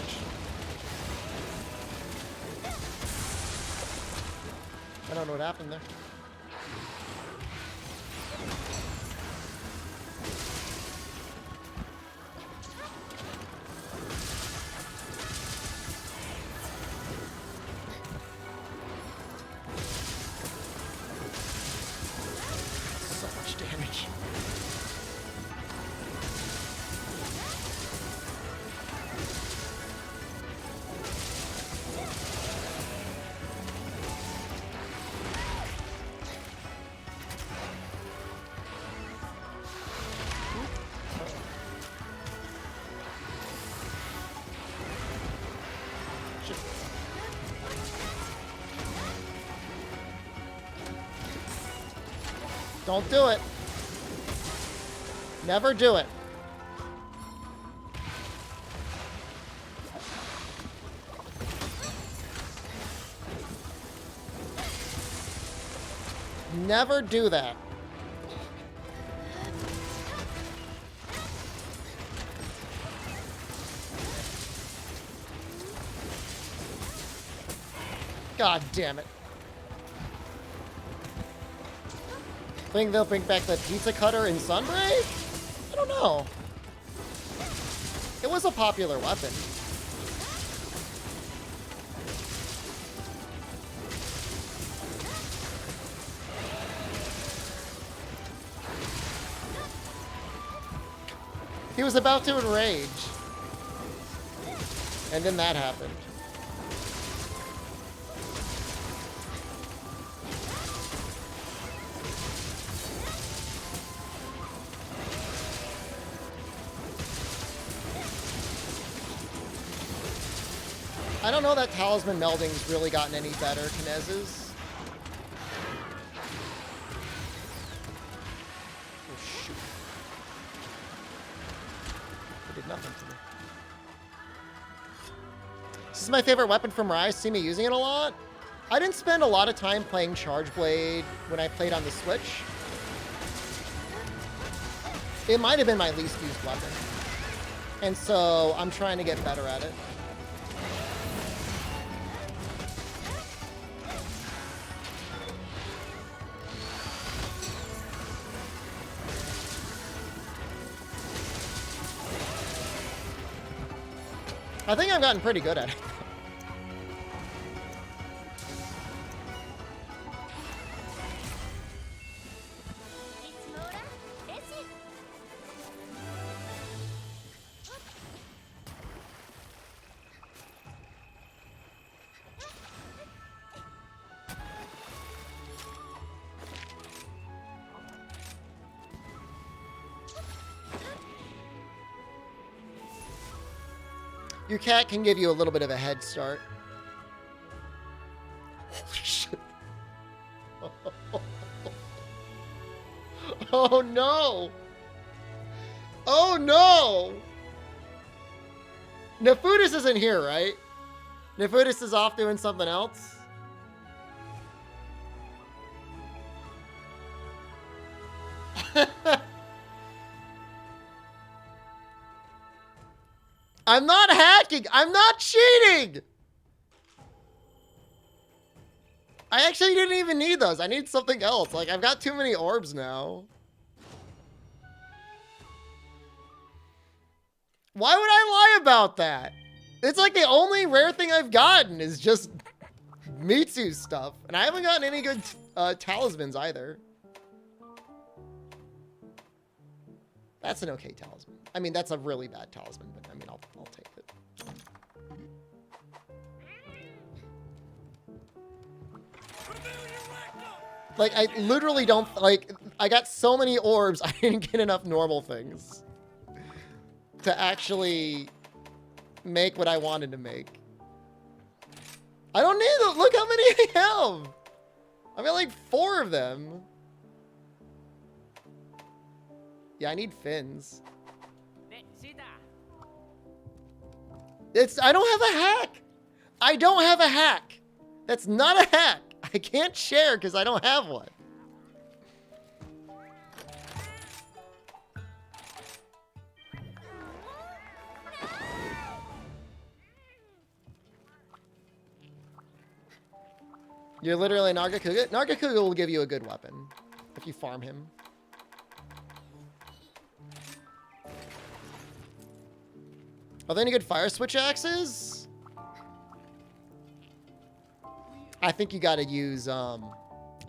I don't know what happened there. So much damage. Don't do it. Never do it. Never do that. God damn it. Think they'll bring back the pizza cutter in Sunbreak? I don't know. It was a popular weapon. He was about to enrage. And then that happened. I don't know that talisman melding's really gotten any better, Kinez's. Oh, shoot. It did nothing to me. This is my favorite weapon from Rise. See me using it a lot. I didn't spend a lot of time playing Charge Blade when I played on the Switch. It might have been my least used weapon. And so I'm trying to get better at it. I think I've gotten pretty good at it. Your cat can give you a little bit of a head start. Holy shit. Oh no! Oh no! Nefudis isn't here, right? Nefudis is off doing something else? I'm not hacking. I'm not cheating. I actually didn't even need those. I need something else. Like, I've got too many orbs now. Why would I lie about that? It's like the only rare thing I've gotten is just Mitsu stuff. And I haven't gotten any good talismans either. That's an okay talisman. I mean, that's a really bad talisman, but I mean, I'll take it. Like, I literally don't, like, I got so many orbs, I didn't get enough normal things to actually make what I wanted to make. I don't need them. Look how many I have. I've got like 4 of them. Yeah, I need fins. I don't have a hack. I don't have a hack. That's not a hack. I can't share because I don't have one. You're literally Nargacuga. Nargacuga will give you a good weapon if you farm him. Are there any good fire switch axes? I think you gotta use, I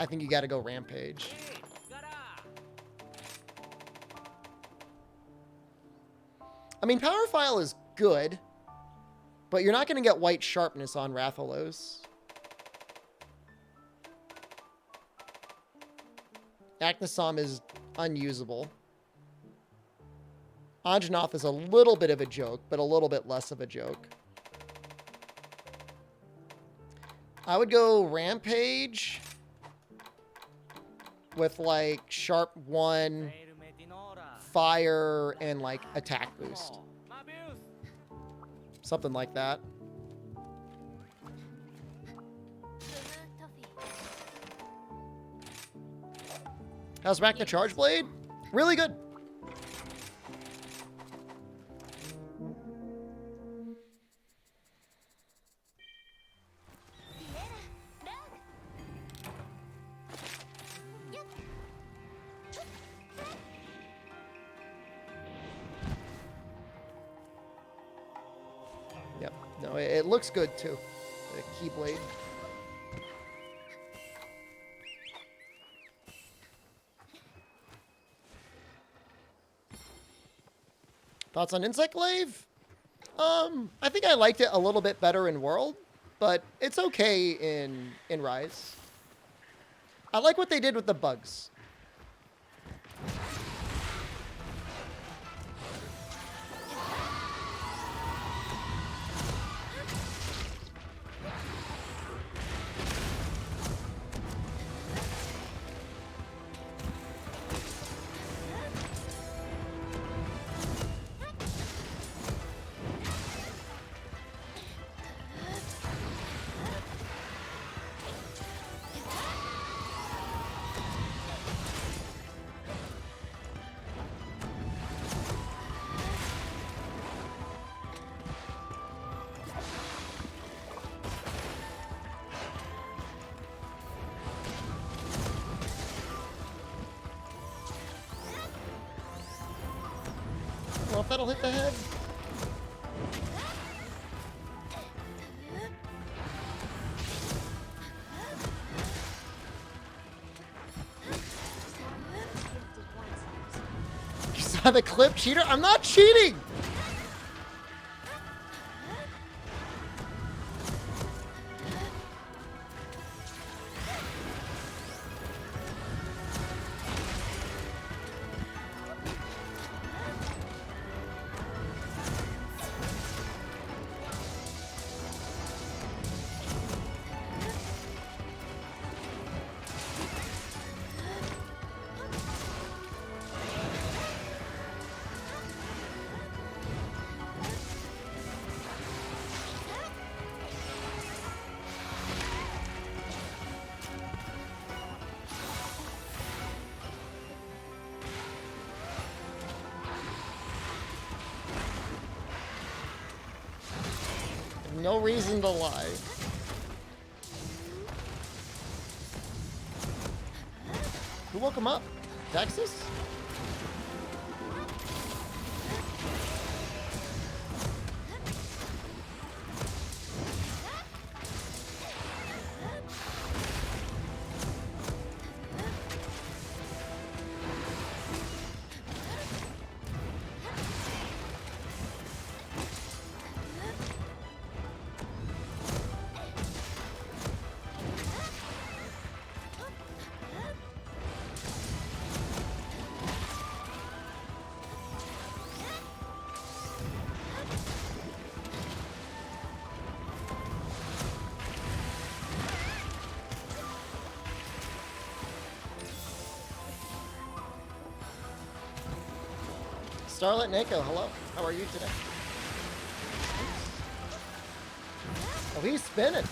think you gotta go Rampage. I mean, Power File is good, but you're not gonna get white sharpness on Rathalos. Acnosom is unusable. Anjanath is a little bit of a joke, but a little bit less of a joke. I would go Rampage with like Sharp 1, Fire, and like Attack Boost. Something like that. How's Rachna Charge Blade? Really good. Yep. No, it looks good too. The Keyblade. Thoughts on Insect Glaive? I think I liked it a little bit better in World, but it's okay in Rise. I like what they did with the bugs. Well, if that'll hit the head. You saw the clip, cheater? I'm not cheating! No reason to lie. Who woke him up? Texas? Starlet Nako, hello. How are you today? Oh, he's spinning.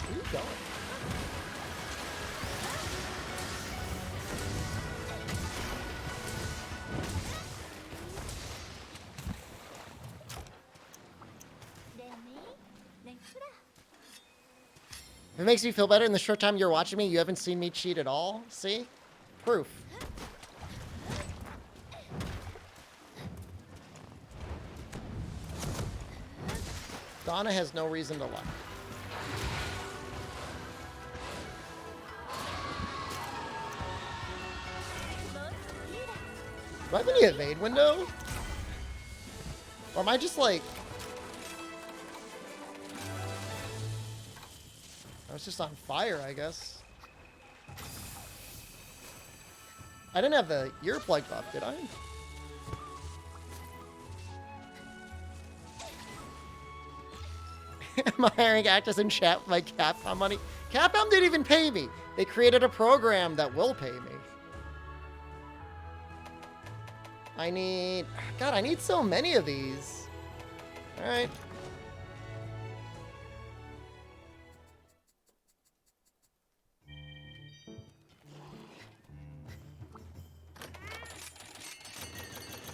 Where are you going? If it makes you feel better in the short time you're watching me, you haven't seen me cheat at all. See? Proof. Donna has no reason to lie. Do I have any evade window? Or am I just like... I was just on fire, I guess. I didn't have the earplug buff, did I? Am I hiring actors in chat with my Capcom money? Capcom didn't even pay me. They created a program that will pay me. I need... God, I need so many of these. Alright.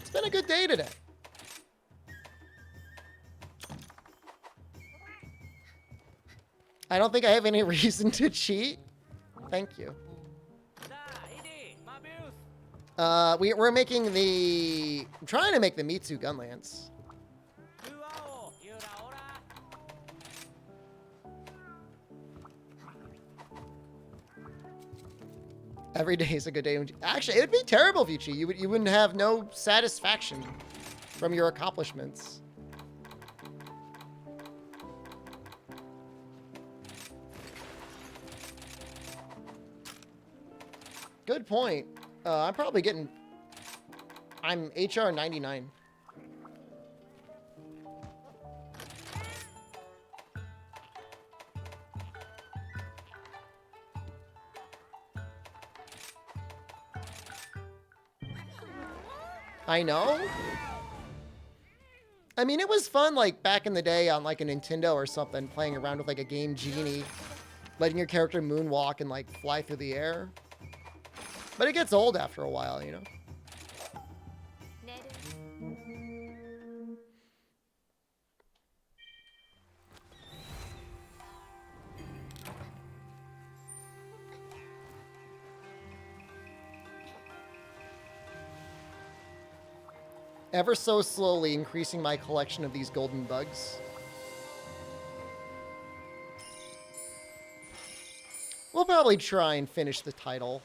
It's been a good day today. I don't think I have any reason to cheat. Thank you. We're making the... I'm trying to make the Mitsu gun lance. Every day is a good day. Actually, it would be terrible if you cheat. You wouldn't have no satisfaction from your accomplishments. Good point. I'm probably getting... I'm HR 99. I know. I mean, it was fun, like, back in the day on, like, a Nintendo or something, playing around with, like, a Game Genie, letting your character moonwalk and, like, fly through the air. But it gets old after a while, you know? Ever so slowly increasing my collection of these golden bugs. We'll probably try and finish the title.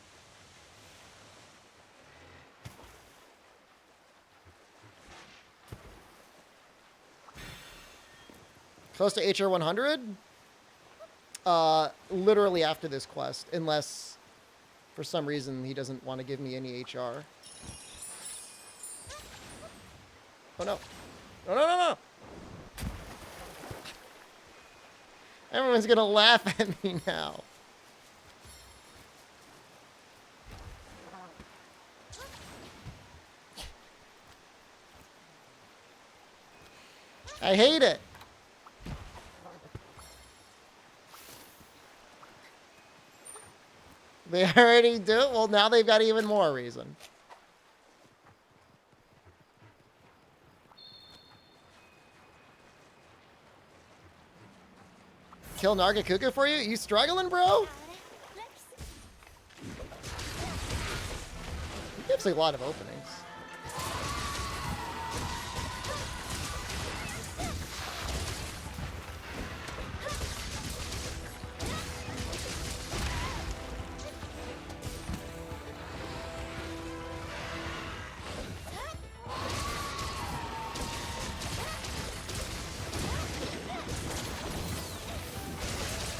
Close to HR 100? Literally after this quest, unless for some reason he doesn't want to give me any HR. Oh no. No, no, no, no! Everyone's gonna laugh at me now. I hate it. They already do it? Well, now they've got even more reason. Kill Nargacuga for you? You struggling, bro? He gives a lot of openings.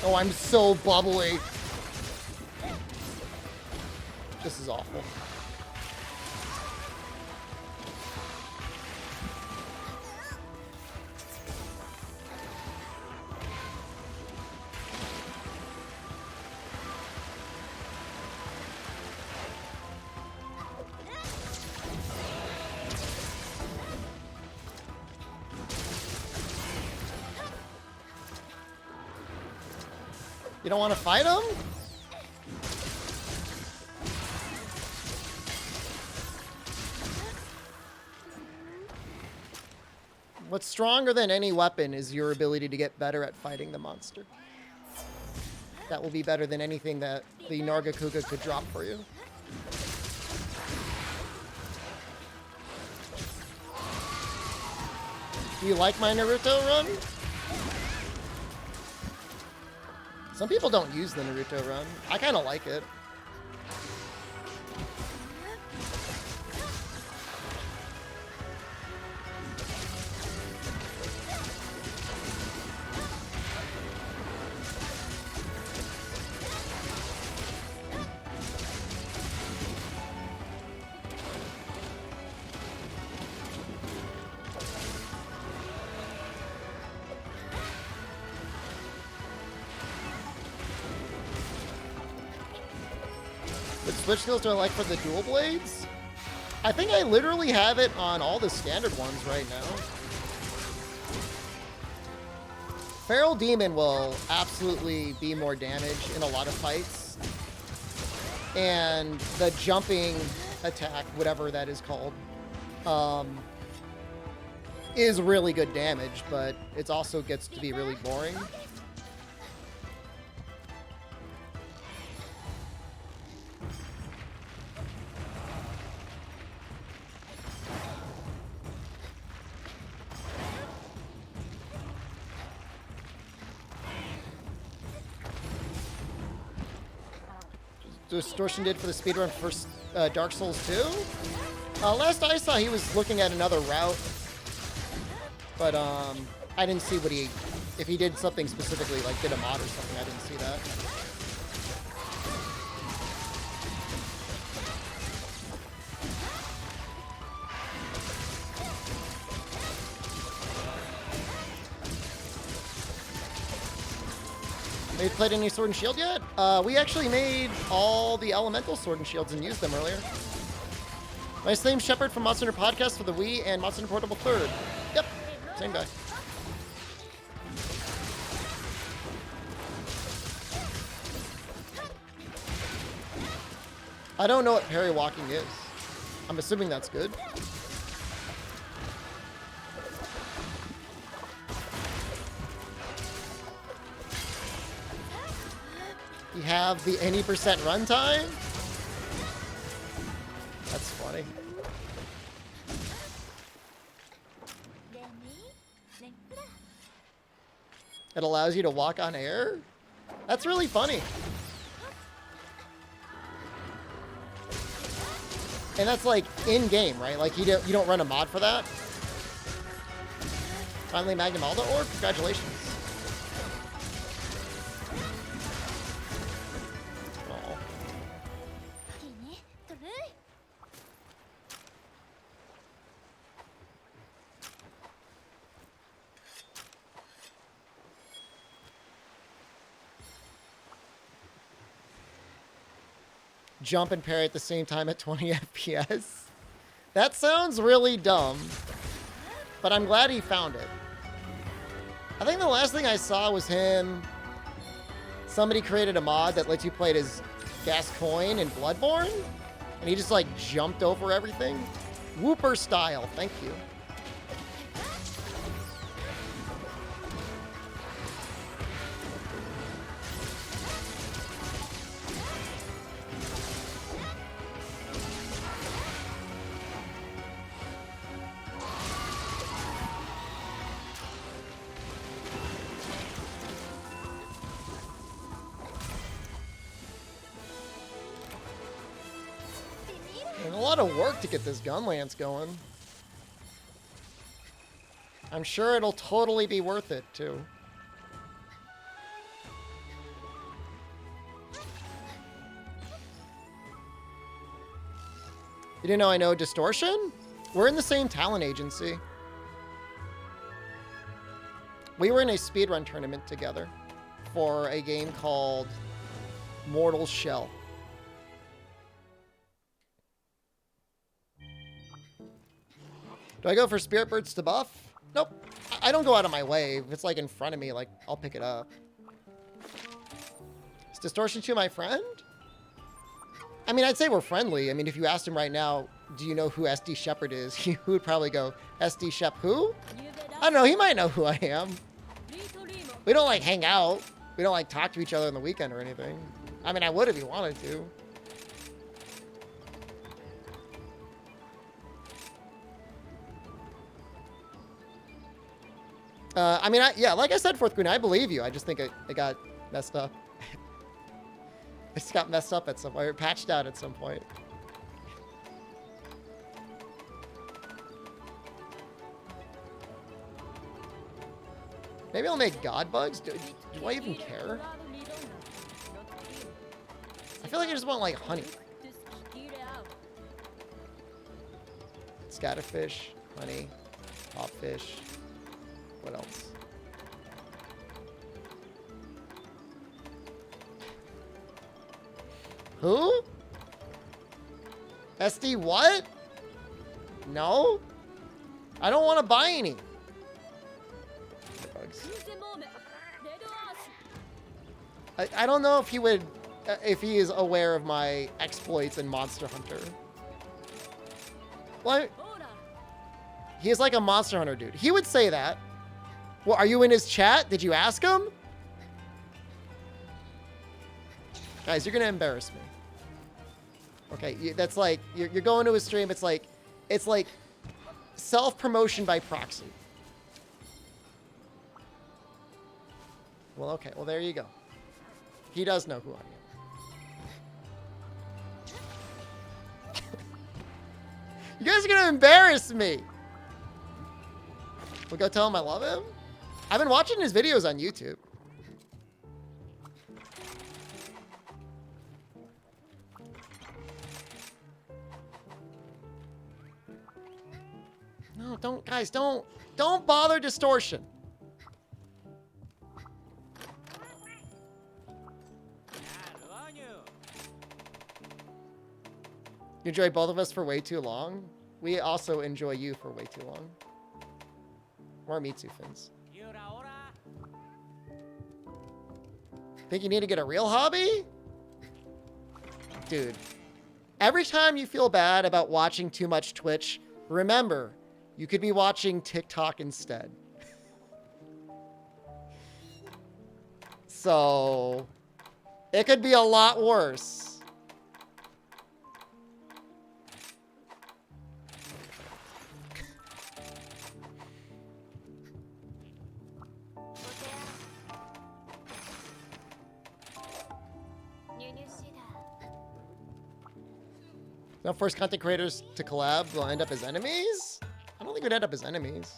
Oh, I'm so bubbly. This is awful. You don't want to fight him? What's stronger than any weapon is your ability to get better at fighting the monster. That will be better than anything that the Nargacuga could drop for you. Do you like my Naruto run? Some people don't use the Naruto run. I kind of like it. Which skills do I like for the dual blades? I think I literally have it on all the standard ones right now. Feral Demon will absolutely be more damage in a lot of fights. And the jumping attack, whatever that is called, is really good damage, but it also gets to be really boring. Distortion did for the speedrun for Dark Souls 2. Last I saw, he was looking at another route, but I didn't see what if he did something specifically, like did a mod or something. I didn't see that. Have you played any Sword and Shield yet? We actually made all the elemental Sword and Shields and used them earlier. My name's Shepard from Monster Hunter Podcast for the Wii and Monster Hunter Portable 3rd. Yep, same guy. I don't know what parry walking is. I'm assuming that's good. You have the any % runtime? That's funny. It allows you to walk on air? That's really funny. And that's like in-game, right? Like you don't run a mod for that? Finally Magnum Aldo orb? Congratulations. Jump and parry at the same time at 20 FPS. That sounds really dumb, but I'm glad he found it. I think the last thing I saw was somebody created a mod that lets you play it as Gascoigne in Bloodborne, and he just like jumped over everything. Whooper style, thank you. And a lot of work to get this gun lance going. I'm sure it'll totally be worth it, too. You didn't know I know Distortion? We're in the same talent agency. We were in a speedrun tournament together for a game called Mortal Shell. Do I go for Spirit Birds to buff? Nope. I don't go out of my way. If it's like in front of me, like I'll pick it up. Is Distortion 2 my friend? I mean, I'd say we're friendly. I mean, if you asked him right now, do you know who SDShepard is? He would probably go, SDShep who? I don't know. He might know who I am. We don't like hang out. We don't like talk to each other on the weekend or anything. I mean, I would if he wanted to. I mean, yeah, like I said, Fourth Queen, I believe you. I just think it got messed up. It just got messed up at some point, or patched out at some point. Maybe I'll make God bugs? Do I even care? I feel like I just want, like, honey. Scatterfish, honey, popfish. What else? Who? SD what? No? I don't want to buy any. I don't know if he would, if he is aware of my exploits in Monster Hunter. What? He is like a Monster Hunter dude. He would say that. Well, are you in his chat? Did you ask him? Guys, you're going to embarrass me. Okay, that's like, you're going to his stream. It's like self-promotion by proxy. Well, okay. Well, there you go. He does know who I am. You guys are gonna embarrass me. We'll go tell him I love him. I've been watching his videos on YouTube. No, don't, guys, don't bother distortion. You enjoy both of us for way too long. We also enjoy you for way too long. More Mitsu fins. Think you need to get a real hobby? Dude, every time you feel bad about watching too much Twitch, remember, you could be watching TikTok instead. So, it could be a lot worse. Now, force content creators to collab will end up as enemies? I don't think we'd end up as enemies.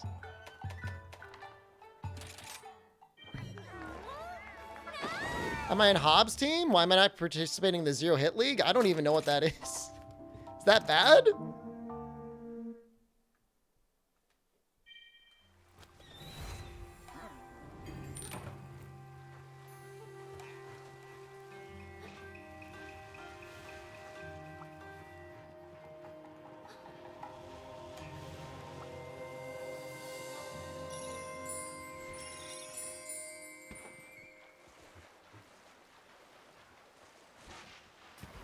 Am I in Hobbs' team? Why am I not participating in the Zero Hit League? I don't even know what that is. Is that bad?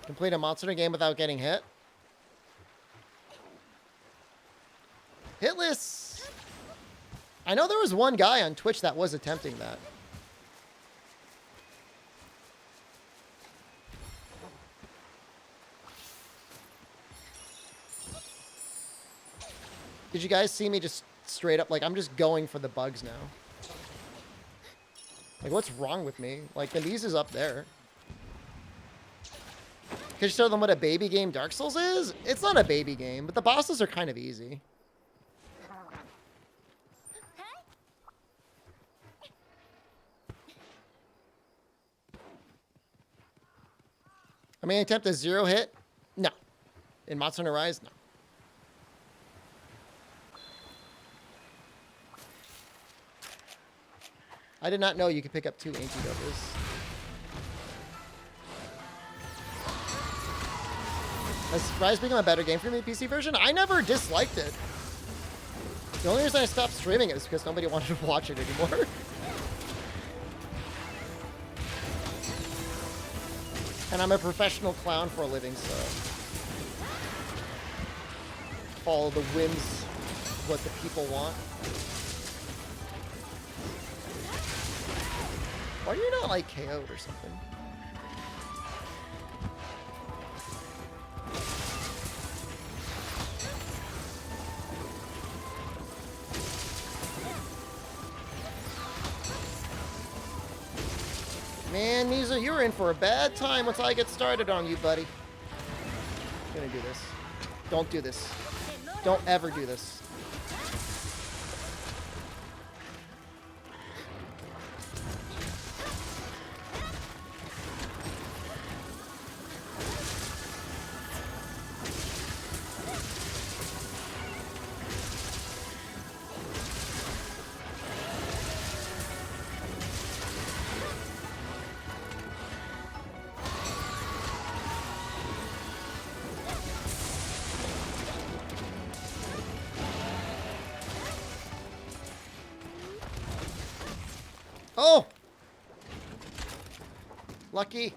Complete a Monster game without getting hit. Hitless! I know there was one guy on Twitch that was attempting that. Did you guys see me just straight up, like, I'm just going for the bugs now. Like, what's wrong with me? Like, the knees is up there. Could you show them what a baby game Dark Souls is? It's not a baby game, but the bosses are kind of easy. I mean, attempt a zero hit? No. In Monster Hunter Rise? No. I did not know you could pick up 2 antidotes. Has Rise become a better game for me, PC version? I never disliked it. The only reason I stopped streaming it is because nobody wanted to watch it anymore. And I'm a professional clown for a living, so follow the whims of what the people want. Why are you not like KO'd or something? Man, Niza, you're in for a bad time once I get started on you, buddy. I'm gonna do this. Don't do this. Don't ever do this. Oh! Lucky.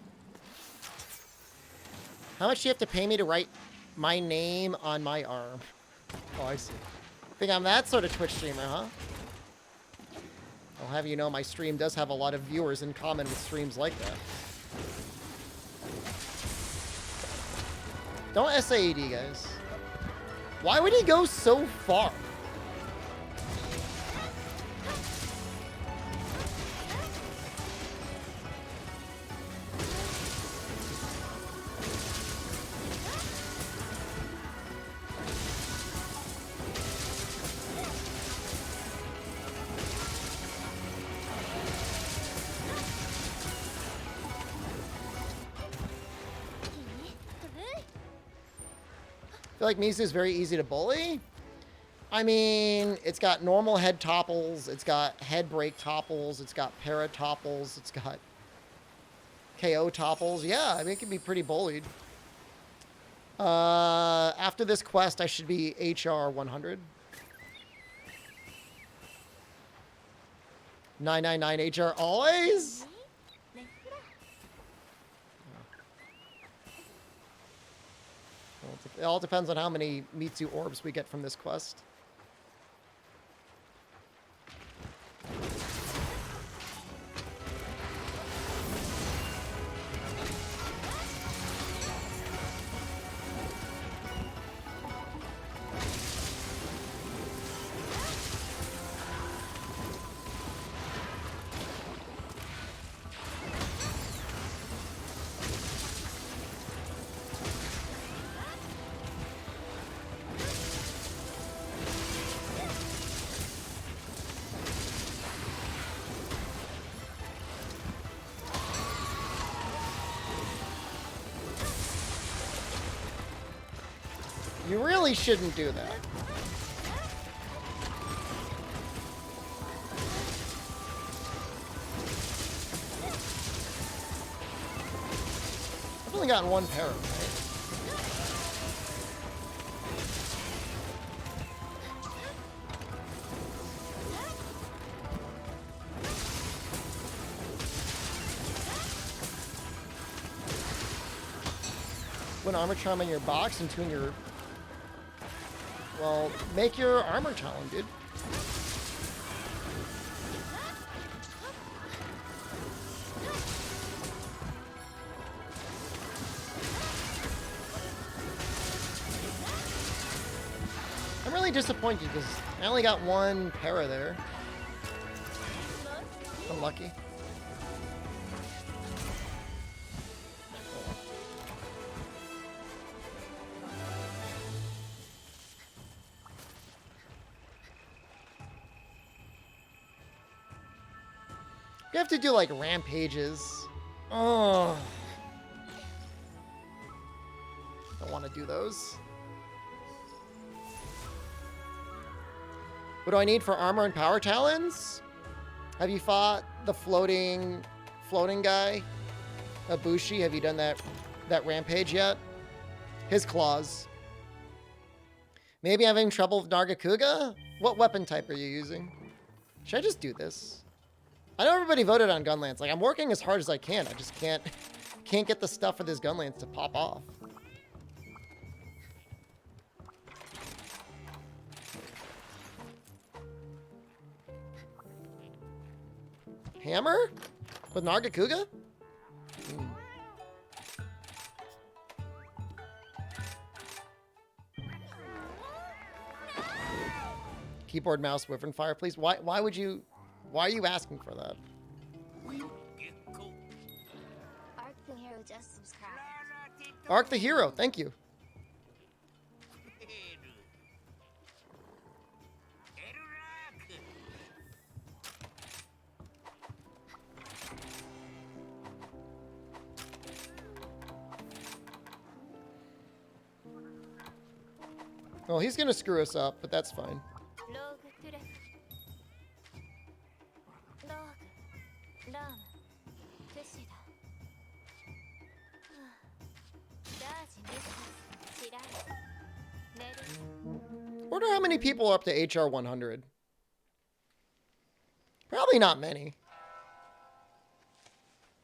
How much do you have to pay me to write my name on my arm? Oh, I see. Think I'm that sort of Twitch streamer, huh? I'll have you know my stream does have a lot of viewers in common with streams like that. Don't SAED, guys. Why would he go so far? feel like Misu is very easy to bully. I mean, it's got normal head topples, it's got head break topples, it's got para topples, it's got KO topples. Yeah, I mean, it can be pretty bullied. After this quest, I should be HR 100. 999 HR always? Well, it all depends on how many Mitsu orbs we get from this quest. You really shouldn't do that. I've only gotten one para, right? Put armor charm in your box and tune your... Well, make your armor talon, dude. I'm really disappointed because I only got one para there. Unlucky. You have to do like rampages. Oh. Don't want to do those. What do I need for armor and power talons? Have you fought the floating guy? Ibushi, have you done that rampage yet? His claws. Maybe I'm having trouble with Nargacuga? What weapon type are you using? Should I just do this? I know everybody voted on Gunlance. Like, I'm working as hard as I can. I just can't get the stuff for this Gunlance to pop off. Hammer? With Nargacuga? Keyboard, mouse, Wyvern Fire, please. Why would you... Why are you asking for that? Arc the Hero just subscribed. Arc the Hero, thank you. Well, he's gonna screw us up, but that's fine. Wonder how many people are up to HR 100. Probably not many.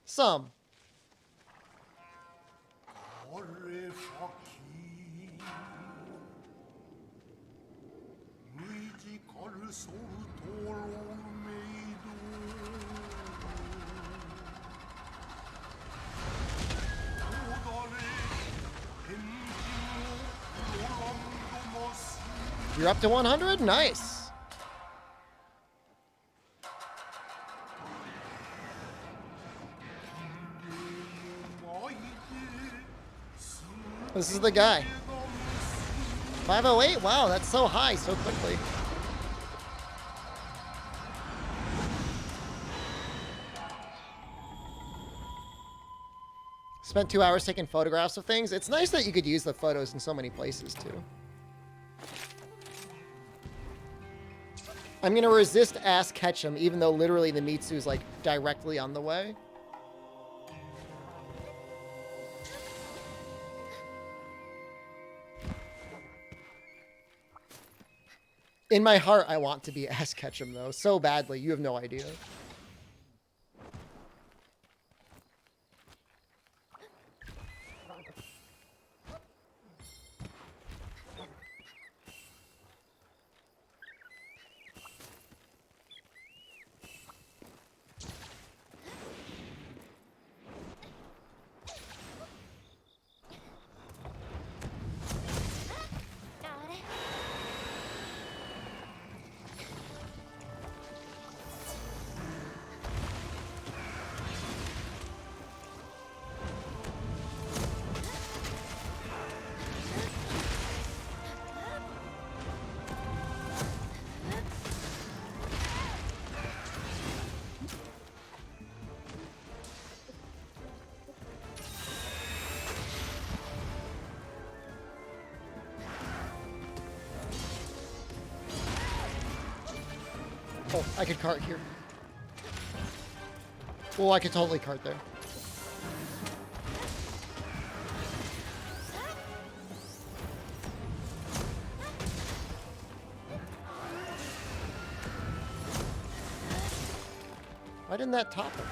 Some. You're up to 100? Nice. This is the guy. 508? Wow, that's so high so quickly. Spent 2 hours taking photographs of things. It's nice that you could use the photos in so many places, too. I'm going to resist Ass Ketchum, even though literally the Mitsu is, like, directly on the way. In my heart, I want to be Ass Ketchum, though. So badly. You have no idea. Oh, I could cart here. Oh, I could totally cart there. Why didn't that top him?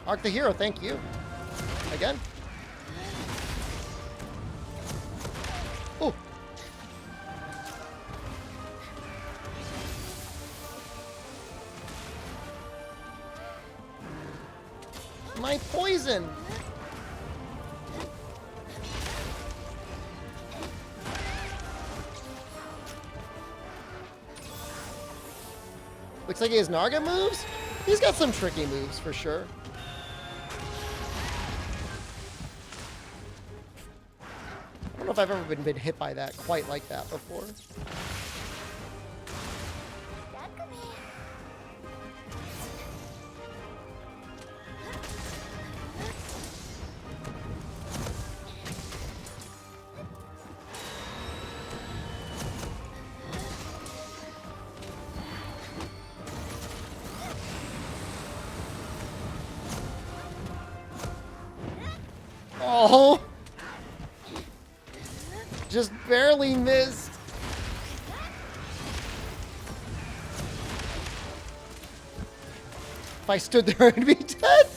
Arc the hero, thank you. Again? Oh! My poison! Looks like he has Naga moves? He's got some tricky moves for sure. I don't know if I've ever been hit by that quite like that before. Oh! Just barely missed. If I stood there, I'd be dead.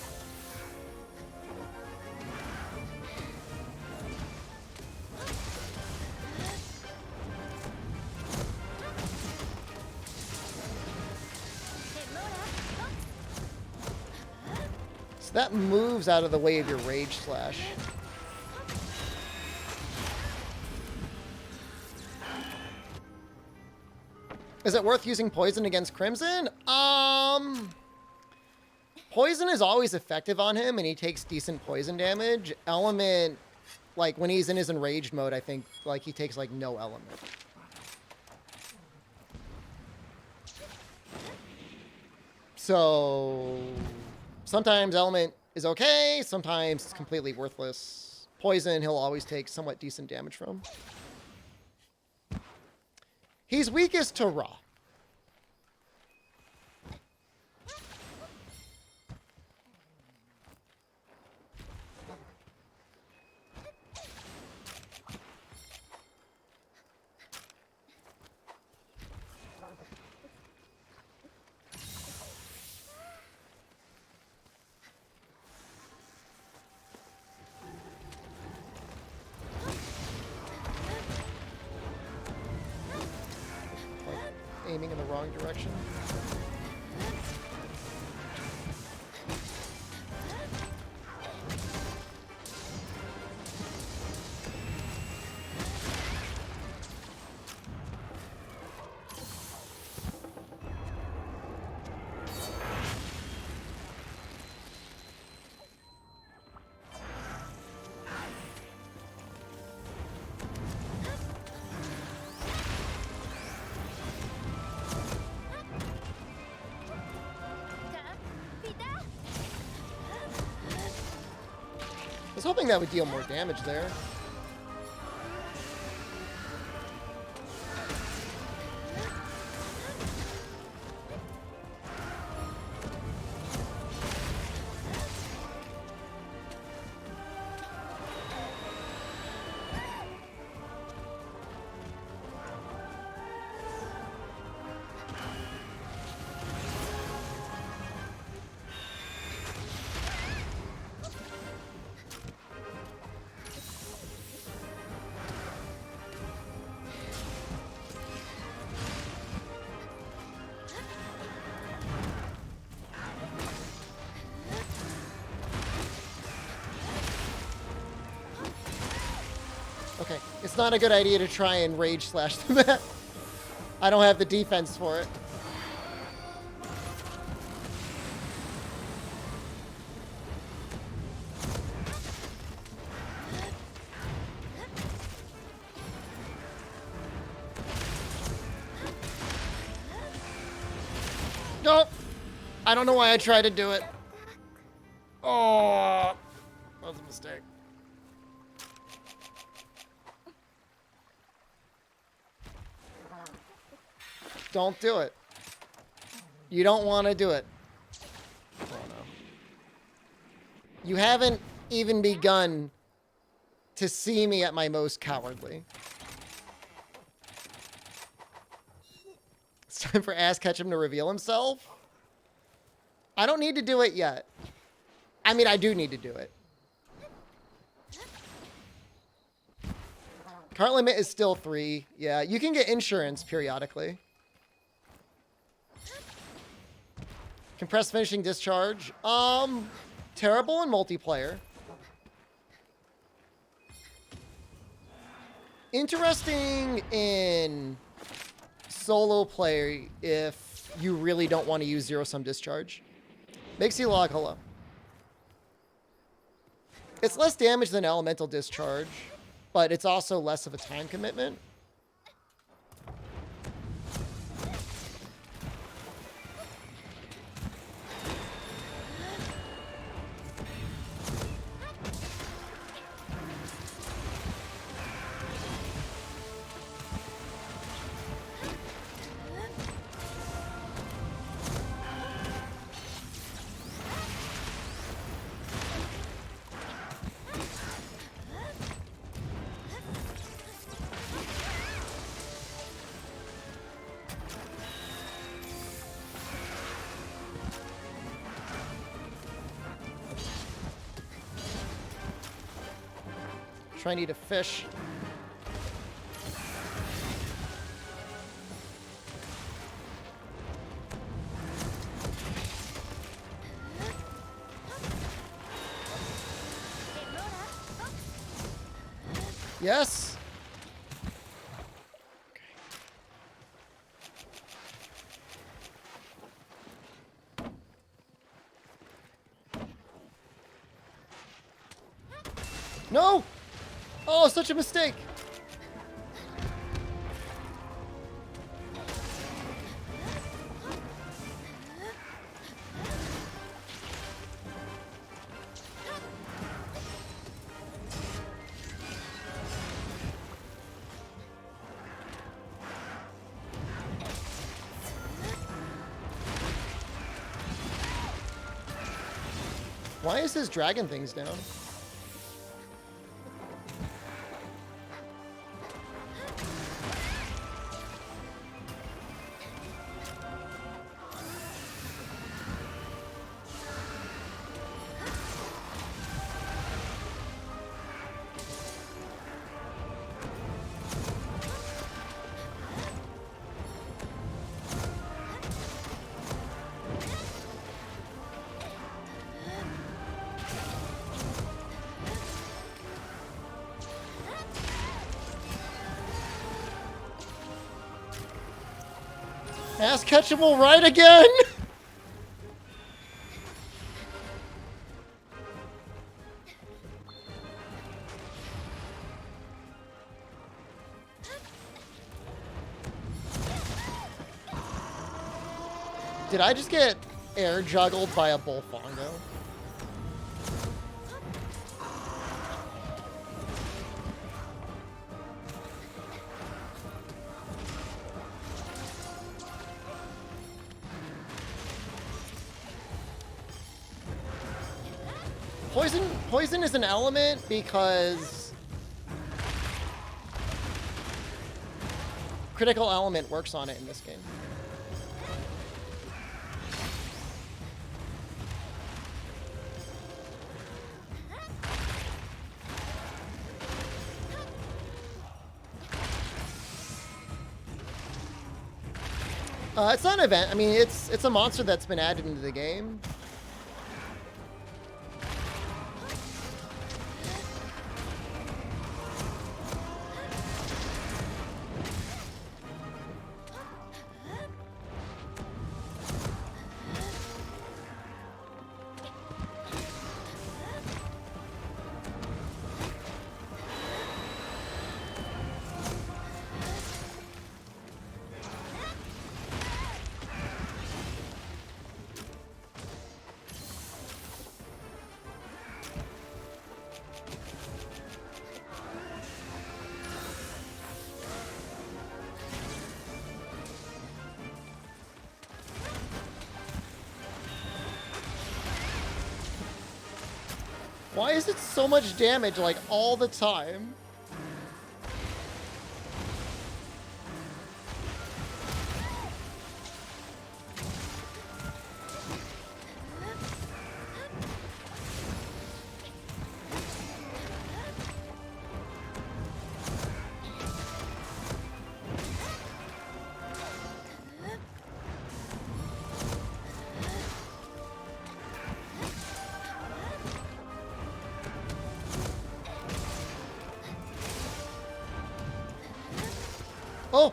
So that moves out of the way of your Rage Slash. Is it worth using poison against Crimson? Poison is always effective on him, and he takes decent poison damage. Element, like, when he's in his enraged mode, I think, like, he takes, like, no element. So, sometimes element is okay, sometimes it's completely worthless. Poison, he'll always take somewhat decent damage from. He's weakest to raw. Aiming in the wrong direction. hoping that would deal more damage there. Okay, it's not a good idea to try and rage slash them. I don't have the defense for it. Nope. I don't know why I tried to do it. Oh, that was a mistake. Don't do it. You don't want to do it. Oh, no. You haven't even begun to see me at my most cowardly. It's time for Ass Ketchum to reveal himself. I don't need to do it yet. I mean, I do need to do it. Current limit is still 3. Yeah, you can get insurance periodically. Compressed finishing discharge. Terrible in multiplayer. Interesting in solo play if you really don't want to use zero-sum discharge. Makes you log hello. It's less damage than elemental discharge, but it's also less of a time commitment. I need a fish. Yes. No! Oh, such a mistake! Why is his dragon things down? Ass Ketchum will ride again! Did I just get air juggled by a bullfongo? Poison is an element because critical element works on it in this game. It's not an event. I mean, it's a monster that's been added into the game. Why is it so much damage, like, all the time? Oh!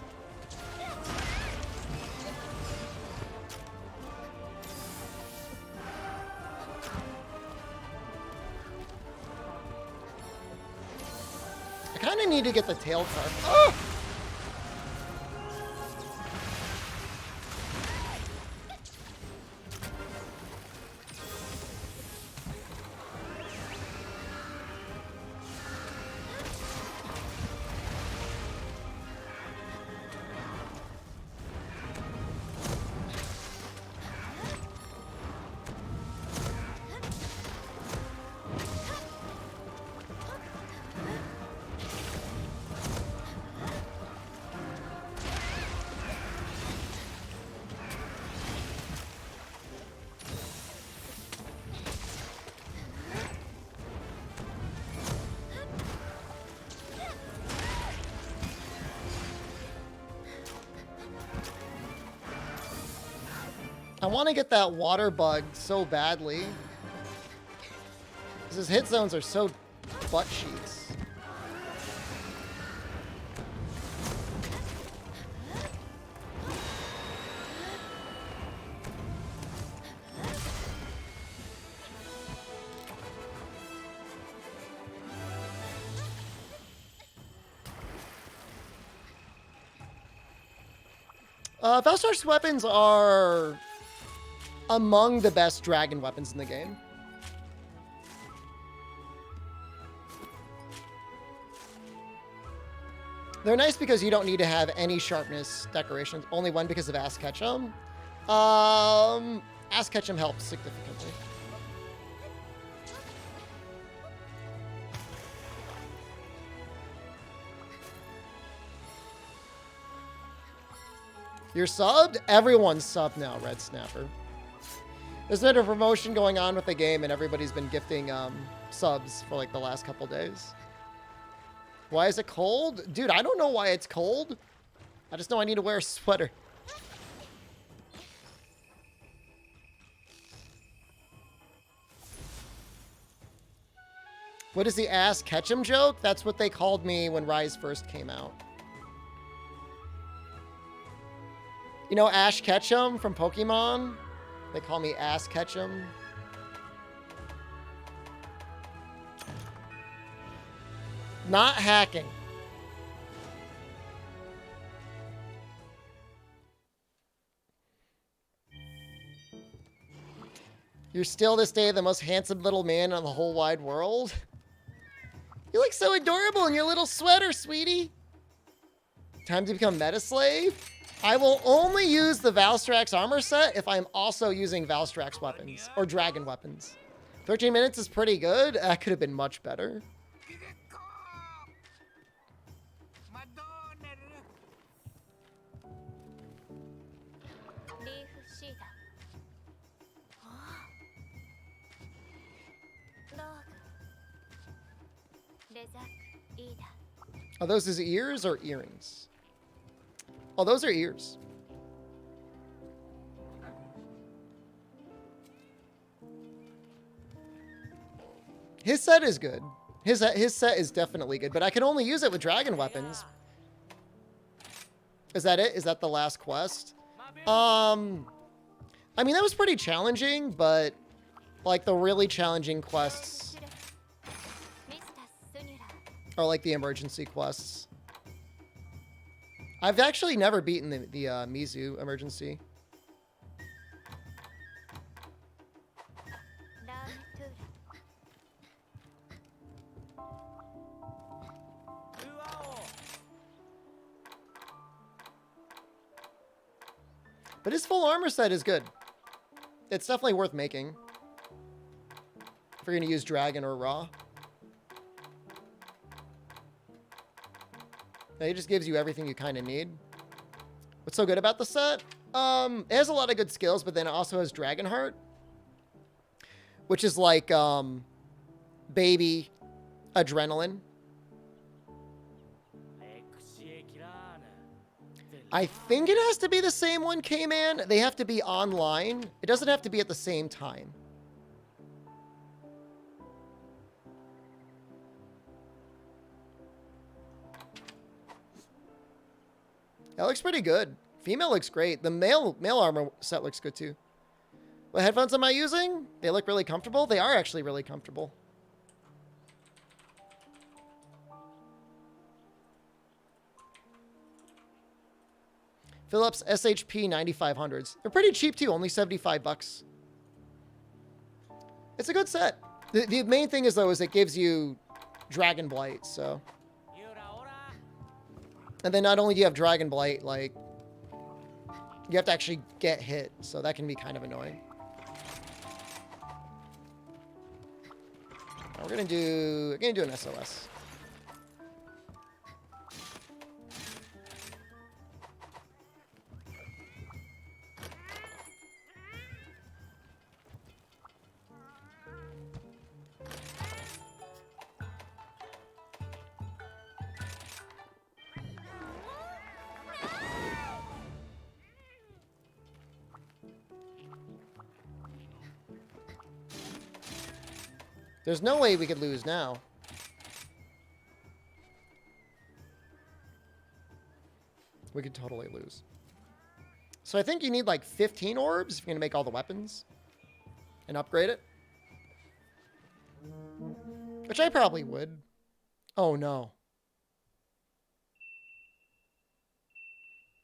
I kind of need to get the tail card. Oh! I want to get that water bug so badly. Because his hit zones are so butt cheeks. Valstrak's weapons are among the best dragon weapons in the game. They're nice because you don't need to have any sharpness decorations. Only one because of Ass Ketchum. Ass Ketchum helps significantly. You're subbed? Everyone's subbed now, Red Snapper. There's been a promotion going on with the game, and everybody's been gifting subs for like the last couple days. Why is it cold? Dude, I don't know why it's cold. I just know I need to wear a sweater. What is the Ass Ketchum joke? That's what they called me when Rise first came out. You know Ash Ketchum from Pokemon? They call me Ass Ketchum. Not hacking. You're still this day the most handsome little man on the whole wide world. You look so adorable in your little sweater, sweetie. Time to become Meta Slave? I will only use the Valstrak's armor set if I'm also using Valstrak's weapons or dragon weapons. 13 minutes is pretty good. That could have been much better. Are those his ears or earrings? Oh, those are ears. His set is good. His set is definitely good, but I can only use it with dragon weapons. Is that it? Is that the last quest? I mean, that was pretty challenging, but like the really challenging quests are like the emergency quests. I've actually never beaten the Mizu emergency. But his full armor set is good. It's definitely worth making. If you're going to use Dragon or Raw. It just gives you everything you kind of need. What's so good about the set? It has a lot of good skills, but then it also has Dragon Heart. Which is like baby adrenaline. I think it has to be the same one, K-Man. They have to be online. It doesn't have to be at the same time. That looks pretty good. Female looks great. The male armor set looks good too. What headphones am I using? They look really comfortable. They are actually really comfortable. Philips SHP 9500s. They're pretty cheap too, only 75 bucks. It's a good set. The main thing is though, is it gives you Dragon Blight, so. And then not only do you have Dragon Blight, like, you have to actually get hit, so that can be kind of annoying. Now we're gonna do an SOS. There's no way we could lose now. We could totally lose. So I think you need like 15 orbs if you're going to make all the weapons and upgrade it. Which I probably would. Oh no.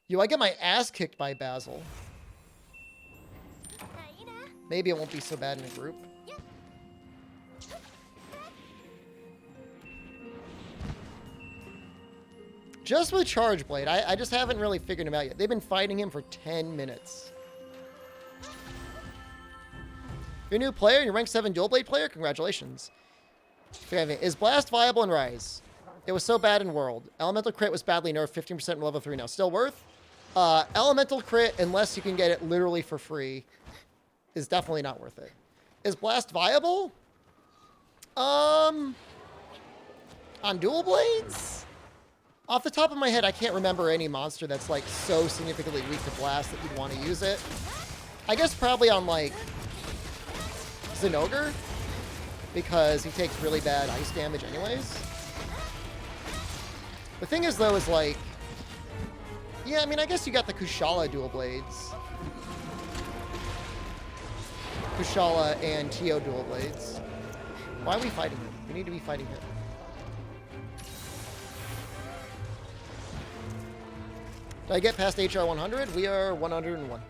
Yo, I get my ass kicked by Basil. Maybe it won't be so bad in a group. Just with Charge Blade, I just haven't really figured him out yet. They've been fighting him for 10 minutes. If you're a new player and you're ranked 7 dual blade player, congratulations. Okay, is Blast viable in Rise? It was so bad in World. Elemental Crit was badly nerfed, 15% in level 3 now. Still worth? Elemental Crit, unless you can get it literally for free, is definitely not worth it. Is Blast viable? On dual blades? Off the top of my head, I can't remember any monster that's like so significantly weak to Blast that you'd want to use it. I guess probably on like Zinogre, because he takes really bad ice damage anyways. The thing is though is like, yeah, I mean, I guess you got the Kushala dual blades. Kushala and Tio dual blades. Why are we fighting him? We need to be fighting him. Did I get past HR 100? We are 101.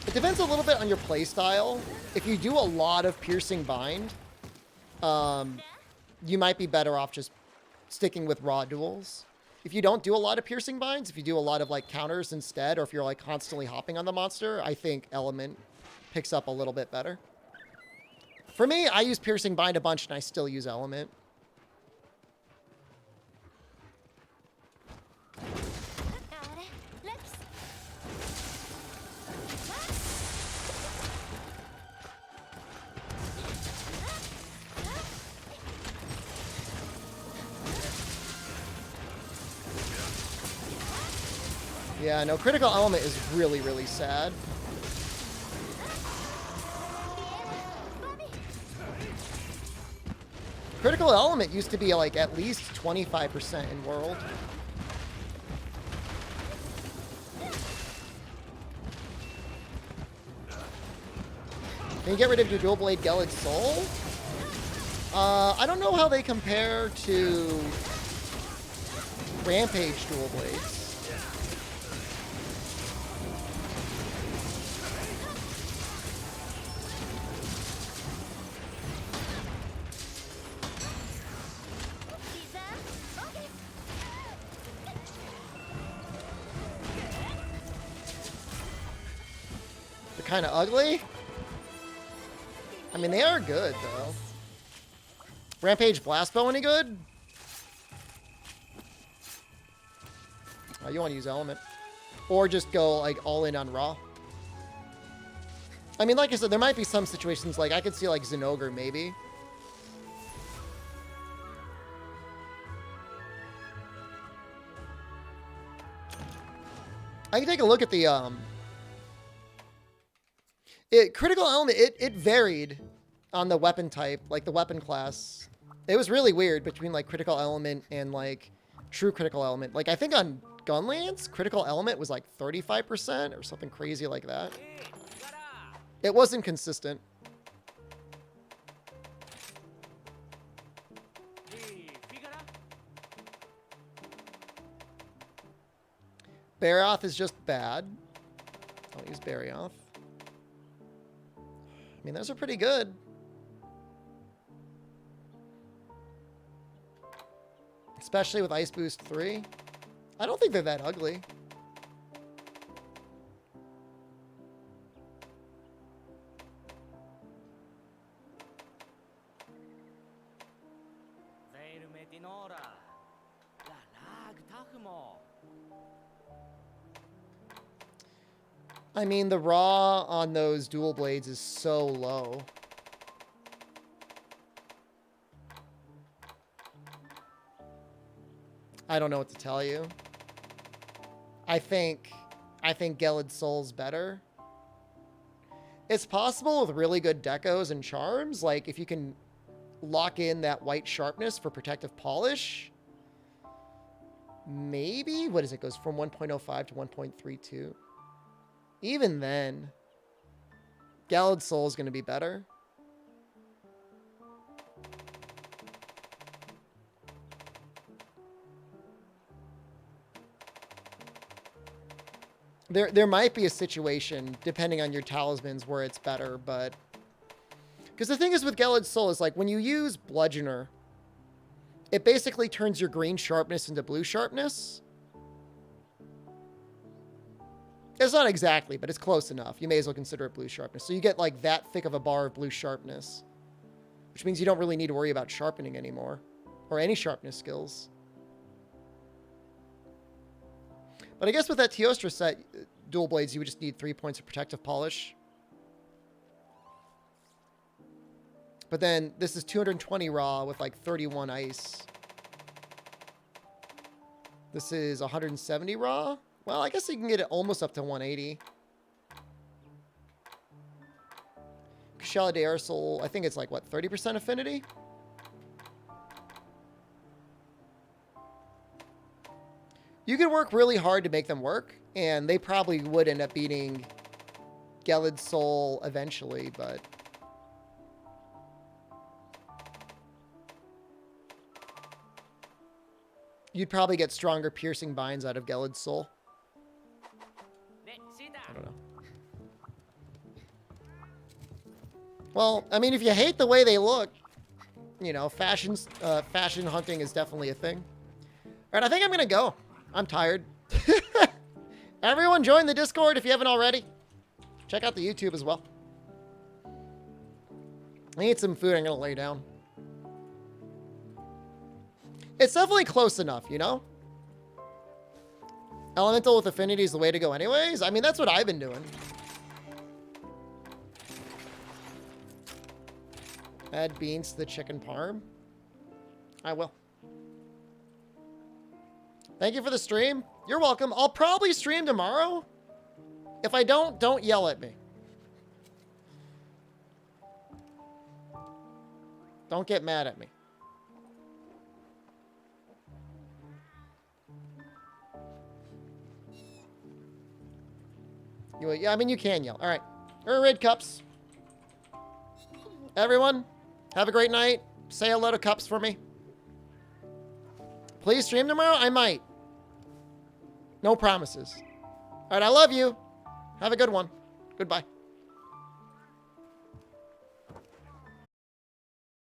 It depends a little bit on your playstyle. If you do a lot of Piercing Bind, you might be better off just sticking with raw duels. if you don't do a lot of piercing binds, if you do a lot of like counters instead, or if you're like constantly hopping on the monster, I think element picks up a little bit better. For me, I use piercing bind a bunch and I still use element. Yeah, no, critical element is really, really sad. Critical element used to be like at least 25% in world. Can you get rid of your dual blade Gelid Soul? I don't know how they compare to Rampage dual blades. Kind of ugly. I mean, they are good though. Rampage Blast Bow any good? Oh, you want to use element, or just go like all in on raw. I mean, like I said, there might be some situations like I could see like Zinogre maybe. I can take a look at the critical element, it varied on the weapon type, like the weapon class. It was really weird between like critical element and like true critical element. Like I think on Gunlance, critical element was like 35% or something crazy like that. It wasn't consistent. Barioth is just bad. Don't use Barioth. I mean, those are pretty good. Especially with Ice Boost 3. I don't think they're that ugly. I mean, the raw on those dual blades is so low. I don't know what to tell you. I think Gelid Soul's better. It's possible with really good decos and charms, like if you can lock in that white sharpness for protective polish. Maybe? What is it? Goes from 1.05 to 1.32. Even then, Gelid Soul is going to be better. There might be a situation, depending on your talismans, where it's better, but... Because the thing is with Gelid Soul is, like, when you use Bludgeoner, it basically turns your green sharpness into blue sharpness. It's not exactly, but it's close enough. You may as well consider it blue sharpness. So you get, like, that thick of a bar of blue sharpness. Which means you don't really need to worry about sharpening anymore. Or any sharpness skills. But I guess with that Teostra set, dual blades, you would just need 3 points of protective polish. But then this is 220 raw with like 31 ice. This is 170 raw. Well, I guess you can get it almost up to 180. Kushala de Aersol, I think it's like, what, 30% affinity? You could work really hard to make them work, and they probably would end up beating Gelid Soul eventually, but... You'd probably get stronger piercing binds out of Gelid Soul. I don't know. Well, I mean, if you hate the way they look, you know, fashion hunting is definitely a thing. right, I think I'm gonna go. I'm tired. Everyone join the Discord if you haven't already. Check out the YouTube as well. I need some food. I'm gonna lay down. It's definitely close enough, you know? Elemental with affinity is the way to go anyways. I mean, that's what I've been doing. Add beans to the chicken parm. I will. Thank you for the stream. You're welcome. I'll probably stream tomorrow. If I don't yell at me. Don't get mad at me. Yeah, I mean, you can yell. All right. Red cups. Everyone, have a great night. Say hello to Cups for me. Please stream tomorrow. I might. No promises. All right, I love you. Have a good one. Goodbye.